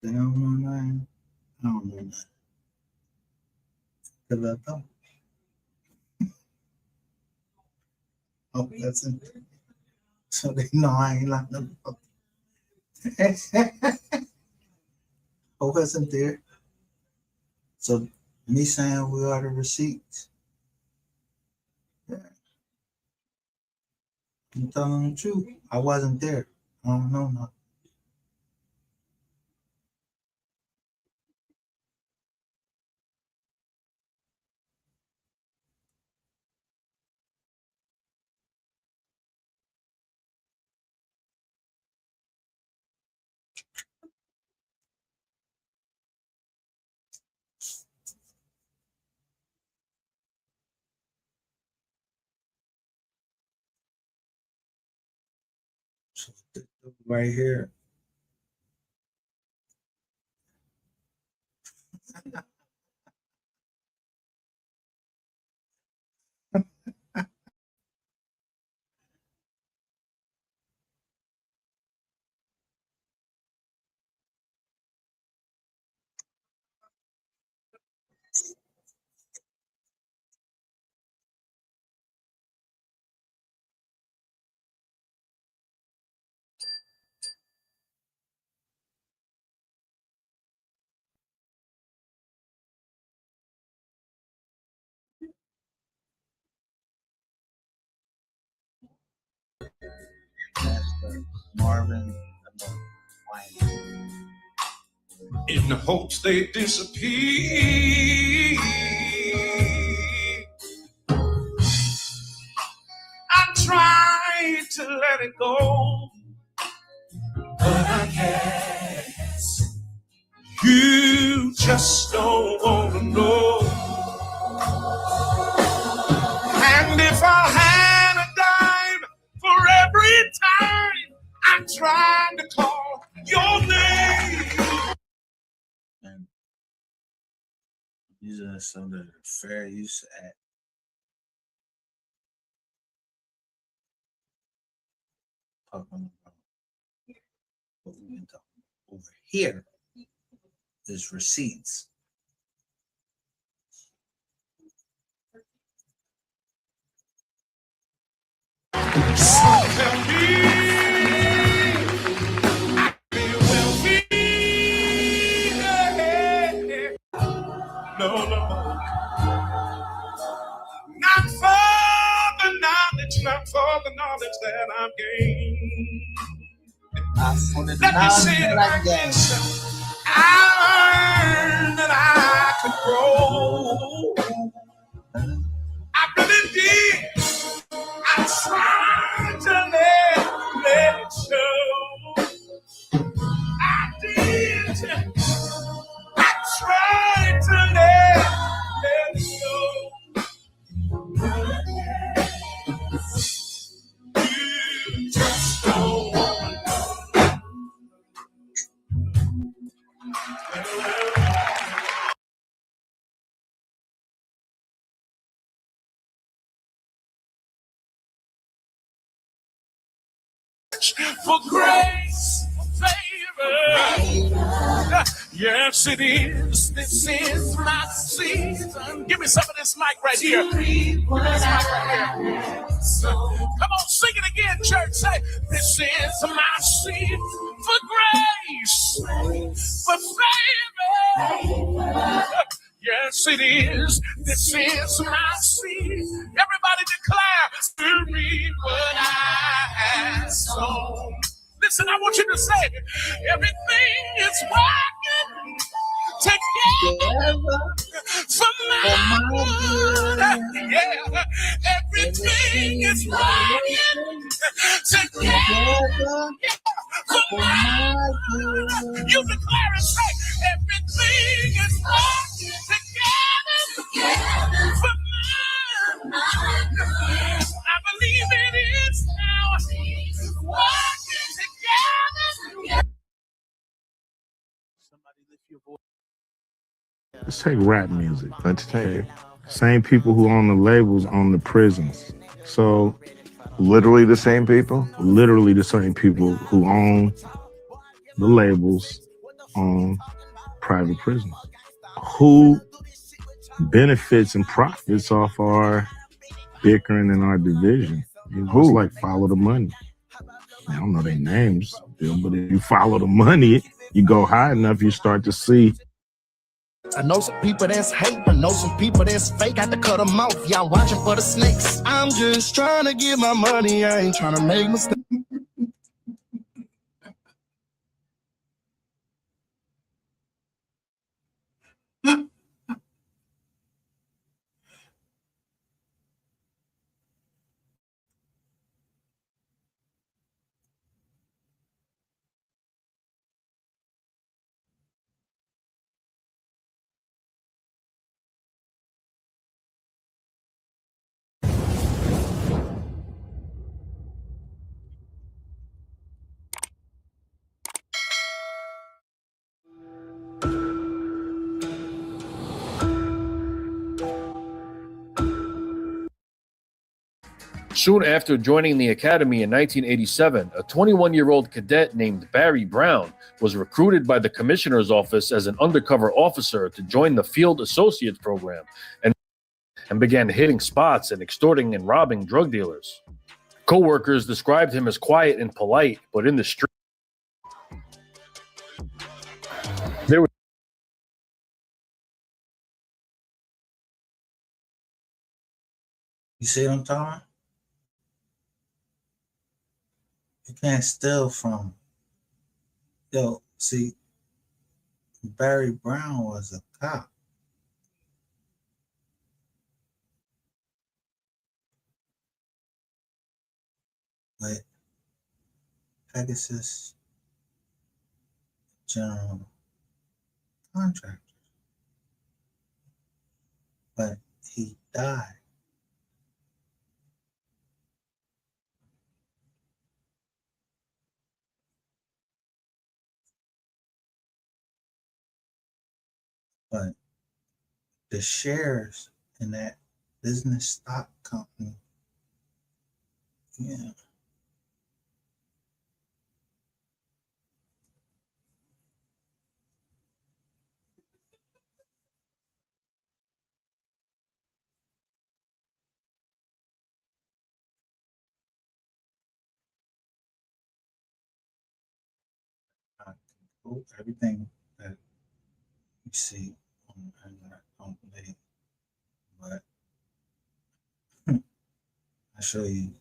They don't know nothing. I don't know nothing. Because I don't. Oh, that's it. So they know I ain't like no. I wasn't there. So me saying we are the receipts. Yeah. I'm telling the truth. I wasn't there. I don't know nothing. So right here. Marvin. In the hopes they disappear. I tried to let it go, but I guess you just don't want to know. And if I had a dime for every time I tried to call us under the Fair Use Act. Talking about what we've been talking about. Over here is receipts. No, no. Not for the knowledge, not for the knowledge that I've gained. Let me say it like this. I learned that I could grow. I really did. I tried to let it show. I did. I tried to let it show. You just don't want to know. For grace, for favor. Yes, it is. This is my season. Give me some of this mic right here. Give me this mic right here. Come on, sing it again, church. Say, this is my season for grace, for favor. Yes, it is. This is my season. Everybody declare to reap what I have sown. Listen, I want you to say, everything is working together for my good. Yeah, everything is working together for my good. You declare and say, everything is working together for my good. I believe it is now working together. Let's take rap music. Let's take it. Same people who own the labels own the prisons. So literally the same people? Literally the same people who own the labels own private prisons. Who benefits and profits off our bickering and our division? It's like follow the money. I don't know their names, Bill, but if you follow the money, you go high enough, you start to see. I know some people that's hate, I know some people that's fake. I had to cut them off, y'all watching for the snakes. I'm just trying to get my money, I ain't trying to make mistakes. Soon after joining the academy in 1987, a 21-year-old cadet named Barry Brown was recruited by the commissioner's office as an undercover officer to join the Field Associates program and began hitting spots and extorting and robbing drug dealers. Co-workers described him as quiet and polite, but in the street, there was You see what I'm talking about? You can't steal from. Yo, see, Barry Brown was a cop. But Pegasus General Contractor. But he died. But the shares in that business stock company. Yeah. Everything that you see on the internet, don't believe. But I show you,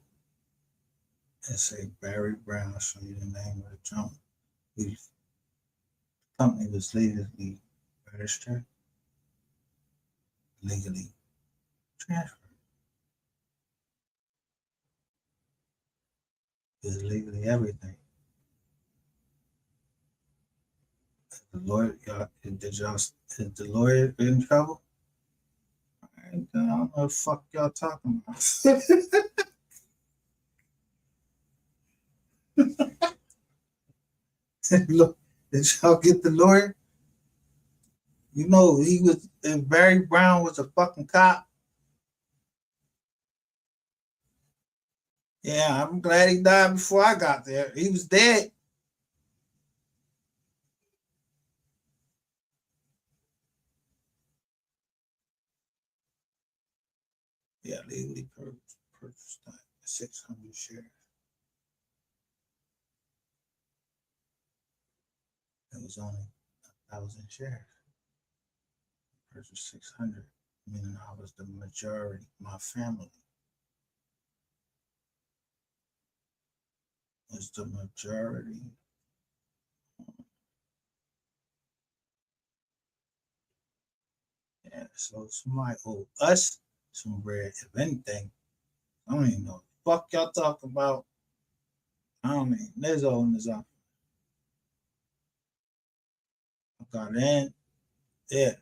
it's a Barry Brown, I'll show you the name of the junk. The company was legally registered, legally transferred. It's legally everything. The lawyer, is the lawyer in trouble? I don't know what the fuck y'all talking about. Look, did y'all get the lawyer? You know, Barry Brown was a fucking cop. Yeah, I'm glad he died before I got there. He was dead. Yeah, legally purchased 600 shares. It was only 1,000 shares. Purchased 600, meaning I was the majority, my family was the majority. Yeah, so somebody owe us some bread, if anything. I don't even know what the fuck y'all talking about. I don't mean, there's all in this up. I got in, yeah.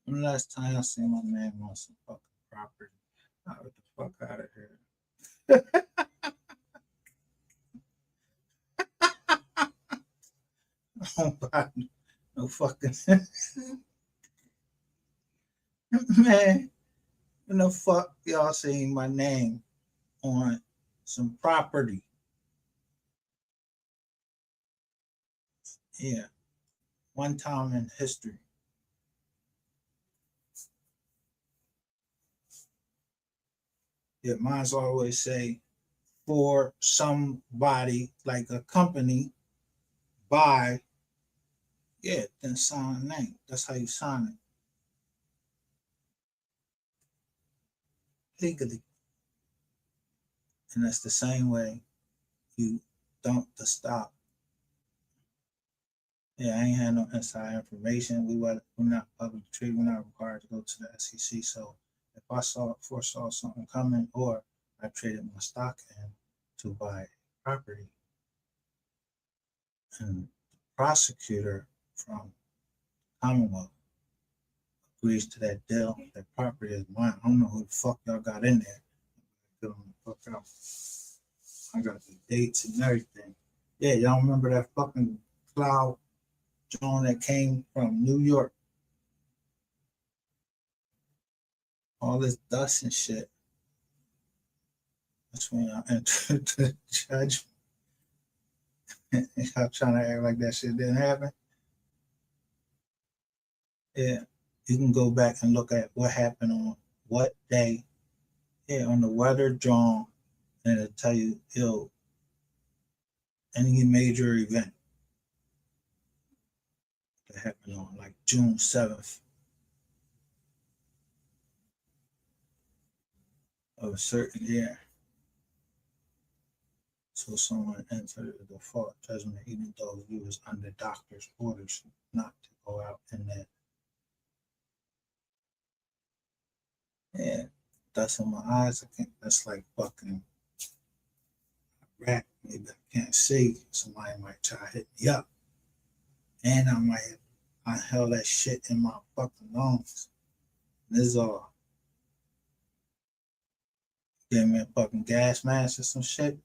When the last time I seen my man on some fucking property, I got the fuck out of here. I don't buy no fucking man. When the fuck y'all seen my name on some property? Yeah, one time in history. Yeah, mine's always say for somebody like a company by, yeah, then sign a name. That's how you sign it. Legally. And that's the same way you dump the stock. Yeah, I ain't had no inside information. We're not public trade. We're not required to go to the SEC. So if I foresaw something coming, or I traded my stock in to buy property, and the prosecutor from Commonwealth agrees to that deal, that property is mine. I don't know who the fuck y'all got in there. Get them the fuck out. I got the dates and everything. Yeah, y'all remember that fucking cloud drone that came from New York? All this dust and shit. That's when I entered the judgment. Y'all trying to act like that shit didn't happen? Yeah, you can go back and look at what happened on what day. Yeah, on the weather drone, and it'll tell you any major event that happened on like June 7th of a certain year. So someone entered a default judgment even though you was under doctor's orders not to go out in there. Yeah, dust in my eyes. I can't, that's like fucking a rat. Maybe I can't see. Somebody might try to hit me up. And I held that shit in my fucking lungs. This is all. Gave me a fucking gas mask or some shit.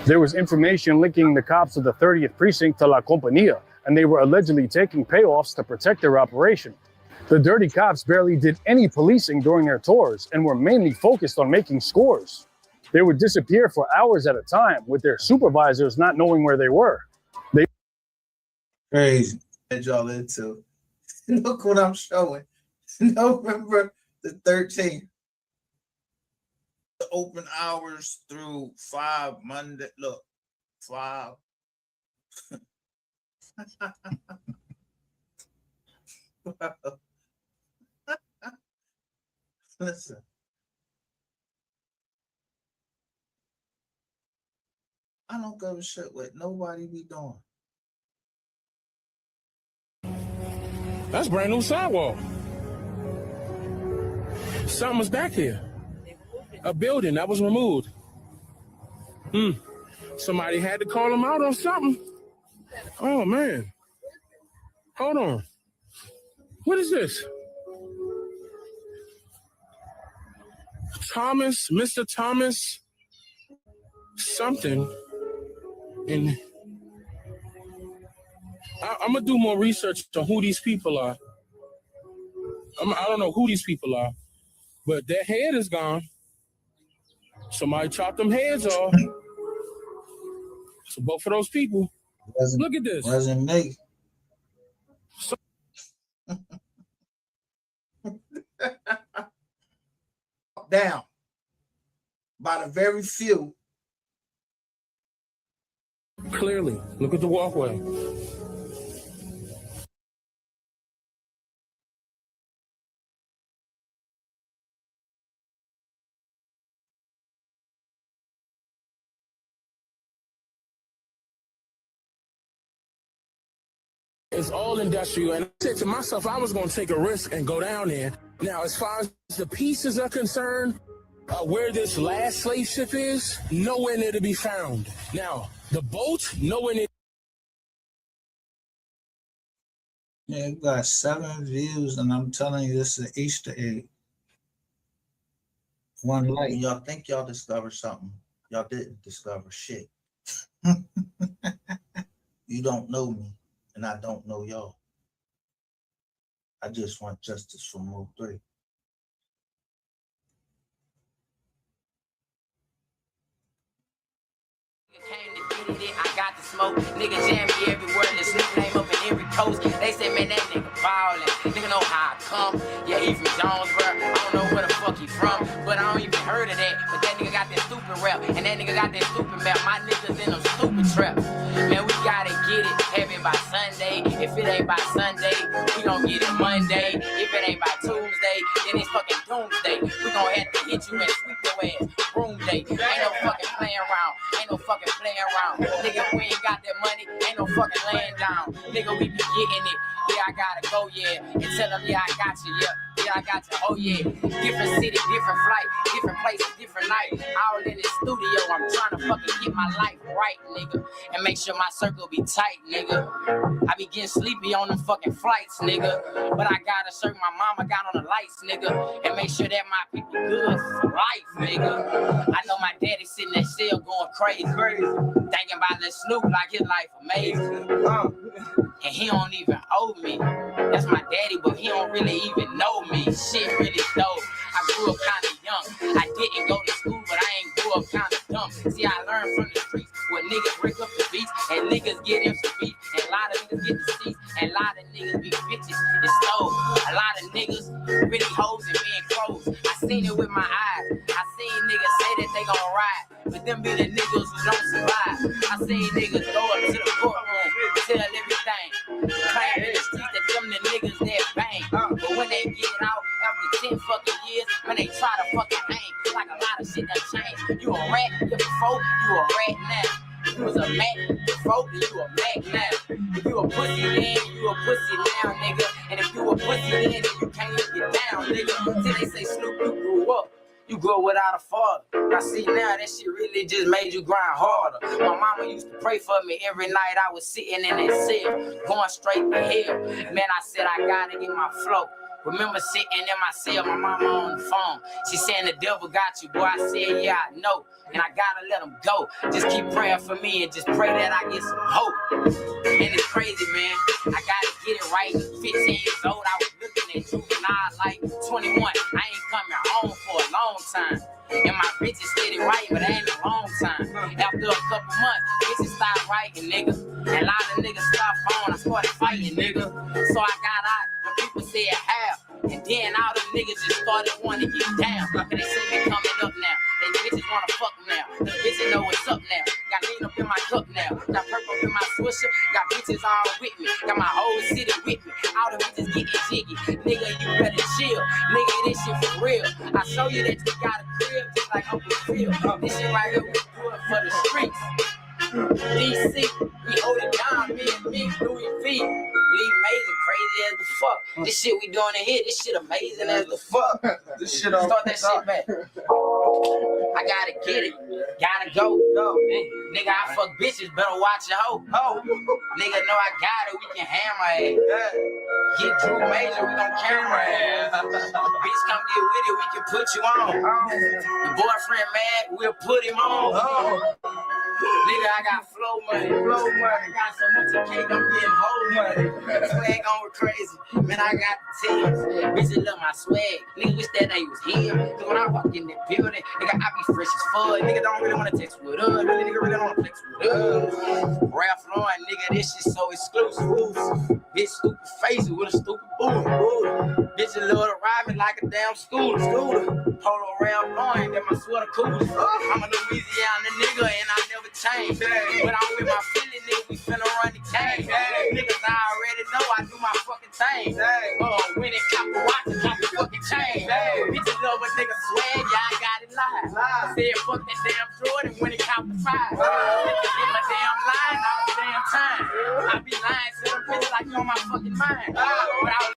There was information linking the cops of the 30th precinct to La Compañía, and they were allegedly taking payoffs to protect their operation. The dirty cops barely did any policing during their tours and were mainly focused on making scores. They would disappear for hours at a time, with their supervisors not knowing where they were. Crazy. That y'all into. Look what I'm showing. November the 13th. The open hours through 5 Monday. Look, 5. Listen. I don't give a shit what nobody be doing. That's brand new sidewalk. Something was back here. A building that was removed. Somebody had to call them out on something. Oh, man. Hold on. What is this? Thomas, Mr. Thomas, something. And I'm going to do more research on who these people are. I don't know who these people are, but their head is gone. Somebody chopped them heads off. So both of those people, look at this. Wasn't me. Down by the very few. Clearly, look at the walkway. It's all industrial, and I said to myself, I was going to take a risk and go down there. Now, as far as the pieces are concerned, where this last slave ship is, nowhere near to be found. Now, the boat, nowhere near. Yeah, you got 7 views, and I'm telling you, this is an Easter egg. One light. Y'all think y'all discovered something. Y'all didn't discover shit. You don't know me, and I don't know y'all. I just want justice for Move 3. I got the smoke, nigga jam me everywhere, and the Snoop name up in every post. They say, man, that nigga ballin'. Nigga know how I come. Yeah, he from Jonesboro. I don't know where the fuck he from, but I don't even heard of that. But that nigga got that stupid rap, and that nigga got that stupid map. My niggas in them stupid traps. Man, we gotta get it, have it by Sunday. If it ain't by Sunday, we gon' get it Monday. If it ain't by Tuesday, then it's fucking doomsday. We gon' have to hit you and sweep your ass. Room day. Ain't no fucking playing around. Ain't no fucking playing around. Nigga, if we ain't got that money, ain't no fucking laying down. Nigga, we be getting it. Yeah, I gotta go, yeah. And tell them, yeah, I got you, yeah. Yeah, I got you, oh yeah. Different city, different flight, different places, different night. All in the studio, I'm trying to fucking get my life right, nigga. And make sure my circle be tight, nigga. I be getting sleepy on them fucking flights, nigga. But I gotta serve my mama got on the lights, nigga. And make sure that my people good for life, nigga. I know my daddy sitting there still going crazy. Thinking about the Snoop like his life amazing. And he don't even owe me. That's my daddy, but he don't really even know me. Shit really dope. I grew up kind of young. I didn't go to school, but I ain't grew up kind of dumb. See, I learned from the streets where niggas break up the beats and niggas get in some beats. And a lot of niggas get the seats and a lot of niggas be bitches and stove. A lot of niggas really hoes and being crows. I seen it with my eyes. I seen niggas say that they gon' ride, but them be the niggas who don't survive. I seen niggas go up to the courtroom, tell everything, claim in the streets that them the niggas that bang. But when they get out after 10 fucking years, when they try to fucking hang, like a lot of shit that changed. You a rat before, you a rat now. If you was a Mac before, then you a Mac now. If you a pussy then, you a pussy now, nigga. And if you a pussy then you can't even get down, nigga. Till they say Snoop, you grew up. You grew up without a father. I see now that shit really just made you grind harder. My mama used to pray for me every night. I was sitting in that cell, going straight to hell. Man, I said I gotta get my flow Remember sitting in my cell, my mama on the phone. She saying the devil got you, boy. I said, yeah, I know. And I gotta let him go. Just keep praying for me and just pray that I get some hope. And it's crazy, man. I gotta get it right. 15 years old, I was looking at juvenile like 21. I ain't coming home for a long time. And my bitches steady writing, but it ain't a long time. After a couple months, bitches start writing, nigga. And a lot of niggas stopped phone. I started fighting, nigga. So I got out when people said how. And then all them niggas just started wanting to get down. And they see me coming up now. They bitches wanna fuck now. The bitches know what's up now. Got lean up in my cup now. Got purple in my swisher. Got bitches all with me. Got my whole city with me. All the bitches getting jiggy. Nigga, you better chill. Nigga, this shit for real. I show you that you got a crib just like Uncle Phil. This shit right here, we do it for the streets. DC, we hold it down, me and Louis V. Lee amazing, crazy as the fuck. This shit we doing in here, this shit amazing as the fuck. This shit start that shit back. I gotta get it, gotta go. Nigga, I fuck bitches, better watch your hoe. Nigga know I got it, we can hammer it. Get Drew Major, we gon' camera it. Bitch, come get with it, we can put you on. Your boyfriend mad, we'll put him on. Nigga, I got flow money. I got so much cake, I'm getting whole money. Swag on crazy. Man, I got the teams. Bitches love my swag. Nigga, wish that they was here. Cause when I walk in that building, nigga, I be fresh as fuck. Nigga don't really wanna text with us. Nigga really don't wanna flex with us. Ralph Lauren, nigga, this shit so exclusive. Bitch, stupid faces with a stupid booty. Bitches love to ride me like a damn scooter. Polo Ralph Lauren, that my sweater cool. I'm a Louisiana nigga and I never change. When I'm with my Philly nigga, we finna run the game. Niggas I already know I do my fucking thing. When it cop the watch, cop the fucking chain. Bitches love a nigga swag, yeah, I got it live. Said fuck that damn Jordan when it cop the 5. Niggas get my damn line all the damn time. I be lying to them bitches like you on my fucking mind. But I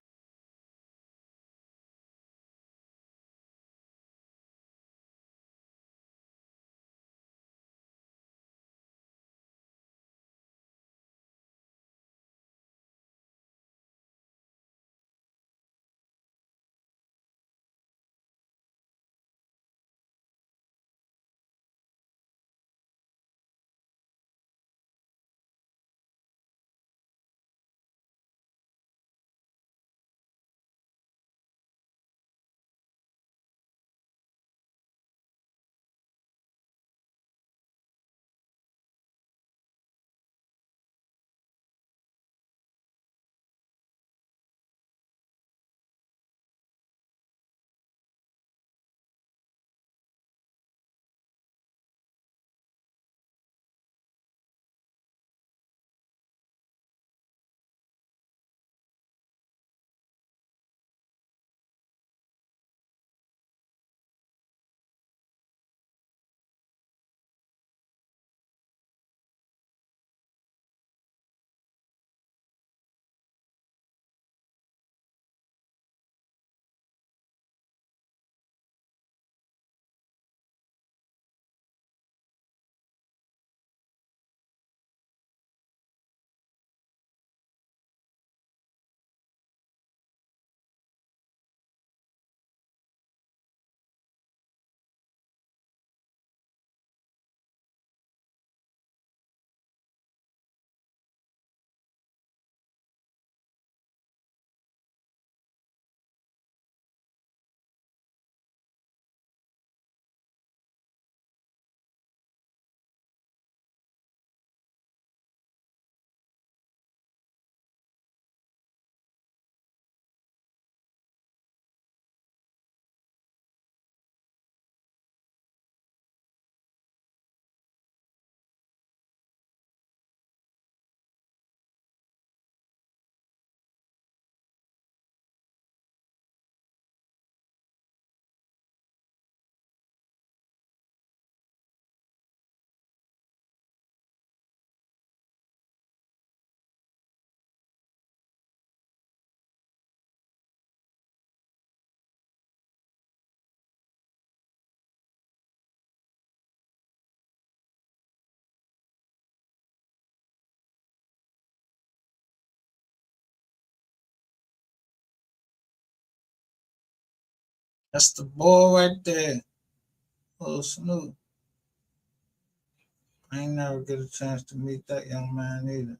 That's the boy right there. Oh, Snoop. I ain't never get a chance to meet that young man either.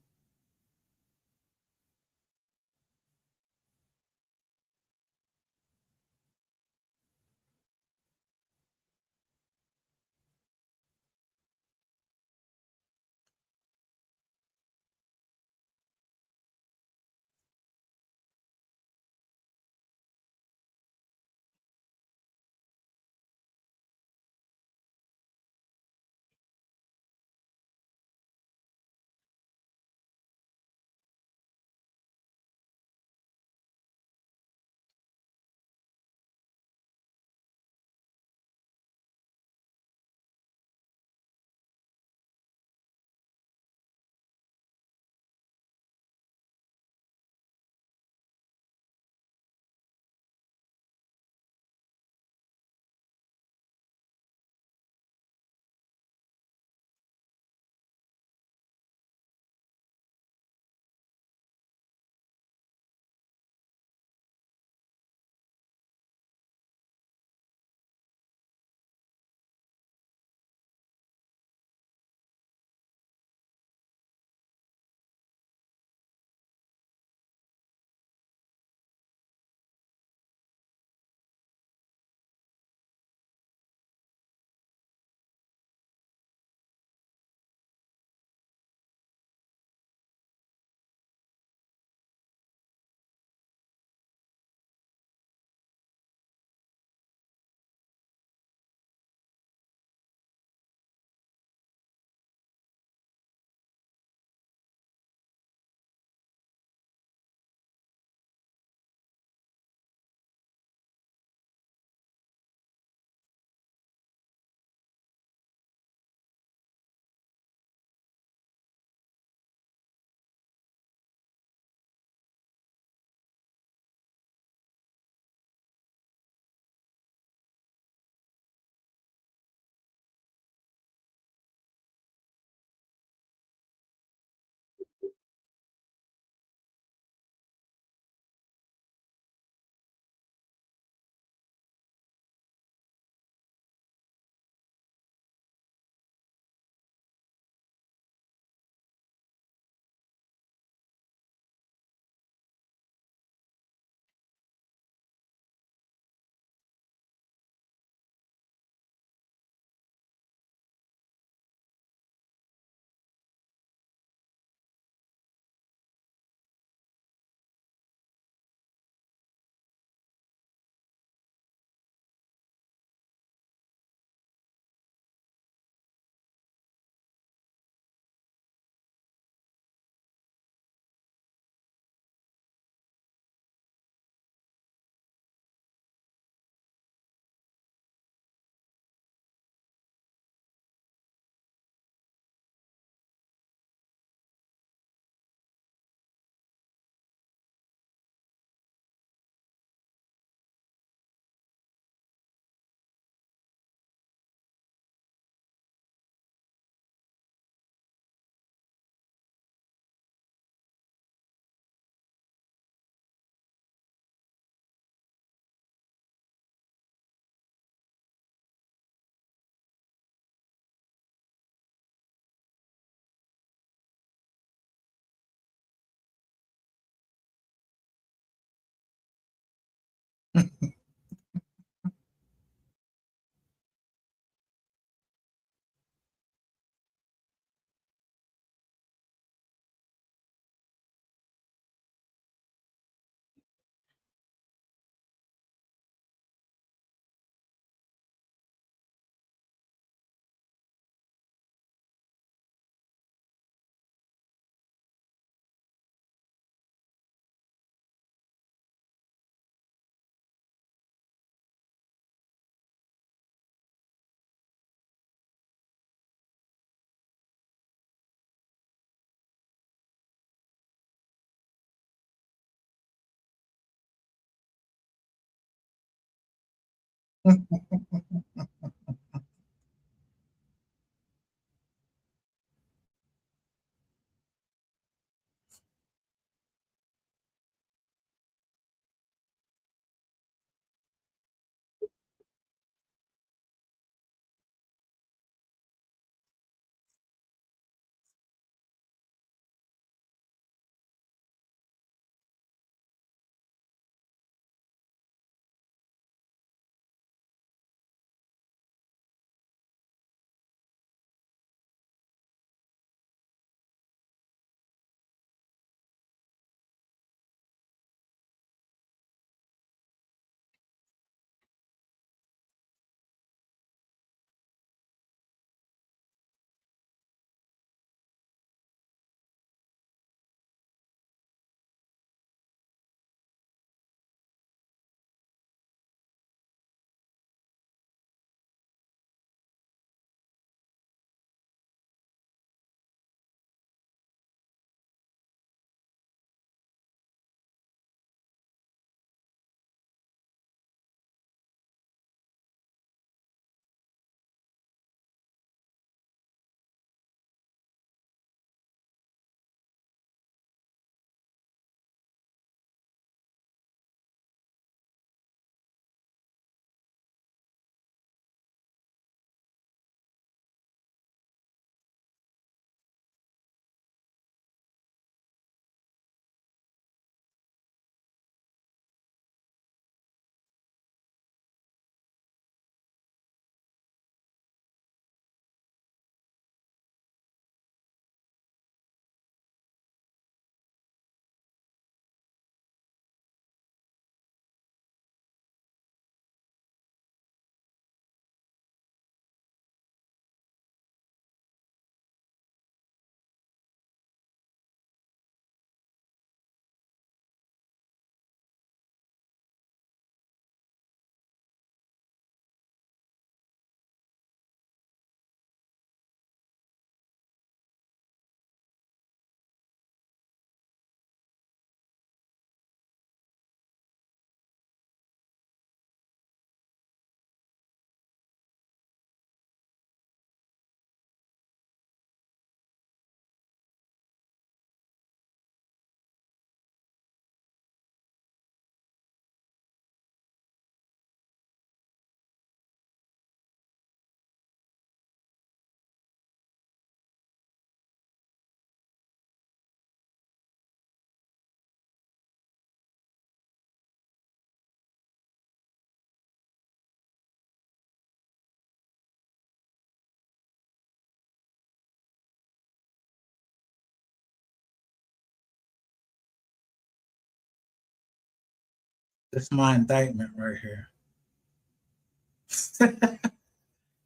That's my indictment right here.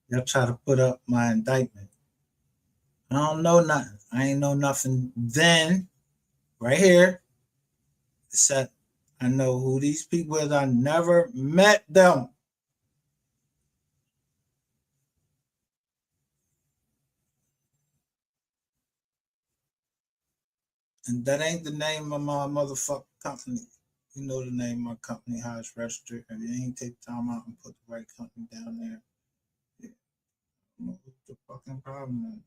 Y'all try to put up my indictment. I don't know nothing. I ain't know nothing then. Right here. Except I know who these people is. I never met them. And that ain't the name of my motherfucking company. You know the name of my company, how it's registered. If you ain't take time out and put the right company down there, yeah. What's the fucking problem?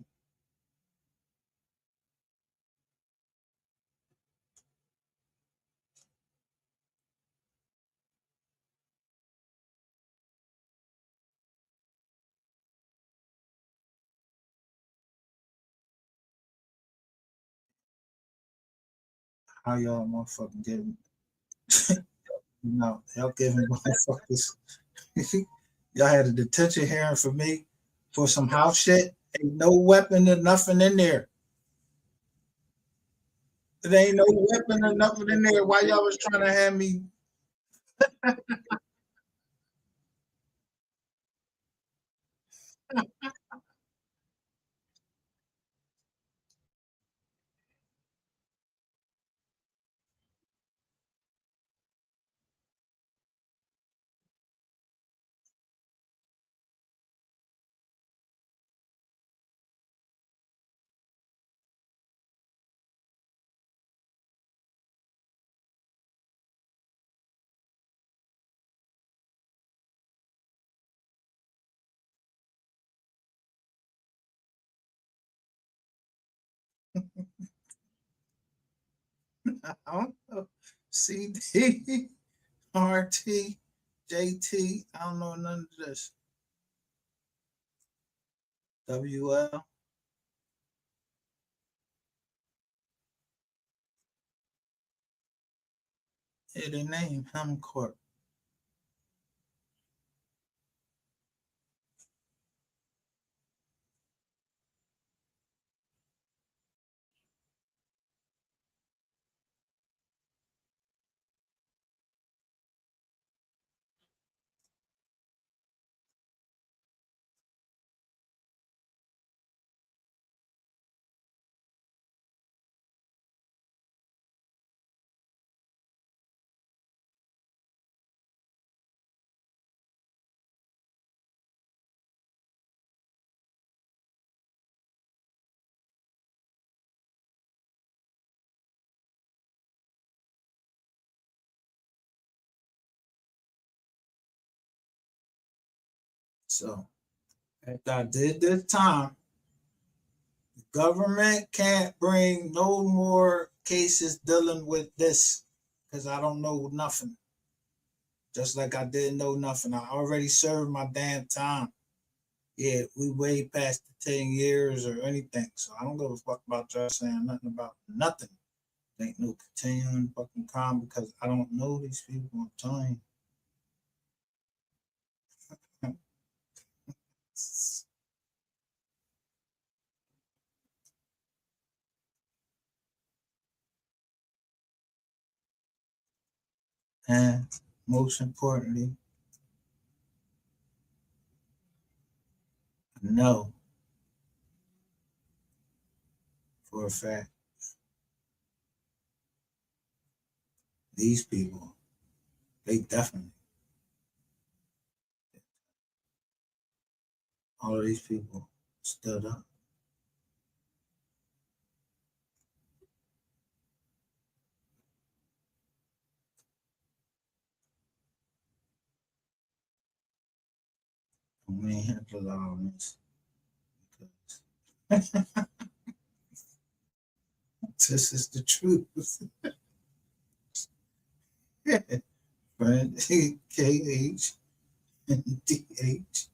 How y'all motherfucking giving? No, y'all giving motherfuckers. Y'all had a detention hearing for me for some house shit. Ain't no weapon or nothing in there. There ain't no weapon or nothing in there. Why y'all was trying to have me? I don't know. CD, RT, JT. I don't know none of this. WL. Yeah, they name Hemcorp. So after I did this time, the government can't bring no more cases dealing with this because I don't know nothing. Just like I didn't know nothing. I already served my damn time. Yeah, we way past the 10 years or anything. So I don't give a fuck about y'all saying nothing about nothing. Ain't no continuing fucking crime because I don't know these people. I'm telling you. And most importantly, I know for a fact these people, they definitely, all of these people stood up. We ain't have to allow this because this is the truth. Friend KH and DH.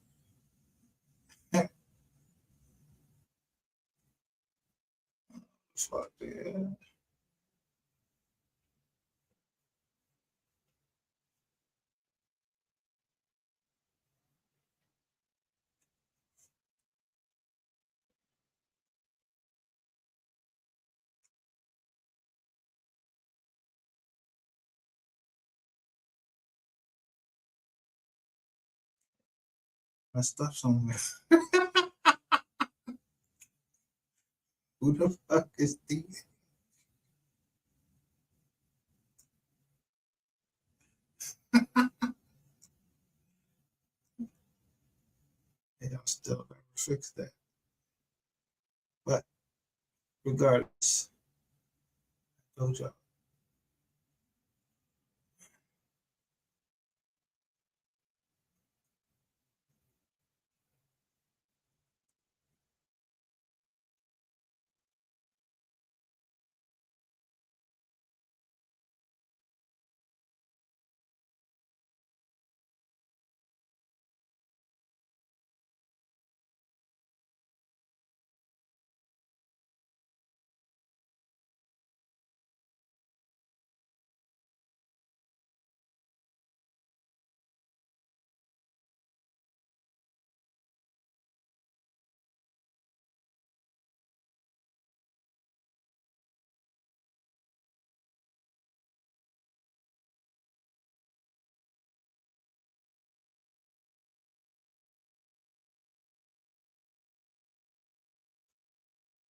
Fuck yeah. My stuff's somewhere. Who the fuck is these? Yeah, I still never fixed that. But regardless, I told y'all.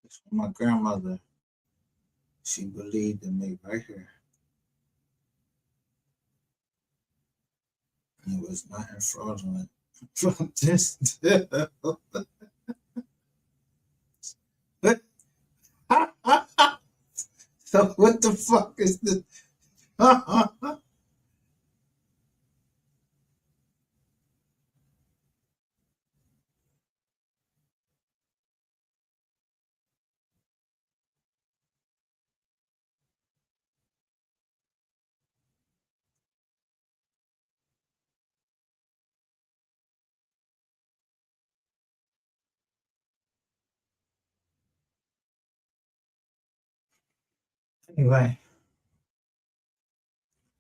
It's my grandmother. She believed in me right here. And it was nothing fraudulent from this. So what the fuck is this? Anyway,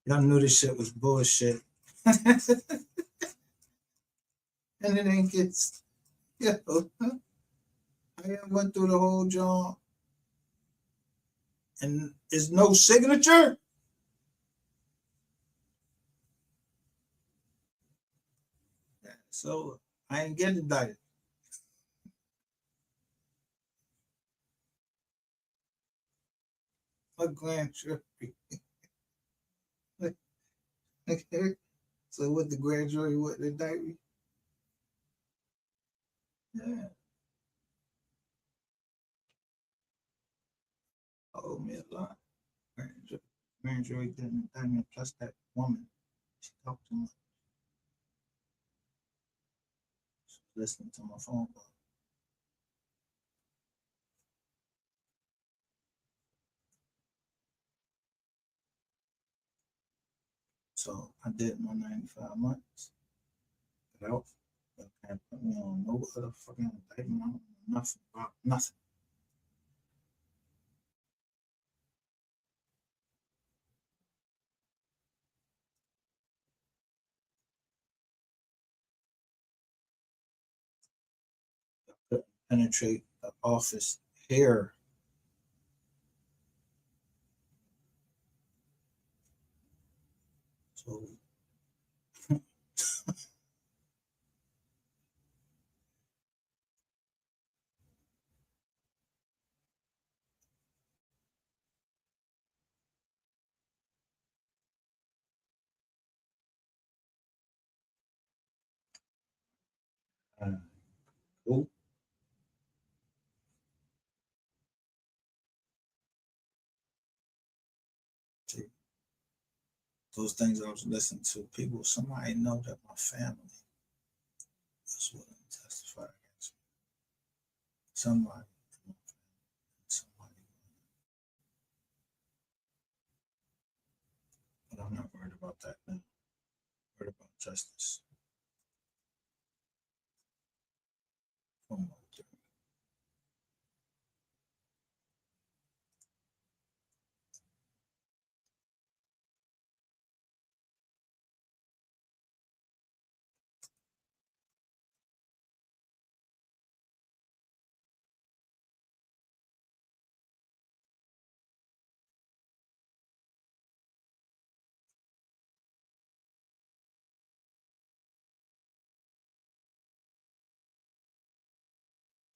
y'all knew this shit was bullshit. And it ain't gets, I went through the whole job and there's no signature. So I ain't getting indicted. My grand jury. So what the grand jury would indict me? Yeah. Owe me a lot. Grand jury didn't indict me, plus that woman. She talked too much. She was listening to my phone call. So I did my 95 months. Got out. But can't put me on no other fucking indictment. I don't know nothing about nothing. Couldn't penetrate the office here. So cool. See, those things I was listening to, people, somebody know that my family is willing to testify against me. Somebody. Somebody. But I'm not worried about that now. I'm worried about justice. From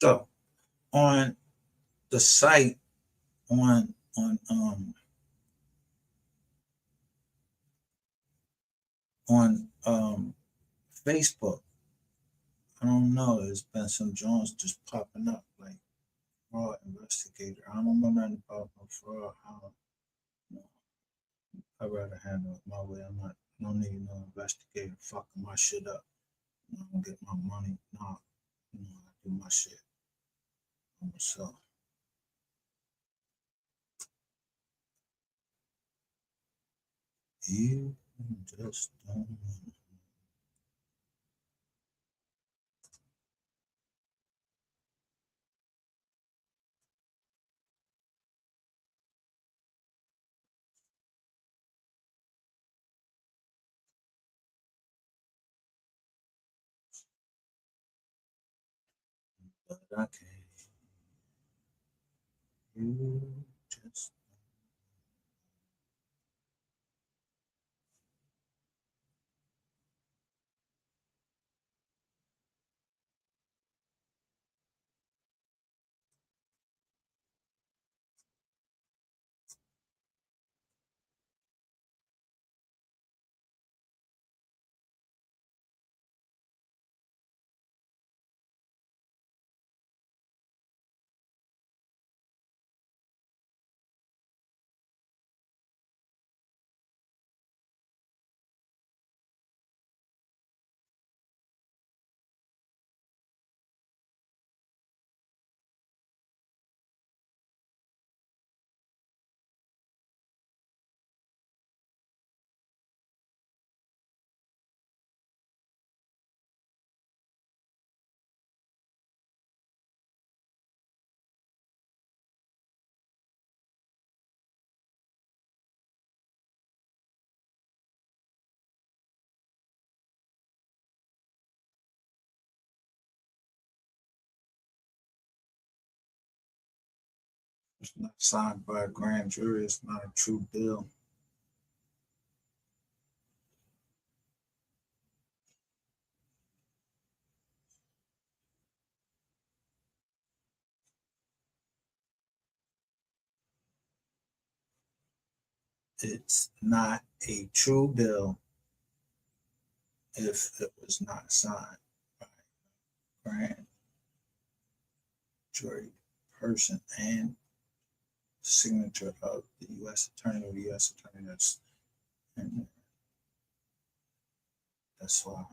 So on the site on Facebook, I don't know. There's been some Jones just popping up like fraud investigator. I don't know nothing about no fraud. I'd rather handle it my way. I don't need no investigator fucking my shit up. I don't get my money. No, I do my shit on myself. You just don't know. But I can't. You just it's not signed by a grand jury. It's not a true bill. It's not a true bill if it was not signed by a grand jury person and signature of the U.S. Attorney or the U.S. Attorney that's in there. That's why.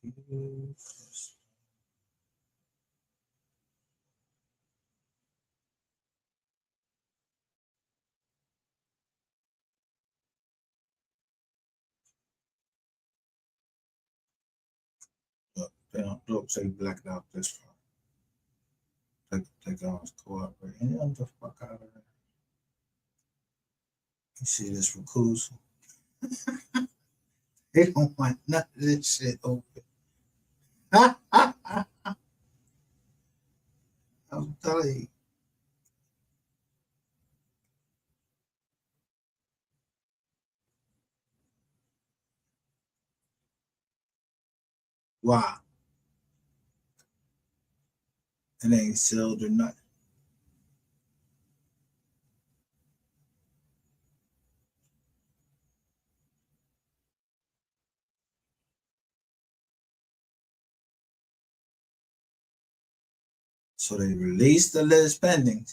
You just look, they don't look, say blacked out this far. They always cooperate. And get the fuck out of there. You see this recusal? They don't want none of this shit open. I'm telling you. Why? It ain't sealed or nothing. So they released the list pending.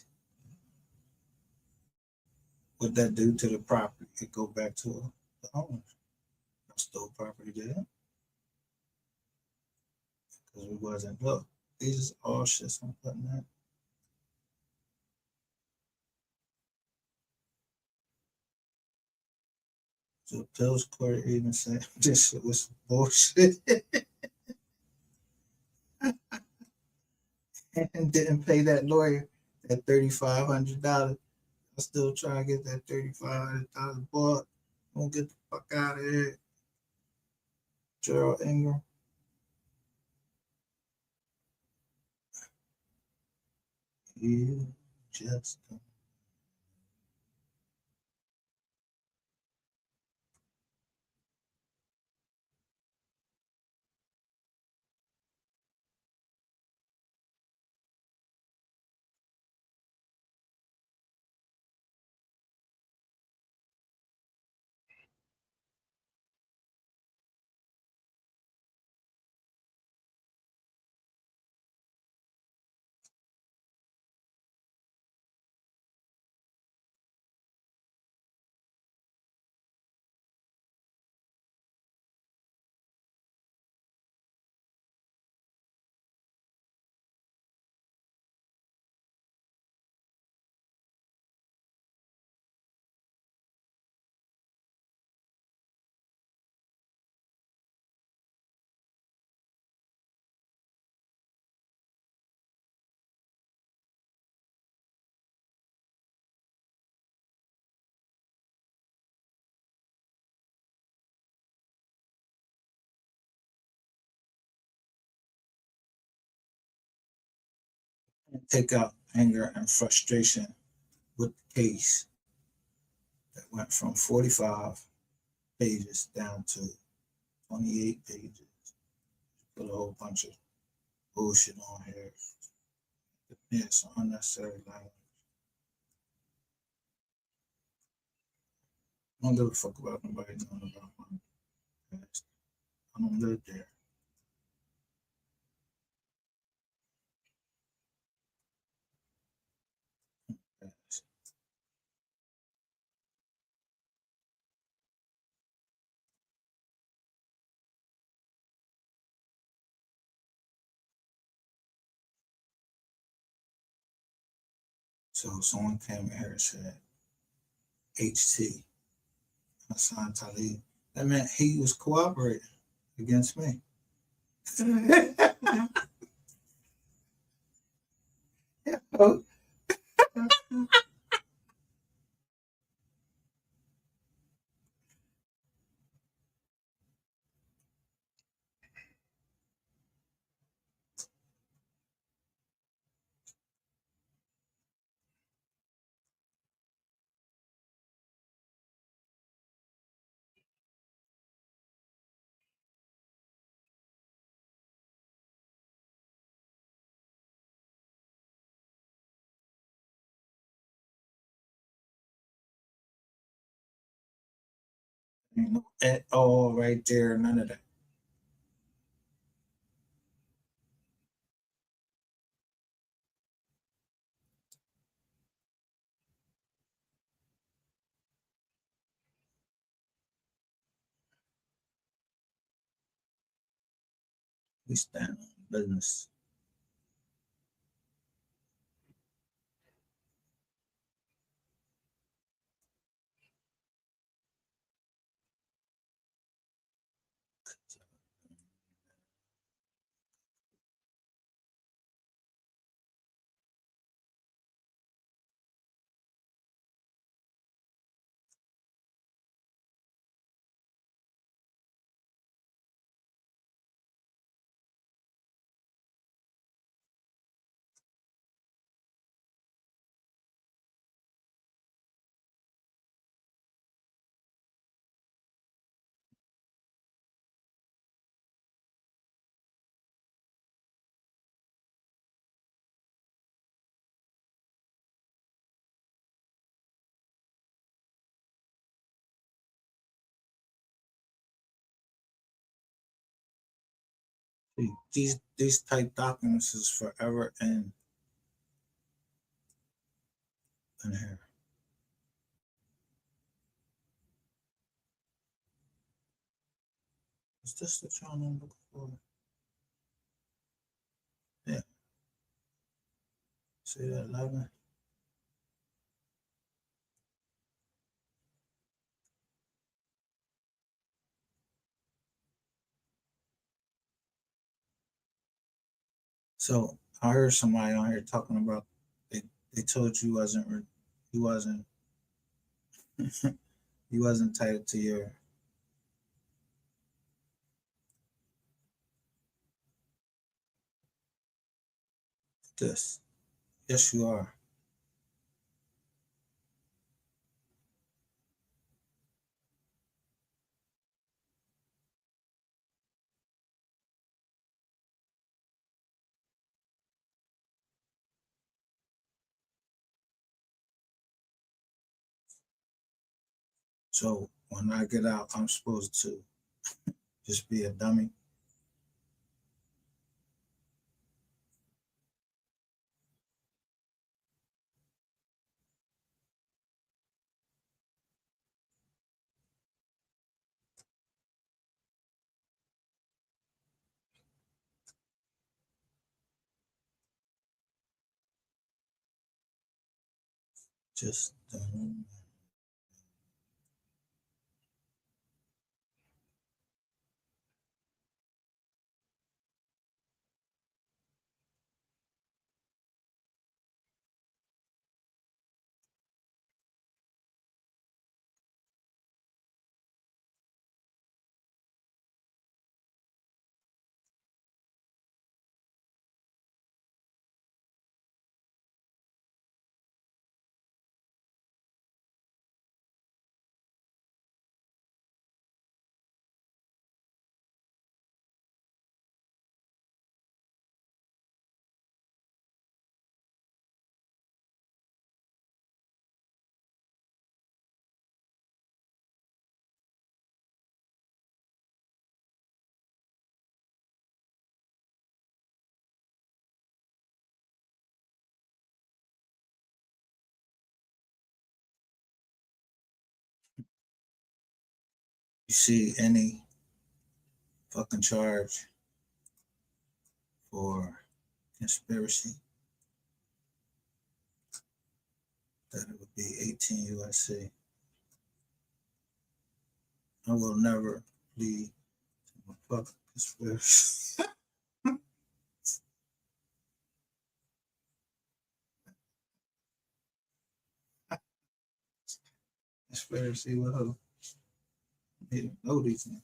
What that do to the property? It go back to the owners. I stole property there. Because we wasn't, look, these is all shits I'm putting in. So appeals court even said this shit was bullshit. And didn't pay that lawyer that $3,500. I still try to get that $3,500 bought. Don't get the fuck out of here. Gerald Ingram. You just don't. Take out anger and frustration with the case that went from 45 pages down to 28 pages. Put a whole bunch of bullshit on here. It's unnecessary language. I don't give a fuck about nobody knowing about my past. I don't live there. So someone came in here and said, HT, Hassan Talib. That meant he was cooperating against me. Ain't no at all right there, none of that. We stand on business. These type documents is forever in here. Is this the channel I'm looking for? Yeah. See that 11? So I heard somebody on here talking about they told you you wasn't you wasn't entitled to your this. Yes, you are. So when I get out, I'm supposed to just be a dummy. Just you see any fucking charge for conspiracy, that it would be 18 USC. I will never plead to a fucking conspiracy. Conspiracy with who? They don't know these things.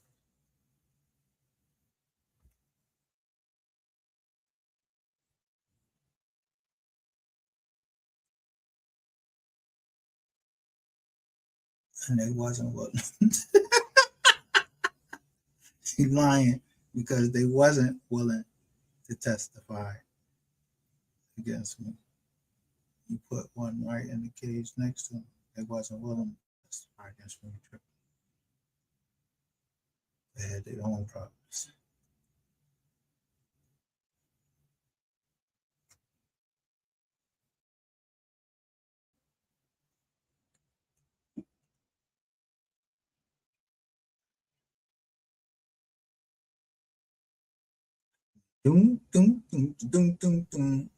And they wasn't willing. He lying because they wasn't willing to testify against me. You put one right in the cage next to him. They wasn't willing to testify against me. They had their own problems. Doom, doom, doom, doom, doom, doom.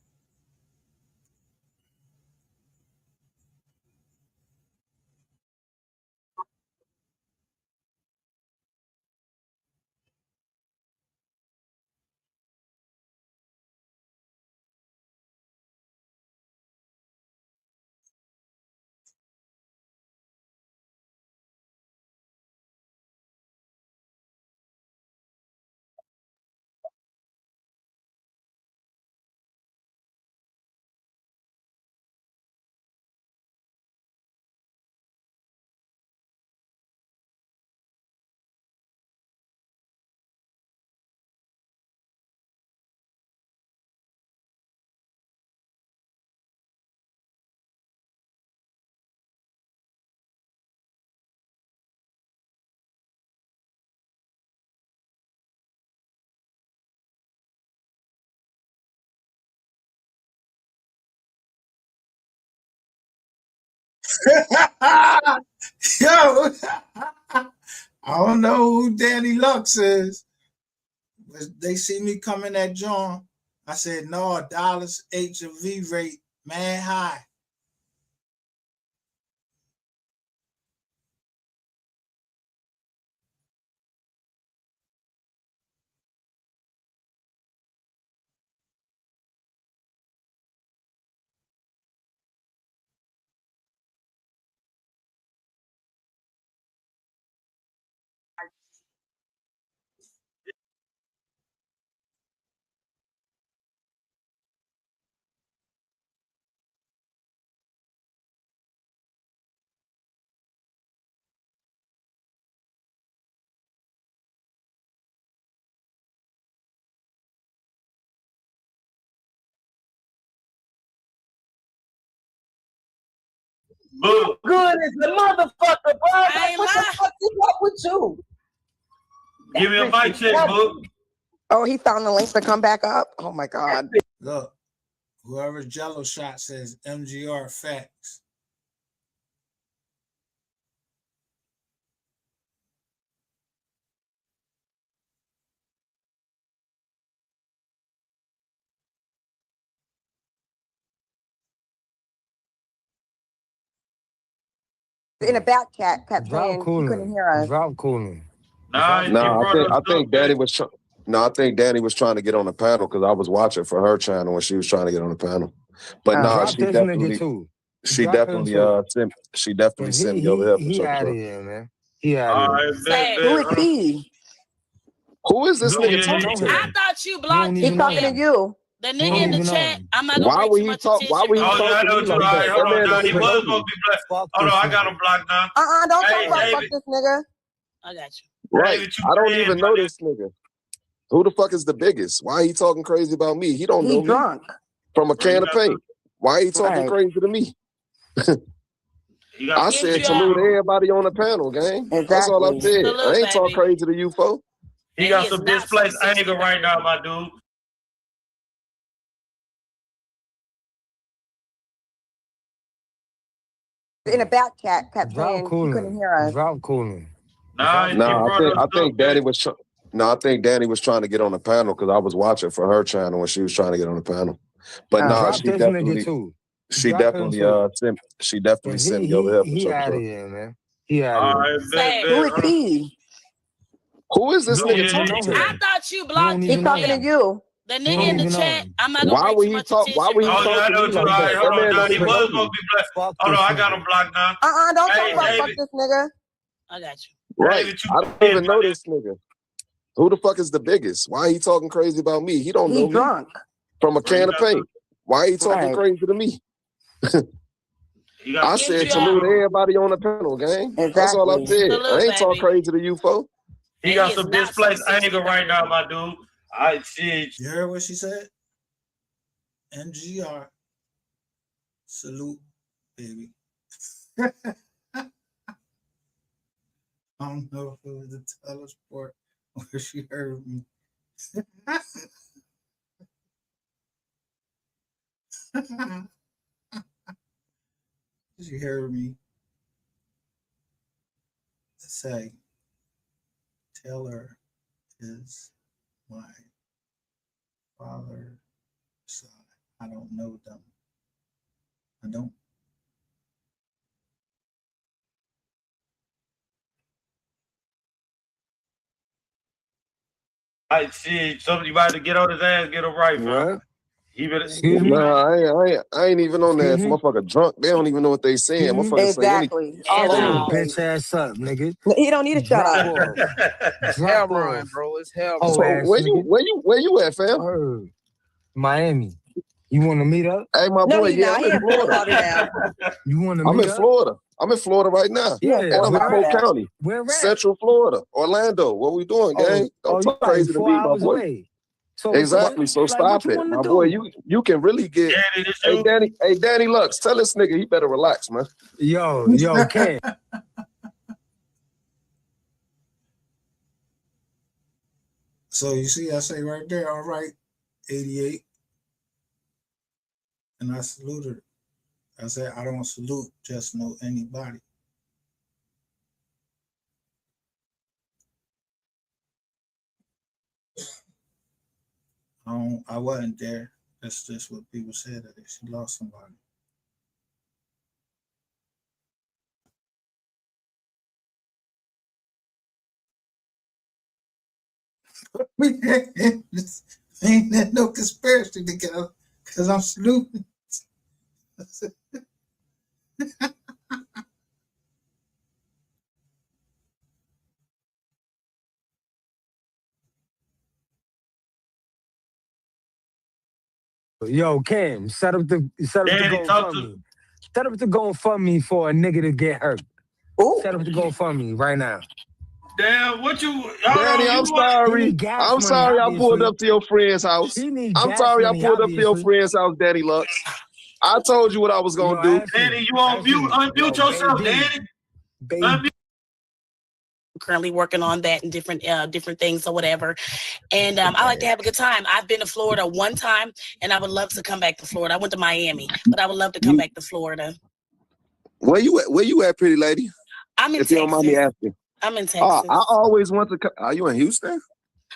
Yo, I don't know who Danny Lux is. But they see me coming at John. I said, no, Dallas HIV rate, man, high. Book. Good as the motherfucker, bro. I ain't What the fuck is up with you? Give me a mic check, Book. Oh, he found the link to come back up. Oh my God. Look, whoever's Jello shot says MGR facts. In a back chat kept Drop saying he couldn't cooling. hear us. Drop cooling. Nah, I think Danny was I think Danny was trying to get on the panel because I was watching for her channel when she was trying to get on the panel. But nah, Drop she this definitely nigga too. she Drop him definitely too. sent me over here for He sure. out of here, man. He out of here. Who is he? Who is this nigga talking to? I thought you blocked He's him. talking to you. The nigga in the chat, I'm not gonna Why bring would too he much talk? attention. Why would he Oh, yeah, I talk know to you me like right. that? Hold That man on, don't He even was know supposed me. to be black. Hold on, I got him blocked now. Don't Hey, talk about fuck David. this nigga. I got you. Right. David, you I don't dead, even know this nigga. Who the fuck is the biggest? Why he talking crazy about me? He don't know He drunk. me from a can of paint. Why he talking Right. crazy to me? I said salute to everybody on the panel, gang. That's all I Exactly. said. Salute, I ain't talk baby. crazy to you, folks. He got some displaced anger right now, my dude. In a back chat kept Drop saying he couldn't cooling. hear us. Drop cooling. Nah, I think Danny was. I think Danny was trying to get on the panel because I was watching for her channel when she was trying to get on the panel. But nah, Drop she this definitely, nigga too. she Drop him definitely, too. sent me over here for He sure. out of here, man. He out of here. Who is he? Who is this nigga Don't talking know to? him. I thought you blocked He He's him. talking to you. The nigga in the even know chat, him. I'm not gonna Why bring would too he much talk? attention. Why would he Oh, yeah, I talk know to me you like right. that? Hold That on, man John. don't He even was know supposed me. to be black. Fuck Hold this on, I got nigga. him blocked now. Don't Hey, talk about fuck David. this nigga. I got you. Right. David, you I don't dead, even my know nigga. this nigga. Who the fuck is the biggest? Why he talking crazy about me? He don't He know me drunk. from a can of paint. Why he talking Right. crazy to me? You got I said salute to everybody on the panel, gang. That's all I Exactly. said. I Salute, ain't talk baby. crazy to you, folks. He got some displaced anger right now, my dude. I see. You heard what she said? MGR. Salute, baby. I don't know if it was the telesport or she heard me. She heard me say, Taylor is my father's son. I don't know them. I don't. I see. Somebody about to get on his ass, get him right, man. What? He better. Excuse me? Nah, I ain't even on that. Excuse me? Motherfucker drunk. They don't even know what they saying. Excuse me? Motherfucker say anything. Exactly. Shut your All bitch ass up, nigga. He don't need to shut Drop up. off. Drop off. bro. It's hell. Oh, So ass where nigga. you at, fam? Word. Miami. You want to meet up? Hey, my No, boy, he's yeah, not. I'm He in in Fort Florida. Lauderdale. You want to I'm meet in up? Florida. I'm in Florida right now. Yeah. And I'm in Where Polk at? County, Where at? Central Florida, Orlando. What we doing, Oh, gang? Don't you talk like crazy to 4 me, my hours boy. away. So Exactly. So like, what stop you it, want my to boy. do? You can really get. Daddy, this Hey, you? Danny Lux, tell this nigga he better relax, man. Yo, Ken. So you see, I say right there, all right, 88. And I saluted her. I said, I don't salute just no anybody. I wasn't there. That's just what people said, that she lost somebody. Ain't that no conspiracy together, because I'm saluting. Yo, Cam, set up the Daddy, talk to. GoFundMe. Set up the GoFundMe for a nigga to get hurt. Ooh. Set up the GoFundMe right now. Damn, what you? Danny, I'm He sorry. need gas I'm money, sorry I pulled obviously. up to your friend's house. He need I'm gas sorry I money, pulled up to your obviously. friend's house, Danny Lux. I told you what I was gonna do. Danny, you on mute? Unmute yourself, Danny. Unmute. Currently working on that and different things or whatever. And I like to have a good time. I've been to Florida one time, and I would love to come back to Florida. I went to Miami, but I would love to come back to Florida. Where you at? Where you at, pretty lady? I'm in If you don't mind me Texas. asking. I'm in Texas. I always want to. Are you in Houston?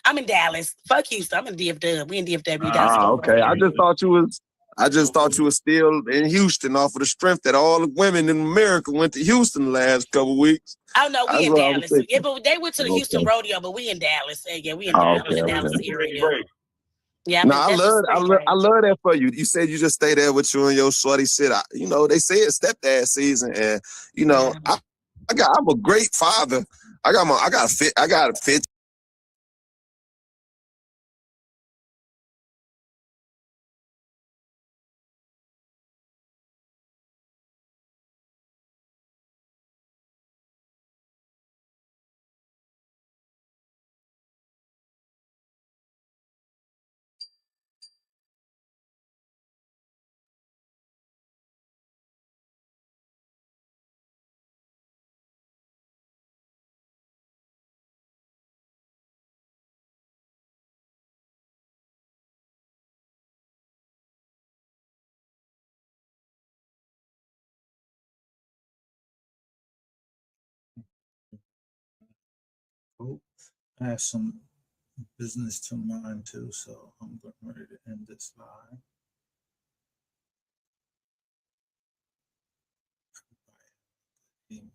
I'm in Dallas. Fuck Houston. I'm in DFW. We in DFW. Okay. I just thought you was still in Houston off of the strength that all the women in America went to Houston the last couple weeks. Oh no, we That's in what I was Dallas. thinking. Yeah, but they went to the Houston rodeo, but we in Dallas. Yeah, we in Dallas, the Dallas area. Yeah, No, I that's love that for you. You said you just stay there with you and your shorty shit. They say it's stepdad season, and I'm a great father. I got a fit. Oh, I have some business to mind too, so I'm getting ready to end this live. Amen.